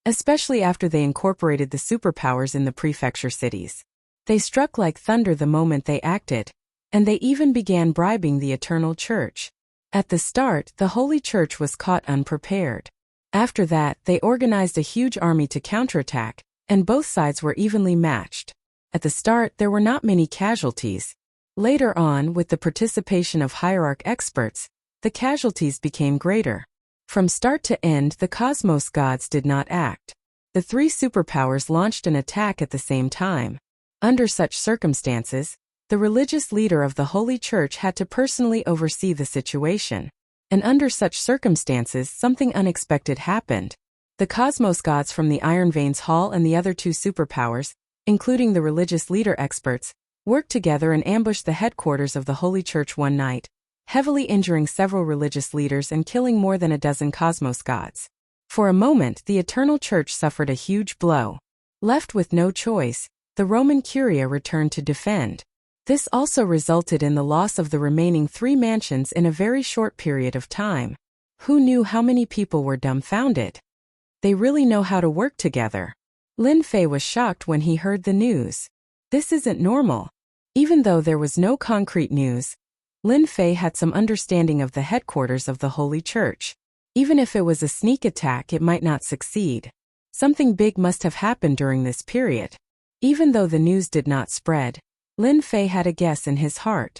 especially after they incorporated the superpowers in the prefecture cities. They struck like thunder the moment they acted, and they even began bribing the Eternal Church. At the start, the Holy Church was caught unprepared. After that, they organized a huge army to counterattack, and both sides were evenly matched. At the start, there were not many casualties. Later on, with the participation of hierarch experts, the casualties became greater. From start to end, the cosmos gods did not act. The 3 superpowers launched an attack at the same time. Under such circumstances, the religious leader of the Holy Church had to personally oversee the situation. And under such circumstances, something unexpected happened. The cosmos gods from the Iron Veins Hall and the other 2 superpowers, including the religious leader experts, worked together and ambushed the headquarters of the Holy Church one night, heavily injuring several religious leaders and killing more than a dozen cosmos gods. For a moment, the Eternal Church suffered a huge blow. Left with no choice, the Roman Curia returned to defend. This also resulted in the loss of the remaining 3 mansions in a very short period of time. Who knew how many people were dumbfounded? They really know how to work together. Lin Fei was shocked when he heard the news. This isn't normal. Even though there was no concrete news, Lin Fei had some understanding of the headquarters of the Holy Church. Even if it was a sneak attack, it might not succeed. Something big must have happened during this period. Even though the news did not spread, Lin Fei had a guess in his heart.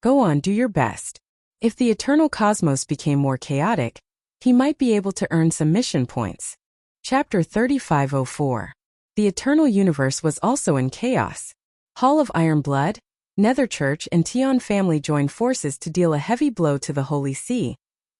Go on, do your best. If the eternal cosmos became more chaotic, he might be able to earn some mission points. Chapter 3504. The eternal universe was also in chaos. Hall of Iron Blood, Nether Church and Tian family joined forces to deal a heavy blow to the Holy See,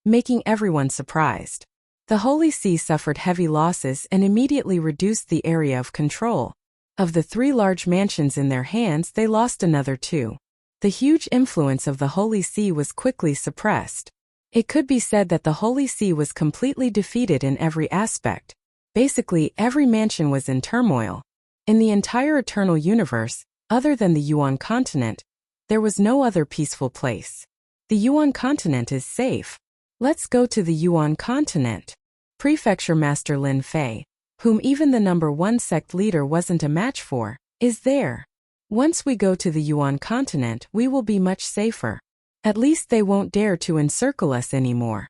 making everyone surprised. The Holy See suffered heavy losses and immediately reduced the area of control. Of the 3 large mansions in their hands, they lost another 2. The huge influence of the Holy See was quickly suppressed. It could be said that the Holy See was completely defeated in every aspect. Basically, every mansion was in turmoil. In the entire eternal universe, other than the Yuan continent, there was no other peaceful place. The Yuan continent is safe. Let's go to the Yuan continent. Prefecture Master Lin Fei, whom even the number 1 sect leader wasn't a match for, is there. Once we go to the Yuan continent, we will be much safer. At least they won't dare to encircle us anymore.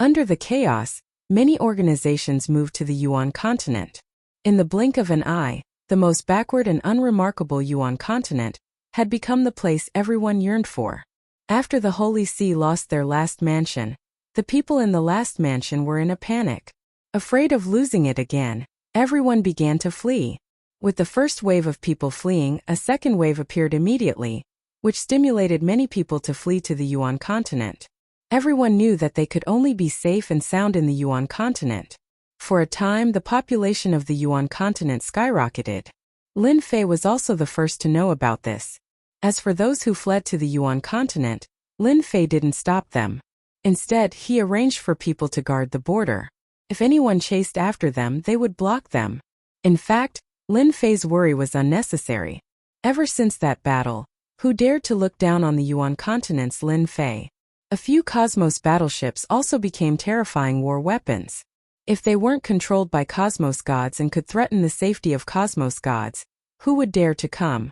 Under the chaos, many organizations moved to the Yuan continent. In the blink of an eye, the most backward and unremarkable Yuan continent had become the place everyone yearned for. After the Holy See lost their last mansion, the people in the last mansion were in a panic. Afraid of losing it again, everyone began to flee. With the first wave of people fleeing, a second wave appeared immediately, which stimulated many people to flee to the Yuan continent. Everyone knew that they could only be safe and sound in the Yuan continent. For a time, the population of the Yuan continent skyrocketed. Lin Fei was also the first to know about this. As for those who fled to the Yuan continent, Lin Fei didn't stop them. Instead, he arranged for people to guard the border. If anyone chased after them, they would block them. In fact, Lin Fei's worry was unnecessary. Ever since that battle, who dared to look down on the Yuan continent's Lin Fei? A few cosmos battleships also became terrifying war weapons. If they weren't controlled by cosmos gods and could threaten the safety of cosmos gods, who would dare to come?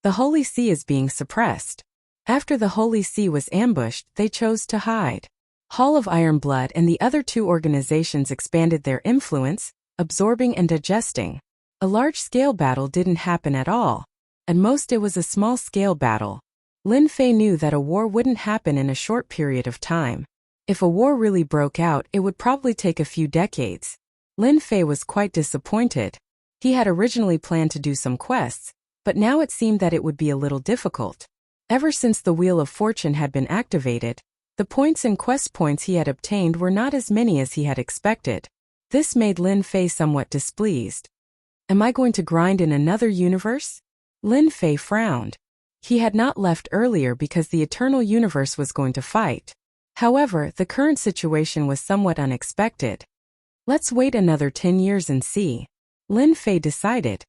The Holy See is being suppressed. After the Holy See was ambushed, they chose to hide. Hall of Iron Blood and the other 2 organizations expanded their influence, absorbing and digesting. A large-scale battle didn't happen at all. At most it was a small-scale battle. Lin Fei knew that a war wouldn't happen in a short period of time. If a war really broke out, it would probably take a few decades. Lin Fei was quite disappointed. He had originally planned to do some quests, but now it seemed that it would be a little difficult. Ever since the Wheel of Fortune had been activated, the points and quest points he had obtained were not as many as he had expected. This made Lin Fei somewhat displeased. Am I going to grind in another universe? Lin Fei frowned. He had not left earlier because the eternal universe was going to fight. However, the current situation was somewhat unexpected. Let's wait another 10 years and see. Lin Fei decided.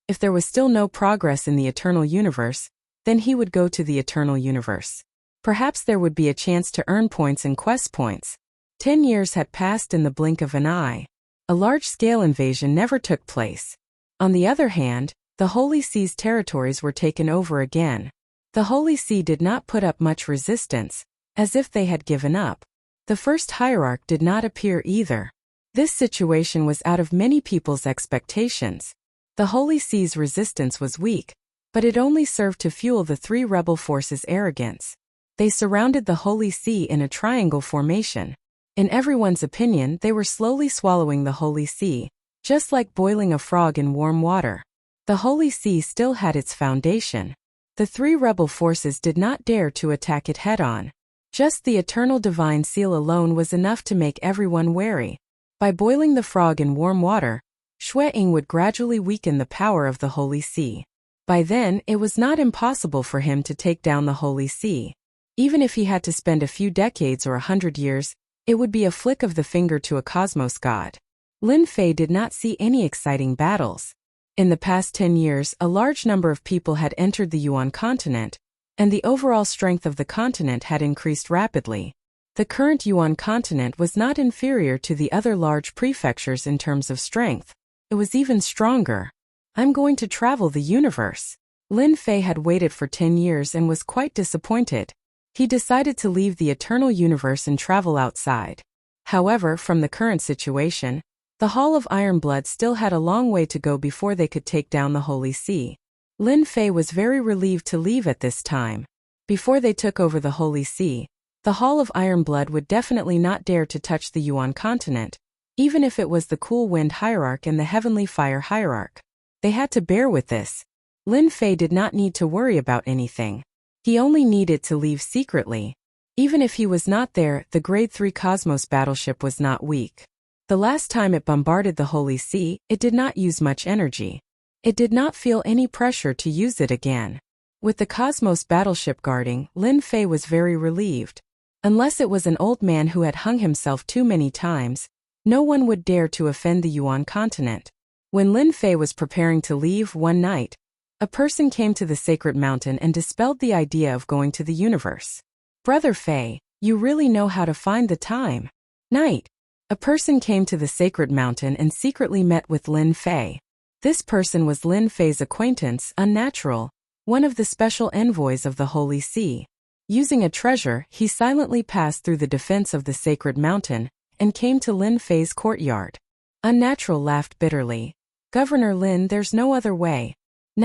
If there was still no progress in the eternal universe, then he would go to the eternal universe. Perhaps there would be a chance to earn points and quest points. 10 years had passed in the blink of an eye. A large-scale invasion never took place. On the other hand, the Holy See's territories were taken over again. The Holy See did not put up much resistance, as if they had given up. The first hierarch did not appear either. This situation was out of many people's expectations. The Holy See's resistance was weak, but it only served to fuel the 3 rebel forces' arrogance. They surrounded the Holy See in a triangle formation. In everyone's opinion, they were slowly swallowing the Holy See, just like boiling a frog in warm water. The Holy See still had its foundation. The 3 rebel forces did not dare to attack it head-on. Just the eternal divine seal alone was enough to make everyone wary. By boiling the frog in warm water, Shui-Ing would gradually weaken the power of the Holy See. By then, it was not impossible for him to take down the Holy See. Even if he had to spend a few decades or 100 years, it would be a flick of the finger to a cosmos god. Lin Fei did not see any exciting battles. In the past 10 years, a large number of people had entered the Yuan continent, and the overall strength of the continent had increased rapidly. The current Yuan continent was not inferior to the other large prefectures in terms of strength. It was even stronger. I'm going to travel the universe. Lin Fei had waited for 10 years and was quite disappointed. He decided to leave the eternal universe and travel outside. However, from the current situation, the Hall of Iron Blood still had a long way to go before they could take down the Holy See. Lin Fei was very relieved to leave at this time. Before they took over the Holy See, the Hall of Iron Blood would definitely not dare to touch the Yuan continent, even if it was the Cool Wind Hierarch and the Heavenly Fire Hierarch. They had to bear with this. Lin Fei did not need to worry about anything. He only needed to leave secretly. Even if he was not there, the Grade 3 Cosmos battleship was not weak. The last time it bombarded the Holy See, it did not use much energy. It did not feel any pressure to use it again. With the Cosmos battleship guarding, Lin Fei was very relieved. Unless it was an old man who had hung himself too many times, no one would dare to offend the Yuan continent. When Lin Fei was preparing to leave one night, a person came to the sacred mountain and dispelled the idea of going to the universe. "Brother Fei, you really know how to find the time." Night. A person came to the sacred mountain and secretly met with Lin Fei. This person was Lin Fei's acquaintance, Unnatural, one of the special envoys of the Holy See. Using a treasure, he silently passed through the defense of the sacred mountain and came to Lin Fei's courtyard. Unnatural laughed bitterly. "Governor Lin, there's no other way.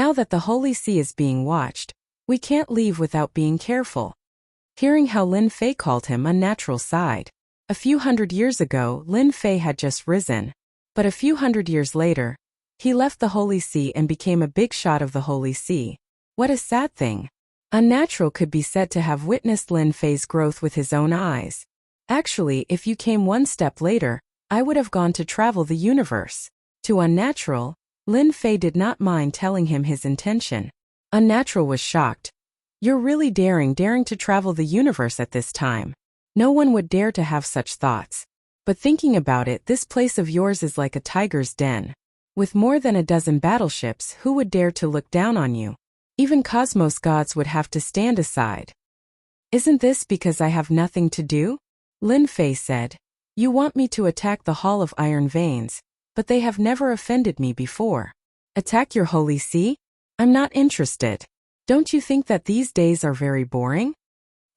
Now that the Holy See is being watched, we can't leave without being careful." Hearing how Lin Fei called him, Unnatural sighed. A few hundred years ago, Lin Fei had just risen. But a few hundred years later, he left the Holy See and became a big shot of the Holy See. What a sad thing. Unnatural could be said to have witnessed Lin Fei's growth with his own eyes. "Actually, if you came one step later, I would have gone to travel the universe." To Unnatural, Lin Fei did not mind telling him his intention. Unnatural was shocked. "You're really daring to travel the universe at this time. No one would dare to have such thoughts. But thinking about it, this place of yours is like a tiger's den. With more than a dozen battleships, who would dare to look down on you? Even Cosmos gods would have to stand aside." "Isn't this because I have nothing to do?" Lin Fei said. "You want me to attack the Hall of Iron Veins, but they have never offended me before. Attack your Holy See? I'm not interested. Don't you think that these days are very boring?"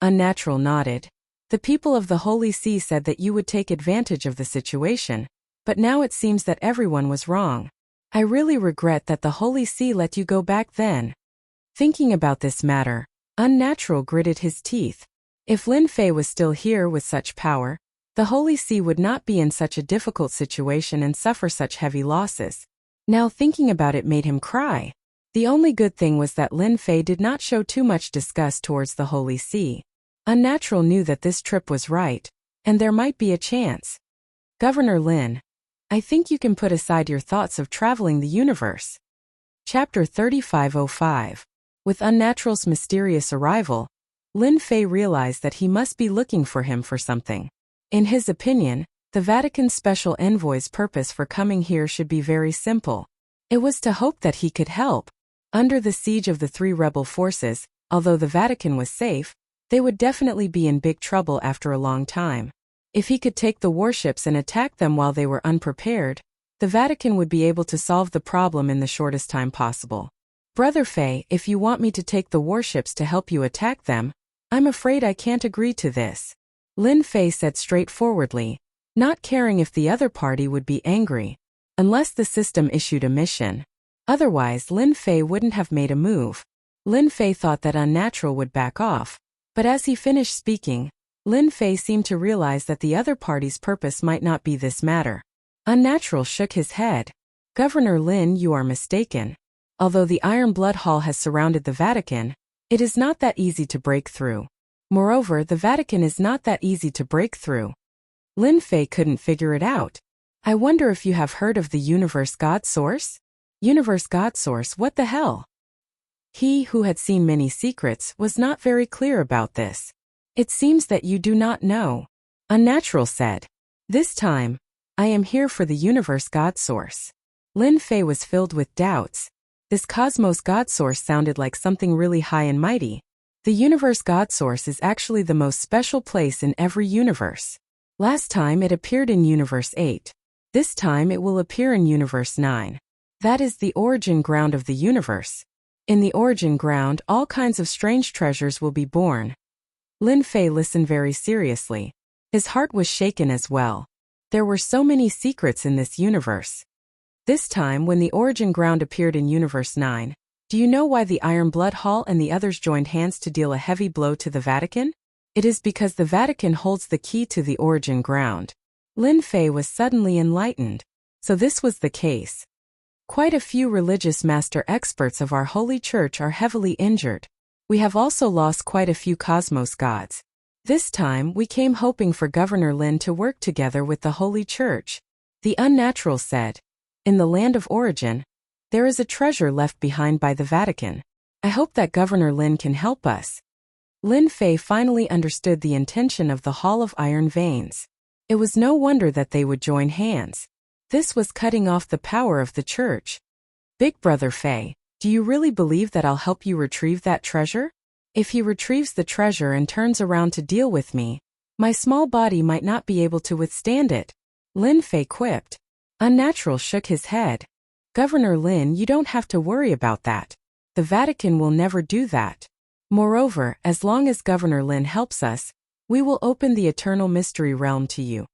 Unnatural nodded. "The people of the Holy See said that you would take advantage of the situation, but now it seems that everyone was wrong. I really regret that the Holy See let you go back then." Thinking about this matter, Unnatural gritted his teeth. If Lin Fei was still here with such power, the Holy See would not be in such a difficult situation and suffer such heavy losses. Now thinking about it made him cry. The only good thing was that Lin Fei did not show too much disgust towards the Holy See. Unnatural knew that this trip was right, and there might be a chance. "Governor Lin, I think you can put aside your thoughts of traveling the universe." Chapter 3505. With Unnatural's mysterious arrival, Lin Fei realized that he must be looking for him for something. In his opinion, the Vatican's special envoy's purpose for coming here should be very simple. It was to hope that he could help. Under the siege of the three rebel forces, although the Vatican was safe, they would definitely be in big trouble after a long time. If he could take the warships and attack them while they were unprepared, the Vatican would be able to solve the problem in the shortest time possible. "Brother Fei, if you want me to take the warships to help you attack them, I'm afraid I can't agree to this," Lin Fei said straightforwardly, not caring if the other party would be angry. Unless the system issued a mission. Otherwise, Lin Fei wouldn't have made a move. Lin Fei thought that Unnatural would back off. But as he finished speaking, Lin Fei seemed to realize that the other party's purpose might not be this matter. Unnatural shook his head. "Governor Lin, you are mistaken. Although the Iron Blood Hall has surrounded the Vatican, it is not that easy to break through. Moreover, the Vatican is not that easy to break through." Lin Fei couldn't figure it out. "I wonder if you have heard of the Universe God Source?" Universe God Source, what the hell? He, who had seen many secrets, was not very clear about this. "It seems that you do not know," Unnatural said. "This time, I am here for the Universe God Source." Lin Fei was filled with doubts. This Cosmos God Source sounded like something really high and mighty. The Universe God Source is actually the most special place in every universe. Last time it appeared in Universe 8. This time it will appear in Universe 9. That is the origin ground of the universe. In the origin ground, all kinds of strange treasures will be born. Lin Fei listened very seriously. His heart was shaken as well. There were so many secrets in this universe. This time, when the origin ground appeared in Universe 9, do you know why the Iron Blood Hall and the others joined hands to deal a heavy blow to the Vatican? It is because the Vatican holds the key to the origin ground. Lin Fei was suddenly enlightened. So this was the case. Quite a few religious master experts of our holy church are heavily injured. We have also lost quite a few cosmos gods. This time, we came hoping for Governor Lin to work together with the holy church. The unnatural said, in the land of origin, there is a treasure left behind by the Vatican. I hope that Governor Lin can help us. Lin Fei finally understood the intention of the Hall of Iron Veins. It was no wonder that they would join hands. This was cutting off the power of the church. Big Brother Fei, do you really believe that I'll help you retrieve that treasure? If he retrieves the treasure and turns around to deal with me, my small body might not be able to withstand it. Lin Fei quipped. Unnatural shook his head. Governor Lin, you don't have to worry about that. The Vatican will never do that. Moreover, as long as Governor Lin helps us, we will open the eternal mystery realm to you.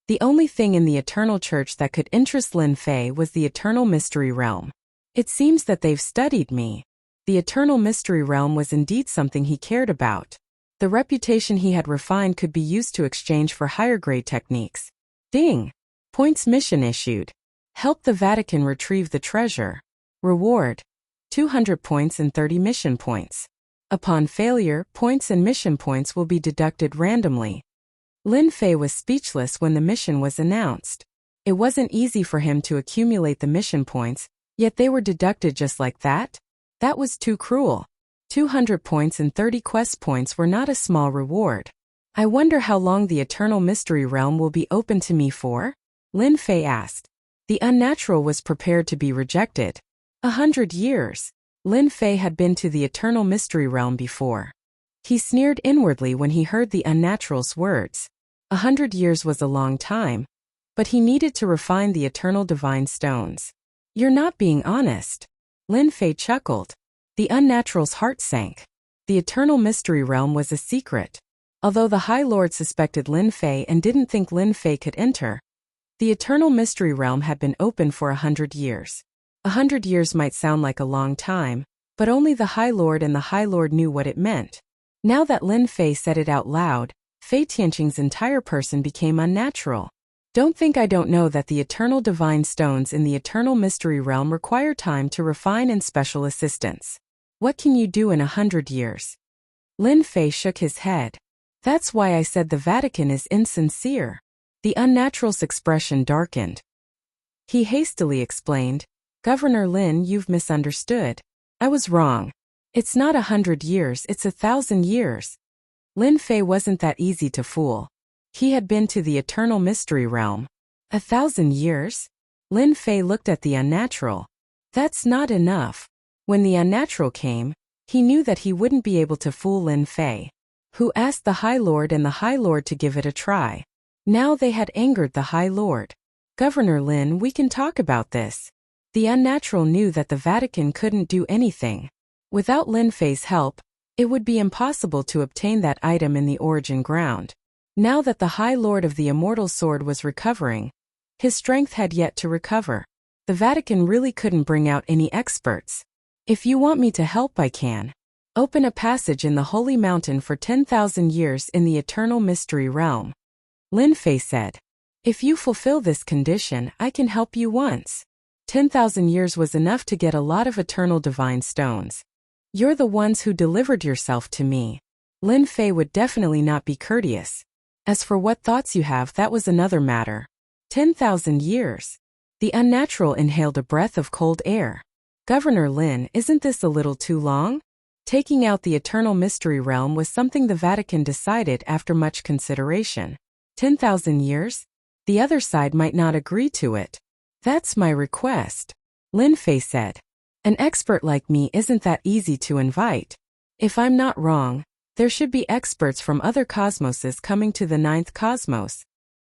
The only thing in the eternal church that could interest Lin Fei was the eternal mystery realm. It seems that they've studied me. The eternal mystery realm was indeed something he cared about. The reputation he had refined could be used to exchange for higher grade techniques. Ding! Points mission issued. Help the Vatican retrieve the treasure. Reward: 200 points and 30 mission points. Upon failure, points and mission points will be deducted randomly. Lin Fei was speechless when the mission was announced. It wasn't easy for him to accumulate the mission points, yet they were deducted just like that? That was too cruel. 200 points and 30 quest points were not a small reward. I wonder how long the Eternal Mystery Realm will be open to me for? Lin Fei asked. The unnatural was prepared to be rejected. 100 years. Lin Fei had been to the Eternal Mystery Realm before. He sneered inwardly when he heard the unnatural's words. 100 years was a long time, but he needed to refine the eternal divine stones. You're not being honest. Lin Fei chuckled. The unnatural's heart sank. The Eternal Mystery Realm was a secret. Although the High Lord suspected Lin Fei and didn't think Lin Fei could enter, the Eternal Mystery Realm had been open for 100 years. 100 years might sound like a long time, but only the High Lord and the High Lord knew what it meant. Now that Lin Fei said it out loud, Fei Tianqing's entire person became unnatural. Don't think I don't know that the eternal divine stones in the Eternal Mystery Realm require time to refine and special assistance. What can you do in 100 years? Lin Fei shook his head. That's why I said the Vatican is insincere. The unnatural's expression darkened. He hastily explained, Governor Lin, you've misunderstood. I was wrong. It's not 100 years, it's 1,000 years. Lin Fei wasn't that easy to fool. He had been to the Eternal Mystery Realm. 1,000 years? Lin Fei looked at the unnatural. That's not enough. When the unnatural came, he knew that he wouldn't be able to fool Lin Fei, who asked the High Lord and the High Lord to give it a try. Now they had angered the High Lord. Governor Lin, we can talk about this. The unnatural knew that the Vatican couldn't do anything. Without Lin Fei's help, it would be impossible to obtain that item in the origin ground. Now that the High Lord of the Immortal Sword was recovering, his strength had yet to recover. The Vatican really couldn't bring out any experts. If you want me to help, I can. Open a passage in the Holy Mountain for 10,000 years in the Eternal Mystery Realm. Lin Fei said. If you fulfill this condition, I can help you once. 10,000 years was enough to get a lot of eternal divine stones. You're the ones who delivered yourself to me. Lin Fei would definitely not be courteous. As for what thoughts you have, that was another matter. 10,000 years. The unnatural inhaled a breath of cold air. Governor Lin, isn't this a little too long? Taking out the Eternal Mystery Realm was something the Vatican decided after much consideration. 10,000 years? The other side might not agree to it. That's my request. Lin Fei said. An expert like me isn't that easy to invite. If I'm not wrong, there should be experts from other cosmoses coming to the 9th cosmos.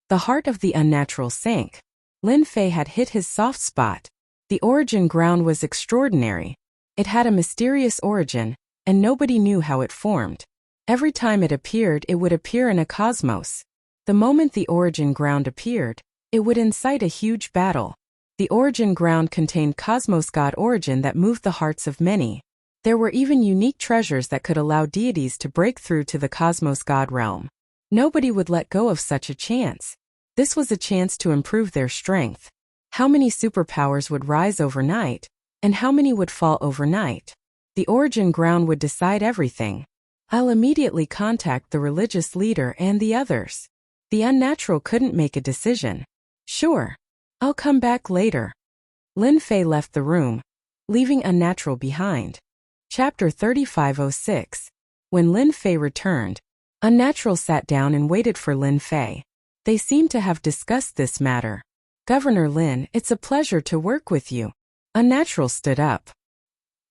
The heart of the unnatural sank. Lin Fei had hit his soft spot. The origin ground was extraordinary. It had a mysterious origin, and nobody knew how it formed. Every time it appeared, it would appear in a cosmos. The moment the origin ground appeared, it would incite a huge battle. The origin ground contained cosmos god origin that moved the hearts of many. There were even unique treasures that could allow deities to break through to the cosmos god realm. Nobody would let go of such a chance. This was a chance to improve their strength. How many superpowers would rise overnight, and how many would fall overnight? The origin ground would decide everything. I'll immediately contact the religious leader and the others. The unnatural couldn't make a decision. Sure. I'll come back later. Lin Fei left the room, leaving unnatural behind. Chapter 3506. When Lin Fei returned, unnatural sat down and waited for Lin Fei. They seemed to have discussed this matter. Governor Lin, it's a pleasure to work with you. Unnatural stood up.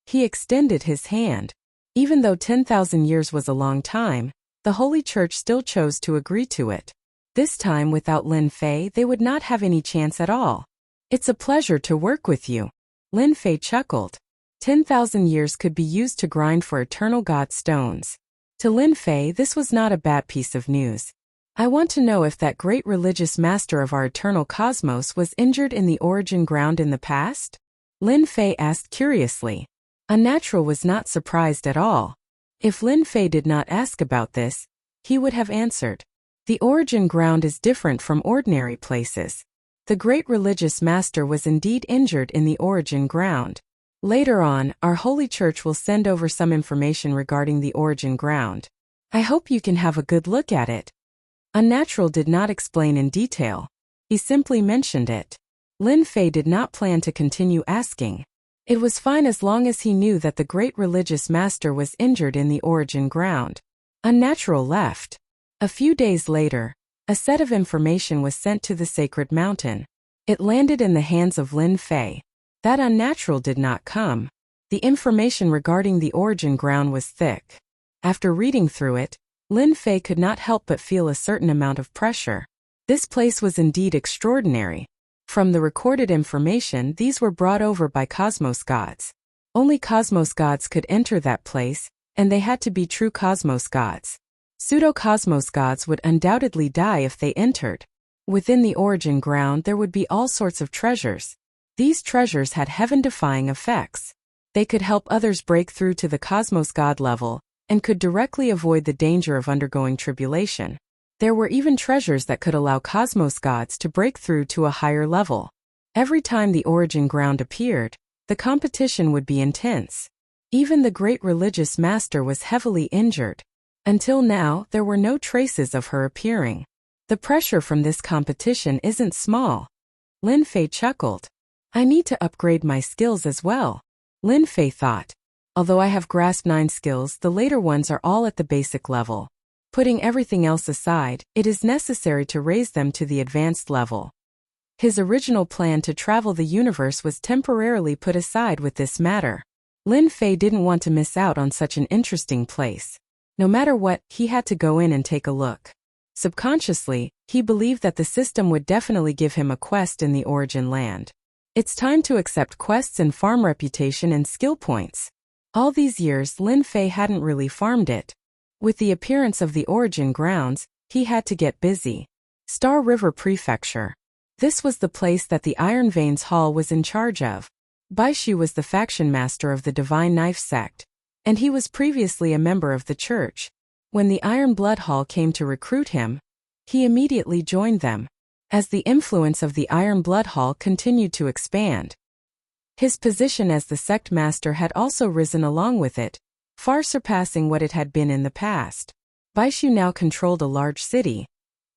He extended his hand. Even though 10,000 years was a long time, the Holy Church still chose to agree to it. This time without Lin Fei, they would not have any chance at all. It's a pleasure to work with you. Lin Fei chuckled. 10,000 years could be used to grind for eternal god stones. To Lin Fei, this was not a bad piece of news. I want to know if that great religious master of our eternal cosmos was injured in the origin ground in the past? Lin Fei asked curiously. Unnatural was not surprised at all. If Lin Fei did not ask about this, he would have answered. The origin ground is different from ordinary places. The great religious master was indeed injured in the origin ground. Later on, our Holy Church will send over some information regarding the origin ground. I hope you can have a good look at it. Unnatural did not explain in detail. He simply mentioned it. Lin Fei did not plan to continue asking. It was fine as long as he knew that the great religious master was injured in the origin ground. Unnatural left. A few days later, a set of information was sent to the sacred mountain. It landed in the hands of Lin Fei. That unnatural did not come. The information regarding the origin ground was thick. After reading through it, Lin Fei could not help but feel a certain amount of pressure. This place was indeed extraordinary. From the recorded information, these were brought over by cosmos gods. Only cosmos gods could enter that place, and they had to be true cosmos gods. Pseudo-cosmos gods would undoubtedly die if they entered. Within the origin ground there would be all sorts of treasures. These treasures had heaven-defying effects. They could help others break through to the cosmos god level, and could directly avoid the danger of undergoing tribulation. There were even treasures that could allow cosmos gods to break through to a higher level. Every time the origin ground appeared, the competition would be intense. Even the great religious master was heavily injured. Until now, there were no traces of her appearing. The pressure from this competition isn't small. Lin Fei chuckled. I need to upgrade my skills as well. Lin Fei thought. Although I have grasped 9 skills, the later ones are all at the basic level. Putting everything else aside, it is necessary to raise them to the advanced level. His original plan to travel the universe was temporarily put aside with this matter. Lin Fei didn't want to miss out on such an interesting place. No matter what, he had to go in and take a look. Subconsciously, he believed that the system would definitely give him a quest in the origin land. It's time to accept quests and farm reputation and skill points. All these years, Lin Fei hadn't really farmed it. With the appearance of the origin grounds, he had to get busy. Star River Prefecture. This was the place that the Iron Veins Hall was in charge of. Baishu was the faction master of the Divine Knife sect, and he was previously a member of the church. When the Iron Blood Hall came to recruit him, he immediately joined them. As the influence of the Iron Blood Hall continued to expand, his position as the sect master had also risen along with it, far surpassing what it had been in the past. Baishu now controlled a large city,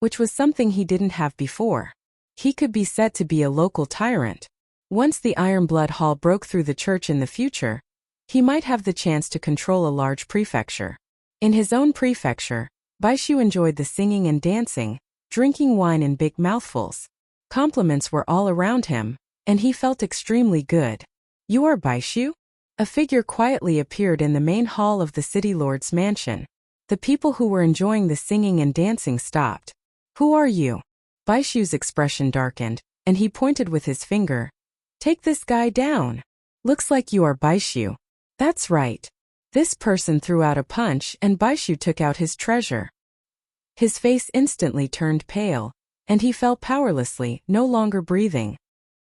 which was something he didn't have before. He could be said to be a local tyrant. Once the Iron Blood Hall broke through the church in the future, he might have the chance to control a large prefecture. In his own prefecture, Baishu enjoyed the singing and dancing, drinking wine in big mouthfuls. Compliments were all around him, and he felt extremely good. You are Baishu? A figure quietly appeared in the main hall of the city lord's mansion. The people who were enjoying the singing and dancing stopped. Who are you? Baishu's expression darkened, and he pointed with his finger. Take this guy down. Looks like you are Baishu. That's right. This person threw out a punch and Baishu took out his treasure. His face instantly turned pale, and he fell powerlessly, no longer breathing.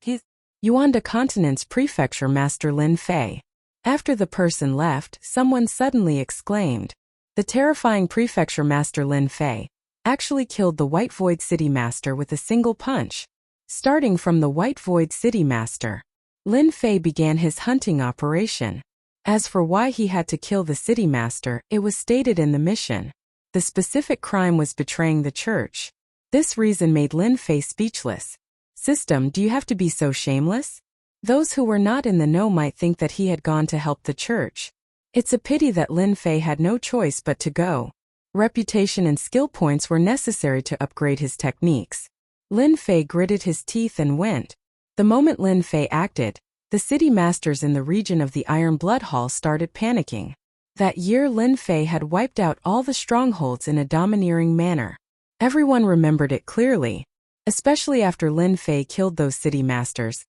His Yuanda Continent's prefecture master Lin Fei. After the person left, someone suddenly exclaimed, "The terrifying prefecture master Lin Fei actually killed the White Void City Master with a single punch." Starting from the White Void City Master, Lin Fei began his hunting operation. As for why he had to kill the City Master, it was stated in the mission. The specific crime was betraying the church. This reason made Lin Fei speechless. System, do you have to be so shameless? Those who were not in the know might think that he had gone to help the church. It's a pity that Lin Fei had no choice but to go. Reputation and skill points were necessary to upgrade his techniques. Lin Fei gritted his teeth and went. The moment Lin Fei acted, the city masters in the region of the Iron Blood Hall started panicking. That year Lin Fei had wiped out all the strongholds in a domineering manner. Everyone remembered it clearly, especially after Lin Fei killed those city masters.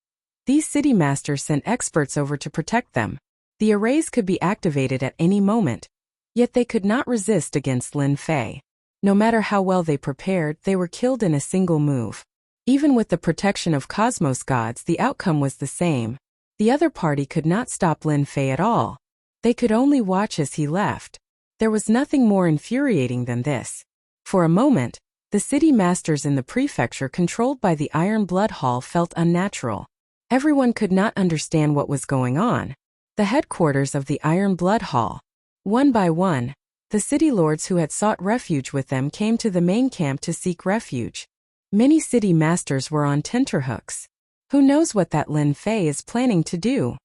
These city masters sent experts over to protect them. The arrays could be activated at any moment, yet they could not resist against Lin Fei. No matter how well they prepared, they were killed in a single move. Even with the protection of Cosmos gods, the outcome was the same. The other party could not stop Lin Fei at all. They could only watch as he left. There was nothing more infuriating than this. For a moment, the city masters in the prefecture controlled by the Iron Blood Hall felt unnatural. Everyone could not understand what was going on. The headquarters of the Iron Blood Hall. One by one, the city lords who had sought refuge with them came to the main camp to seek refuge. Many city masters were on tenterhooks. Who knows what that Lin Fei is planning to do?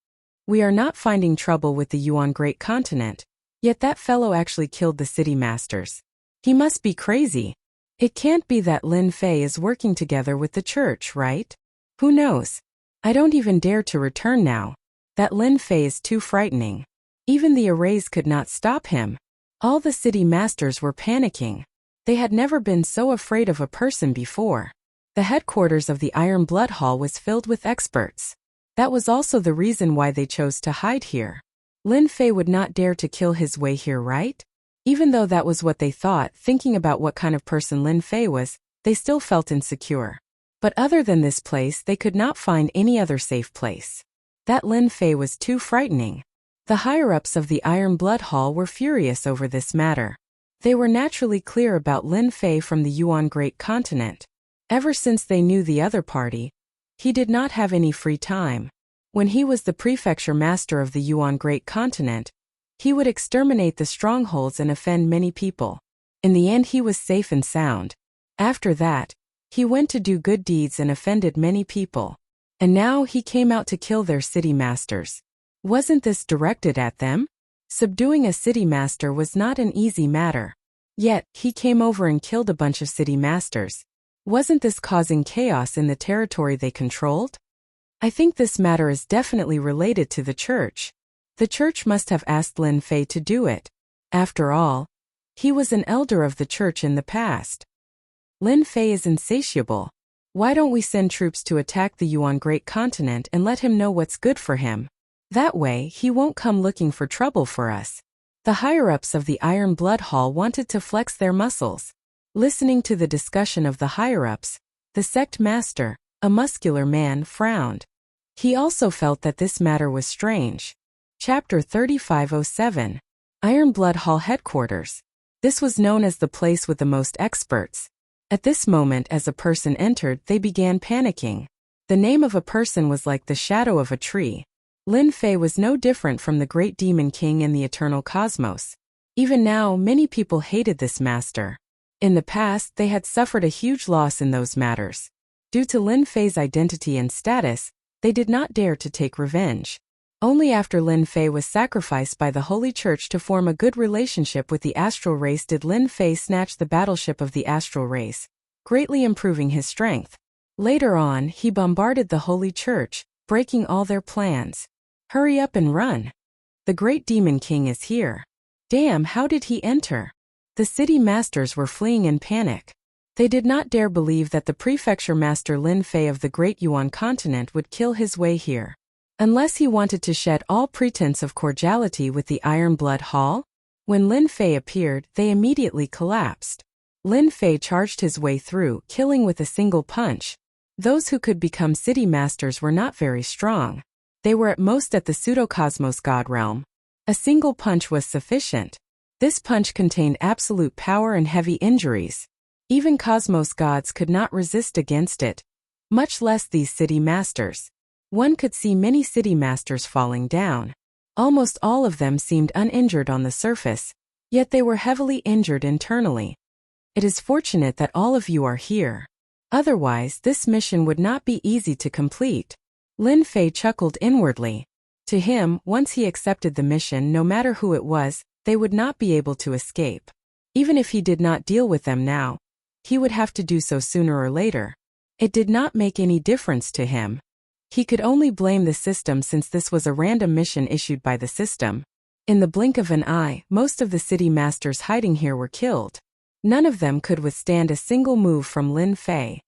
We are not finding trouble with the Yuan Great Continent, yet that fellow actually killed the city masters. He must be crazy. It can't be that Lin Fei is working together with the church, right? Who knows? I don't even dare to return now. That Lin Fei is too frightening. Even the arrays could not stop him. All the city masters were panicking. They had never been so afraid of a person before. The headquarters of the Iron Blood Hall was filled with experts. That was also the reason why they chose to hide here. Lin Fei would not dare to kill his way here, right? Even though that was what they thought, thinking about what kind of person Lin Fei was, they still felt insecure. But other than this place, they could not find any other safe place. That Lin Fei was too frightening. The higher-ups of the Iron Blood Hall were furious over this matter. They were naturally clear about Lin Fei from the Yuan Great Continent. Ever since they knew the other party, he did not have any free time. When he was the prefecture master of the Yuan Great Continent, he would exterminate the strongholds and offend many people. In the end, he was safe and sound. After that, he went to do good deeds and offended many people. And now he came out to kill their city masters. Wasn't this directed at them? Subduing a city master was not an easy matter. Yet, he came over and killed a bunch of city masters. Wasn't this causing chaos in the territory they controlled? I think this matter is definitely related to the church. The church must have asked Lin Fei to do it. After all, he was an elder of the church in the past. Lin Fei is insatiable. Why don't we send troops to attack the Yuan Great Continent and let him know what's good for him? That way, he won't come looking for trouble for us. The higher-ups of the Iron Blood Hall wanted to flex their muscles. Listening to the discussion of the higher-ups, the sect master, a muscular man, frowned. He also felt that this matter was strange. Chapter 3507. Iron Blood Hall Headquarters. This was known as the place with the most experts. At this moment, as a person entered, they began panicking. The name of a person was like the shadow of a tree. Lin Fei was no different from the great demon king in the eternal cosmos. Even now, many people hated this master. In the past, they had suffered a huge loss in those matters. Due to Lin Fei's identity and status, they did not dare to take revenge. Only after Lin Fei was sacrificed by the Holy Church to form a good relationship with the astral race did Lin Fei snatch the battleship of the astral race, greatly improving his strength. Later on, he bombarded the Holy Church, breaking all their plans. Hurry up and run. The great demon king is here. Damn, how did he enter? The city masters were fleeing in panic. They did not dare believe that the prefecture master Lin Fei of the great Yuan continent would kill his way here. unless he wanted to shed all pretense of cordiality with the Iron Blood Hall. When Lin Fei appeared, they immediately collapsed. Lin Fei charged his way through, killing with a single punch. Those who could become city masters were not very strong. They were at most at the pseudo-cosmos god realm. A single punch was sufficient. This punch contained absolute power and heavy injuries. Even cosmos gods could not resist against it, much less these city masters. One could see many city masters falling down. Almost all of them seemed uninjured on the surface, yet they were heavily injured internally. It is fortunate that all of you are here. Otherwise, this mission would not be easy to complete. Lin Fei chuckled inwardly. To him, once he accepted the mission, no matter who it was, they would not be able to escape. Even if he did not deal with them now, he would have to do so sooner or later. It did not make any difference to him. He could only blame the system since this was a random mission issued by the system. In the blink of an eye, most of the city masters hiding here were killed. None of them could withstand a single move from Lin Fei.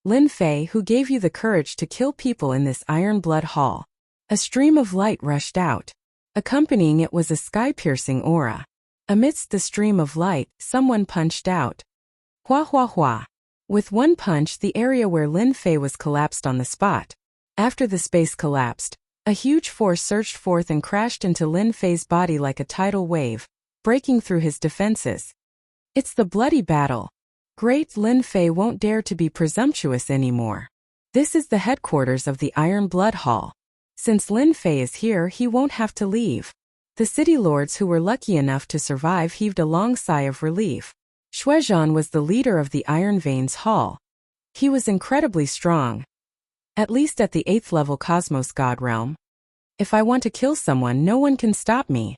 Lin Fei, who gave you the courage to kill people in this Iron Blood Hall? A stream of light rushed out. Accompanying it was a sky-piercing aura. Amidst the stream of light, someone punched out. Hua hua hua. With one punch, the area where Lin Fei was collapsed on the spot. After the space collapsed, a huge force surged forth and crashed into Lin Fei's body like a tidal wave, breaking through his defenses. It's the bloody battle. Great Lin Fei won't dare to be presumptuous anymore. This is the headquarters of the Iron Blood Hall. Since Lin Fei is here, he won't have to leave. The city lords who were lucky enough to survive heaved a long sigh of relief. Xuezhan was the leader of the Iron Veins Hall. He was incredibly strong. At least at the 8th level Cosmos God realm. If I want to kill someone, no one can stop me.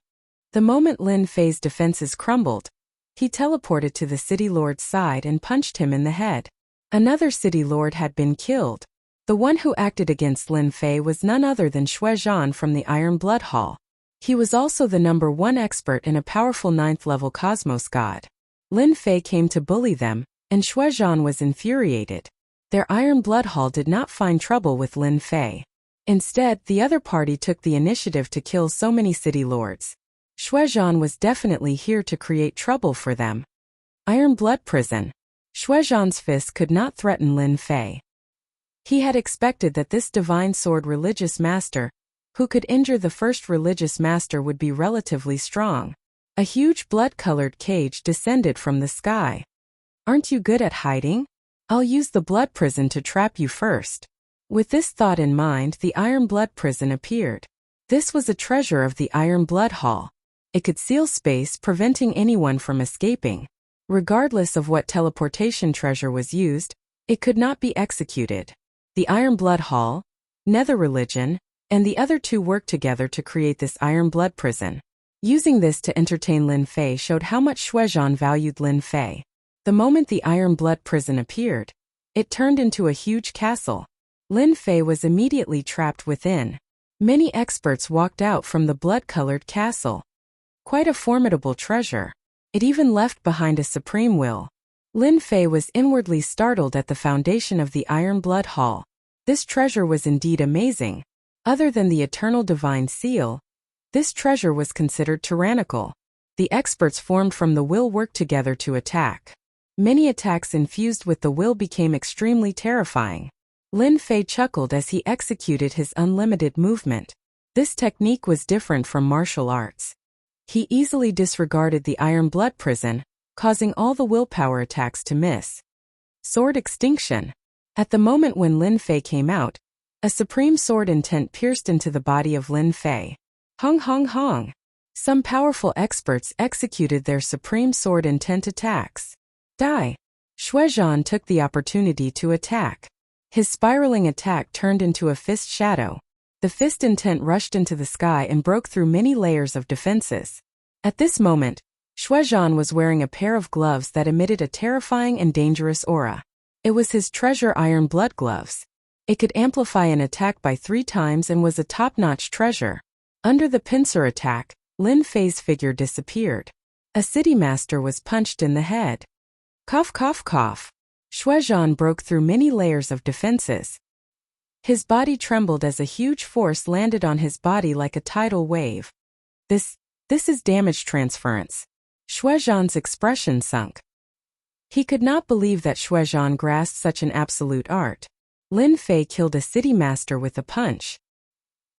The moment Lin Fei's defenses crumbled, he teleported to the city lord's side and punched him in the head. Another city lord had been killed. The one who acted against Lin Fei was none other than Xuezhan from the Iron Blood Hall. He was also the #1 expert and a powerful 9th level Cosmos God. Lin Fei came to bully them, and Xuezhan was infuriated. Their Iron Blood Hall did not find trouble with Lin Fei. Instead, the other party took the initiative to kill so many city lords. Xuezhan was definitely here to create trouble for them. Iron Blood Prison. Xuezhan's fist could not threaten Lin Fei. He had expected that this divine sword religious master, who could injure the first religious master, would be relatively strong. A huge blood-colored cage descended from the sky. Aren't you good at hiding? I'll use the blood prison to trap you first. With this thought in mind, the Iron Blood Prison appeared. This was a treasure of the Iron Blood Hall. It could seal space, preventing anyone from escaping. Regardless of what teleportation treasure was used, it could not be executed. The Iron Blood Hall, Nether Religion, and the other two worked together to create this Iron Blood Prison. Using this to entertain Lin Fei showed how much Xuezhan valued Lin Fei. The moment the Iron Blood Prison appeared, it turned into a huge castle. Lin Fei was immediately trapped within. Many experts walked out from the blood-colored castle. Quite a formidable treasure. It even left behind a supreme will. Lin Fei was inwardly startled at the foundation of the Iron Blood Hall. This treasure was indeed amazing. Other than the eternal divine seal, this treasure was considered tyrannical. The experts formed from the will worked together to attack. Many attacks infused with the will became extremely terrifying. Lin Fei chuckled as he executed his unlimited movement. This technique was different from martial arts. He easily disregarded the Iron Blood Prison, causing all the willpower attacks to miss. Sword Extinction. At the moment when Lin Fei came out, a supreme sword intent pierced into the body of Lin Fei. Hong hong hong. Some powerful experts executed their supreme sword intent attacks. Die. Xuezhan took the opportunity to attack. His spiraling attack turned into a fist shadow. The fist intent rushed into the sky and broke through many layers of defenses. At this moment, Xuezhan was wearing a pair of gloves that emitted a terrifying and dangerous aura. It was his treasure Iron Blood Gloves. It could amplify an attack by 3 times and was a top-notch treasure. Under the pincer attack, Lin Fei's figure disappeared. A city master was punched in the head. Cough cough cough. Xuezhan broke through many layers of defenses. His body trembled as a huge force landed on his body like a tidal wave. This is damage transference. Xuezhan's expression sunk. He could not believe that Xuezhan grasped such an absolute art. Lin Fei killed a city master with a punch.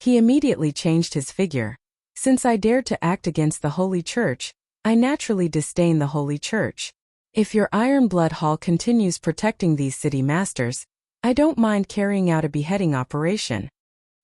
He immediately changed his figure. Since I dared to act against the Holy Church, I naturally disdain the Holy Church. If your Iron Blood Hall continues protecting these city masters, I don't mind carrying out a beheading operation.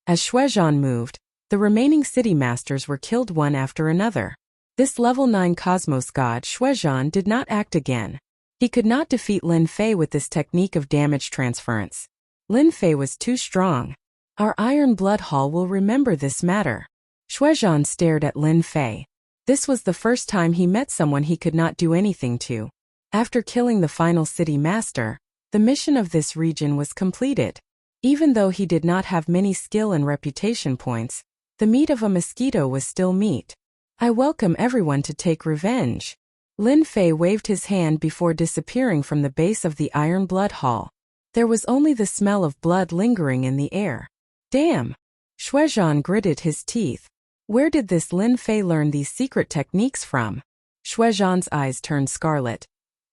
As Xuezhan moved, the remaining city masters were killed one after another. This level 9 Cosmos God Xuezhan did not act again. He could not defeat Lin Fei with this technique of damage transference. Lin Fei was too strong. Our Iron Blood Hall will remember this matter. Xuezhan stared at Lin Fei. This was the first time he met someone he could not do anything to. After killing the final city master, the mission of this region was completed. Even though he did not have many skill and reputation points, the meat of a mosquito was still meat. I welcome everyone to take revenge. Lin Fei waved his hand before disappearing from the base of the Iron Blood Hall. There was only the smell of blood lingering in the air. Damn! Xuezhan gritted his teeth. Where did this Lin Fei learn these secret techniques from? Xuezhan's eyes turned scarlet.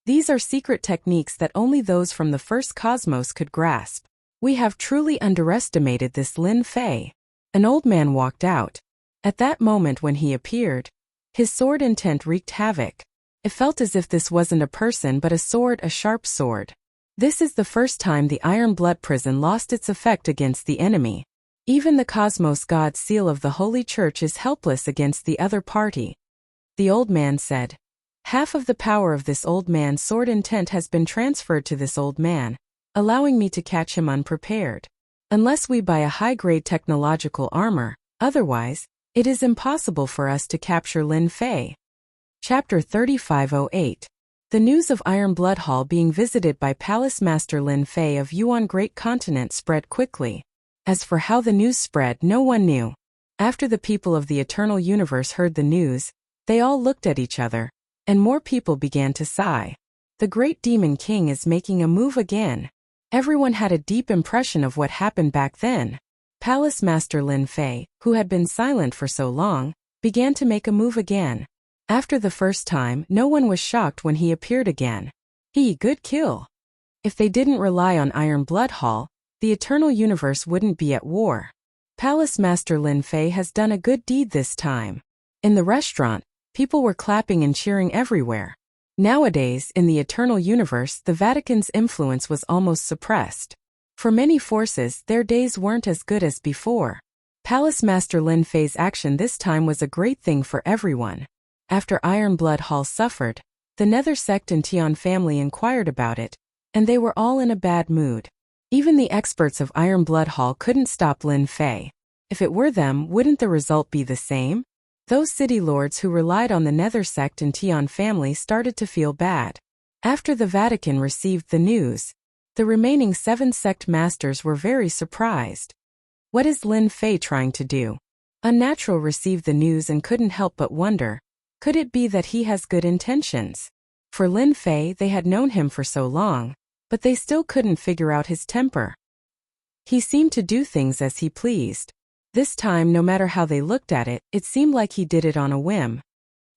These are secret techniques that only those from the first cosmos could grasp. We have truly underestimated this Lin Fei. An old man walked out. At that moment when he appeared, his sword intent wreaked havoc. It felt as if this wasn't a person but a sword, a sharp sword. This is the first time the Iron Blood Prison lost its effect against the enemy. Even the Cosmos God seal of the Holy Church is helpless against the other party. The old man said. Half of the power of this old man's sword intent has been transferred to this old man, allowing me to catch him unprepared. Unless we buy a high-grade technological armor, otherwise, it is impossible for us to capture Lin Fei. Chapter 3508. The news of Iron Blood Hall being visited by Palace Master Lin Fei of Yuan Great Continent spread quickly. As for how the news spread, no one knew. After the people of the Eternal Universe heard the news, they all looked at each other, and more people began to sigh. The Great Demon King is making a move again. Everyone had a deep impression of what happened back then. Palace Master Lin Fei, who had been silent for so long, began to make a move again. After the first time, no one was shocked when he appeared again. Good kill. If they didn't rely on Iron Blood Hall, the Eternal Universe wouldn't be at war. Palace Master Lin Fei has done a good deed this time. In the restaurant, people were clapping and cheering everywhere. Nowadays, in the Eternal Universe, the Vatican's influence was almost suppressed. For many forces, their days weren't as good as before. Palace Master Lin Fei's action this time was a great thing for everyone. After Iron Blood Hall suffered, the Nether sect and Tian family inquired about it, and they were all in a bad mood. Even the experts of Iron Blood Hall couldn't stop Lin Fei. If it were them, wouldn't the result be the same? Those city lords who relied on the Nether sect and Tian family started to feel bad. After the Vatican received the news, the remaining 7 sect masters were very surprised. What is Lin Fei trying to do? Unnatural received the news and couldn't help but wonder, could it be that he has good intentions? For Lin Fei, they had known him for so long, but they still couldn't figure out his temper. He seemed to do things as he pleased. This time, no matter how they looked at it, it seemed like he did it on a whim.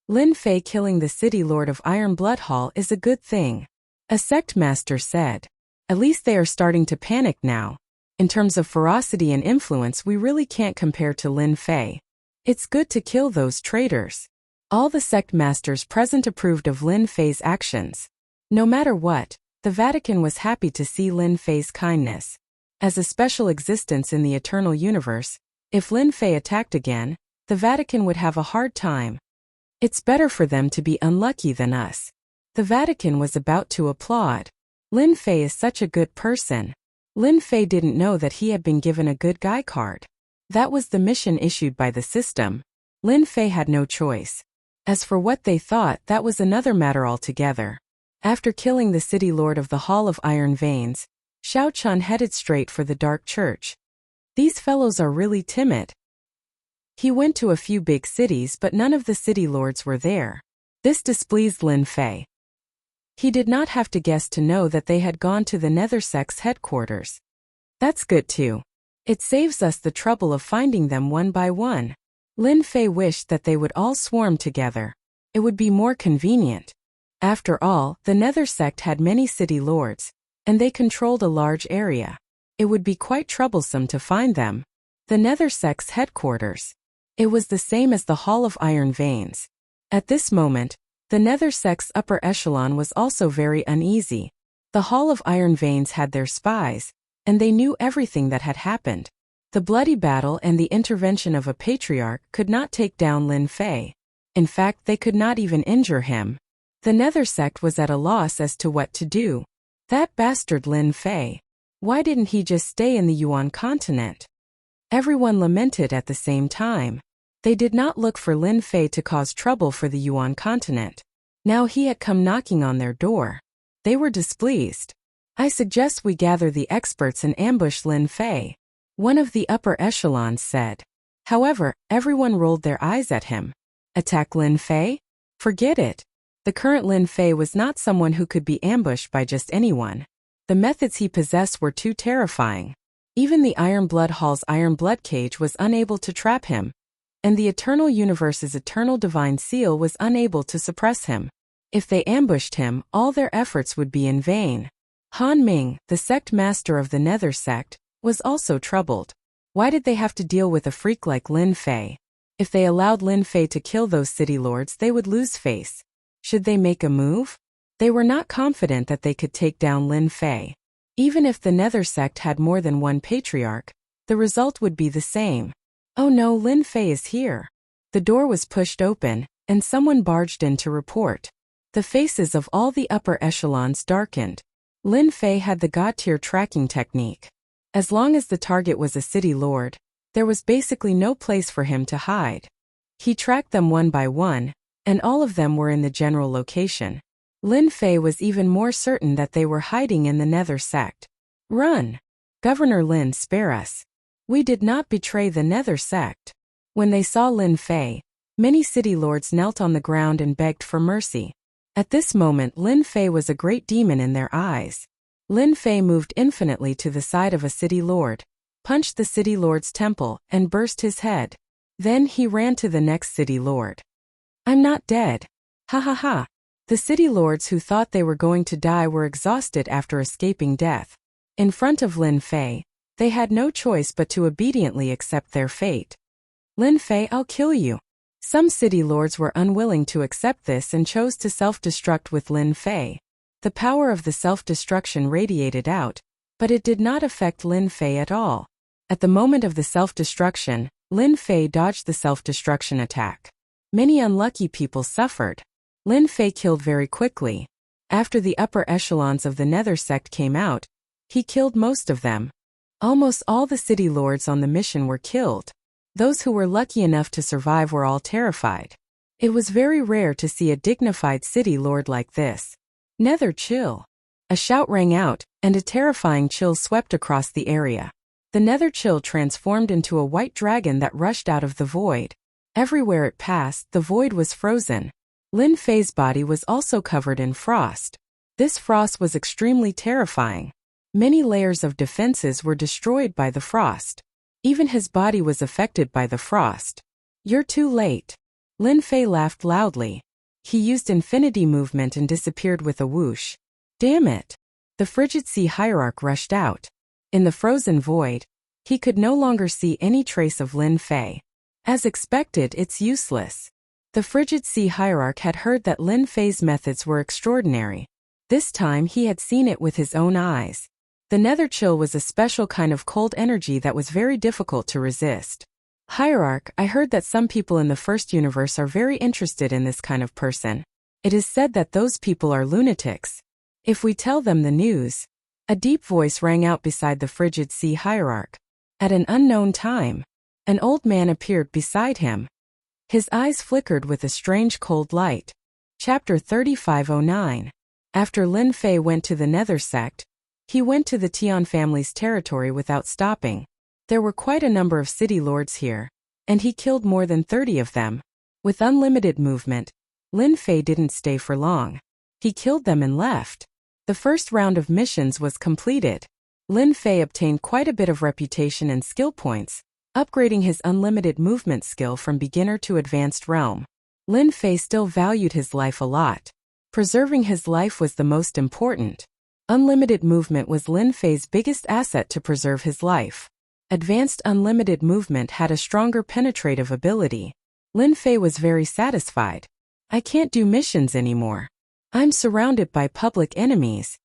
Lin Fei killing the city lord of Iron Blood Hall is a good thing. A sect master said. At least they are starting to panic now. In terms of ferocity and influence, we really can't compare to Lin Fei. It's good to kill those traitors. All the sect masters present approved of Lin Fei's actions. No matter what, the Vatican was happy to see Lin Fei's kindness. As a special existence in the Eternal Universe, if Lin Fei attacked again, the Vatican would have a hard time. It's better for them to be unlucky than us. The Vatican was about to applaud. Lin Fei is such a good person. Lin Fei didn't know that he had been given a good guy card. That was the mission issued by the system. Lin Fei had no choice. As for what they thought, that was another matter altogether. After killing the city lord of the Hall of Iron Veins, Xiao Chun headed straight for the Dark Church. These fellows are really timid. He went to a few big cities, but none of the city lords were there. This displeased Lin Fei. He did not have to guess to know that they had gone to the Nether sect's headquarters. That's good too. It saves us the trouble of finding them one by one. Lin Fei wished that they would all swarm together. It would be more convenient. After all, the Nether sect had many city lords, and they controlled a large area. It would be quite troublesome to find them. The Nether sect's headquarters. It was the same as the Hall of Iron Veins. At this moment, the Nether sect's upper echelon was also very uneasy. The Hall of Iron Veins had their spies, and they knew everything that had happened. The bloody battle and the intervention of a patriarch could not take down Lin Fei. In fact, they could not even injure him. The Nether sect was at a loss as to what to do. That bastard Lin Fei. Why didn't he just stay in the Yuan continent? Everyone lamented at the same time. They did not look for Lin Fei to cause trouble for the Yuan continent. Now he had come knocking on their door. They were displeased. I suggest we gather the experts and ambush Lin Fei, one of the upper echelons said. However, everyone rolled their eyes at him. Attack Lin Fei? Forget it. The current Lin Fei was not someone who could be ambushed by just anyone. The methods he possessed were too terrifying. Even the Iron Blood Hall's Iron Blood Cage was unable to trap him, and the Eternal Universe's Eternal Divine Seal was unable to suppress him. If they ambushed him, all their efforts would be in vain. Han Ming, the sect master of the Nether sect, was also troubled. Why did they have to deal with a freak like Lin Fei? If they allowed Lin Fei to kill those city lords, they would lose face. Should they make a move? They were not confident that they could take down Lin Fei. Even if the Nether sect had more than one patriarch, the result would be the same. Oh no, Lin Fei is here. The door was pushed open, and someone barged in to report. The faces of all the upper echelons darkened. Lin Fei had the God-tier tracking technique. As long as the target was a city lord, there was basically no place for him to hide. He tracked them one by one, and all of them were in the general location. Lin Fei was even more certain that they were hiding in the Nether sect. Run! Governor Lin, spare us. We did not betray the Nether sect. When they saw Lin Fei, many city lords knelt on the ground and begged for mercy. At this moment, Lin Fei was a great demon in their eyes. Lin Fei moved infinitely to the side of a city lord, punched the city lord's temple, and burst his head. Then he ran to the next city lord. I'm not dead. Ha ha ha. The city lords who thought they were going to die were exhausted after escaping death. In front of Lin Fei, they had no choice but to obediently accept their fate. Lin Fei, I'll kill you. Some city lords were unwilling to accept this and chose to self-destruct with Lin Fei. The power of the self-destruction radiated out, but it did not affect Lin Fei at all. At the moment of the self-destruction, Lin Fei dodged the self-destruction attack. Many unlucky people suffered. Lin Fei killed very quickly. After the upper echelons of the Nether sect came out, he killed most of them. Almost all the city lords on the mission were killed. Those who were lucky enough to survive were all terrified. It was very rare to see a dignified city lord like this. Nether chill. A shout rang out, and a terrifying chill swept across the area. The Nether chill transformed into a white dragon that rushed out of the void. Everywhere it passed, the void was frozen. Lin Fei's body was also covered in frost. This frost was extremely terrifying. Many layers of defenses were destroyed by the frost. Even his body was affected by the frost. You're too late. Lin Fei laughed loudly. He used infinity movement and disappeared with a whoosh. Damn it! The Frigid Sea Hierarch rushed out. In the frozen void, he could no longer see any trace of Lin Fei. As expected, it's useless. The Frigid Sea Hierarch had heard that Lin Fei's methods were extraordinary. This time he had seen it with his own eyes. The Nether chill was a special kind of cold energy that was very difficult to resist. Hierarch, I heard that some people in the first universe are very interested in this kind of person. It is said that those people are lunatics. If we tell them the news. A deep voice rang out beside the Frigid Sea Hierarch. At an unknown time, an old man appeared beside him. His eyes flickered with a strange cold light. Chapter 3509. After Lin Fei went to the Nether sect, he went to the Tian family's territory without stopping. There were quite a number of city lords here, and he killed more than 30 of them. With unlimited movement, Lin Fei didn't stay for long. He killed them and left. The first round of missions was completed. Lin Fei obtained quite a bit of reputation and skill points, upgrading his unlimited movement skill from beginner to advanced realm. Lin Fei still valued his life a lot. Preserving his life was the most important. Unlimited movement was Lin Fei's biggest asset to preserve his life. Advanced unlimited movement had a stronger penetrative ability. Lin Fei was very satisfied. I can't do missions anymore. I'm surrounded by public enemies.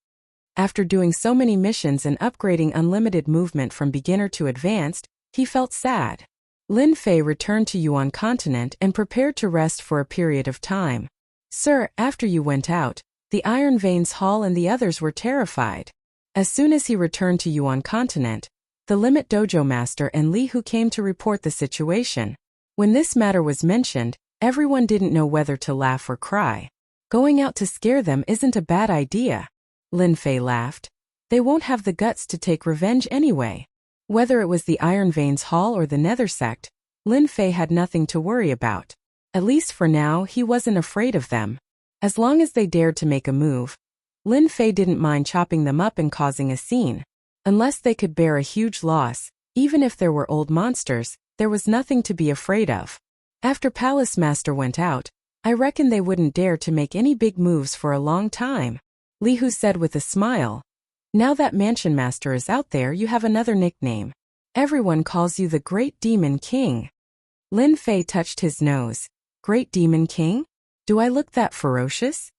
After doing so many missions and upgrading unlimited movement from beginner to advanced, he felt sad. Lin Fei returned to Yuan continent and prepared to rest for a period of time. Sir, after you went out, the Iron Veins Hall and the others were terrified. As soon as he returned to Yuan continent, the Limit Dojo Master and Li Hu came to report the situation. When this matter was mentioned, everyone didn't know whether to laugh or cry. Going out to scare them isn't a bad idea. Lin Fei laughed. They won't have the guts to take revenge anyway. Whether it was the Iron Veins Hall or the Nether Sect, Lin Fei had nothing to worry about. At least for now, he wasn't afraid of them. As long as they dared to make a move, Lin Fei didn't mind chopping them up and causing a scene. Unless they could bear a huge loss, even if there were old monsters, there was nothing to be afraid of. After Palace Master went out, I reckon they wouldn't dare to make any big moves for a long time. Li Hu said with a smile. Now that Mansion Master is out there, you have another nickname. Everyone calls you the Great Demon King. Lin Fei touched his nose. Great Demon King? Do I look that ferocious?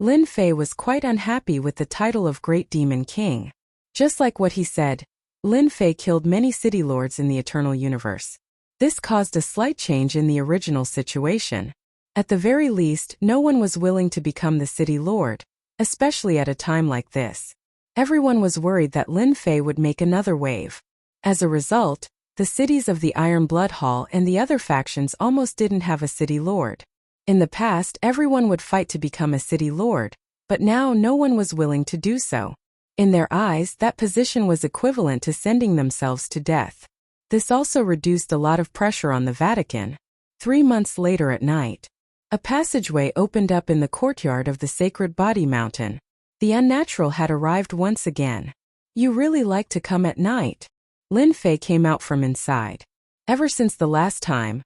Lin Fei was quite unhappy with the title of Great Demon King. Just like what he said, Lin Fei killed many city lords in the Eternal Universe. This caused a slight change in the original situation. At the very least, no one was willing to become the city lord, especially at a time like this. Everyone was worried that Lin Fei would make another wave. As a result, the cities of the Iron Blood Hall and the other factions almost didn't have a city lord. In the past, everyone would fight to become a city lord, but now no one was willing to do so. In their eyes, that position was equivalent to sending themselves to death. This also reduced a lot of pressure on the Vatican. 3 months later at night, a passageway opened up in the courtyard of the Sacred Body Mountain. The Unnatural had arrived once again. You really like to come at night. Lin Fei came out from inside. Ever since the last time,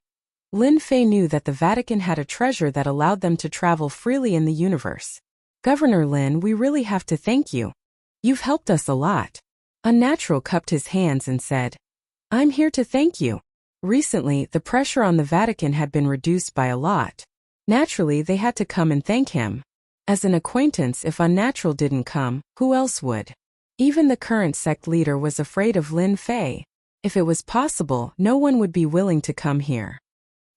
Lin Fei knew that the Vatican had a treasure that allowed them to travel freely in the universe. Governor Lin, we really have to thank you. You've helped us a lot. Unnatural cupped his hands and said, I'm here to thank you. Recently, the pressure on the Vatican had been reduced by a lot. Naturally, they had to come and thank him. As an acquaintance, if Unnatural didn't come, who else would? Even the current sect leader was afraid of Lin Fei. If it was possible, no one would be willing to come here.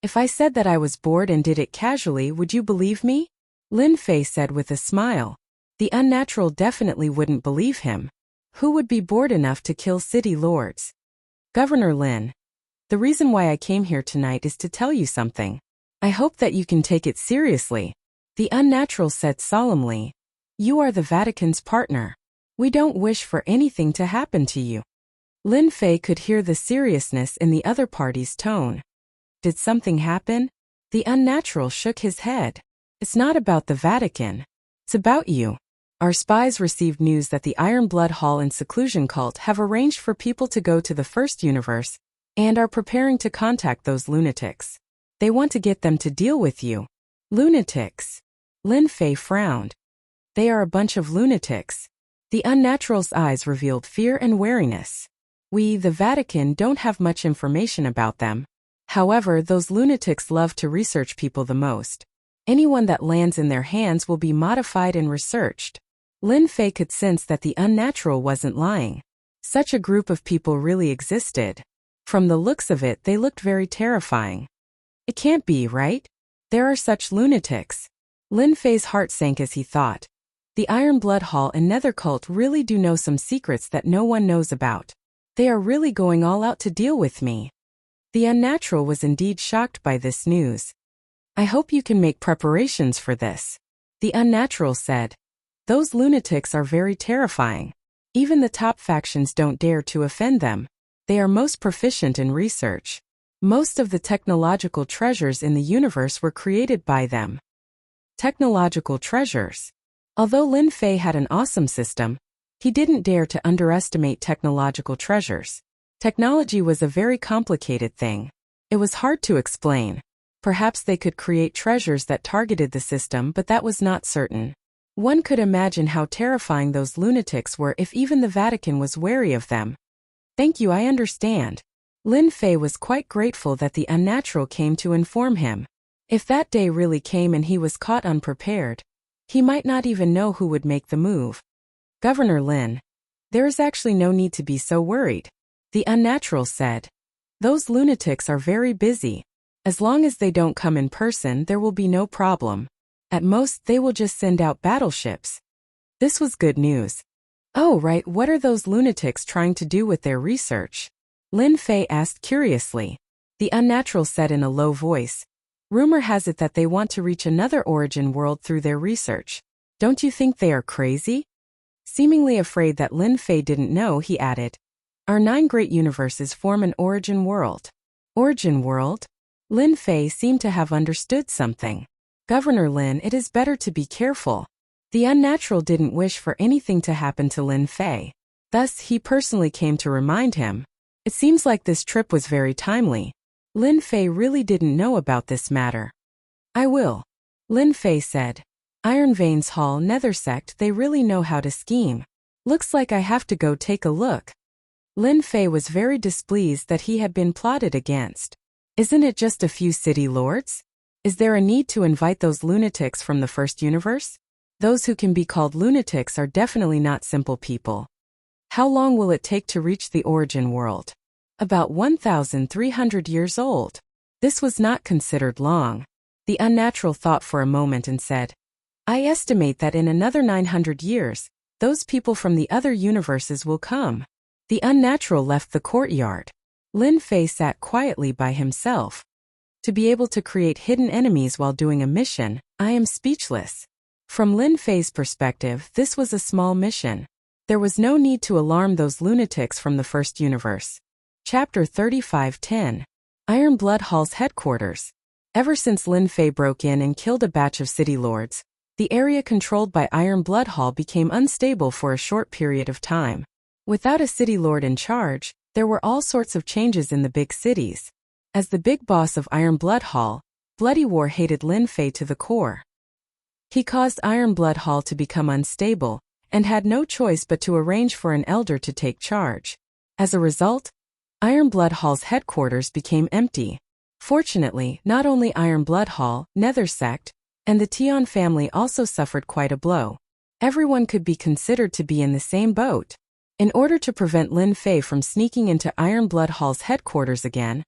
If I said that I was bored and did it casually, would you believe me? Lin Fei said with a smile. The Unnatural definitely wouldn't believe him. Who would be bored enough to kill city lords? Governor Lin, the reason why I came here tonight is to tell you something. I hope that you can take it seriously. The Unnatural said solemnly. You are the Vatican's partner. We don't wish for anything to happen to you. Lin Fei could hear the seriousness in the other party's tone. Did something happen? The Unnatural shook his head. It's not about the Vatican. It's about you. Our spies received news that the Iron Blood Hall and Seclusion Cult have arranged for people to go to the First Universe and are preparing to contact those lunatics. They want to get them to deal with you. Lunatics. Lin Fei frowned. They are a bunch of lunatics. The Unnatural's eyes revealed fear and wariness. We, the Vatican, don't have much information about them. However, those lunatics love to research people the most. Anyone that lands in their hands will be modified and researched. Lin Fei could sense that the Unnatural wasn't lying. Such a group of people really existed. From the looks of it, they looked very terrifying. It can't be, right? There are such lunatics. Lin Fei's heart sank as he thought. The Iron Blood Hall and Nether Cult really do know some secrets that no one knows about. They are really going all out to deal with me. The Unnatural was indeed shocked by this news. I hope you can make preparations for this. The Unnatural said. Those lunatics are very terrifying. Even the top factions don't dare to offend them. They are most proficient in research. Most of the technological treasures in the universe were created by them. Technological treasures. Although Lin Fei had an awesome system, He didn't dare to underestimate technological treasures. Technology was a very complicated thing. It was hard to explain. Perhaps they could create treasures that targeted the system, but that was not certain. One could imagine how terrifying those lunatics were if even the Vatican was wary of them. Thank you, I understand. Lin Fei was quite grateful that the unnatural came to inform him. If that day really came and he was caught unprepared, he might not even know who would make the move. Governor Lin, there is actually no need to be so worried, the unnatural said. Those lunatics are very busy. As long as they don't come in person, there will be no problem. At most, they will just send out battleships. This was good news. Oh, right, what are those lunatics trying to do with their research? Lin Fei asked curiously. The unnatural said in a low voice. Rumor has it that they want to reach another origin world through their research. Don't you think they are crazy? Seemingly afraid that Lin Fei didn't know, he added. Our 9 great universes form an origin world. Origin world? Lin Fei seemed to have understood something. Governor Lin, it is better to be careful. The unnatural didn't wish for anything to happen to Lin Fei. Thus, he personally came to remind him. It seems like this trip was very timely. Lin Fei really didn't know about this matter. I will. Lin Fei said. Iron Veins Hall Nether Sect, they really know how to scheme. Looks like I have to go take a look. Lin Fei was very displeased that he had been plotted against. Isn't it just a few city lords? Is there a need to invite those lunatics from the first universe? Those who can be called lunatics are definitely not simple people. How long will it take to reach the origin world? About 1,300 years old. This was not considered long. The unnatural thought for a moment and said, I estimate that in another 900 years, those people from the other universes will come. The unnatural left the courtyard. Lin Fei sat quietly by himself. To be able to create hidden enemies while doing a mission, I am speechless. From Lin Fei's perspective, this was a small mission. There was no need to alarm those lunatics from the first universe. Chapter 35:10. Iron Blood Hall's headquarters. Ever since Lin Fei broke in and killed a batch of city lords, the area controlled by Iron Blood Hall became unstable for a short period of time. Without a city lord in charge, there were all sorts of changes in the big cities. As the big boss of Iron Blood Hall, Bloody War hated Lin Fei to the core. He caused Iron Blood Hall to become unstable, and had no choice but to arrange for an elder to take charge. As a result, Iron Blood Hall's headquarters became empty. Fortunately, not only Iron Blood Hall, Nether Sect, and the Tian family also suffered quite a blow. Everyone could be considered to be in the same boat. In order to prevent Lin Fei from sneaking into Iron Blood Hall's headquarters again,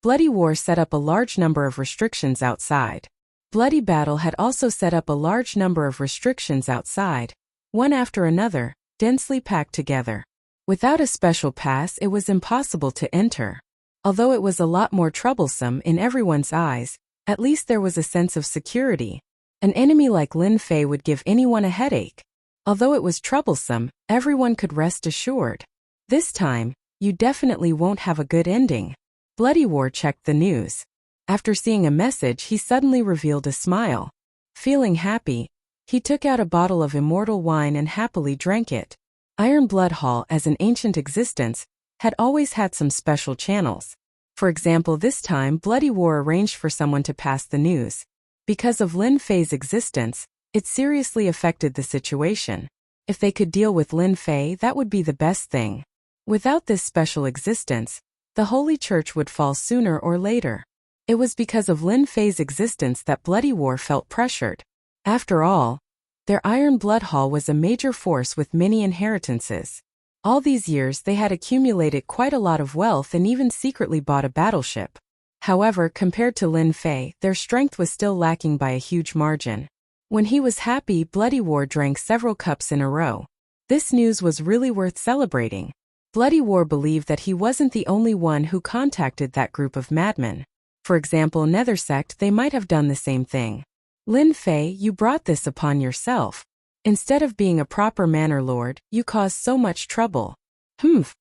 Bloody War set up a large number of restrictions outside. Bloody Battle had also set up a large number of restrictions outside, one after another, densely packed together. Without a special pass, it was impossible to enter. Although it was a lot more troublesome in everyone's eyes, at least there was a sense of security. An enemy like Lin Fei would give anyone a headache. Although it was troublesome, everyone could rest assured. This time, you definitely won't have a good ending. Bloody War checked the news. After seeing a message, he suddenly revealed a smile. Feeling happy, he took out a bottle of immortal wine and happily drank it. Iron Blood Hall, as an ancient existence, had always had some special channels. For example, this time Bloody War arranged for someone to pass the news. Because of Lin Fei's existence, it seriously affected the situation. If they could deal with Lin Fei, that would be the best thing. Without this special existence, the Holy Church would fall sooner or later. It was because of Lin Fei's existence that Bloody War felt pressured. After all, their Iron Blood Hall was a major force with many inheritances. All these years they had accumulated quite a lot of wealth and even secretly bought a battleship. However, compared to Lin Fei, their strength was still lacking by a huge margin. When he was happy, Bloody War drank several cups in a row. This news was really worth celebrating. Bloody War believed that he wasn't the only one who contacted that group of madmen. For example, Nether Sect, they might have done the same thing. Lin Fei, you brought this upon yourself. Instead of being a proper manor lord, you caused so much trouble. Humph.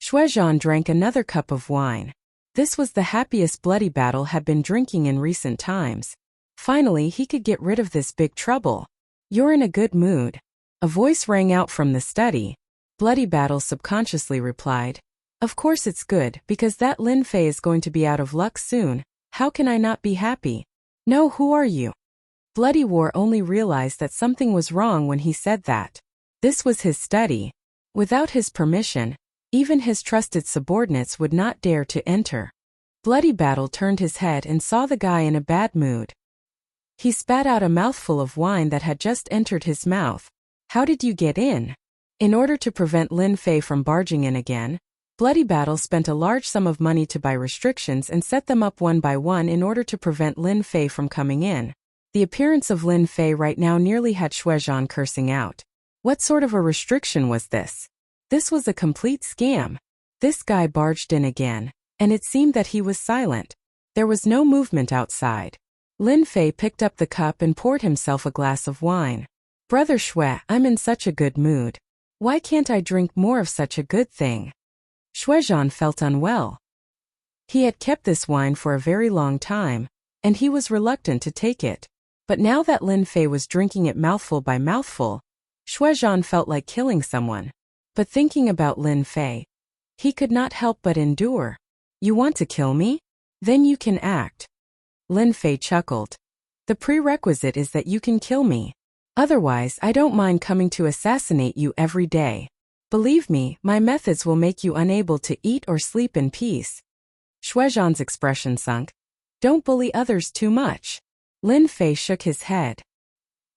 Shuezhan drank another cup of wine. This was the happiest Bloody Battle had been drinking in recent times. Finally, he could get rid of this big trouble. You're in a good mood. A voice rang out from the study. Bloody Battle subconsciously replied, "Of course it's good, because that Lin Fei is going to be out of luck soon. How can I not be happy? No, who are you?" Bloody War only realized that something was wrong when he said that. This was his study. Without his permission, even his trusted subordinates would not dare to enter. Bloody Battle turned his head and saw the guy in a bad mood. He spat out a mouthful of wine that had just entered his mouth. "How did you get in?" In order to prevent Lin Fei from barging in again, Bloody Battle spent a large sum of money to buy restrictions and set them up one by one in order to prevent Lin Fei from coming in. The appearance of Lin Fei right now nearly had Xuezhan cursing out. What sort of a restriction was this? This was a complete scam. This guy barged in again, and it seemed that he was silent. There was no movement outside. Lin Fei picked up the cup and poured himself a glass of wine. "Brother Xue, I'm in such a good mood. Why can't I drink more of such a good thing?" Xuezhan felt unwell. He had kept this wine for a very long time, and he was reluctant to take it. But now that Lin Fei was drinking it mouthful by mouthful, Xuezhan felt like killing someone. But thinking about Lin Fei, he could not help but endure. "You want to kill me? Then you can act." Lin Fei chuckled. "The prerequisite is that you can kill me. Otherwise, I don't mind coming to assassinate you every day. Believe me, my methods will make you unable to eat or sleep in peace." Xuezhan's expression sunk. "Don't bully others too much." Lin Fei shook his head.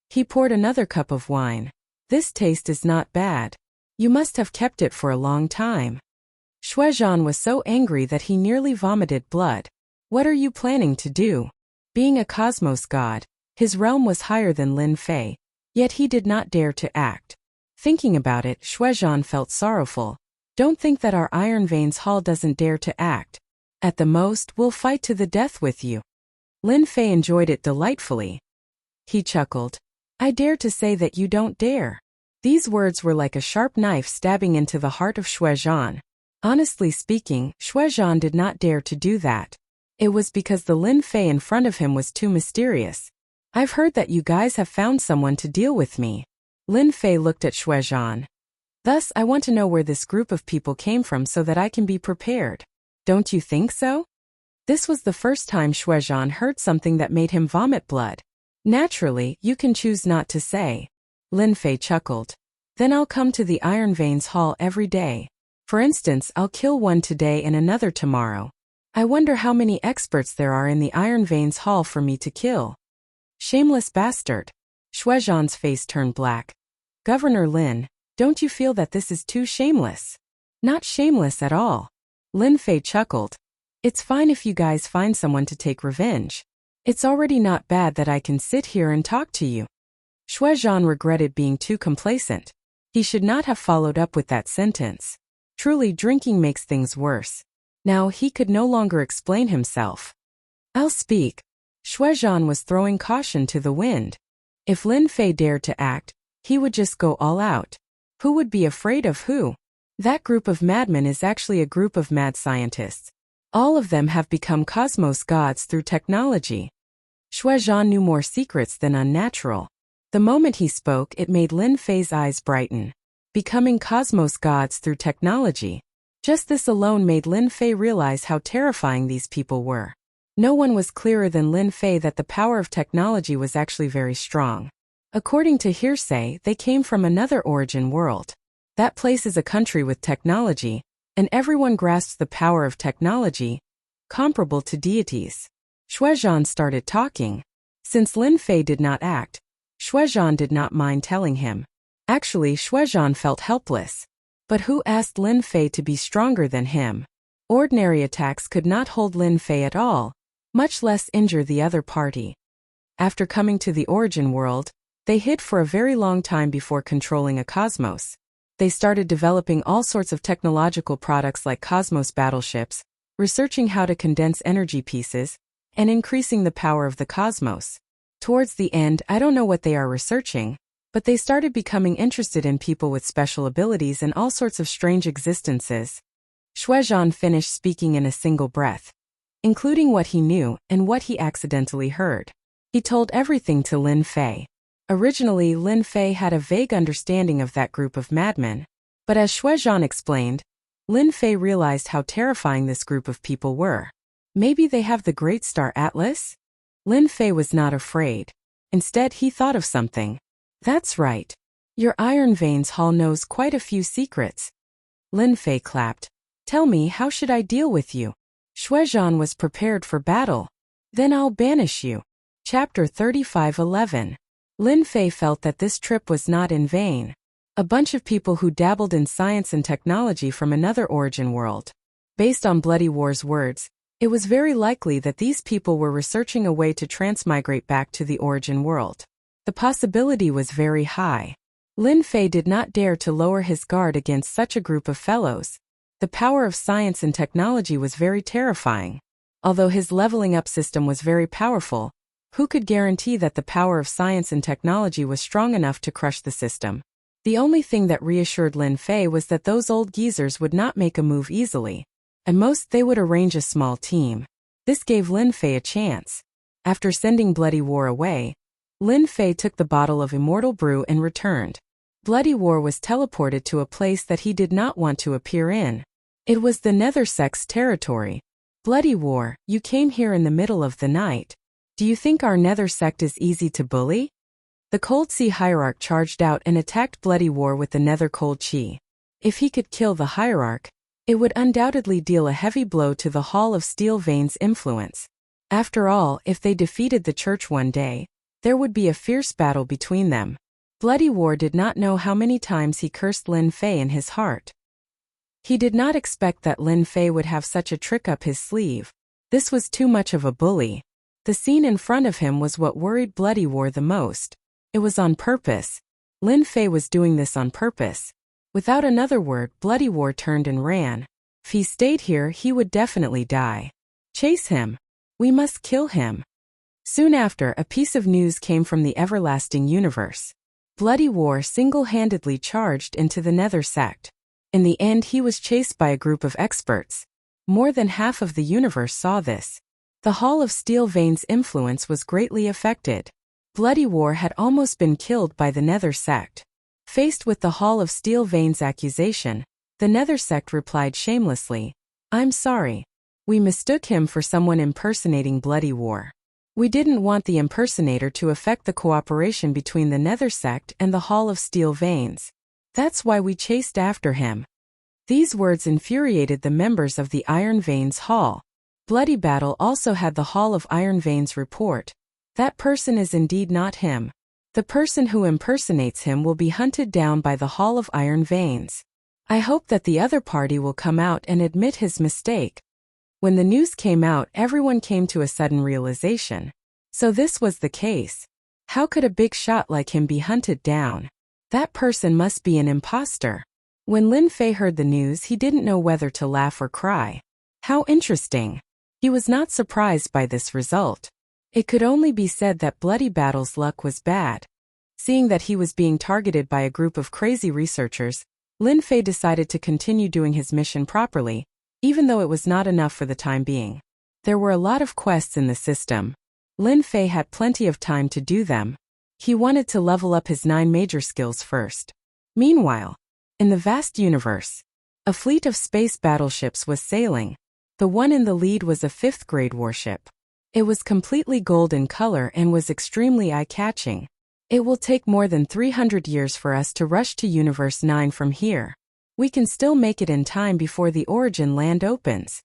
He poured another cup of wine. "This taste is not bad. You must have kept it for a long time." Xuezhan was so angry that he nearly vomited blood. "What are you planning to do?" Being a cosmos god, his realm was higher than Lin Fei, yet he did not dare to act. Thinking about it, Xuezhan felt sorrowful. "Don't think that our Iron Veins Hall doesn't dare to act. At the most, we'll fight to the death with you." Lin Fei enjoyed it delightfully. He chuckled. "I dare to say that you don't dare." These words were like a sharp knife stabbing into the heart of Xuezhan. Honestly speaking, Xuezhan did not dare to do that. It was because the Lin Fei in front of him was too mysterious. "I've heard that you guys have found someone to deal with me." Lin Fei looked at Xuezhan. "Thus, I want to know where this group of people came from so that I can be prepared. Don't you think so?" This was the first time Xuezhan heard something that made him vomit blood. "Naturally, you can choose not to say." Lin Fei chuckled. "Then I'll come to the Iron Veins Hall every day. For instance, I'll kill one today and another tomorrow. I wonder how many experts there are in the Iron Veins Hall for me to kill." "Shameless bastard." Xuezhan's face turned black. "Governor Lin, don't you feel that this is too shameless?" "Not shameless at all." Lin Fei chuckled. "It's fine if you guys find someone to take revenge. It's already not bad that I can sit here and talk to you." Xuezhan regretted being too complacent. He should not have followed up with that sentence. Truly, drinking makes things worse. Now he could no longer explain himself. "I'll speak." Xuezhan was throwing caution to the wind. If Lin Fei dared to act, he would just go all out. Who would be afraid of who? That group of madmen is actually a group of mad scientists. All of them have become cosmos gods through technology. Xuezhan knew more secrets than unnatural. The moment he spoke, it made Lin Fei's eyes brighten. Becoming cosmos gods through technology. Just this alone made Lin Fei realize how terrifying these people were. No one was clearer than Lin Fei that the power of technology was actually very strong. According to hearsay, they came from another origin world. That place is a country with technology, and everyone grasps the power of technology, comparable to deities. Xuezhan started talking. Since Lin Fei did not act, Xuezhan did not mind telling him. Actually, Xuezhan felt helpless. But who asked Lin Fei to be stronger than him? Ordinary attacks could not hold Lin Fei at all, much less injure the other party. After coming to the origin world, they hid for a very long time before controlling a cosmos. They started developing all sorts of technological products like cosmos battleships, researching how to condense energy pieces, and increasing the power of the cosmos. Towards the end, I don't know what they are researching, but they started becoming interested in people with special abilities and all sorts of strange existences. Xuezhan finished speaking in a single breath, including what he knew and what he accidentally heard. He told everything to Lin Fei. Originally, Lin Fei had a vague understanding of that group of madmen. But as Shuezhan explained, Lin Fei realized how terrifying this group of people were. Maybe they have the Great Star Atlas? Lin Fei was not afraid. Instead, he thought of something. That's right. Your Iron Veins Hall knows quite a few secrets. Lin Fei clapped. Tell me, how should I deal with you? Shuezhan was prepared for battle. Then I'll banish you. Chapter 35:11. Lin Fei felt that this trip was not in vain. A bunch of people who dabbled in science and technology from another origin world. Based on Bloody War's words, it was very likely that these people were researching a way to transmigrate back to the origin world. The possibility was very high. Lin Fei did not dare to lower his guard against such a group of fellows. The power of science and technology was very terrifying. Although his leveling up system was very powerful, who could guarantee that the power of science and technology was strong enough to crush the system? The only thing that reassured Lin Fei was that those old geezers would not make a move easily. At most, they would arrange a small team. This gave Lin Fei a chance. After sending Bloody War away, Lin Fei took the bottle of immortal brew and returned. Bloody War was teleported to a place that he did not want to appear in. It was the Nether Sect's territory. Bloody War, you came here in the middle of the night. Do you think our Nether Sect is easy to bully? The Cold Sea Hierarch charged out and attacked Bloody War with the Nether Cold Chi. If he could kill the Hierarch, it would undoubtedly deal a heavy blow to the Hall of Steel Veins' influence. After all, if they defeated the Church one day, there would be a fierce battle between them. Bloody War did not know how many times he cursed Lin Fei in his heart. He did not expect that Lin Fei would have such a trick up his sleeve. This was too much of a bully. The scene in front of him was what worried Bloody War the most. It was on purpose. Lin Fei was doing this on purpose. Without another word, Bloody War turned and ran. If he stayed here, he would definitely die. Chase him. We must kill him. Soon after, a piece of news came from the everlasting universe. Bloody War single-handedly charged into the Nether Sect. In the end, he was chased by a group of experts. More than half of the universe saw this. The Hall of Steel Veins' influence was greatly affected. Bloody War had almost been killed by the Nether Sect. Faced with the Hall of Steel Veins' accusation, the Nether Sect replied shamelessly, I'm sorry. We mistook him for someone impersonating Bloody War. We didn't want the impersonator to affect the cooperation between the Nether Sect and the Hall of Steel Veins. That's why we chased after him. These words infuriated the members of the Iron Veins Hall. Bloody Battle also had the Hall of Iron Veins report. That person is indeed not him. The person who impersonates him will be hunted down by the Hall of Iron Veins. I hope that the other party will come out and admit his mistake. When the news came out, everyone came to a sudden realization. So this was the case. How could a big shot like him be hunted down? That person must be an imposter. When Lin Fei heard the news, he didn't know whether to laugh or cry. How interesting. He was not surprised by this result. It could only be said that Bloody Battle's luck was bad. Seeing that he was being targeted by a group of crazy researchers, Lin Fei decided to continue doing his mission properly, even though it was not enough for the time being. There were a lot of quests in the system. Lin Fei had plenty of time to do them. He wanted to level up his 9 major skills first. Meanwhile, in the vast universe, a fleet of space battleships was sailing. The one in the lead was a 5th-grade warship. It was completely gold in color and was extremely eye-catching. It will take more than 300 years for us to rush to Universe 9 from here. We can still make it in time before the origin land opens.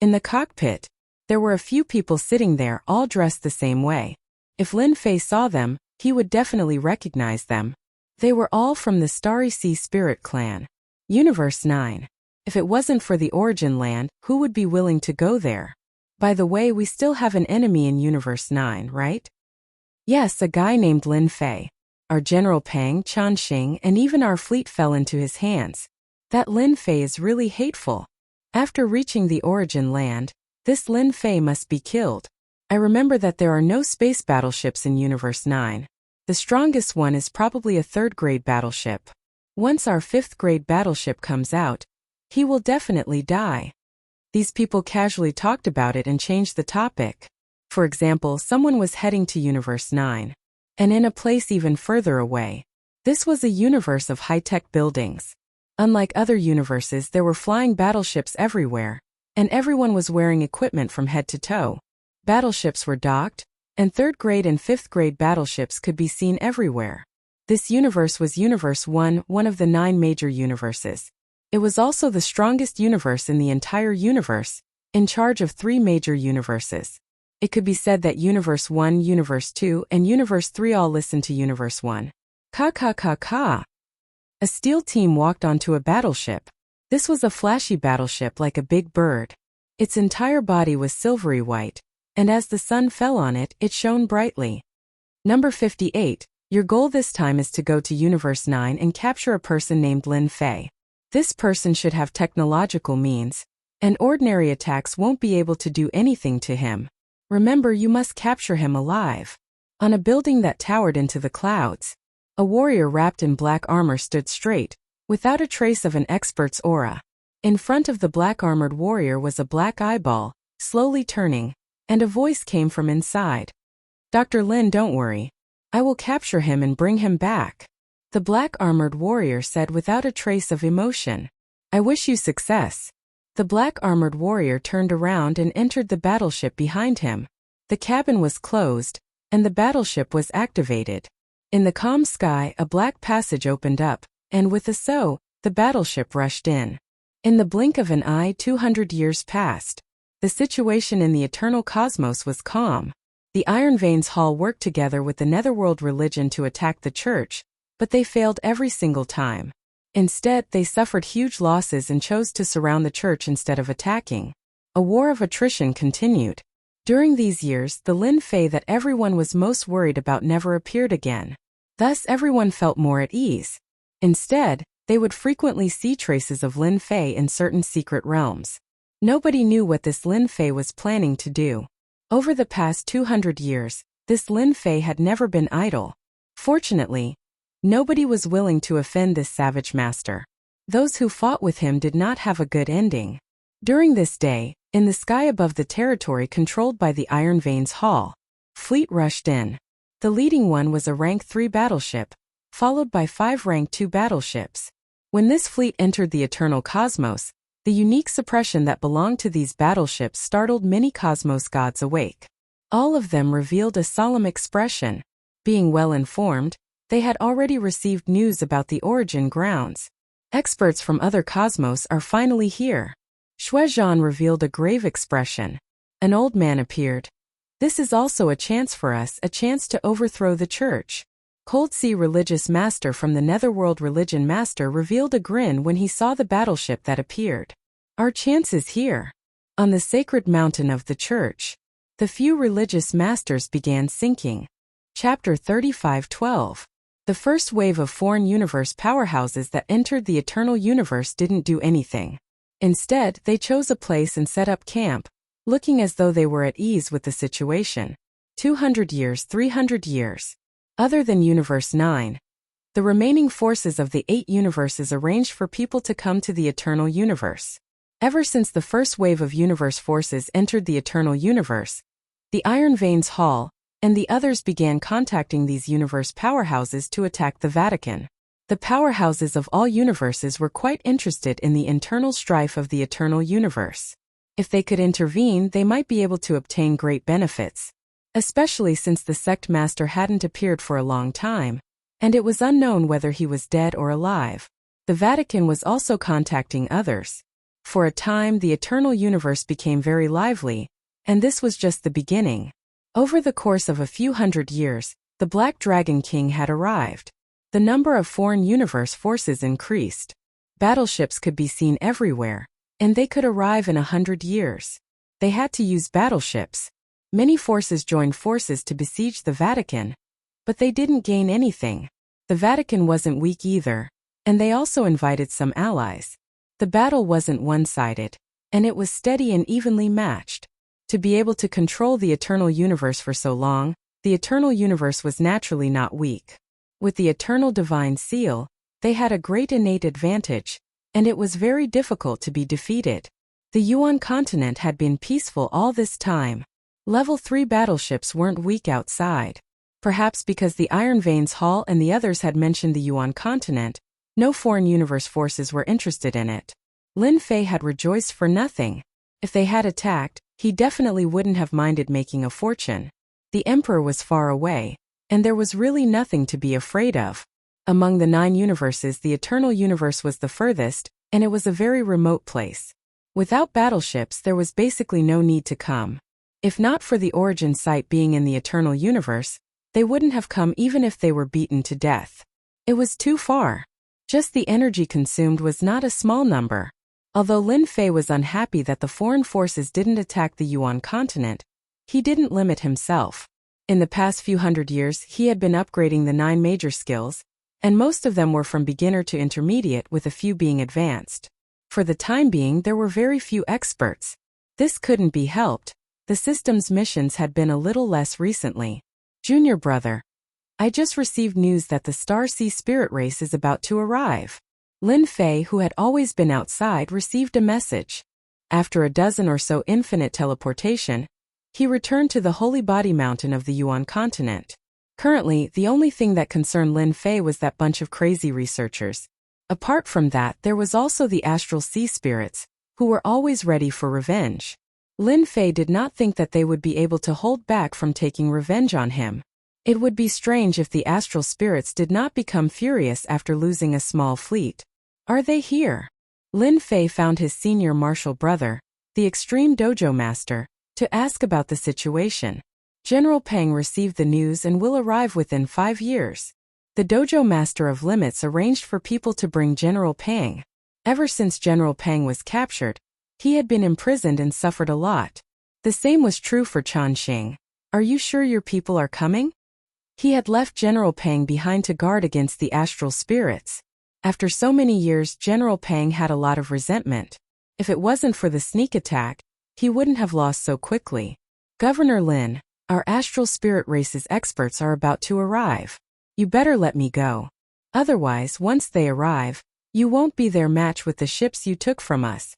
In the cockpit, there were a few people sitting there all dressed the same way. If Lin Fei saw them, he would definitely recognize them. They were all from the Starry Sea Spirit clan. Universe 9. If it wasn't for the origin land, who would be willing to go there? By the way, we still have an enemy in Universe 9, right? Yes, a guy named Lin Fei. Our General Pang, Chanxing, and even our fleet fell into his hands. That Lin Fei is really hateful. After reaching the origin land, this Lin Fei must be killed. I remember that there are no space battleships in Universe 9. The strongest one is probably a 3rd-grade battleship. Once our 5th-grade battleship comes out, he will definitely die. These people casually talked about it and changed the topic. For example, someone was heading to Universe 9. And in a place even further away. This was a universe of high-tech buildings. Unlike other universes, there were flying battleships everywhere, and everyone was wearing equipment from head to toe. Battleships were docked, and third grade and fifth grade battleships could be seen everywhere. This universe was Universe 1, one of the 9 major universes. It was also the strongest universe in the entire universe, in charge of 3 major universes. It could be said that Universe 1, Universe 2, and Universe 3 all listened to Universe 1. Ka. A steel team walked onto a battleship. This was a flashy battleship like a big bird. Its entire body was silvery white, and as the sun fell on it, it shone brightly. Number 58. Your goal this time is to go to Universe 9 and capture a person named Lin Fei. This person should have technological means, and ordinary attacks won't be able to do anything to him. Remember, you must capture him alive. On a building that towered into the clouds, a warrior wrapped in black armor stood straight, without a trace of an expert's aura. In front of the black-armored warrior was a black eyeball, slowly turning, and a voice came from inside. Dr. Lin, don't worry. I will capture him and bring him back. The black-armored warrior said without a trace of emotion. I wish you success. The black-armored warrior turned around and entered the battleship behind him. The cabin was closed, and the battleship was activated. In the calm sky, a black passage opened up, and with a so, the battleship rushed in. In the blink of an eye, 200 years passed. The situation in the eternal cosmos was calm. The Iron Veins Hall worked together with the Netherworld religion to attack the church, but they failed every single time. Instead, they suffered huge losses and chose to surround the church instead of attacking. A war of attrition continued. During these years, the Lin Fei that everyone was most worried about never appeared again. Thus, everyone felt more at ease. Instead, they would frequently see traces of Lin Fei in certain secret realms. Nobody knew what this Lin Fei was planning to do. Over the past 200 years, this Lin Fei had never been idle. Fortunately, nobody was willing to offend this savage master. Those who fought with him did not have a good ending. During this day, in the sky above the territory controlled by the Iron Veins Hall, fleet rushed in. The leading one was a Rank 3 battleship, followed by 5 Rank 2 battleships. When this fleet entered the eternal cosmos, the unique suppression that belonged to these battleships startled many cosmos gods awake. All of them revealed a solemn expression. Being well informed, they had already received news about the origin grounds. Experts from other cosmos are finally here. Shuezhan revealed a grave expression. An old man appeared. This is also a chance for us, a chance to overthrow the church. Cold Sea Religious Master from the Netherworld Religion Master revealed a grin when he saw the battleship that appeared. Our chance is here. On the sacred mountain of the church, the few religious masters began sinking. Chapter 35:12. The first wave of foreign universe powerhouses that entered the eternal universe didn't do anything. Instead, they chose a place and set up camp, looking as though they were at ease with the situation. 200 years, 300 years. Other than Universe 9, the remaining forces of the 8 universes arranged for people to come to the eternal universe. Ever since the first wave of universe forces entered the eternal universe, the Iron Veins Hall and the others began contacting these universe powerhouses to attack the Vatican. The powerhouses of all universes were quite interested in the internal strife of the eternal universe. If they could intervene, they might be able to obtain great benefits, especially since the sect master hadn't appeared for a long time, and it was unknown whether he was dead or alive. The Vatican was also contacting others. For a time, the eternal universe became very lively, and this was just the beginning. Over the course of a few hundred years, the Black Dragon King had arrived. The number of foreign universe forces increased. Battleships could be seen everywhere, and they could arrive in 100 years. They had to use battleships. Many forces joined forces to besiege the Vatican, but they didn't gain anything. The Vatican wasn't weak either, and they also invited some allies. The battle wasn't one-sided, and it was steady and evenly matched. To be able to control the eternal universe for so long, the eternal universe was naturally not weak. With the eternal divine seal, they had a great innate advantage, and it was very difficult to be defeated. The Yuan continent had been peaceful all this time. Level 3 battleships weren't weak outside. Perhaps because the Iron Veins Hall and the others had mentioned the Yuan continent, No foreign universe forces were interested in it. Lin Fei had rejoiced for nothing. If they had attacked, he definitely wouldn't have minded making a fortune. The emperor was far away, and there was really nothing to be afraid of. Among the 9 universes, the Eternal Universe was the furthest, and it was a very remote place. Without battleships, there was basically no need to come. If not for the origin site being in the Eternal Universe, they wouldn't have come even if they were beaten to death. It was too far. Just the energy consumed was not a small number. Although Lin Fei was unhappy that the foreign forces didn't attack the Yuan continent, he didn't limit himself. In the past few hundred years, he had been upgrading the 9 major skills, and most of them were from beginner to intermediate, with a few being advanced. For the time being, there were very few experts. This couldn't be helped. The system's missions had been a little less recently. Junior brother, I just received news that the Star Sea Spirit race is about to arrive. Lin Fei, who had always been outside, received a message. After a dozen or so infinite teleportation, he returned to the Holy Body Mountain of the Yuan continent. Currently, the only thing that concerned Lin Fei was that bunch of crazy researchers. Apart from that, there was also the astral sea spirits, who were always ready for revenge. Lin Fei did not think that they would be able to hold back from taking revenge on him. It would be strange if the astral spirits did not become furious after losing a small fleet. Are they here? Lin Fei found his senior martial brother, the extreme dojo master, to ask about the situation. General Peng received the news and will arrive within 5 years. The dojo master of Limits arranged for people to bring General Peng. Ever since General Peng was captured, he had been imprisoned and suffered a lot. The same was true for Changxing. Are you sure your people are coming? He had left General Peng behind to guard against the astral spirits. After so many years, General Peng had a lot of resentment. If it wasn't for the sneak attack, he wouldn't have lost so quickly. Governor Lin, our astral spirit race's experts are about to arrive. You better let me go. Otherwise, once they arrive, you won't be their match with the ships you took from us.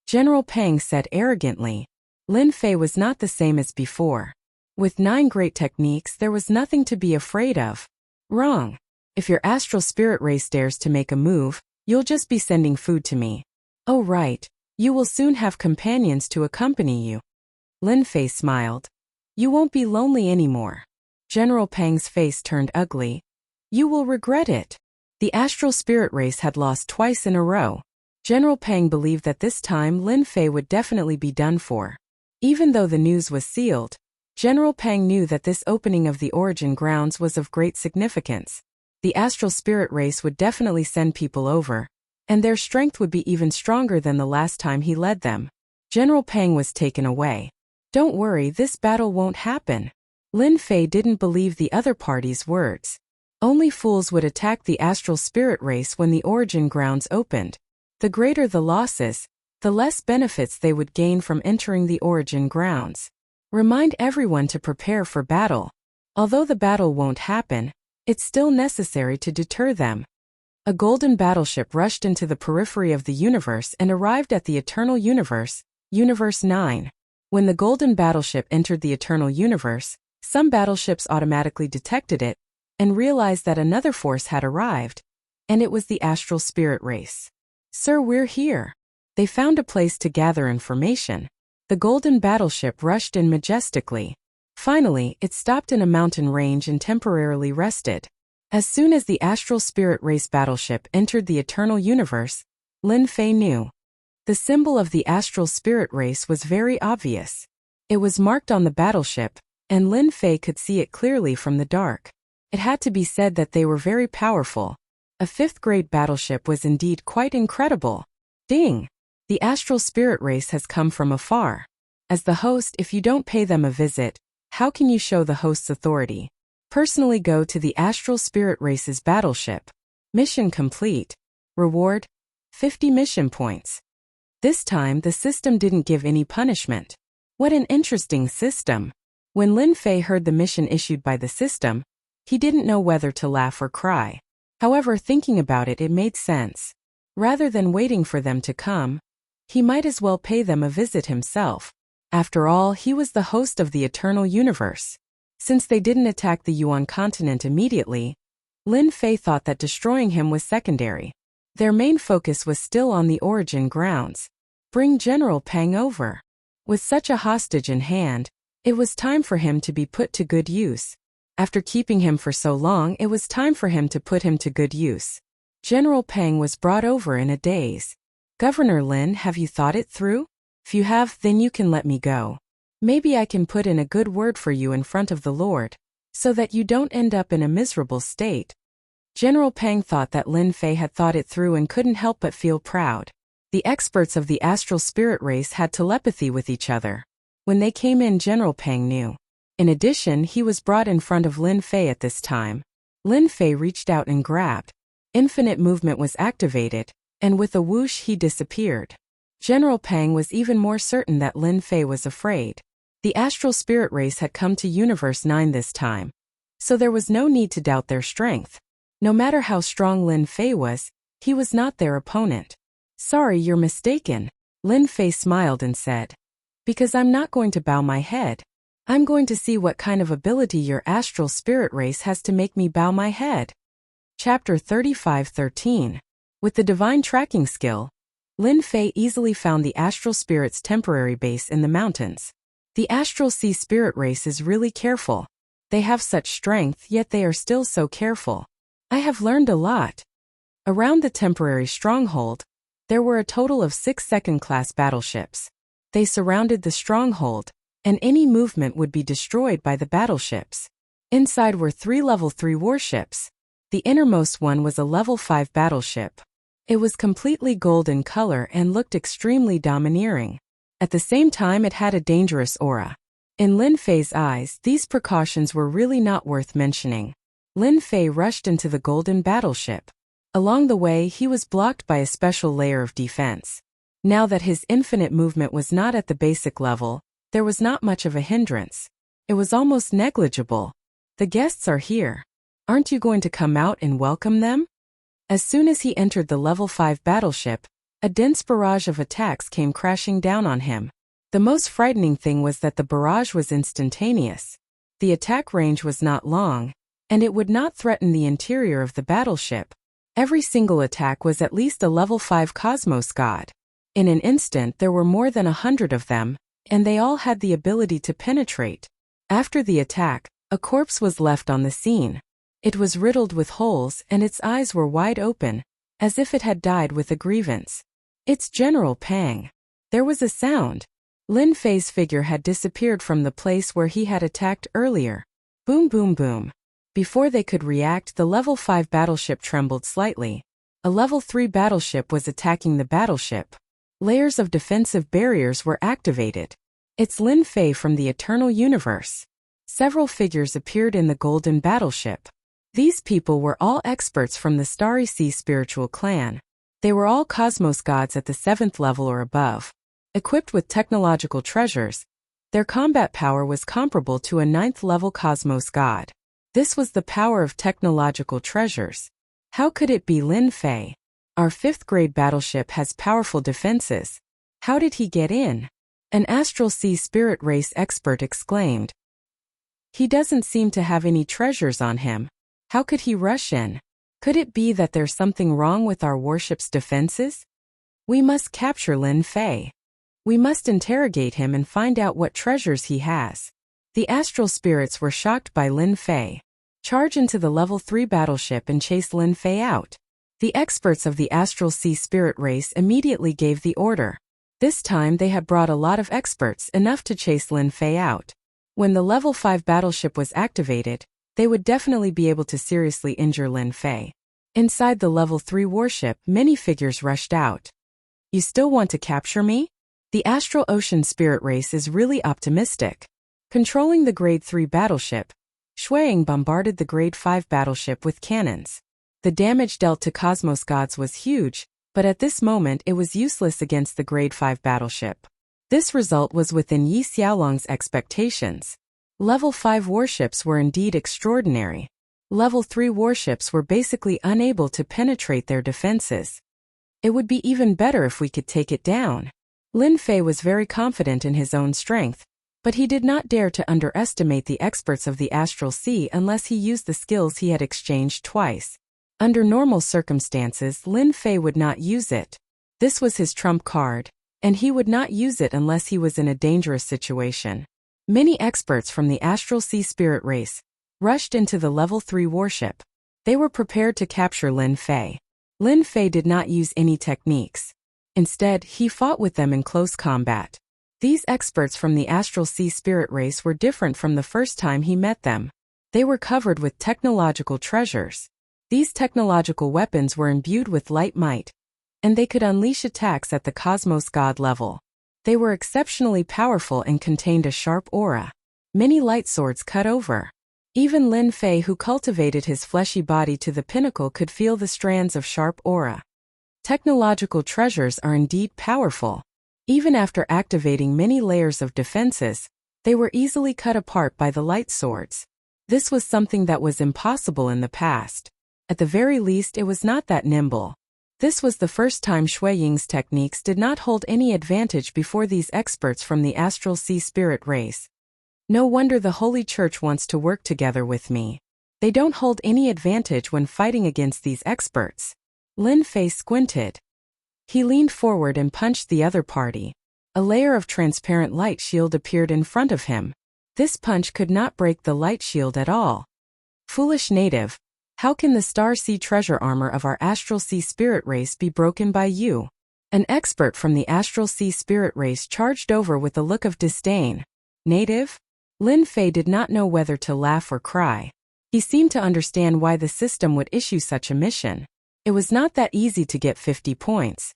General Peng said arrogantly. Lin Fei was not the same as before. With 9 great techniques, there was nothing to be afraid of. Wrong. If your astral spirit race dares to make a move, you'll just be sending food to me. Oh right, you will soon have companions to accompany you. Lin Fei smiled. You won't be lonely anymore. General Peng's face turned ugly. You will regret it. The astral spirit race had lost twice in a row. General Peng believed that this time Lin Fei would definitely be done for. Even though the news was sealed, General Peng knew that this opening of the origin grounds was of great significance. The astral spirit race would definitely send people over, and their strength would be even stronger than the last time he led them. General Peng was taken away. Don't worry, this battle won't happen. Lin Fei didn't believe the other party's words. Only fools would attack the astral spirit race when the origin grounds opened. The greater the losses, the less benefits they would gain from entering the origin grounds. Remind everyone to prepare for battle. Although the battle won't happen, it's still necessary to deter them. A golden battleship rushed into the periphery of the universe and arrived at the Eternal Universe, Universe 9. When the golden battleship entered the Eternal Universe, some battleships automatically detected it and realized that another force had arrived, and it was the astral spirit race. Sir, we're here. They found a place to gather information. The golden battleship rushed in majestically. Finally, it stopped in a mountain range and temporarily rested. As soon as the astral spirit race battleship entered the Eternal Universe, Lin Fei knew. The symbol of the astral spirit race was very obvious. It was marked on the battleship, and Lin Fei could see it clearly from the dark. It had to be said that they were very powerful. A 5th-grade battleship was indeed quite incredible. Ding! The astral spirit race has come from afar. As the host, if you don't pay them a visit, how can you show the host's authority? Personally go to the astral spirit race's battleship. Mission complete. Reward: 50 mission points. This time, the system didn't give any punishment. What an interesting system. When Lin Fei heard the mission issued by the system, he didn't know whether to laugh or cry. However, thinking about it, it made sense. Rather than waiting for them to come, he might as well pay them a visit himself. After all, he was the host of the Eternal Universe. Since they didn't attack the Yuan continent immediately, Lin Fei thought that destroying him was secondary. Their main focus was still on the origin grounds. Bring General Peng over. With such a hostage in hand, it was time for him to be put to good use. After keeping him for so long, it was time for him to put him to good use. General Peng was brought over in a daze. Governor Lin, have you thought it through? If you have, then you can let me go. Maybe I can put in a good word for you in front of the Lord, so that you don't end up in a miserable state. General Peng thought that Lin Fei had thought it through and couldn't help but feel proud. The experts of the astral spirit race had telepathy with each other. When they came in, General Peng knew. In addition, he was brought in front of Lin Fei at this time. Lin Fei reached out and grabbed. Infinite movement was activated, and with a whoosh he disappeared. General Peng was even more certain that Lin Fei was afraid. The astral spirit race had come to Universe 9 this time, so there was no need to doubt their strength. No matter how strong Lin Fei was, he was not their opponent. Sorry, you're mistaken, Lin Fei smiled and said. Because I'm not going to bow my head. I'm going to see what kind of ability your astral spirit race has to make me bow my head. Chapter 35:13. With the divine tracking skill, Lin Fei easily found the astral spirit's temporary base in the mountains. The astral sea spirit race is really careful. They have such strength, yet they are still so careful. I have learned a lot. Around the temporary stronghold, there were a total of 6 second-class battleships. They surrounded the stronghold, and any movement would be destroyed by the battleships. Inside were 3 level 3 warships. The innermost one was a level 5 battleship. It was completely gold in color and looked extremely domineering. At the same time, it had a dangerous aura. In Lin Fei's eyes, these precautions were really not worth mentioning. Lin Fei rushed into the golden battleship. Along the way, he was blocked by a special layer of defense. Now that his infinite movement was not at the basic level, there was not much of a hindrance. It was almost negligible. The guests are here. Aren't you going to come out and welcome them? As soon as he entered the level 5 battleship, a dense barrage of attacks came crashing down on him. The most frightening thing was that the barrage was instantaneous. The attack range was not long, and it would not threaten the interior of the battleship. Every single attack was at least a level 5 cosmos god. In an instant there were more than 100 of them, and they all had the ability to penetrate. After the attack, a corpse was left on the scene. It was riddled with holes and its eyes were wide open, as if it had died with a grievance. It's General Peng. There was a sound. Lin Fei's figure had disappeared from the place where he had attacked earlier. Boom boom boom. Before they could react, the level 5 battleship trembled slightly. A level 3 battleship was attacking the battleship. Layers of defensive barriers were activated. It's Lin Fei from the Eternal Universe. Several figures appeared in the golden battleship. These people were all experts from the Starry Sea spiritual clan. They were all cosmos gods at the 7th level or above. Equipped with technological treasures, their combat power was comparable to a 9th level cosmos god. This was the power of technological treasures. How could it be Lin Fei? Our 5th grade battleship has powerful defenses. How did he get in? An astral sea spirit race expert exclaimed. He doesn't seem to have any treasures on him. How could he rush in? Could it be that there's something wrong with our warship's defenses? We must capture Lin Fei. We must interrogate him and find out what treasures he has. The astral spirits were shocked by Lin Fei. Charge into the level 3 battleship and chase Lin Fei out. The experts of the astral sea spirit race immediately gave the order. This time they had brought a lot of experts, enough to chase Lin Fei out. When the level 5 battleship was activated, they would definitely be able to seriously injure Lin Fei. Inside the level 3 warship, many figures rushed out. You still want to capture me? The astral ocean spirit race is really optimistic. Controlling the grade 3 battleship, Shuang bombarded the grade 5 battleship with cannons. The damage dealt to cosmos gods was huge, but at this moment it was useless against the grade 5 battleship. This result was within Yi Xiaolong's expectations. Level 5 warships were indeed extraordinary. Level 3 warships were basically unable to penetrate their defenses. It would be even better if we could take it down. Lin Fei was very confident in his own strength. But he did not dare to underestimate the experts of the Astral Sea unless he used the skills he had exchanged twice. Under normal circumstances, Lin Fei would not use it. This was his trump card, and he would not use it unless he was in a dangerous situation. Many experts from the Astral Sea spirit race rushed into the Level 3 warship. They were prepared to capture Lin Fei. Lin Fei did not use any techniques. Instead, he fought with them in close combat. These experts from the Astral Sea spirit race were different from the first time he met them. They were covered with technological treasures. These technological weapons were imbued with light might, and they could unleash attacks at the cosmos god level. They were exceptionally powerful and contained a sharp aura. Many light swords cut over. Even Lin Fei, who cultivated his fleshy body to the pinnacle, could feel the strands of sharp aura. Technological treasures are indeed powerful. Even after activating many layers of defenses, they were easily cut apart by the light swords. This was something that was impossible in the past. At the very least, it was not that nimble. This was the first time Shui Ying's techniques did not hold any advantage before these experts from the Astral Sea spirit race. No wonder the Holy Church wants to work together with me. They don't hold any advantage when fighting against these experts. Lin Fei squinted. He leaned forward and punched the other party. A layer of transparent light shield appeared in front of him. This punch could not break the light shield at all. Foolish native, how can the Star Sea treasure armor of our Astral Sea spirit race be broken by you? An expert from the Astral Sea spirit race charged over with a look of disdain. Native? Lin Fei did not know whether to laugh or cry. He seemed to understand why the system would issue such a mission. It was not that easy to get 50 points.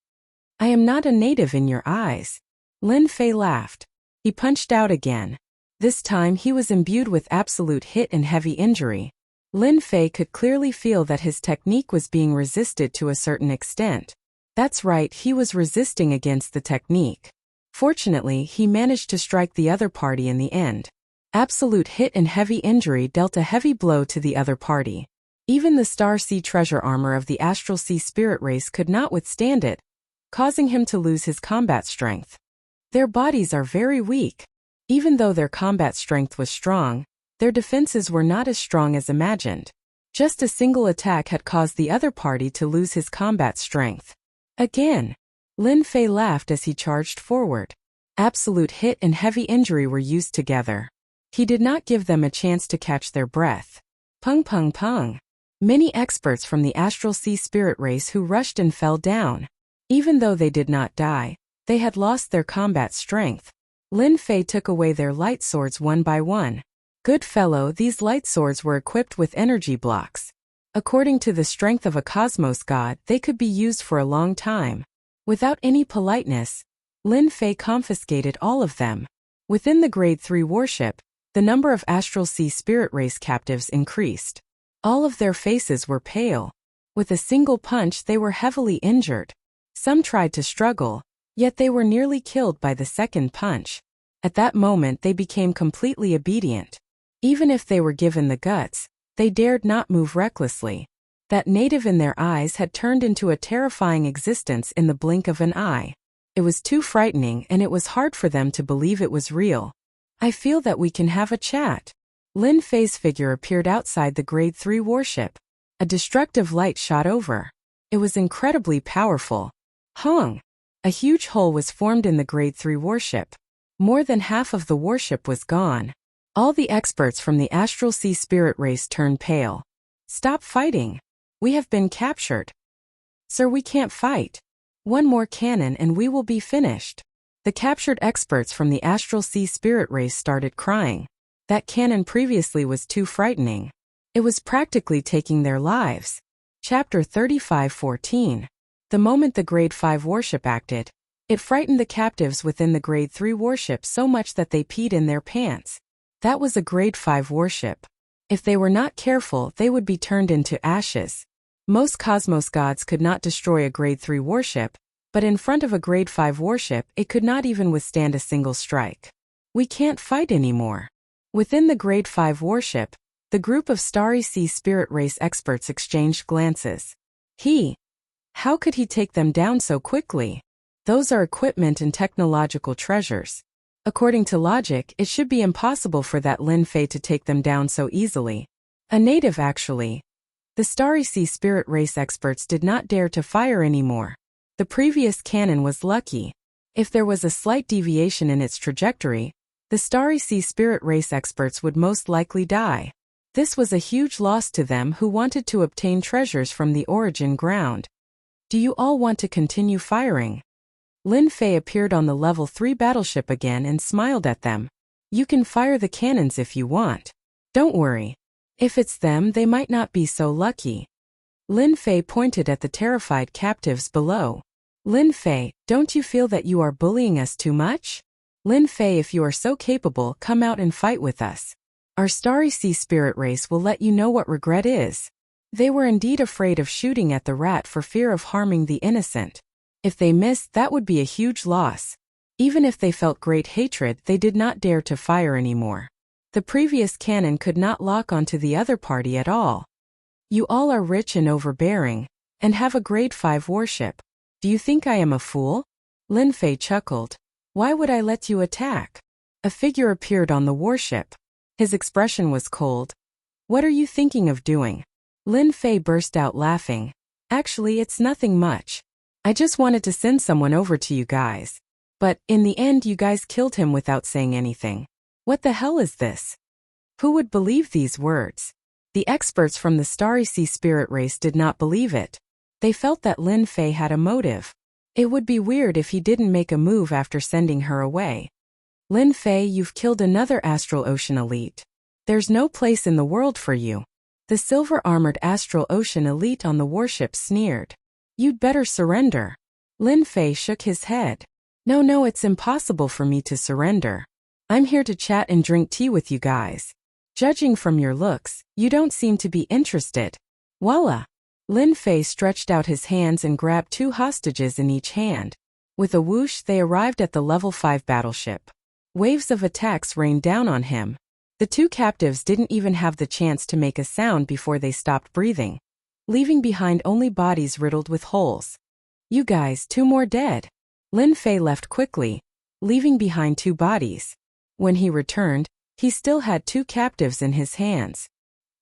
I am not a native in your eyes. Lin Fei laughed. He punched out again. This time he was imbued with absolute hit and heavy injury. Lin Fei could clearly feel that his technique was being resisted to a certain extent. That's right, he was resisting against the technique. Fortunately, he managed to strike the other party in the end. Absolute hit and heavy injury dealt a heavy blow to the other party. Even the Star Sea treasure armor of the Astral Sea spirit race could not withstand it, causing him to lose his combat strength. Their bodies are very weak. Even though their combat strength was strong, their defenses were not as strong as imagined. Just a single attack had caused the other party to lose his combat strength. Again, Lin Fei laughed as he charged forward. Absolute hit and heavy injury were used together. He did not give them a chance to catch their breath. Pung pung pung. Many experts from the Astral Sea spirit race who rushed and fell down. Even though they did not die, they had lost their combat strength. Lin Fei took away their light swords one by one. Good fellow, these light swords were equipped with energy blocks. According to the strength of a cosmos god, they could be used for a long time. Without any politeness, Lin Fei confiscated all of them. Within the Grade 3 warship, the number of Astral Sea spirit race captives increased. All of their faces were pale. With a single punch they were heavily injured. Some tried to struggle, yet they were nearly killed by the second punch. At that moment they became completely obedient. Even if they were given the guts, they dared not move recklessly. That native in their eyes had turned into a terrifying existence in the blink of an eye. It was too frightening and it was hard for them to believe it was real. I feel that we can have a chat. Lin Fei's figure appeared outside the Grade 3 warship. A destructive light shot over. It was incredibly powerful. Hong! A huge hole was formed in the Grade 3 warship. More than half of the warship was gone. All the experts from the Astral Sea spirit race turned pale. Stop fighting. We have been captured. Sir, we can't fight. One more cannon and we will be finished. The captured experts from the Astral Sea spirit race started crying. That cannon previously was too frightening. It was practically taking their lives. Chapter 35:14. The moment the Grade 5 warship acted, it frightened the captives within the Grade 3 warship so much that they peed in their pants. That was a Grade 5 warship. If they were not careful, they would be turned into ashes. Most cosmos gods could not destroy a Grade 3 warship, but in front of a Grade 5 warship it could not even withstand a single strike. We can't fight anymore. Within the Grade 5 warship, the group of Starry Sea spirit race experts exchanged glances. How could he take them down so quickly? Those are equipment and technological treasures. According to logic, it should be impossible for that Lin Fei to take them down so easily. A native actually. The Starry Sea Spirit Race experts did not dare to fire anymore. The previous cannon was lucky. If there was a slight deviation in its trajectory, the Starry Sea Spirit Race experts would most likely die. This was a huge loss to them who wanted to obtain treasures from the origin ground. Do you all want to continue firing? Lin Fei appeared on the level 3 battleship again and smiled at them. You can fire the cannons if you want. Don't worry. If it's them, they might not be so lucky. Lin Fei pointed at the terrified captives below. Lin Fei, don't you feel that you are bullying us too much? Lin Fei, if you are so capable, come out and fight with us. Our Starry Sea Spirit Race will let you know what regret is. They were indeed afraid of shooting at the rat for fear of harming the innocent. If they missed, that would be a huge loss. Even if they felt great hatred, they did not dare to fire anymore. The previous cannon could not lock onto the other party at all. You all are rich and overbearing, and have a grade 5 warship. Do you think I am a fool? Lin Fei chuckled. Why would I let you attack? A figure appeared on the warship. His expression was cold. What are you thinking of doing? Lin Fei burst out laughing. Actually, it's nothing much. I just wanted to send someone over to you guys. But, in the end, you guys killed him without saying anything. What the hell is this? Who would believe these words? The experts from the Starry Sea Spirit Race did not believe it. They felt that Lin Fei had a motive. It would be weird if he didn't make a move after sending her away. Lin Fei, you've killed another Astral Ocean Elite. There's no place in the world for you. The silver-armored Astral Ocean Elite on the warship sneered. You'd better surrender. Lin Fei shook his head. No, it's impossible for me to surrender. I'm here to chat and drink tea with you guys. Judging from your looks, you don't seem to be interested. Voila! Lin Fei stretched out his hands and grabbed 2 hostages in each hand. With a whoosh, they arrived at the level 5 battleship. Waves of attacks rained down on him. The 2 captives didn't even have the chance to make a sound before they stopped breathing, leaving behind only bodies riddled with holes. You guys, 2 more dead. Lin Fei left quickly, leaving behind 2 bodies. When he returned, he still had 2 captives in his hands.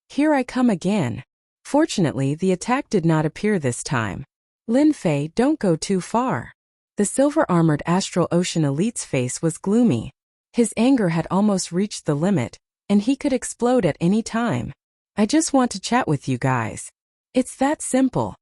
Here I come again. Fortunately, the attack did not appear this time. Lin Fei, don't go too far. The silver-armored Astral Ocean Elite's face was gloomy. His anger had almost reached the limit, and he could explode at any time. I just want to chat with you guys. It's that simple.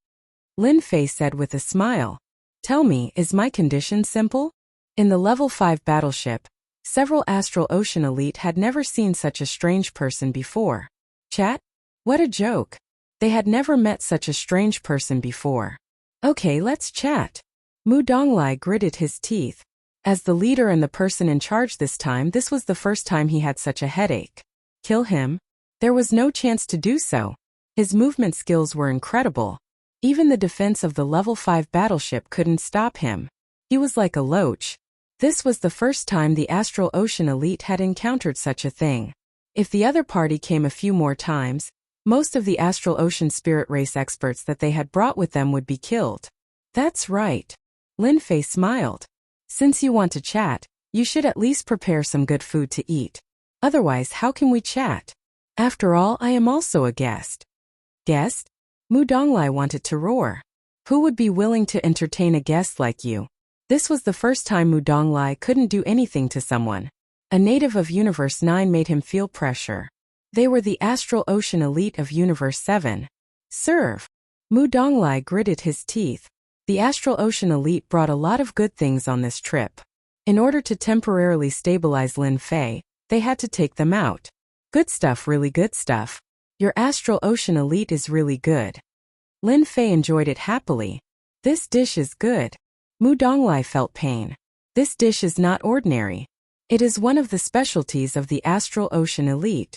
Lin Fei said with a smile. Tell me, is my condition simple? In the level 5 battleship, several Astral Ocean Elite had never seen such a strange person before. Chat? What a joke. They had never met such a strange person before. Okay, let's chat. Mu Donglai gritted his teeth. As the leader and the person in charge this time, this was the first time he had such a headache. Kill him? There was no chance to do so. His movement skills were incredible. Even the defense of the level 5 battleship couldn't stop him. He was like a loach. This was the first time the Astral Ocean Elite had encountered such a thing. If the other party came a few more times, most of the Astral Ocean Spirit Race experts that they had brought with them would be killed. That's right. Lin Fei smiled. Since you want to chat, you should at least prepare some good food to eat. Otherwise, how can we chat? After all, I am also a guest. Guest? Mu Donglai wanted to roar. Who would be willing to entertain a guest like you? This was the first time Mu Donglai couldn't do anything to someone. A native of Universe 9 made him feel pressure. They were the Astral Ocean Elite of Universe 7. Serve. Mu Donglai gritted his teeth. The Astral Ocean Elite brought a lot of good things on this trip. In order to temporarily stabilize Lin Fei, they had to take them out. Good stuff, really good stuff. Your Astral Ocean Elite is really good. Lin Fei enjoyed it happily. This dish is good. Mu Donglai felt pain. This dish is not ordinary. It is one of the specialties of the Astral Ocean Elite.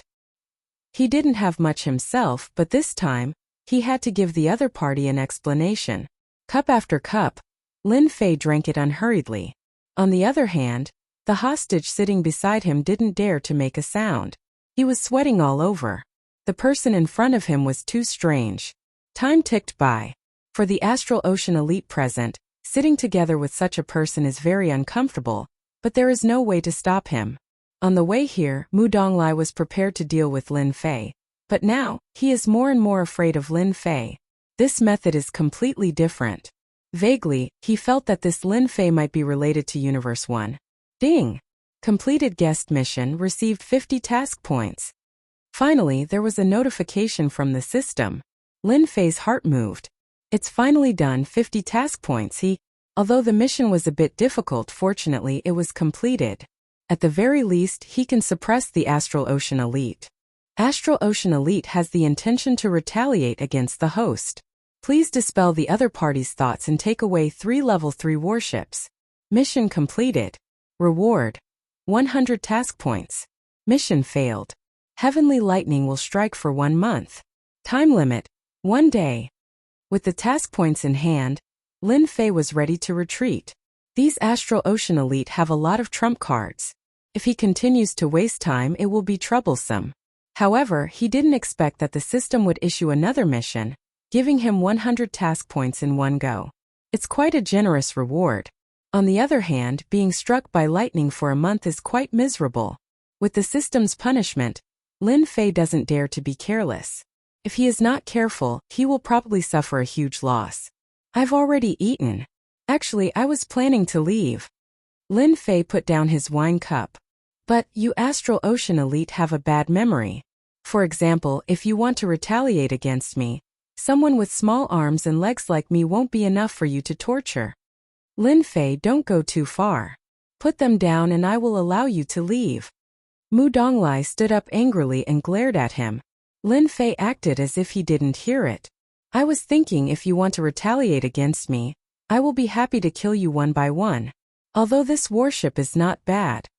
He didn't have much himself, but this time, he had to give the other party an explanation. Cup after cup, Lin Fei drank it unhurriedly. On the other hand, the hostage sitting beside him didn't dare to make a sound. He was sweating all over. The person in front of him was too strange. Time ticked by. For the Astral Ocean Elite present, sitting together with such a person is very uncomfortable, but there is no way to stop him. On the way here, Mu Donglai was prepared to deal with Lin Fei, but now, he is more and more afraid of Lin Fei. This method is completely different. Vaguely, he felt that this Lin Fei might be related to Universe 1. Ding! Completed guest mission received 50 task points. Finally, there was a notification from the system. Lin Fei's heart moved. It's finally done, 50 task points. Although the mission was a bit difficult, fortunately it was completed. At the very least, he can suppress the Astral Ocean Elite. Astral Ocean Elite has the intention to retaliate against the host. Please dispel the other party's thoughts and take away 3 level 3 warships. Mission completed. Reward: 100 task points. Mission failed. Heavenly lightning will strike for 1 month. Time limit: 1 day. With the task points in hand, Lin Fei was ready to retreat. These Astral Ocean Elite have a lot of trump cards. If he continues to waste time, it will be troublesome. However, he didn't expect that the system would issue another mission, giving him 100 task points in one go. It's quite a generous reward. On the other hand, being struck by lightning for a month is quite miserable. With the system's punishment, Lin Fei doesn't dare to be careless. If he is not careful, he will probably suffer a huge loss. I've already eaten. Actually, I was planning to leave. Lin Fei put down his wine cup. But you Astral Ocean Elite have a bad memory. For example, if you want to retaliate against me, someone with small arms and legs like me won't be enough for you to torture. Lin Fei, don't go too far. Put them down and I will allow you to leave. Mu Donglai stood up angrily and glared at him. Lin Fei acted as if he didn't hear it. I was thinking, if you want to retaliate against me, I will be happy to kill you one by one. Although this warship is not bad.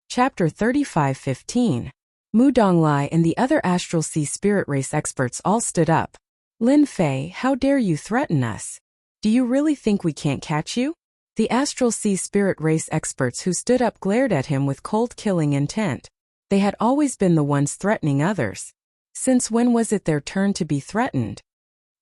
Chapter 35:15. Mu Donglai and the other Astral Sea Spirit Race experts all stood up. Lin Fei, how dare you threaten us? Do you really think we can't catch you? The Astral Sea Spirit Race experts who stood up glared at him with cold killing intent. They had always been the ones threatening others. Since when was it their turn to be threatened?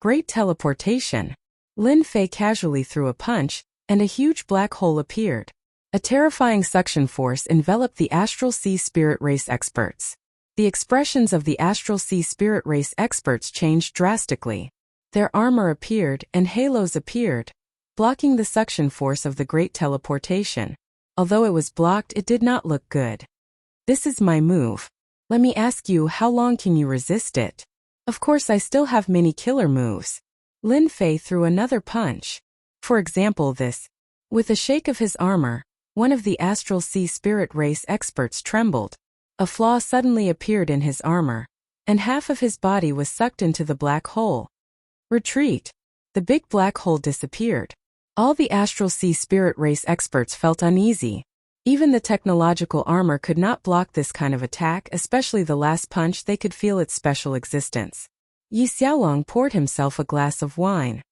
Great teleportation. Lin Fei casually threw a punch, and a huge black hole appeared. A terrifying suction force enveloped the Astral Sea Spirit Race experts. The expressions of the Astral Sea Spirit Race experts changed drastically. Their armor appeared and halos appeared, blocking the suction force of the great teleportation. Although it was blocked, it did not look good. This is my move. Let me ask you, how long can you resist it? Of course, I still have many killer moves. Lin Fei threw another punch. For example, this. With a shake of his armor, one of the Astral Sea Spirit Race experts trembled. A flaw suddenly appeared in his armor, and half of his body was sucked into the black hole. Retreat. The big black hole disappeared. All the Astral Sea Spirit Race experts felt uneasy. Even the technological armor could not block this kind of attack, especially the last punch. They could feel its special existence. Yi Xiaolong poured himself a glass of wine.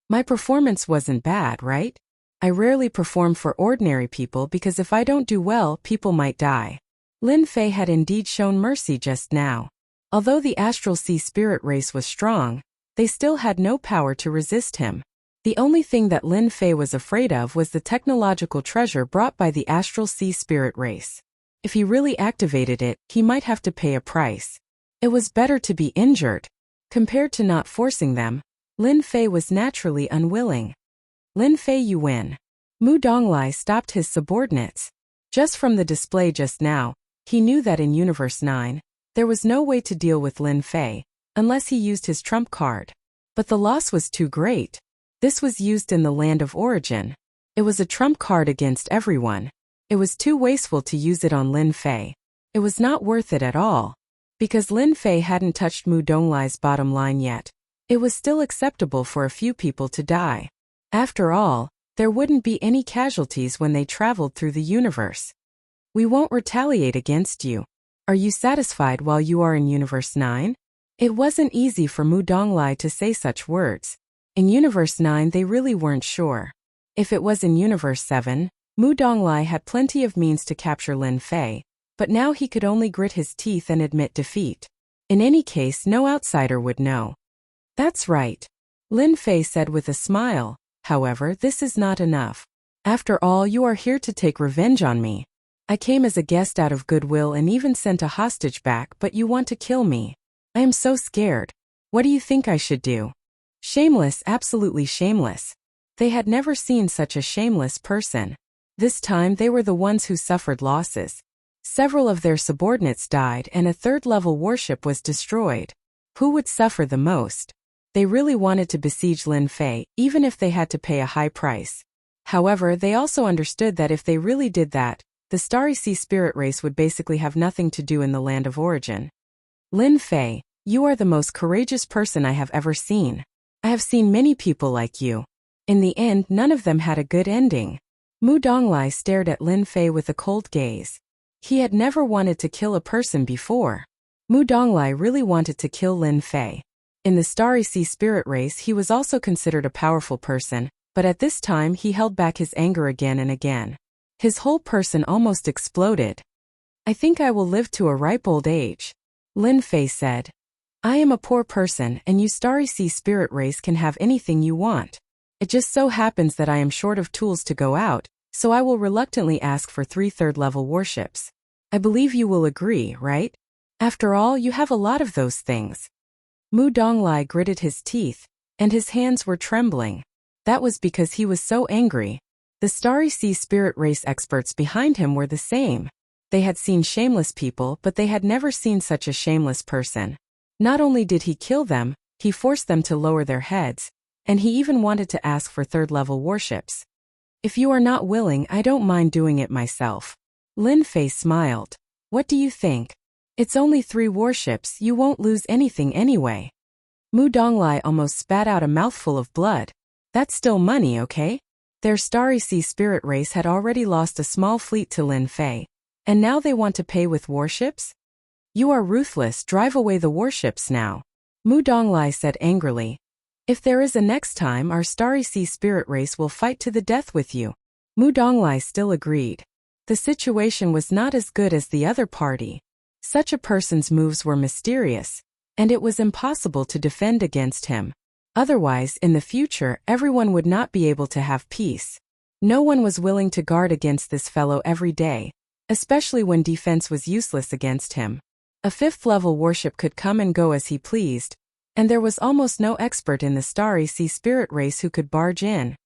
My performance wasn't bad, right? I rarely perform for ordinary people because if I don't do well, people might die. Lin Fei had indeed shown mercy just now. Although the Astral Sea Spirit Race was strong, they still had no power to resist him. The only thing that Lin Fei was afraid of was the technological treasure brought by the Astral Sea Spirit Race. If he really activated it, he might have to pay a price. It was better to be injured. Compared to not forcing them, Lin Fei was naturally unwilling. Lin Fei, you win. Mu Donglai stopped his subordinates. Just from the display just now, he knew that in Universe 9, there was no way to deal with Lin Fei, unless he used his trump card. But the loss was too great. This was used in the land of origin. It was a trump card against everyone. It was too wasteful to use it on Lin Fei. It was not worth it at all. Because Lin Fei hadn't touched Mu Donglai's bottom line yet, it was still acceptable for a few people to die. After all, there wouldn't be any casualties when they traveled through the universe. We won't retaliate against you. Are you satisfied while you are in Universe 9? It wasn't easy for Mu Donglai to say such words. In Universe 9 they really weren't sure. If it was in Universe 7, Mu Donglai had plenty of means to capture Lin Fei, but now he could only grit his teeth and admit defeat. In any case, no outsider would know. That's right. Lin Fei said with a smile. However, this is not enough. After all, you are here to take revenge on me. I came as a guest out of goodwill and even sent a hostage back, but you want to kill me. I am so scared. What do you think I should do? Shameless, absolutely shameless. They had never seen such a shameless person. This time they were the ones who suffered losses. Several of their subordinates died and a third-level warship was destroyed. Who would suffer the most? They really wanted to besiege Lin Fei, even if they had to pay a high price. However, they also understood that if they really did that, the Starry Sea Spirit race would basically have nothing to do in the land of origin. Lin Fei, you are the most courageous person I have ever seen. I have seen many people like you. In the end, none of them had a good ending. Mu Donglai stared at Lin Fei with a cold gaze. He had never wanted to kill a person before. Mu Donglai really wanted to kill Lin Fei. In the Starry Sea Spirit race, he was also considered a powerful person, but at this time he held back his anger again and again. His whole person almost exploded. I think I will live to a ripe old age. Lin Fei said. I am a poor person and you Starry Sea Spirit race can have anything you want. It just so happens that I am short of tools to go out, so I will reluctantly ask for 3 third-level warships. I believe you will agree, right? After all, you have a lot of those things. Mu Donglai gritted his teeth, and his hands were trembling. That was because he was so angry. The Starry Sea Spirit race experts behind him were the same. They had seen shameless people, but they had never seen such a shameless person. Not only did he kill them, he forced them to lower their heads, and he even wanted to ask for third-level warships. If you are not willing, I don't mind doing it myself. Lin Fei smiled. What do you think? It's only 3 warships, you won't lose anything anyway. Mu Donglai almost spat out a mouthful of blood. That's still money, okay? Their Starry Sea Spirit race had already lost a small fleet to Lin Fei, and now they want to pay with warships? You are ruthless, drive away the warships now. Mu Donglai said angrily. If there is a next time, our Starry Sea Spirit race will fight to the death with you. Mu Donglai still agreed. The situation was not as good as the other party. Such a person's moves were mysterious, and it was impossible to defend against him. Otherwise, in the future, everyone would not be able to have peace. No one was willing to guard against this fellow every day, especially when defense was useless against him. A 5th-level warship could come and go as he pleased, and there was almost no expert in the Starry Sea Spirit race who could barge in.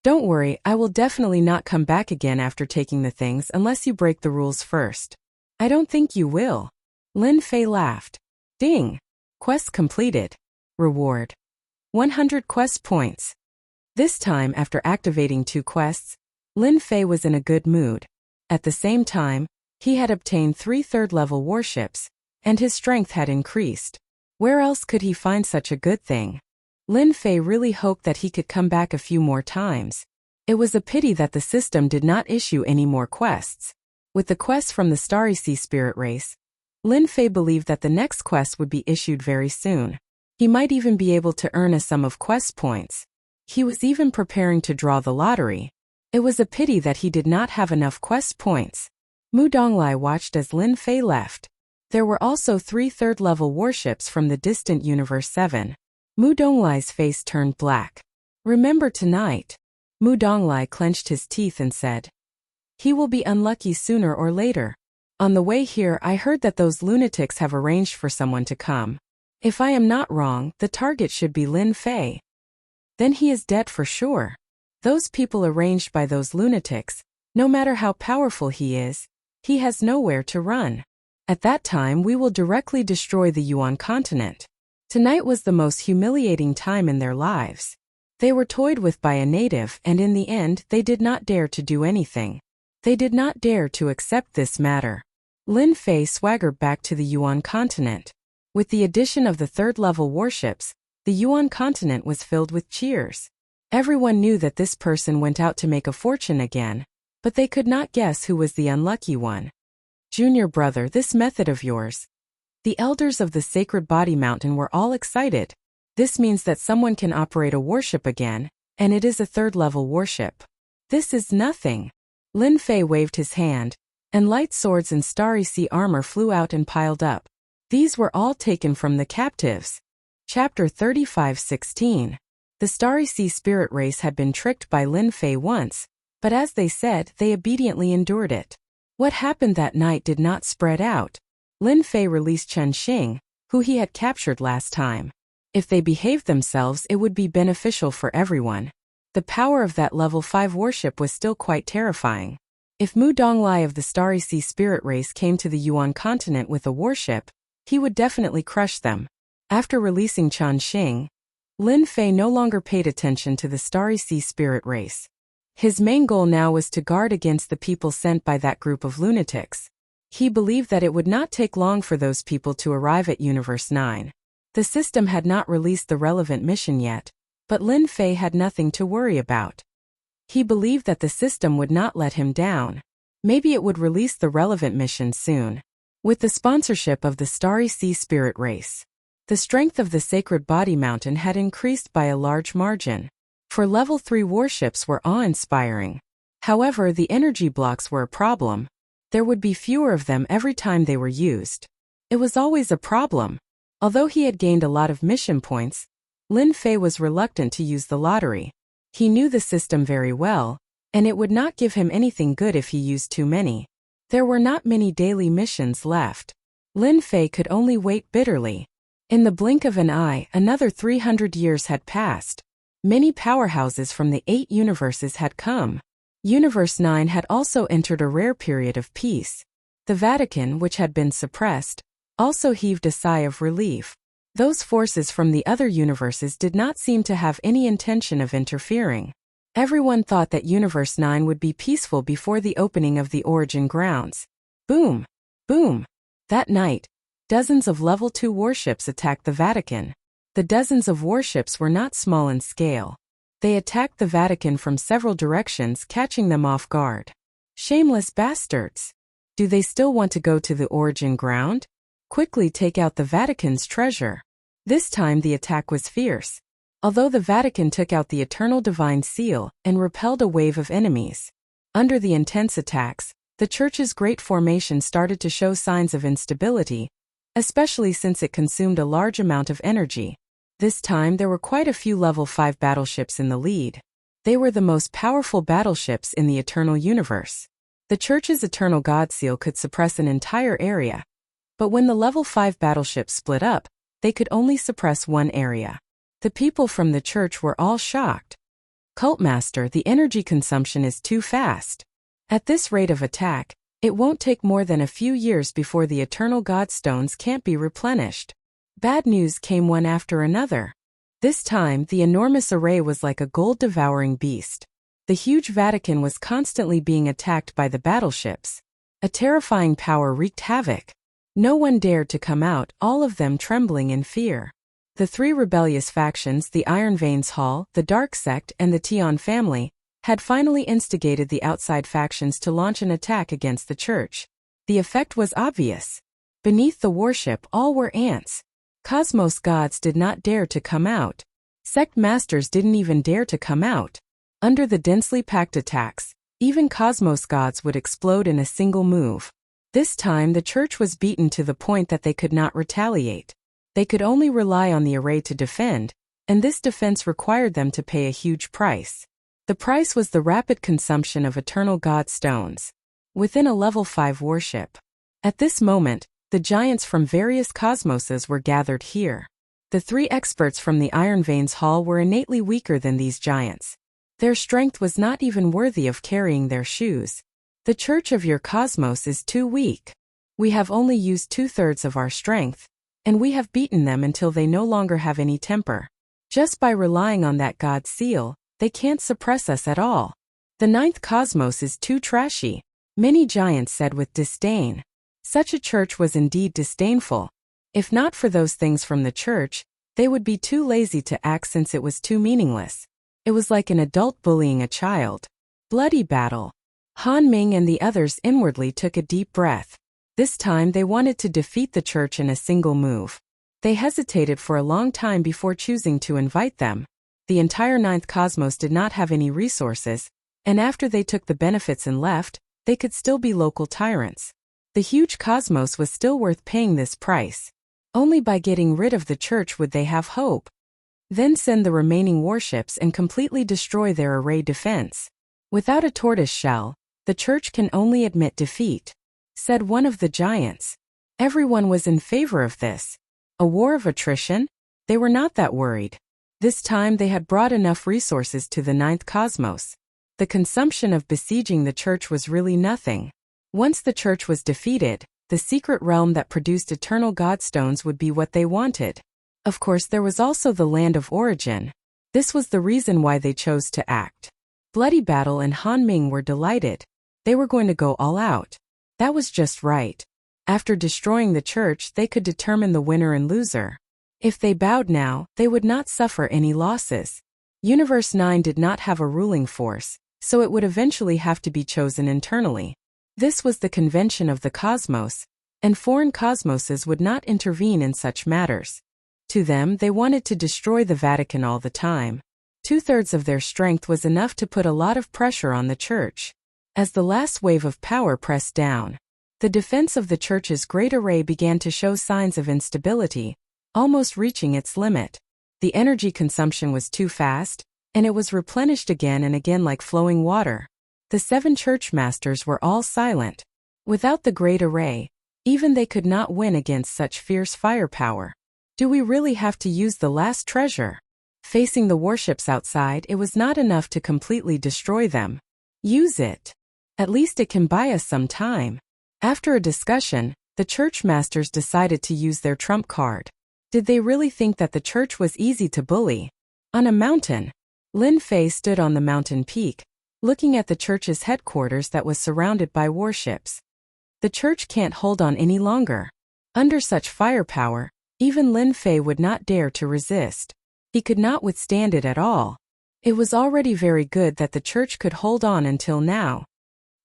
Don't worry, I will definitely not come back again after taking the things unless you break the rules first. I don't think you will. Lin Fei laughed. Ding! Quest completed. Reward. 100 quest points. This time, after activating 2 quests, Lin Fei was in a good mood. At the same time, he had obtained 3 third-level warships, and his strength had increased. Where else could he find such a good thing? Lin Fei really hoped that he could come back a few more times. It was a pity that the system did not issue any more quests. With the quest from the Starry Sea Spirit race, Lin Fei believed that the next quest would be issued very soon. He might even be able to earn a sum of quest points. He was even preparing to draw the lottery. It was a pity that he did not have enough quest points. Mu Donglai watched as Lin Fei left. There were also 3 third-level warships from the distant Universe 7. Mu Donglai's face turned black. Remember tonight. Mu Donglai clenched his teeth and said. He will be unlucky sooner or later. On the way here, I heard that those lunatics have arranged for someone to come. If I am not wrong, the target should be Lin Fei. Then he is dead for sure. Those people arranged by those lunatics, no matter how powerful he is, he has nowhere to run. At that time, we will directly destroy the Yuan continent. Tonight was the most humiliating time in their lives. They were toyed with by a native, and in the end, they did not dare to do anything. They did not dare to accept this matter. Lin Fei swaggered back to the Yuan continent. With the addition of the third-level warships, the Yuan continent was filled with cheers. Everyone knew that this person went out to make a fortune again, but they could not guess who was the unlucky one. Junior brother, this method of yours. The elders of the Sacred Body Mountain were all excited. This means that someone can operate a warship again, and it is a third-level warship. This is nothing. Lin Fei waved his hand, and light swords and starry sea armor flew out and piled up. These were all taken from the captives. Chapter 35:16. The Starry Sea Spirit race had been tricked by Lin Fei once, But as they said, they obediently endured it. What happened that night did not spread out. Lin Fei released Chen Xing, who he had captured last time. If they behaved themselves, it would be beneficial for everyone. The power of that level 5 warship was still quite terrifying. If Mu Donglai of the Starry Sea spirit race came to the Yuan continent with a warship, he would definitely crush them. After releasing Chen Xing, Lin Fei no longer paid attention to the Starry Sea spirit race. His main goal now was to guard against the people sent by that group of lunatics. He believed that it would not take long for those people to arrive at Universe 9. The system had not released the relevant mission yet, but Lin Fei had nothing to worry about. He believed that the system would not let him down. Maybe it would release the relevant mission soon. With the sponsorship of the Starry Sea spirit race, the strength of the Sacred Body Mountain had increased by a large margin. For level 3 warships were awe-inspiring. However, the energy blocks were a problem. There would be fewer of them every time they were used. It was always a problem. Although he had gained a lot of mission points, Lin Fei was reluctant to use the lottery. He knew the system very well, and it would not give him anything good if he used too many. There were not many daily missions left. Lin Fei could only wait bitterly. In the blink of an eye, another 300 years had passed. Many powerhouses from the 8 universes had come. Universe 9 had also entered a rare period of peace. The Vatican, which had been suppressed, also heaved a sigh of relief. Those forces from the other universes did not seem to have any intention of interfering. Everyone thought that Universe 9 would be peaceful before the opening of the origin grounds. Boom! Boom! That night, dozens of level 2 warships attacked the Vatican. The dozens of warships were not small in scale. They attacked the Vatican from several directions, catching them off guard. Shameless bastards! Do they still want to go to the origin ground? Quickly take out the Vatican's treasure. This time the attack was fierce. Although the Vatican took out the Eternal Divine Seal and repelled a wave of enemies. Under the intense attacks, the Church's great formation started to show signs of instability, especially since it consumed a large amount of energy. This time there were quite a few level 5 battleships in the lead. They were the most powerful battleships in the Eternal Universe. The Church's Eternal God Seal could suppress an entire area. But when the level 5 battleships split up, they could only suppress one area. The people from the Church were all shocked. Cultmaster, the energy consumption is too fast. At this rate of attack, it won't take more than a few years before the Eternal God Stones can't be replenished. Bad news came one after another. This time, the enormous array was like a gold-devouring beast. The huge Vatican was constantly being attacked by the battleships. A terrifying power wreaked havoc. No one dared to come out, all of them trembling in fear. The 3 rebellious factions, the Iron Veins Hall, the Dark Sect, and the Tian family, had finally instigated the outside factions to launch an attack against the Church. The effect was obvious. Beneath the warship, all were ants. Cosmos gods did not dare to come out. Sect masters didn't even dare to come out. Under the densely packed attacks, even Cosmos gods would explode in a single move. This time the Church was beaten to the point that they could not retaliate. They could only rely on the array to defend, and this defense required them to pay a huge price. The price was the rapid consumption of Eternal God Stones within a level 5 warship. At this moment, the giants from various cosmoses were gathered here. The 3 experts from the Iron Veins Hall were innately weaker than these giants. Their strength was not even worthy of carrying their shoes. The Church of your cosmos is too weak. We have only used 2/3 of our strength, and we have beaten them until they no longer have any temper. Just by relying on that God seal, they can't suppress us at all. The 9th cosmos is too trashy, many giants said with disdain. Such a church was indeed disdainful. If not for those things from the Church, they would be too lazy to act since it was too meaningless. It was like an adult bullying a child. Bloody battle. Han Ming and the others inwardly took a deep breath. This time they wanted to defeat the Church in a single move. They hesitated for a long time before choosing to invite them. The entire 9th cosmos did not have any resources, and after they took the benefits and left, they could still be local tyrants. The huge cosmos was still worth paying this price. Only by getting rid of the Church would they have hope. Then send the remaining warships and completely destroy their array defense. "Without a tortoise shell, the church can only admit defeat," said one of the giants. Everyone was in favor of this. A war of attrition? They were not that worried. This time they had brought enough resources to the ninth cosmos. The consumption of besieging the church was really nothing. Once the church was defeated, the secret realm that produced eternal godstones would be what they wanted. Of course, there was also the land of origin. This was the reason why they chose to act. Bloody Battle and Han Ming were delighted. They were going to go all out. That was just right. After destroying the church, they could determine the winner and loser. If they bowed now, they would not suffer any losses. Universe 9 did not have a ruling force, so it would eventually have to be chosen internally. This was the convention of the cosmos, and foreign cosmoses would not intervene in such matters. To them, they wanted to destroy the Vatican all the time. 2/3 of their strength was enough to put a lot of pressure on the church. As the last wave of power pressed down, the defense of the church's great array began to show signs of instability, almost reaching its limit. The energy consumption was too fast, and it was replenished again and again like flowing water. The 7 church masters were all silent. Without the great array, even they could not win against such fierce firepower. Do we really have to use the last treasure? Facing the warships outside, it was not enough to completely destroy them. Use it. At least it can buy us some time. After a discussion, the church masters decided to use their trump card. Did they really think that the church was easy to bully? On a mountain, Lin Fei stood on the mountain peak, looking at the church's headquarters that was surrounded by warships. The church can't hold on any longer. Under such firepower, even Lin Fei would not dare to resist. He could not withstand it at all. It was already very good that the church could hold on until now.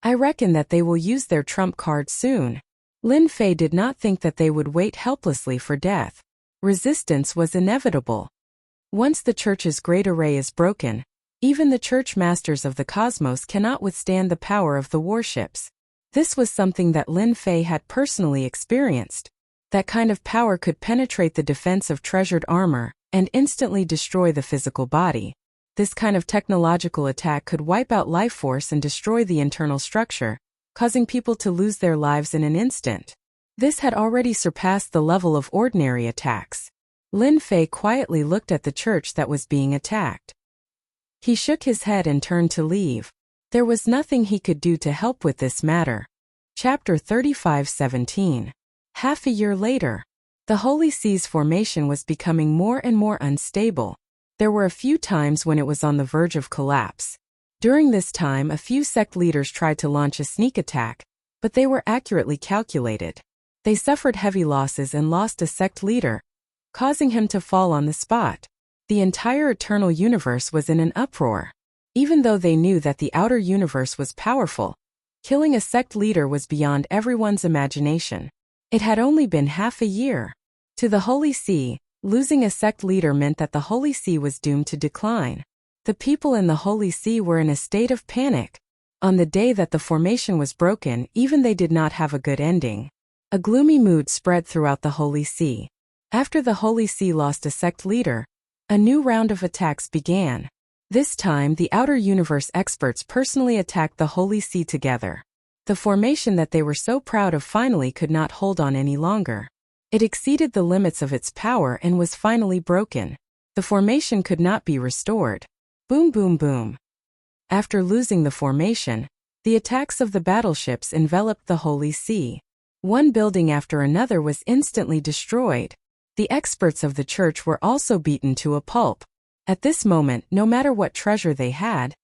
I reckon that they will use their trump card soon. Lin Fei did not think that they would wait helplessly for death. Resistance was inevitable. Once the church's great array is broken, even the church masters of the cosmos cannot withstand the power of the warships. This was something that Lin Fei had personally experienced. That kind of power could penetrate the defense of treasured armor and instantly destroy the physical body. This kind of technological attack could wipe out life force and destroy the internal structure, causing people to lose their lives in an instant. This had already surpassed the level of ordinary attacks. Lin Fei quietly looked at the church that was being attacked. He shook his head and turned to leave. There was nothing he could do to help with this matter. Chapter 35:17. Half a year later, the Holy See's formation was becoming more and more unstable. There were a few times when it was on the verge of collapse. During this time, a few sect leaders tried to launch a sneak attack, but they were accurately calculated. They suffered heavy losses and lost a sect leader, causing him to fall on the spot. The entire eternal universe was in an uproar. Even though they knew that the outer universe was powerful, killing a sect leader was beyond everyone's imagination. It had only been half a year. To the Holy See, losing a sect leader meant that the Holy See was doomed to decline. The people in the Holy See were in a state of panic. On the day that the formation was broken, even they did not have a good ending. A gloomy mood spread throughout the Holy See. After the Holy See lost a sect leader, a new round of attacks began. This time, the outer universe experts personally attacked the Holy See together. The formation that they were so proud of finally could not hold on any longer. It exceeded the limits of its power and was finally broken. The formation could not be restored. Boom, boom, boom. After losing the formation, the attacks of the battleships enveloped the Holy See. One building after another was instantly destroyed. The experts of the church were also beaten to a pulp. At this moment, no matter what treasure they had,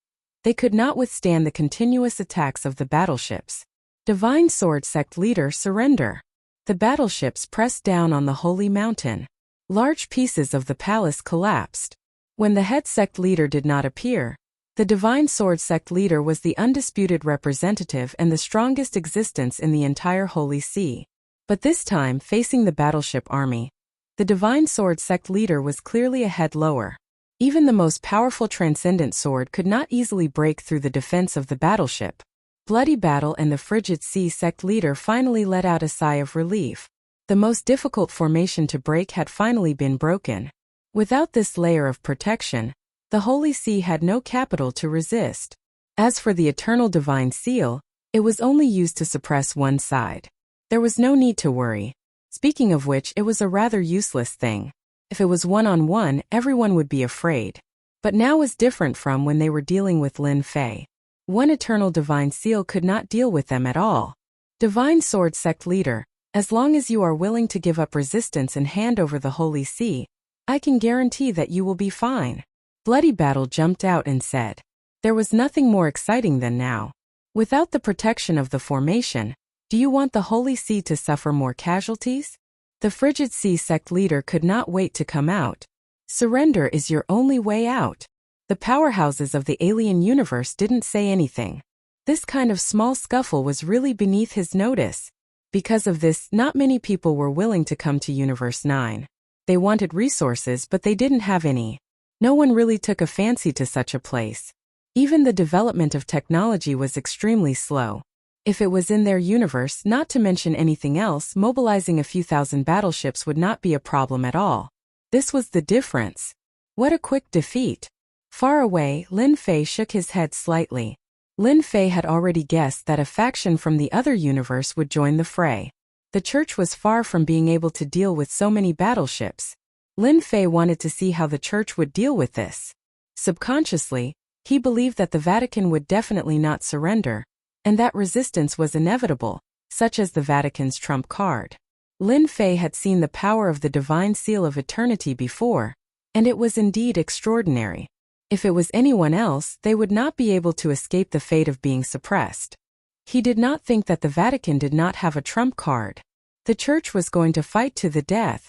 they could not withstand the continuous attacks of the battleships. Divine Sword Sect leader surrender. The battleships pressed down on the holy mountain. Large pieces of the palace collapsed. When the head sect leader did not appear, the Divine Sword Sect leader was the undisputed representative and the strongest existence in the entire Holy See. But this time, facing the battleship army, the Divine Sword Sect leader was clearly a head lower. Even the most powerful transcendent sword could not easily break through the defense of the battleship. Bloody Battle and the Frigid Sea sect leader finally let out a sigh of relief. The most difficult formation to break had finally been broken. Without this layer of protection, the Holy See had no capital to resist. As for the eternal divine seal, it was only used to suppress one side. There was no need to worry. Speaking of which, it was a rather useless thing. If it was one-on-one, everyone would be afraid. But now was different from when they were dealing with Lin Fei. One eternal divine seal could not deal with them at all. Divine Sword Sect Leader, as long as you are willing to give up resistance and hand over the Holy See, I can guarantee that you will be fine. Bloody Battle jumped out and said. There was nothing more exciting than now. Without the protection of the formation, do you want the Holy See to suffer more casualties? The Frigid Sea Sect Leader could not wait to come out. Surrender is your only way out. The powerhouses of the alien universe didn't say anything. This kind of small scuffle was really beneath his notice. Because of this, not many people were willing to come to Universe 9. They wanted resources, but they didn't have any. No one really took a fancy to such a place. Even the development of technology was extremely slow. If it was in their universe, not to mention anything else, mobilizing a few thousand battleships would not be a problem at all. This was the difference. What a quick defeat. Far away, Lin Fei shook his head slightly. Lin Fei had already guessed that a faction from the other universe would join the fray. The church was far from being able to deal with so many battleships. Lin Fei wanted to see how the church would deal with this. Subconsciously, he believed that the Vatican would definitely not surrender, and that resistance was inevitable, such as the Vatican's trump card. Lin Fei had seen the power of the Divine Seal of Eternity before, and it was indeed extraordinary. If it was anyone else, they would not be able to escape the fate of being suppressed. He did not think that the Vatican did not have a trump card. The church was going to fight to the death.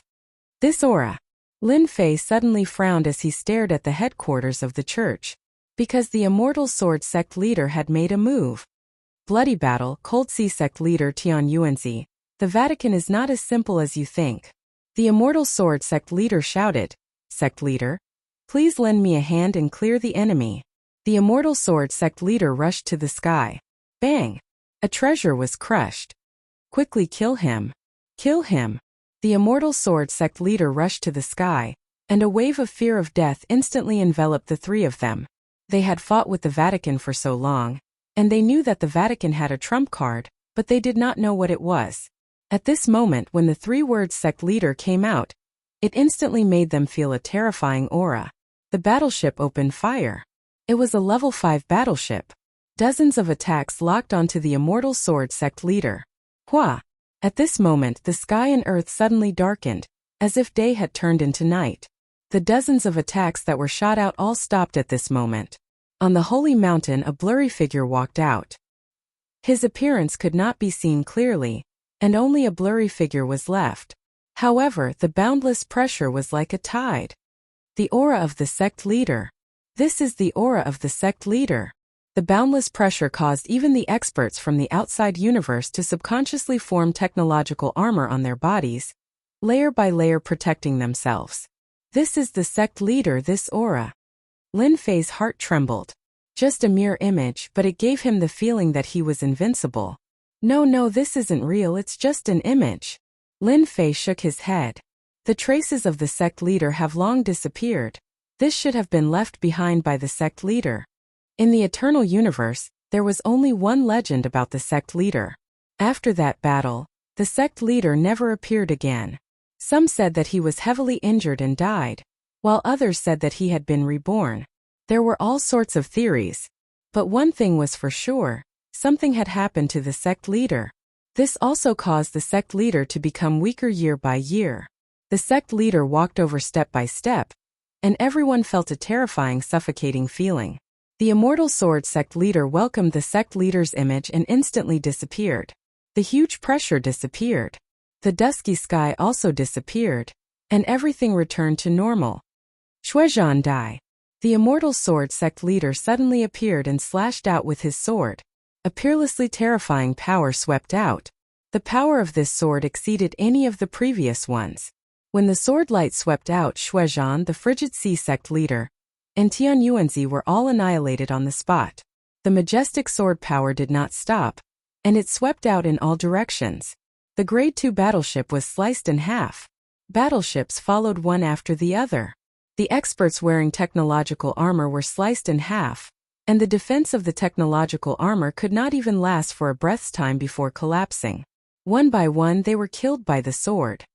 This aura. Lin Fei suddenly frowned as he stared at the headquarters of the church, because the Immortal Sword Sect Leader had made a move. Bloody Battle, Cold Sea Sect Leader Tian Yuanzi. The Vatican is not as simple as you think. The Immortal Sword Sect Leader shouted. Sect Leader, please lend me a hand and clear the enemy. The Immortal Sword Sect Leader rushed to the sky. Bang! A treasure was crushed. Quickly kill him. Kill him. The Immortal Sword Sect Leader rushed to the sky, and a wave of fear of death instantly enveloped the three of them. They had fought with the Vatican for so long, and they knew that the Vatican had a trump card, but they did not know what it was. At this moment, when the three-word Sect Leader came out, it instantly made them feel a terrifying aura. The battleship opened fire. It was a level 5 battleship. Dozens of attacks locked onto the Immortal Sword Sect Leader. Hua! At this moment, the sky and earth suddenly darkened, as if day had turned into night. The dozens of attacks that were shot out all stopped at this moment. On the holy mountain, a blurry figure walked out. His appearance could not be seen clearly, and only a blurry figure was left. However, the boundless pressure was like a tide. The aura of the Sect Leader. This is the aura of the Sect Leader. The boundless pressure caused even the experts from the outside universe to subconsciously form technological armor on their bodies, layer by layer protecting themselves. This is the Sect Leader, this aura. Lin Fei's heart trembled. Just a mere image, but it gave him the feeling that he was invincible. No, this isn't real, it's just an image. Lin Fei shook his head. The traces of the Sect Leader have long disappeared. This should have been left behind by the Sect Leader. In the Eternal Universe, there was only one legend about the Sect Leader. After that battle, the Sect Leader never appeared again. Some said that he was heavily injured and died, while others said that he had been reborn. There were all sorts of theories. But one thing was for sure, something had happened to the Sect Leader. This also caused the Sect Leader to become weaker year by year. The Sect Leader walked over step by step, and everyone felt a terrifying, suffocating feeling. The Immortal Sword Sect Leader welcomed the Sect Leader's image and instantly disappeared. The huge pressure disappeared. The dusky sky also disappeared, and everything returned to normal. Shuizhan Dai. The Immortal Sword Sect Leader suddenly appeared and slashed out with his sword. A peerlessly terrifying power swept out. The power of this sword exceeded any of the previous ones. When the sword light swept out, Shuizhan, the Frigid Sea Sect Leader, and Tian Yuanzi were all annihilated on the spot. The majestic sword power did not stop, and it swept out in all directions. The Grade 2 battleship was sliced in half. Battleships followed one after the other. The experts wearing technological armor were sliced in half. and the defense of the technological armor could not even last for a breath's time before collapsing. One by one they were killed by the sword.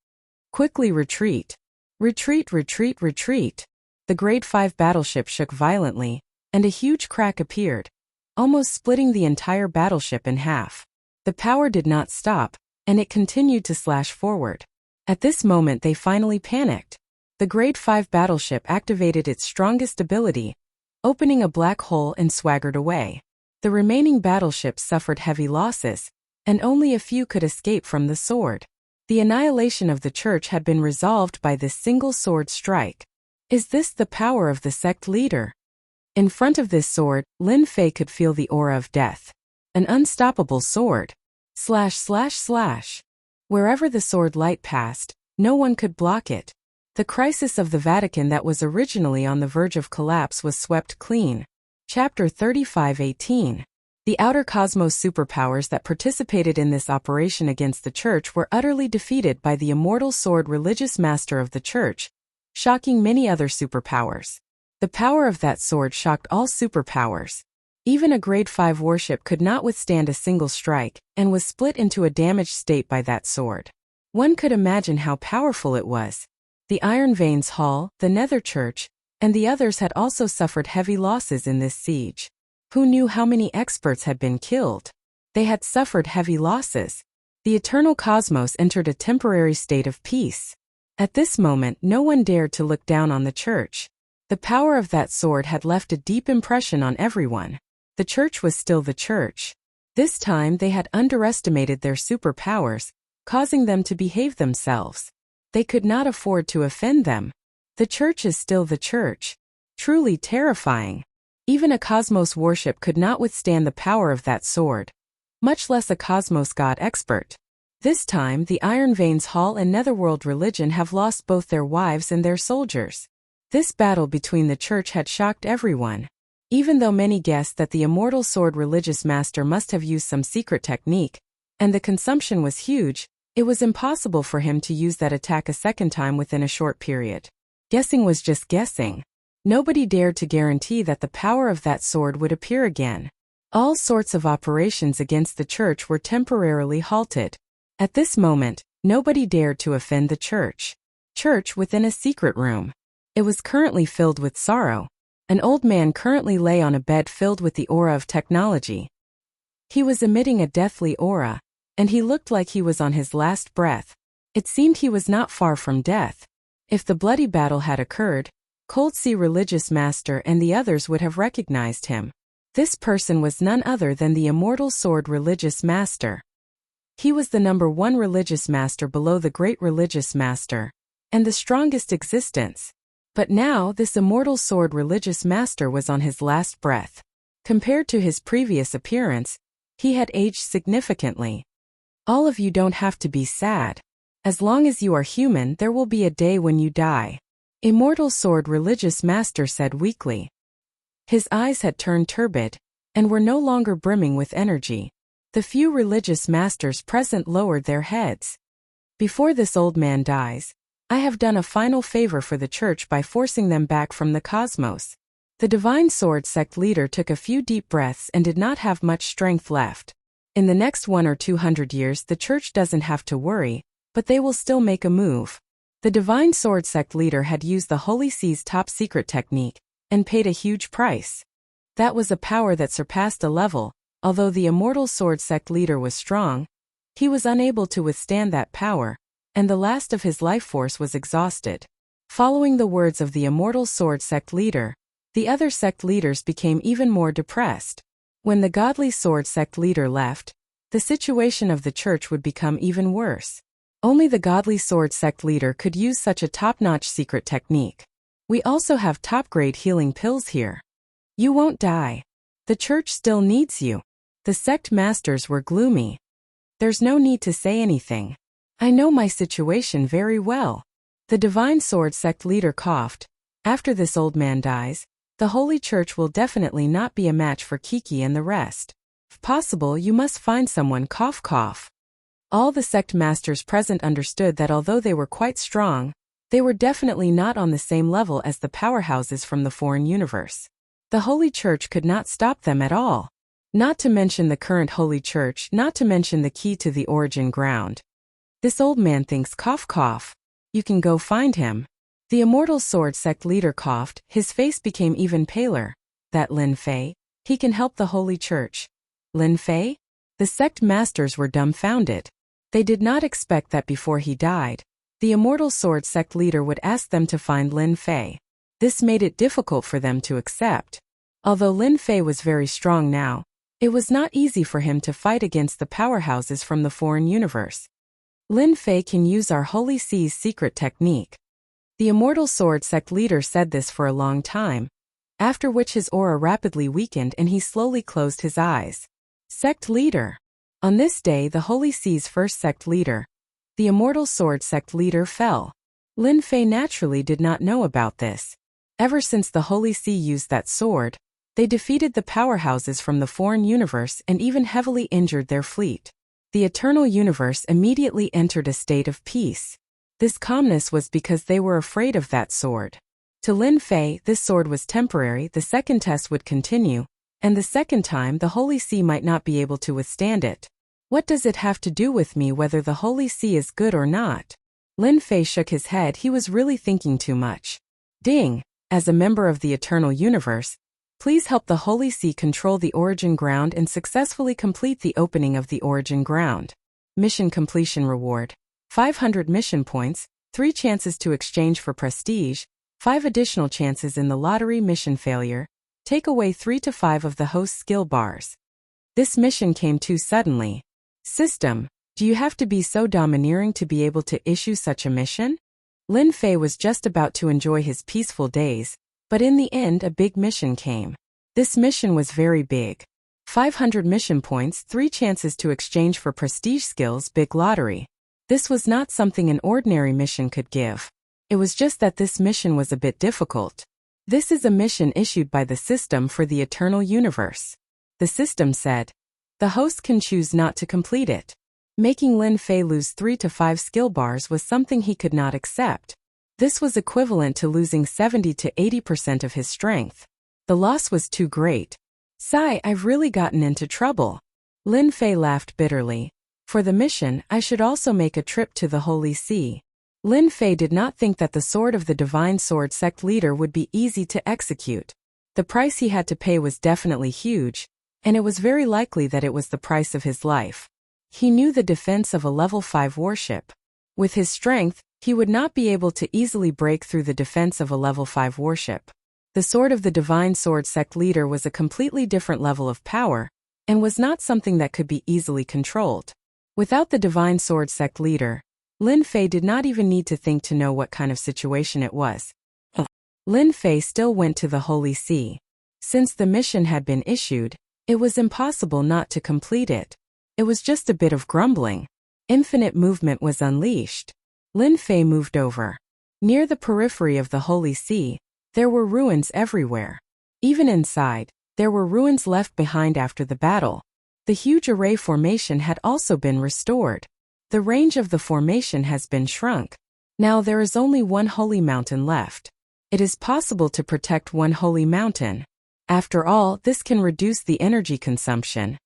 Quickly retreat. Retreat, retreat, retreat. The Grade 5 battleship shook violently, and a huge crack appeared, almost splitting the entire battleship in half. The power did not stop, and it continued to slash forward. At this moment they finally panicked. The Grade 5 battleship activated its strongest ability, opening a black hole and swaggered away. The remaining battleships suffered heavy losses, and only a few could escape from the sword. The annihilation of the church had been resolved by this single sword strike. Is this the power of the sect leader? In front of this sword, Lin Fei could feel the aura of death. An unstoppable sword. Slash slash slash. Wherever the sword light passed, no one could block it. The crisis of the Vatican that was originally on the verge of collapse was swept clean. Chapter 35:18. The outer cosmos superpowers that participated in this operation against the church were utterly defeated by the immortal sword religious master of the church, shocking many other superpowers. The power of that sword shocked all superpowers. Even a Grade 5 warship could not withstand a single strike, and was split into a damaged state by that sword. One could imagine how powerful it was. The Iron Veins Hall, the Nether Church, and the others had also suffered heavy losses in this siege. Who knew how many experts had been killed? They had suffered heavy losses. The eternal cosmos entered a temporary state of peace. At this moment, no one dared to look down on the church. The power of that sword had left a deep impression on everyone. The church was still the church. This time they had underestimated their superpowers, causing them to behave themselves. They could not afford to offend them. The church is still the church. Truly terrifying. Even a cosmos warship could not withstand the power of that sword, much less a cosmos god expert. This time the Iron Veins Hall and Netherworld religion have lost both their wives and their soldiers. This battle between the church had shocked everyone. Even though many guessed that the immortal sword religious master must have used some secret technique, and the consumption was huge, it was impossible for him to use that attack a second time within a short period. Guessing was just guessing. Nobody dared to guarantee that the power of that sword would appear again. All sorts of operations against the church were temporarily halted. At this moment, nobody dared to offend the church. Church within a secret room. It was currently filled with sorrow. An old man currently lay on a bed filled with the aura of technology. He was emitting a deathly aura, and he looked like he was on his last breath. It seemed he was not far from death. If the bloody battle had occurred, Cold Sea religious master and the others would have recognized him. This person was none other than the immortal sword religious master. He was the #1 religious master below the great religious master, and the strongest existence. But now this immortal sword religious master was on his last breath. Compared to his previous appearance, he had aged significantly. All of you don't have to be sad. As long as you are human, there will be a day when you die. Immortal sword religious master said weakly. His eyes had turned turbid, and were no longer brimming with energy. The few religious masters present lowered their heads. Before this old man dies, I have done a final favor for the church by forcing them back from the cosmos. The Divine Sword sect leader took a few deep breaths and did not have much strength left. In the next 1 or 200 years the church doesn't have to worry, but they will still make a move. The Divine Sword sect leader had used the Holy See's top secret technique, and paid a huge price. That was a power that surpassed a level. Although the Immortal Sword sect leader was strong, he was unable to withstand that power, and the last of his life force was exhausted. Following the words of the Immortal Sword sect leader, the other sect leaders became even more depressed. When the Godly Sword sect leader left, the situation of the church would become even worse. Only the Godly Sword sect leader could use such a top-notch secret technique. We also have top-grade healing pills here. You won't die. The church still needs you. The sect masters were gloomy. There's no need to say anything. I know my situation very well. The Divine Sword sect leader coughed. After this old man dies, the Holy Church will definitely not be a match for Kiki and the rest. If possible, you must find someone cough cough. All the sect masters present understood that although they were quite strong, they were definitely not on the same level as the powerhouses from the foreign universe. The Holy Church could not stop them at all. Not to mention the current Holy Church, not to mention the key to the origin ground. This old man thinks, cough cough. You can go find him. The Immortal Sword sect leader coughed, his face became even paler. That Lin Fei? He can help the Holy Church. Lin Fei? The sect masters were dumbfounded. They did not expect that before he died, the Immortal Sword sect leader would ask them to find Lin Fei. This made it difficult for them to accept. Although Lin Fei was very strong now, it was not easy for him to fight against the powerhouses from the foreign universe. Lin Fei can use our Holy Sea's secret technique. The Immortal Sword sect leader said this for a long time, after which his aura rapidly weakened and he slowly closed his eyes. Sect leader. On this day, the Holy Sea's first sect leader, the Immortal Sword sect leader, fell. Lin Fei naturally did not know about this. Ever since the Holy See used that sword, they defeated the powerhouses from the foreign universe and even heavily injured their fleet. The Eternal Universe immediately entered a state of peace. This calmness was because they were afraid of that sword. To Lin Fei, this sword was temporary, the second test would continue, and the second time the Holy See might not be able to withstand it. What does it have to do with me whether the Holy See is good or not? Lin Fei shook his head, he was really thinking too much. Ding! As a member of the Eternal Universe, please help the Holy See control the origin ground and successfully complete the opening of the origin ground. Mission completion reward. 500 mission points, 3 chances to exchange for prestige, 5 additional chances in the lottery. Mission failure. Take away 3 to 5 of the host's skill bars. This mission came too suddenly. System, do you have to be so domineering to be able to issue such a mission? Lin Fei was just about to enjoy his peaceful days, but in the end a big mission came. This mission was very big. 500 mission points, 3 chances to exchange for prestige skills. Big lottery. This was not something an ordinary mission could give. It was just that this mission was a bit difficult. This is a mission issued by the system for the Eternal Universe. The system said, the host can choose not to complete it. Making Lin Fei lose 3 to 5 skill bars was something he could not accept. This was equivalent to losing 70 to 80% of his strength. The loss was too great. Sigh, I've really gotten into trouble. Lin Fei laughed bitterly. For the mission, I should also make a trip to the Holy See. Lin Fei did not think that the sword of the Divine Sword sect leader would be easy to execute. The price he had to pay was definitely huge, and it was very likely that it was the price of his life. He knew the defense of a level 5 warship. With his strength, he would not be able to easily break through the defense of a level 5 warship. The sword of the Divine Sword sect leader was a completely different level of power, and was not something that could be easily controlled. Without the Divine Sword sect leader, Lin Fei did not even need to think to know what kind of situation it was. Lin Fei still went to the Holy See. Since the mission had been issued, it was impossible not to complete it. It was just a bit of grumbling. Infinite movement was unleashed. Lin Fei moved over. Near the periphery of the Holy See, there were ruins everywhere. Even inside, there were ruins left behind after the battle. The huge array formation had also been restored. The range of the formation has been shrunk. Now there is only one holy mountain left. It is possible to protect one holy mountain. After all, this can reduce the energy consumption.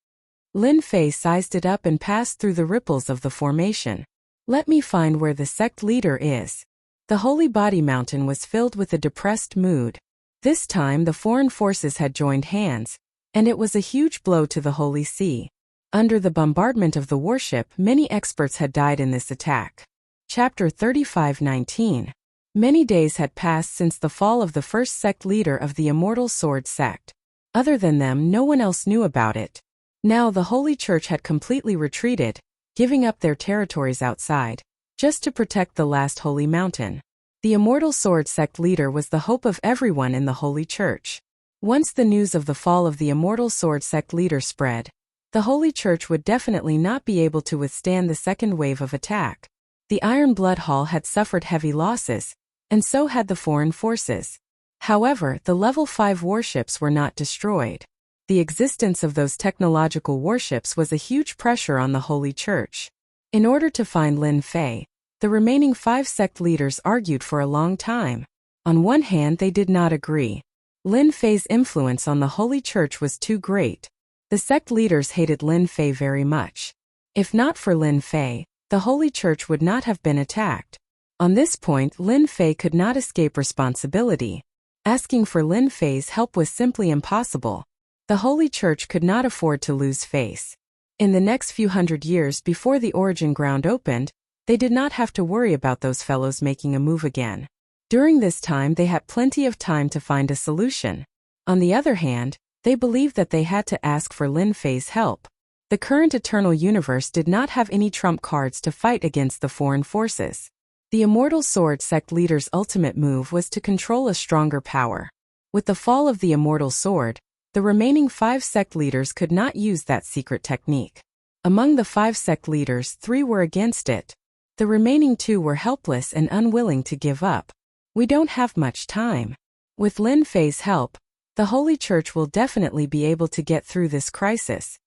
Lin Fei sized it up and passed through the ripples of the formation. Let me find where the sect leader is. The Holy Body Mountain was filled with a depressed mood. This time the foreign forces had joined hands, and it was a huge blow to the Holy See. Under the bombardment of the warship, many experts had died in this attack. Chapter 35:19. Many days had passed since the fall of the first sect leader of the Immortal Sword sect. Other than them, no one else knew about it. Now the Holy Church had completely retreated, giving up their territories outside, just to protect the last holy mountain. The Immortal Sword sect leader was the hope of everyone in the Holy Church. Once the news of the fall of the Immortal Sword sect leader spread, the Holy Church would definitely not be able to withstand the second wave of attack. The Iron Blood Hall had suffered heavy losses, and so had the foreign forces. However, the level 5 warships were not destroyed. The existence of those technological warships was a huge pressure on the Holy Church. In order to find Lin Fei, the remaining 5 sect leaders argued for a long time. On one hand, they did not agree. Lin Fei's influence on the Holy Church was too great. The sect leaders hated Lin Fei very much. If not for Lin Fei, the Holy Church would not have been attacked. On this point, Lin Fei could not escape responsibility. Asking for Lin Fei's help was simply impossible. The Holy Church could not afford to lose face. In the next few hundred years before the origin ground opened, they did not have to worry about those fellows making a move again. During this time they had plenty of time to find a solution. On the other hand, they believed that they had to ask for Lin Fei's help. The current eternal universe did not have any trump cards to fight against the foreign forces. The Immortal Sword sect leader's ultimate move was to control a stronger power. With the fall of the Immortal Sword, the remaining 5 sect leaders could not use that secret technique. Among the 5 sect leaders, 3 were against it. The remaining 2 were helpless and unwilling to give up. We don't have much time. With Lin Fei's help, the Holy Church will definitely be able to get through this crisis.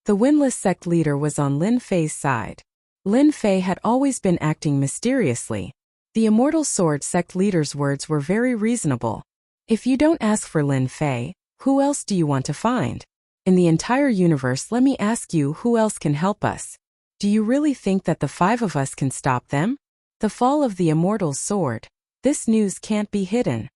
The Windless sect leader was on Lin Fei's side. Lin Fei had always been acting mysteriously. The Immortal Sword sect leader's words were very reasonable. If you don't ask for Lin Fei, who else do you want to find? In the entire universe, let me ask you, who else can help us? Do you really think that the 5 of us can stop them? The fall of the Immortal Sword. This news can't be hidden.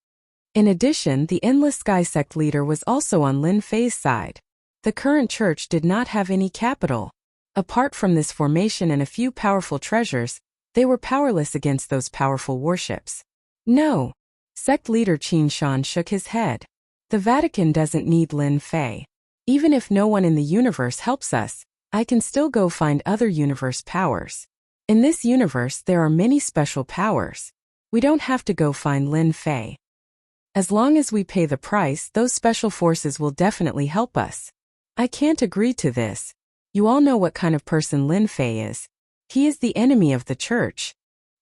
In addition, the Endless Sky sect leader was also on Lin Fei's side. The current church did not have any capital. Apart from this formation and a few powerful treasures, they were powerless against those powerful warships. No. Sect leader Qin Shan shook his head. The Vatican doesn't need Lin Fei. Even if no one in the universe helps us, I can still go find other universe powers. In this universe there are many special powers. We don't have to go find Lin Fei. As long as we pay the price, those special forces will definitely help us. I can't agree to this. You all know what kind of person Lin Fei is. He is the enemy of the church.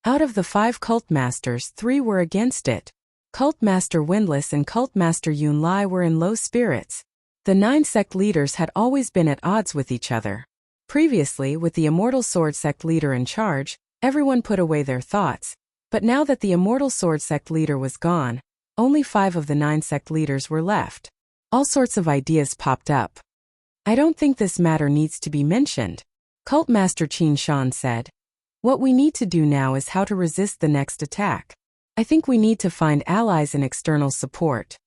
Out of the 5 cult masters, 3 were against it. Cult Master Windless and Cult Master Yun Lai were in low spirits. The 9 sect leaders had always been at odds with each other. Previously, with the Immortal Sword sect leader in charge, everyone put away their thoughts. But now that the Immortal Sword sect leader was gone, only 5 of the 9 sect leaders were left. All sorts of ideas popped up. I don't think this matter needs to be mentioned, Cult Master Qin Shan said. What we need to do now is how to resist the next attack. I think we need to find allies and external support.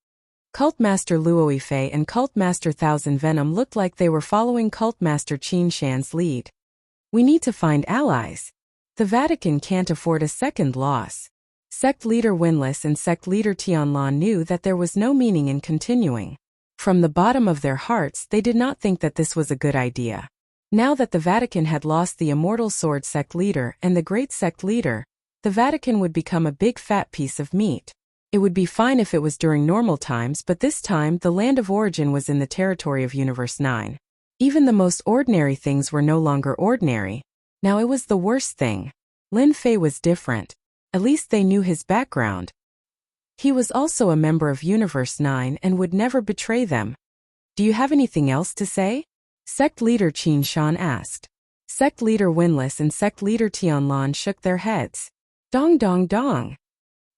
Cult Master Luo Yifei and Cult Master Thousand Venom looked like they were following Cult Master Qin Shan's lead. We need to find allies. The Vatican can't afford a second loss. Sect leader Windless and sect leader Tianlan knew that there was no meaning in continuing. From the bottom of their hearts, they did not think that this was a good idea. Now that the Vatican had lost the Immortal Sword sect leader and the Great Sect leader, the Vatican would become a big fat piece of meat. It would be fine if it was during normal times, but this time the land of origin was in the territory of Universe 9. Even the most ordinary things were no longer ordinary. Now it was the worst thing. Lin Fei was different. At least they knew his background. He was also a member of Universe 9 and would never betray them. Do you have anything else to say? Sect leader Qin Shan asked. Sect leader Windless and sect leader Tianlan shook their heads. Dong dong dong.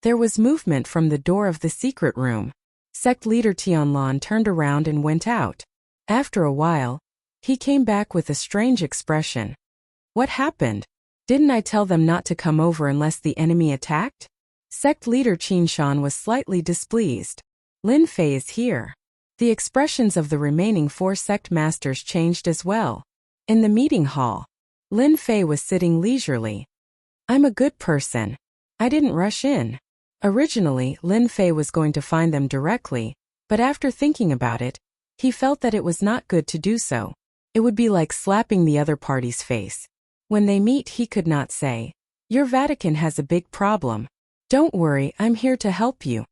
There was movement from the door of the secret room. Sect leader Tianlan turned around and went out. After a while, he came back with a strange expression. What happened? Didn't I tell them not to come over unless the enemy attacked? Sect leader Qin Shan was slightly displeased. Lin Fei is here. The expressions of the remaining 4 sect masters changed as well. In the meeting hall, Lin Fei was sitting leisurely. I'm a good person. I didn't rush in. Originally, Lin Fei was going to find them directly, but after thinking about it, he felt that it was not good to do so. It would be like slapping the other party's face. When they meet, he could not say, "Your Vatican has a big problem. Don't worry, I'm here to help you."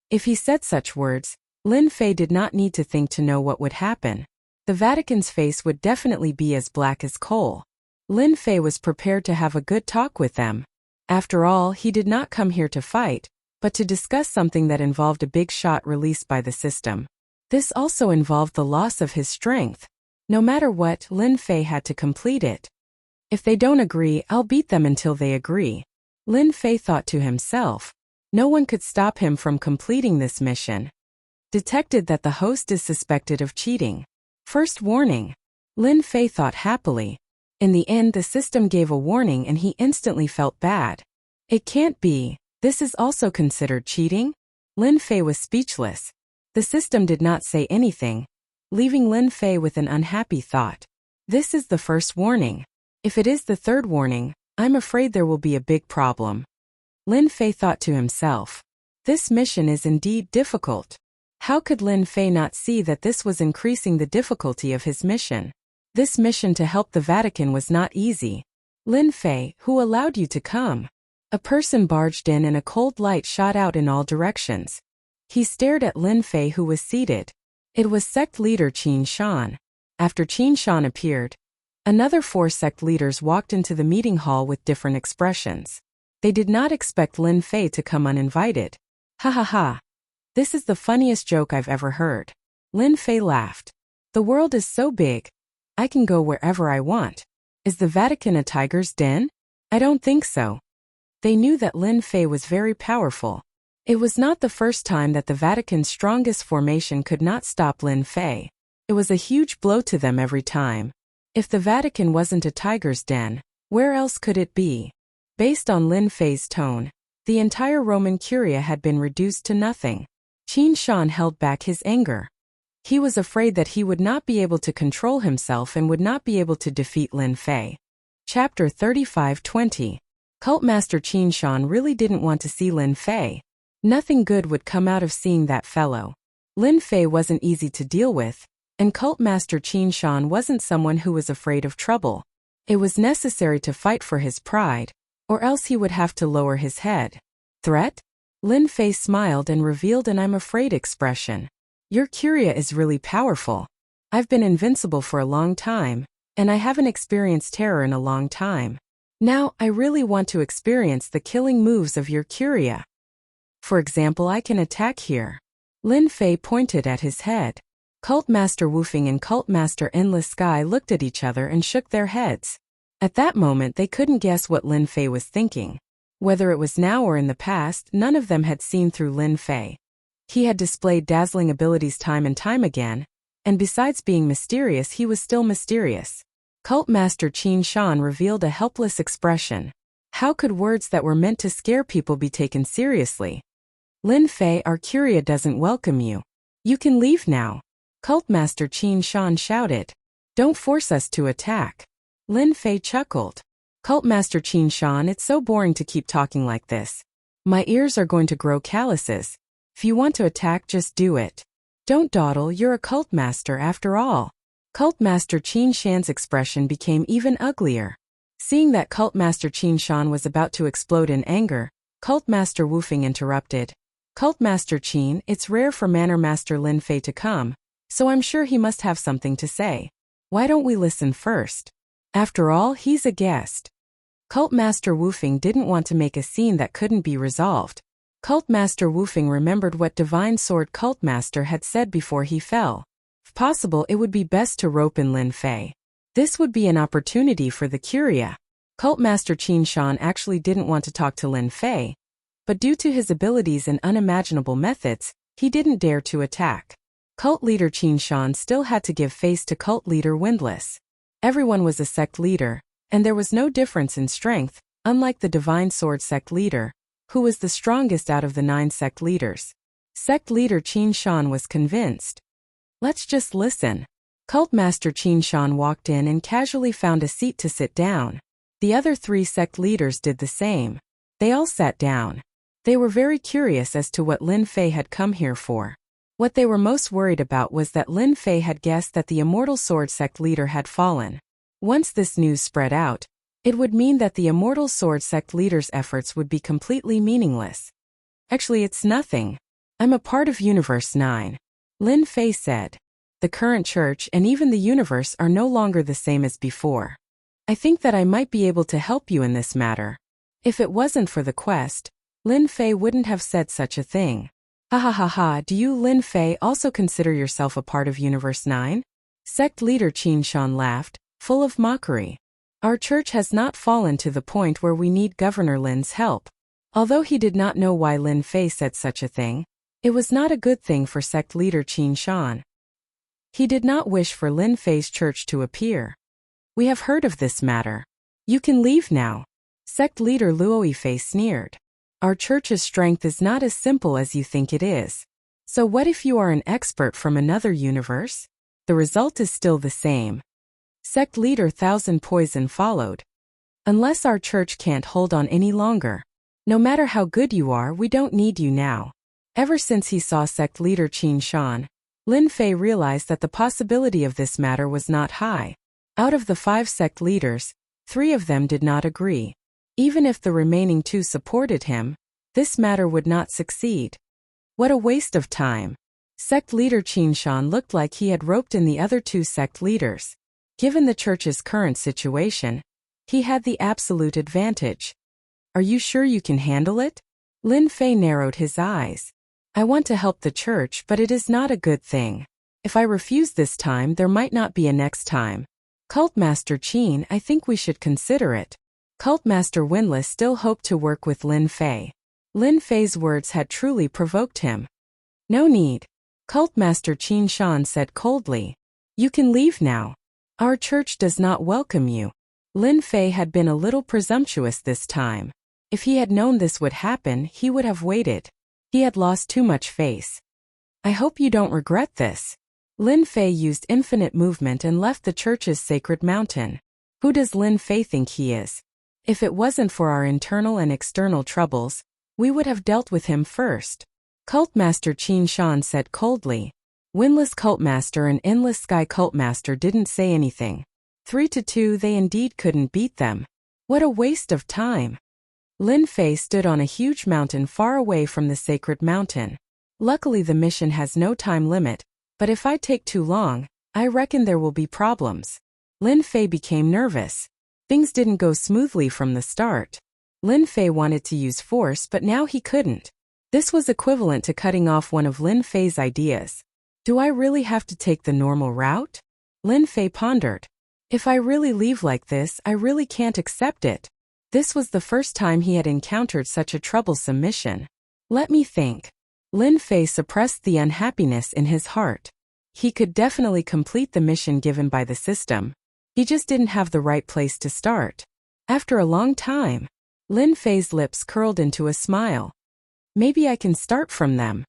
If he said such words, Lin Fei did not need to think to know what would happen. The Vatican's face would definitely be as black as coal. Lin Fei was prepared to have a good talk with them. After all, he did not come here to fight, but to discuss something that involved a big shot released by the system. This also involved the loss of his strength. No matter what, Lin Fei had to complete it. If they don't agree, I'll beat them until they agree. Lin Fei thought to himself. No one could stop him from completing this mission. Detected that the host is suspected of cheating. First warning. Lin Fei thought happily. In the end, the system gave a warning and he instantly felt bad. It can't be. This is also considered cheating? Lin Fei was speechless. The system did not say anything, leaving Lin Fei with an unhappy thought. This is the first warning. If it is the third warning, I'm afraid there will be a big problem. Lin Fei thought to himself. This mission is indeed difficult. How could Lin Fei not see that this was increasing the difficulty of his mission? This mission to help the Vatican was not easy. Lin Fei, who allowed you to come? A person barged in and a cold light shot out in all directions. He stared at Lin Fei, who was seated. It was sect leader Qin Shan. After Qin Shan appeared, another 4 sect leaders walked into the meeting hall with different expressions. They did not expect Lin Fei to come uninvited. Ha ha ha. This is the funniest joke I've ever heard. Lin Fei laughed. The world is so big. I can go wherever I want. Is the Vatican a tiger's den? I don't think so. They knew that Lin Fei was very powerful. It was not the first time that the Vatican's strongest formation could not stop Lin Fei. It was a huge blow to them every time. If the Vatican wasn't a tiger's den, where else could it be? Based on Lin Fei's tone, the entire Roman Curia had been reduced to nothing. Qin Shan held back his anger. He was afraid that he would not be able to control himself and would not be able to defeat Lin Fei. Chapter 35:20. Cultmaster Qin Shan really didn't want to see Lin Fei. Nothing good would come out of seeing that fellow. Lin Fei wasn't easy to deal with, and Cultmaster Qin Shan wasn't someone who was afraid of trouble. It was necessary to fight for his pride, or else he would have to lower his head. Threat? Lin Fei smiled and revealed an "I'm afraid" expression. Your Curia is really powerful. I've been invincible for a long time, and I haven't experienced terror in a long time. Now, I really want to experience the killing moves of your Curia. For example, I can attack here. Lin Fei pointed at his head. Cultmaster Wufing and Cultmaster Endless Sky looked at each other and shook their heads. At that moment, they couldn't guess what Lin Fei was thinking. Whether it was now or in the past, none of them had seen through Lin Fei. He had displayed dazzling abilities time and time again, and besides being mysterious, he was still mysterious. Cultmaster Qin Shan revealed a helpless expression. How could words that were meant to scare people be taken seriously? Lin Fei, our Curia doesn't welcome you. You can leave now. Cultmaster Qin Shan shouted. Don't force us to attack. Lin Fei chuckled. Cultmaster Qin Shan, it's so boring to keep talking like this. My ears are going to grow calluses. If you want to attack, just do it. Don't dawdle, you're a cultmaster after all. Cultmaster Qin Shan's expression became even uglier. Seeing that Cultmaster Qin Shan was about to explode in anger, Cultmaster Wufing interrupted. Cultmaster Qin, it's rare for Manor Master Lin Fei to come, so I'm sure he must have something to say. Why don't we listen first? After all, he's a guest. Cultmaster Wufing didn't want to make a scene that couldn't be resolved. Cultmaster Wufing remembered what Divine Sword Cultmaster had said before he fell. If possible, it would be best to rope in Lin Fei. This would be an opportunity for the Curia. Cultmaster Qin Shan actually didn't want to talk to Lin Fei, but due to his abilities and unimaginable methods, he didn't dare to attack. Cult leader Qin Shan still had to give face to cult leader Windless. Everyone was a sect leader, and there was no difference in strength, unlike the Divine Sword sect leader, who was the strongest out of the 9 sect leaders. Sect leader Qin Shan was convinced. Let's just listen. Cultmaster Qin Shan walked in and casually found a seat to sit down. The other 3 sect leaders did the same. They all sat down. They were very curious as to what Lin Fei had come here for. What they were most worried about was that Lin Fei had guessed that the Immortal Sword sect leader had fallen. Once this news spread out, it would mean that the Immortal Sword sect leader's efforts would be completely meaningless. Actually, it's nothing. I'm a part of Universe 9. Lin Fei said. The current church and even the universe are no longer the same as before. I think that I might be able to help you in this matter. If it wasn't for the quest, Lin Fei wouldn't have said such a thing. Ha ha ha ha, do you, Lin Fei, also consider yourself a part of Universe 9? Sect leader Qin Shan laughed, full of mockery. Our church has not fallen to the point where we need Governor Lin's help. Although he did not know why Lin Fei said such a thing, It was not a good thing for sect leader Qin Shan. He did not wish for Lin Fei's church to appear. We have heard of this matter. You can leave now. Sect leader Luo Yifei sneered. Our church's strength is not as simple as you think it is. So what if you are an expert from another universe? The result is still the same. Sect leader Thousand Poison followed. Unless our church can't hold on any longer. No matter how good you are, we don't need you now. Ever since he saw sect leader Qin Shan, Lin Fei realized that the possibility of this matter was not high. Out of the 5 sect leaders, 3 of them did not agree. Even if the remaining 2 supported him, this matter would not succeed. What a waste of time. Sect leader Qin Shan looked like he had roped in the other 2 sect leaders. Given the church's current situation, he had the absolute advantage. Are you sure you can handle it? Lin Fei narrowed his eyes. I want to help the church, but it is not a good thing. If I refuse this time, there might not be a next time. Cult Master Qin, I think we should consider it. Cult Master Winless still hoped to work with Lin Fei. Lin Fei's words had truly provoked him. No need. Cult Master Qin Shan said coldly. You can leave now. Our church does not welcome you. Lin Fei had been a little presumptuous this time. If he had known this would happen, he would have waited. He had lost too much face. I hope you don't regret this. Lin Fei used infinite movement and left the church's sacred mountain. Who does Lin Fei think he is? If it wasn't for our internal and external troubles, we would have dealt with him first. Cult Master Qin Shan said coldly. Winless Cult Master and Endless Sky Cult Master didn't say anything. 3-2, they indeed couldn't beat them. What a waste of time. Lin Fei stood on a huge mountain far away from the sacred mountain. Luckily the mission has no time limit, but if I take too long, I reckon there will be problems. Lin Fei became nervous. Things didn't go smoothly from the start. Lin Fei wanted to use force, but now he couldn't. This was equivalent to cutting off one of Lin Fei's ideas. Do I really have to take the normal route? Lin Fei pondered. If I really leave like this, I really can't accept it. This was the first time he had encountered such a troublesome mission. Let me think. Lin Fei suppressed the unhappiness in his heart. He could definitely complete the mission given by the system. He just didn't have the right place to start. After a long time, Lin Fei's lips curled into a smile. Maybe I can start from them.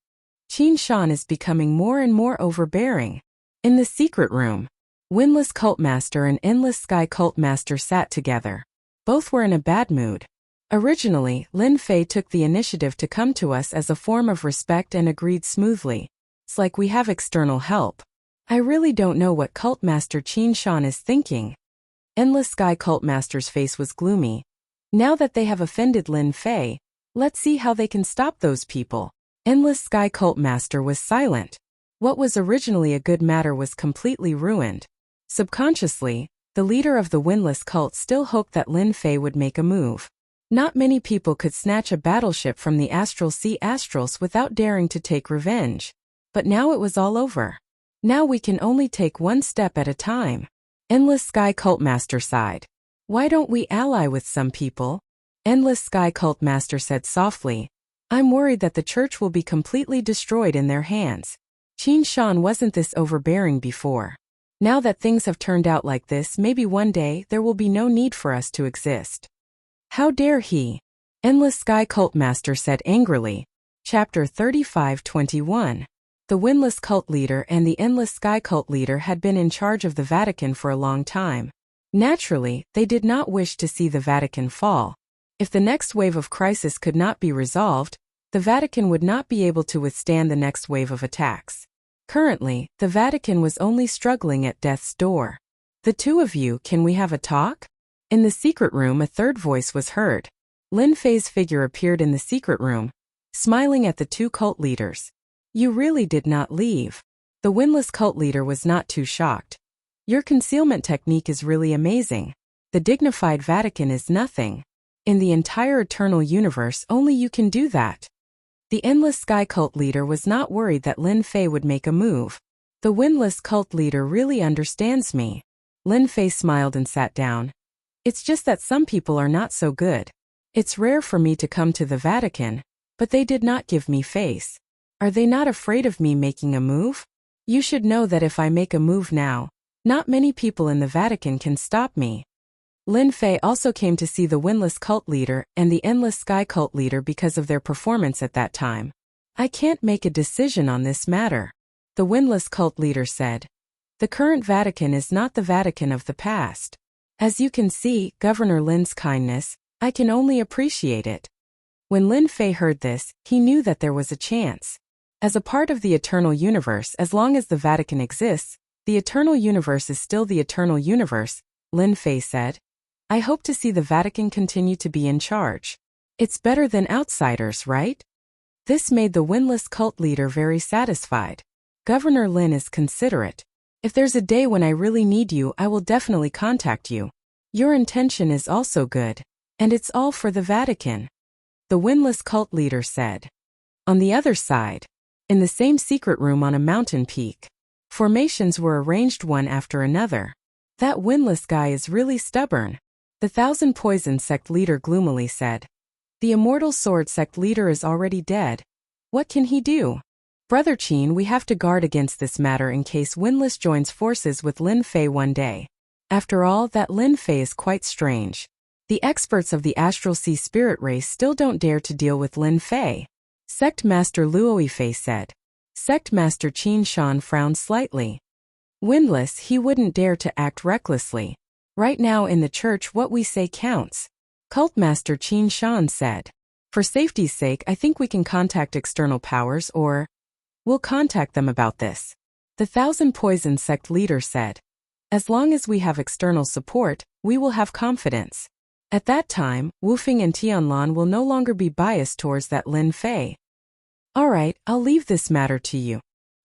Qin Shan is becoming more and more overbearing. In the secret room, Winless Cult Master and Endless Sky Cult Master sat together. Both were in a bad mood. Originally, Lin Fei took the initiative to come to us as a form of respect and agreed smoothly. It's like we have external help. I really don't know what Cult Master Qin Shan is thinking. Endless Sky Cult Master's face was gloomy. Now that they have offended Lin Fei, let's see how they can stop those people. Endless Sky Cult Master was silent. What was originally a good matter was completely ruined. Subconsciously, the leader of the Windless cult still hoped that Lin Fei would make a move. Not many people could snatch a battleship from the Astral Sea Astrals without daring to take revenge. But now it was all over. Now we can only take one step at a time. Endless Sky Cult Master sighed. Why don't we ally with some people? Endless Sky Cult Master said softly. I'm worried that the church will be completely destroyed in their hands. Qin Shan wasn't this overbearing before. Now that things have turned out like this, maybe one day there will be no need for us to exist. How dare he? Endless Sky Cult Master said angrily. Chapter 35:21. The Windless cult leader and the Endless Sky cult leader had been in charge of the Vatican for a long time. Naturally, they did not wish to see the Vatican fall. If the next wave of crisis could not be resolved, the Vatican would not be able to withstand the next wave of attacks. Currently, the Vatican was only struggling at death's door. The two of you, can we have a talk? In the secret room, a third voice was heard. Lin Fei's figure appeared in the secret room, smiling at the two cult leaders. You really did not leave. The Windless cult leader was not too shocked. Your concealment technique is really amazing. The dignified Vatican is nothing. In the entire eternal universe, only you can do that. The Endless Sky cult leader was not worried that Lin Fei would make a move. The Windless cult leader really understands me. Lin Fei smiled and sat down. It's just that some people are not so good. It's rare for me to come to the Vatican, but they did not give me face. Are they not afraid of me making a move? You should know that if I make a move now, not many people in the Vatican can stop me. Lin Fei also came to see the Windless cult leader and the Endless Sky cult leader because of their performance at that time. I can't make a decision on this matter, the Windless cult leader said. The current Vatican is not the Vatican of the past. As you can see, Governor Lin's kindness, I can only appreciate it. When Lin Fei heard this, he knew that there was a chance. As a part of the eternal universe, as long as the Vatican exists, the eternal universe is still the eternal universe, Lin Fei said. I hope to see the Vatican continue to be in charge. It's better than outsiders, right? This made the Windless cult leader very satisfied. Governor Lin is considerate. If there's a day when I really need you, I will definitely contact you. Your intention is also good. And it's all for the Vatican, the Windless cult leader said. On the other side, in the same secret room on a mountain peak, formations were arranged one after another. That Windless guy is really stubborn, the Thousand Poison sect leader gloomily said. The Immortal Sword sect leader is already dead. What can he do? Brother Qin, we have to guard against this matter in case Windless joins forces with Lin Fei one day. After all, that Lin Fei is quite strange. The experts of the Astral Sea spirit race still don't dare to deal with Lin Fei. Sect Master Luo Fei said. Sect Master Qin Shan frowned slightly. Windless, he wouldn't dare to act recklessly. Right now in the church what we say counts. Cult Master Qin Shan said. For safety's sake, I think we can contact external powers or... We'll contact them about this, the Thousand Poison sect leader said. As long as we have external support, we will have confidence. At that time, Wufing and Tianlan will no longer be biased towards that Lin Fei. Alright, I'll leave this matter to you.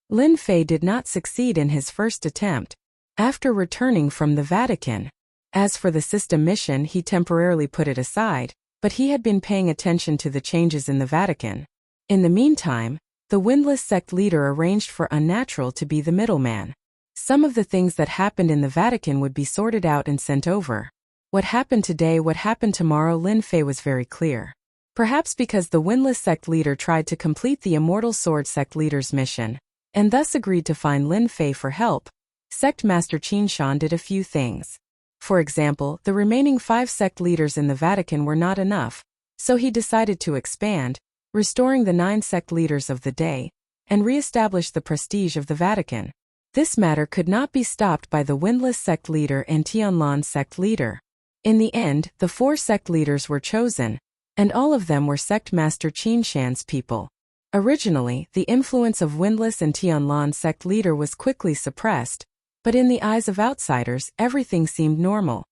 Lin Fei did not succeed in his first attempt, after returning from the Vatican. As for the system mission, he temporarily put it aside, but he had been paying attention to the changes in the Vatican. In the meantime, the Windless sect leader arranged for Unnatural to be the middleman. Some of the things that happened in the Vatican would be sorted out and sent over. What happened today, what happened tomorrow, Lin Fei was very clear. Perhaps because the Windless sect leader tried to complete the Immortal Sword sect leader's mission, and thus agreed to find Lin Fei for help, Sect Master Qin Shan did a few things. For example, the remaining 5 sect leaders in the Vatican were not enough, so he decided to expand, restoring the 9 sect leaders of the day, and re-establish the prestige of the Vatican. This matter could not be stopped by the Windless sect leader and Tianlan sect leader. In the end, the 4 sect leaders were chosen, and all of them were Sect Master Qin Shan's people. Originally, the influence of Windless and Tianlan sect leader was quickly suppressed, but in the eyes of outsiders, everything seemed normal.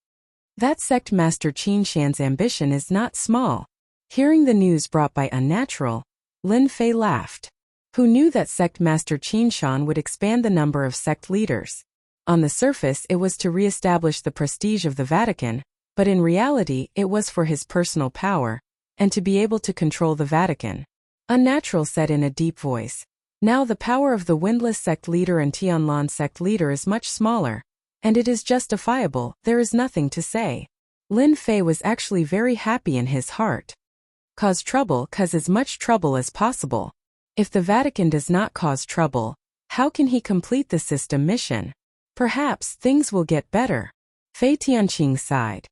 That Sect Master Qin Shan's ambition is not small. Hearing the news brought by Unnatural, Lin Fei laughed. Who knew that Sect Master Qin Shan would expand the number of sect leaders? On the surface, it was to re-establish the prestige of the Vatican, but in reality, it was for his personal power, and to be able to control the Vatican. Unnatural said in a deep voice. Now the power of the Windless sect leader and Tianlan sect leader is much smaller, and it is justifiable, there is nothing to say. Lin Fei was actually very happy in his heart. Cause trouble, cause as much trouble as possible. If the Vatican does not cause trouble, how can he complete the system mission? Perhaps things will get better. Fei Tianqing sighed.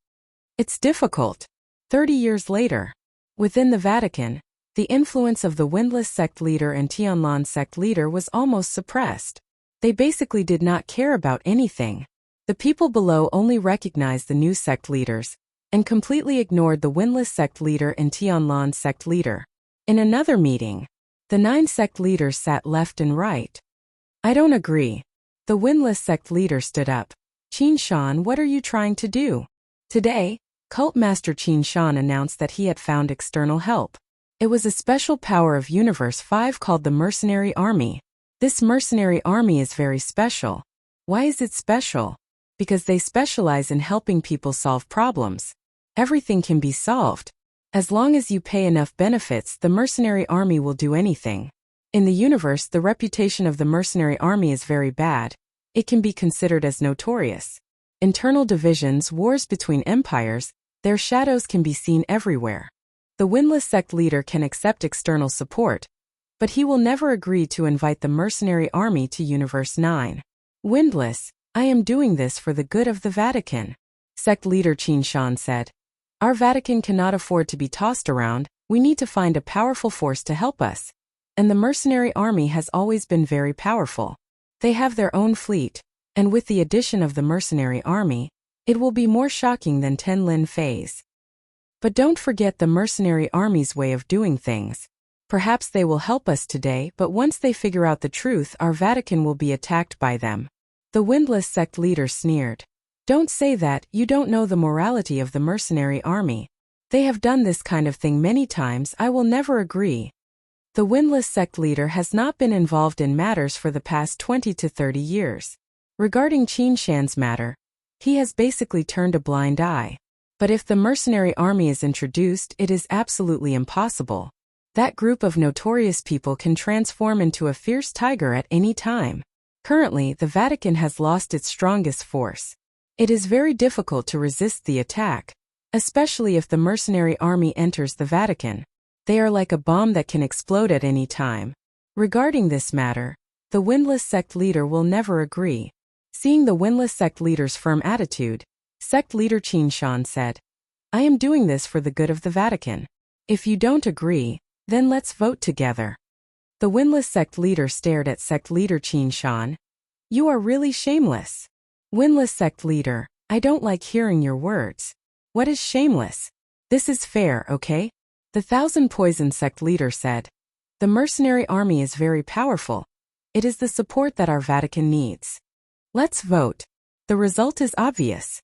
It's difficult. 30 years later. Within the Vatican, the influence of the Windless sect leader and Tianlan sect leader was almost suppressed. They basically did not care about anything. The people below only recognized the new sect leaders, and completely ignored the Windless sect leader and Tianlan sect leader. In another meeting, the 9 sect leaders sat left and right. I don't agree. The Windless sect leader stood up. Qin Shan, what are you trying to do? Today, Cult Master Qin Shan announced that he had found external help. It was a special power of Universe 5 called the Mercenary Army. This mercenary army is very special. Why is it special? Because they specialize in helping people solve problems. Everything can be solved. As long as you pay enough benefits, the mercenary army will do anything. In the universe, the reputation of the mercenary army is very bad. It can be considered as notorious. Internal divisions, wars between empires, their shadows can be seen everywhere. The Windless sect leader can accept external support, but he will never agree to invite the mercenary army to Universe 9. Windless, I am doing this for the good of the Vatican. Sect leader Qin Shan said. Our Vatican cannot afford to be tossed around, we need to find a powerful force to help us. And the mercenary army has always been very powerful. They have their own fleet, and with the addition of the mercenary army, it will be more shocking than Tenlin Fei's. But don't forget the mercenary army's way of doing things. Perhaps they will help us today, but once they figure out the truth, our Vatican will be attacked by them. The Windless sect leader sneered. Don't say that, you don't know the morality of the mercenary army. They have done this kind of thing many times, I will never agree. The Windless sect leader has not been involved in matters for the past 20 to 30 years. Regarding Qin Shan's matter, he has basically turned a blind eye. But if the mercenary army is introduced, it is absolutely impossible. That group of notorious people can transform into a fierce tiger at any time. Currently, the Vatican has lost its strongest force. It is very difficult to resist the attack, especially if the mercenary army enters the Vatican. They are like a bomb that can explode at any time. Regarding this matter, the Windless sect leader will never agree. Seeing the Windless sect leader's firm attitude, sect leader Qin Shan said, I am doing this for the good of the Vatican. If you don't agree, then let's vote together. The Windless sect leader stared at sect leader Qin Shan. You are really shameless. Windless sect leader, I don't like hearing your words. What is shameless? This is fair, okay? The Thousand Poison sect leader said. The mercenary army is very powerful. It is the support that our Vatican needs. Let's vote. The result is obvious.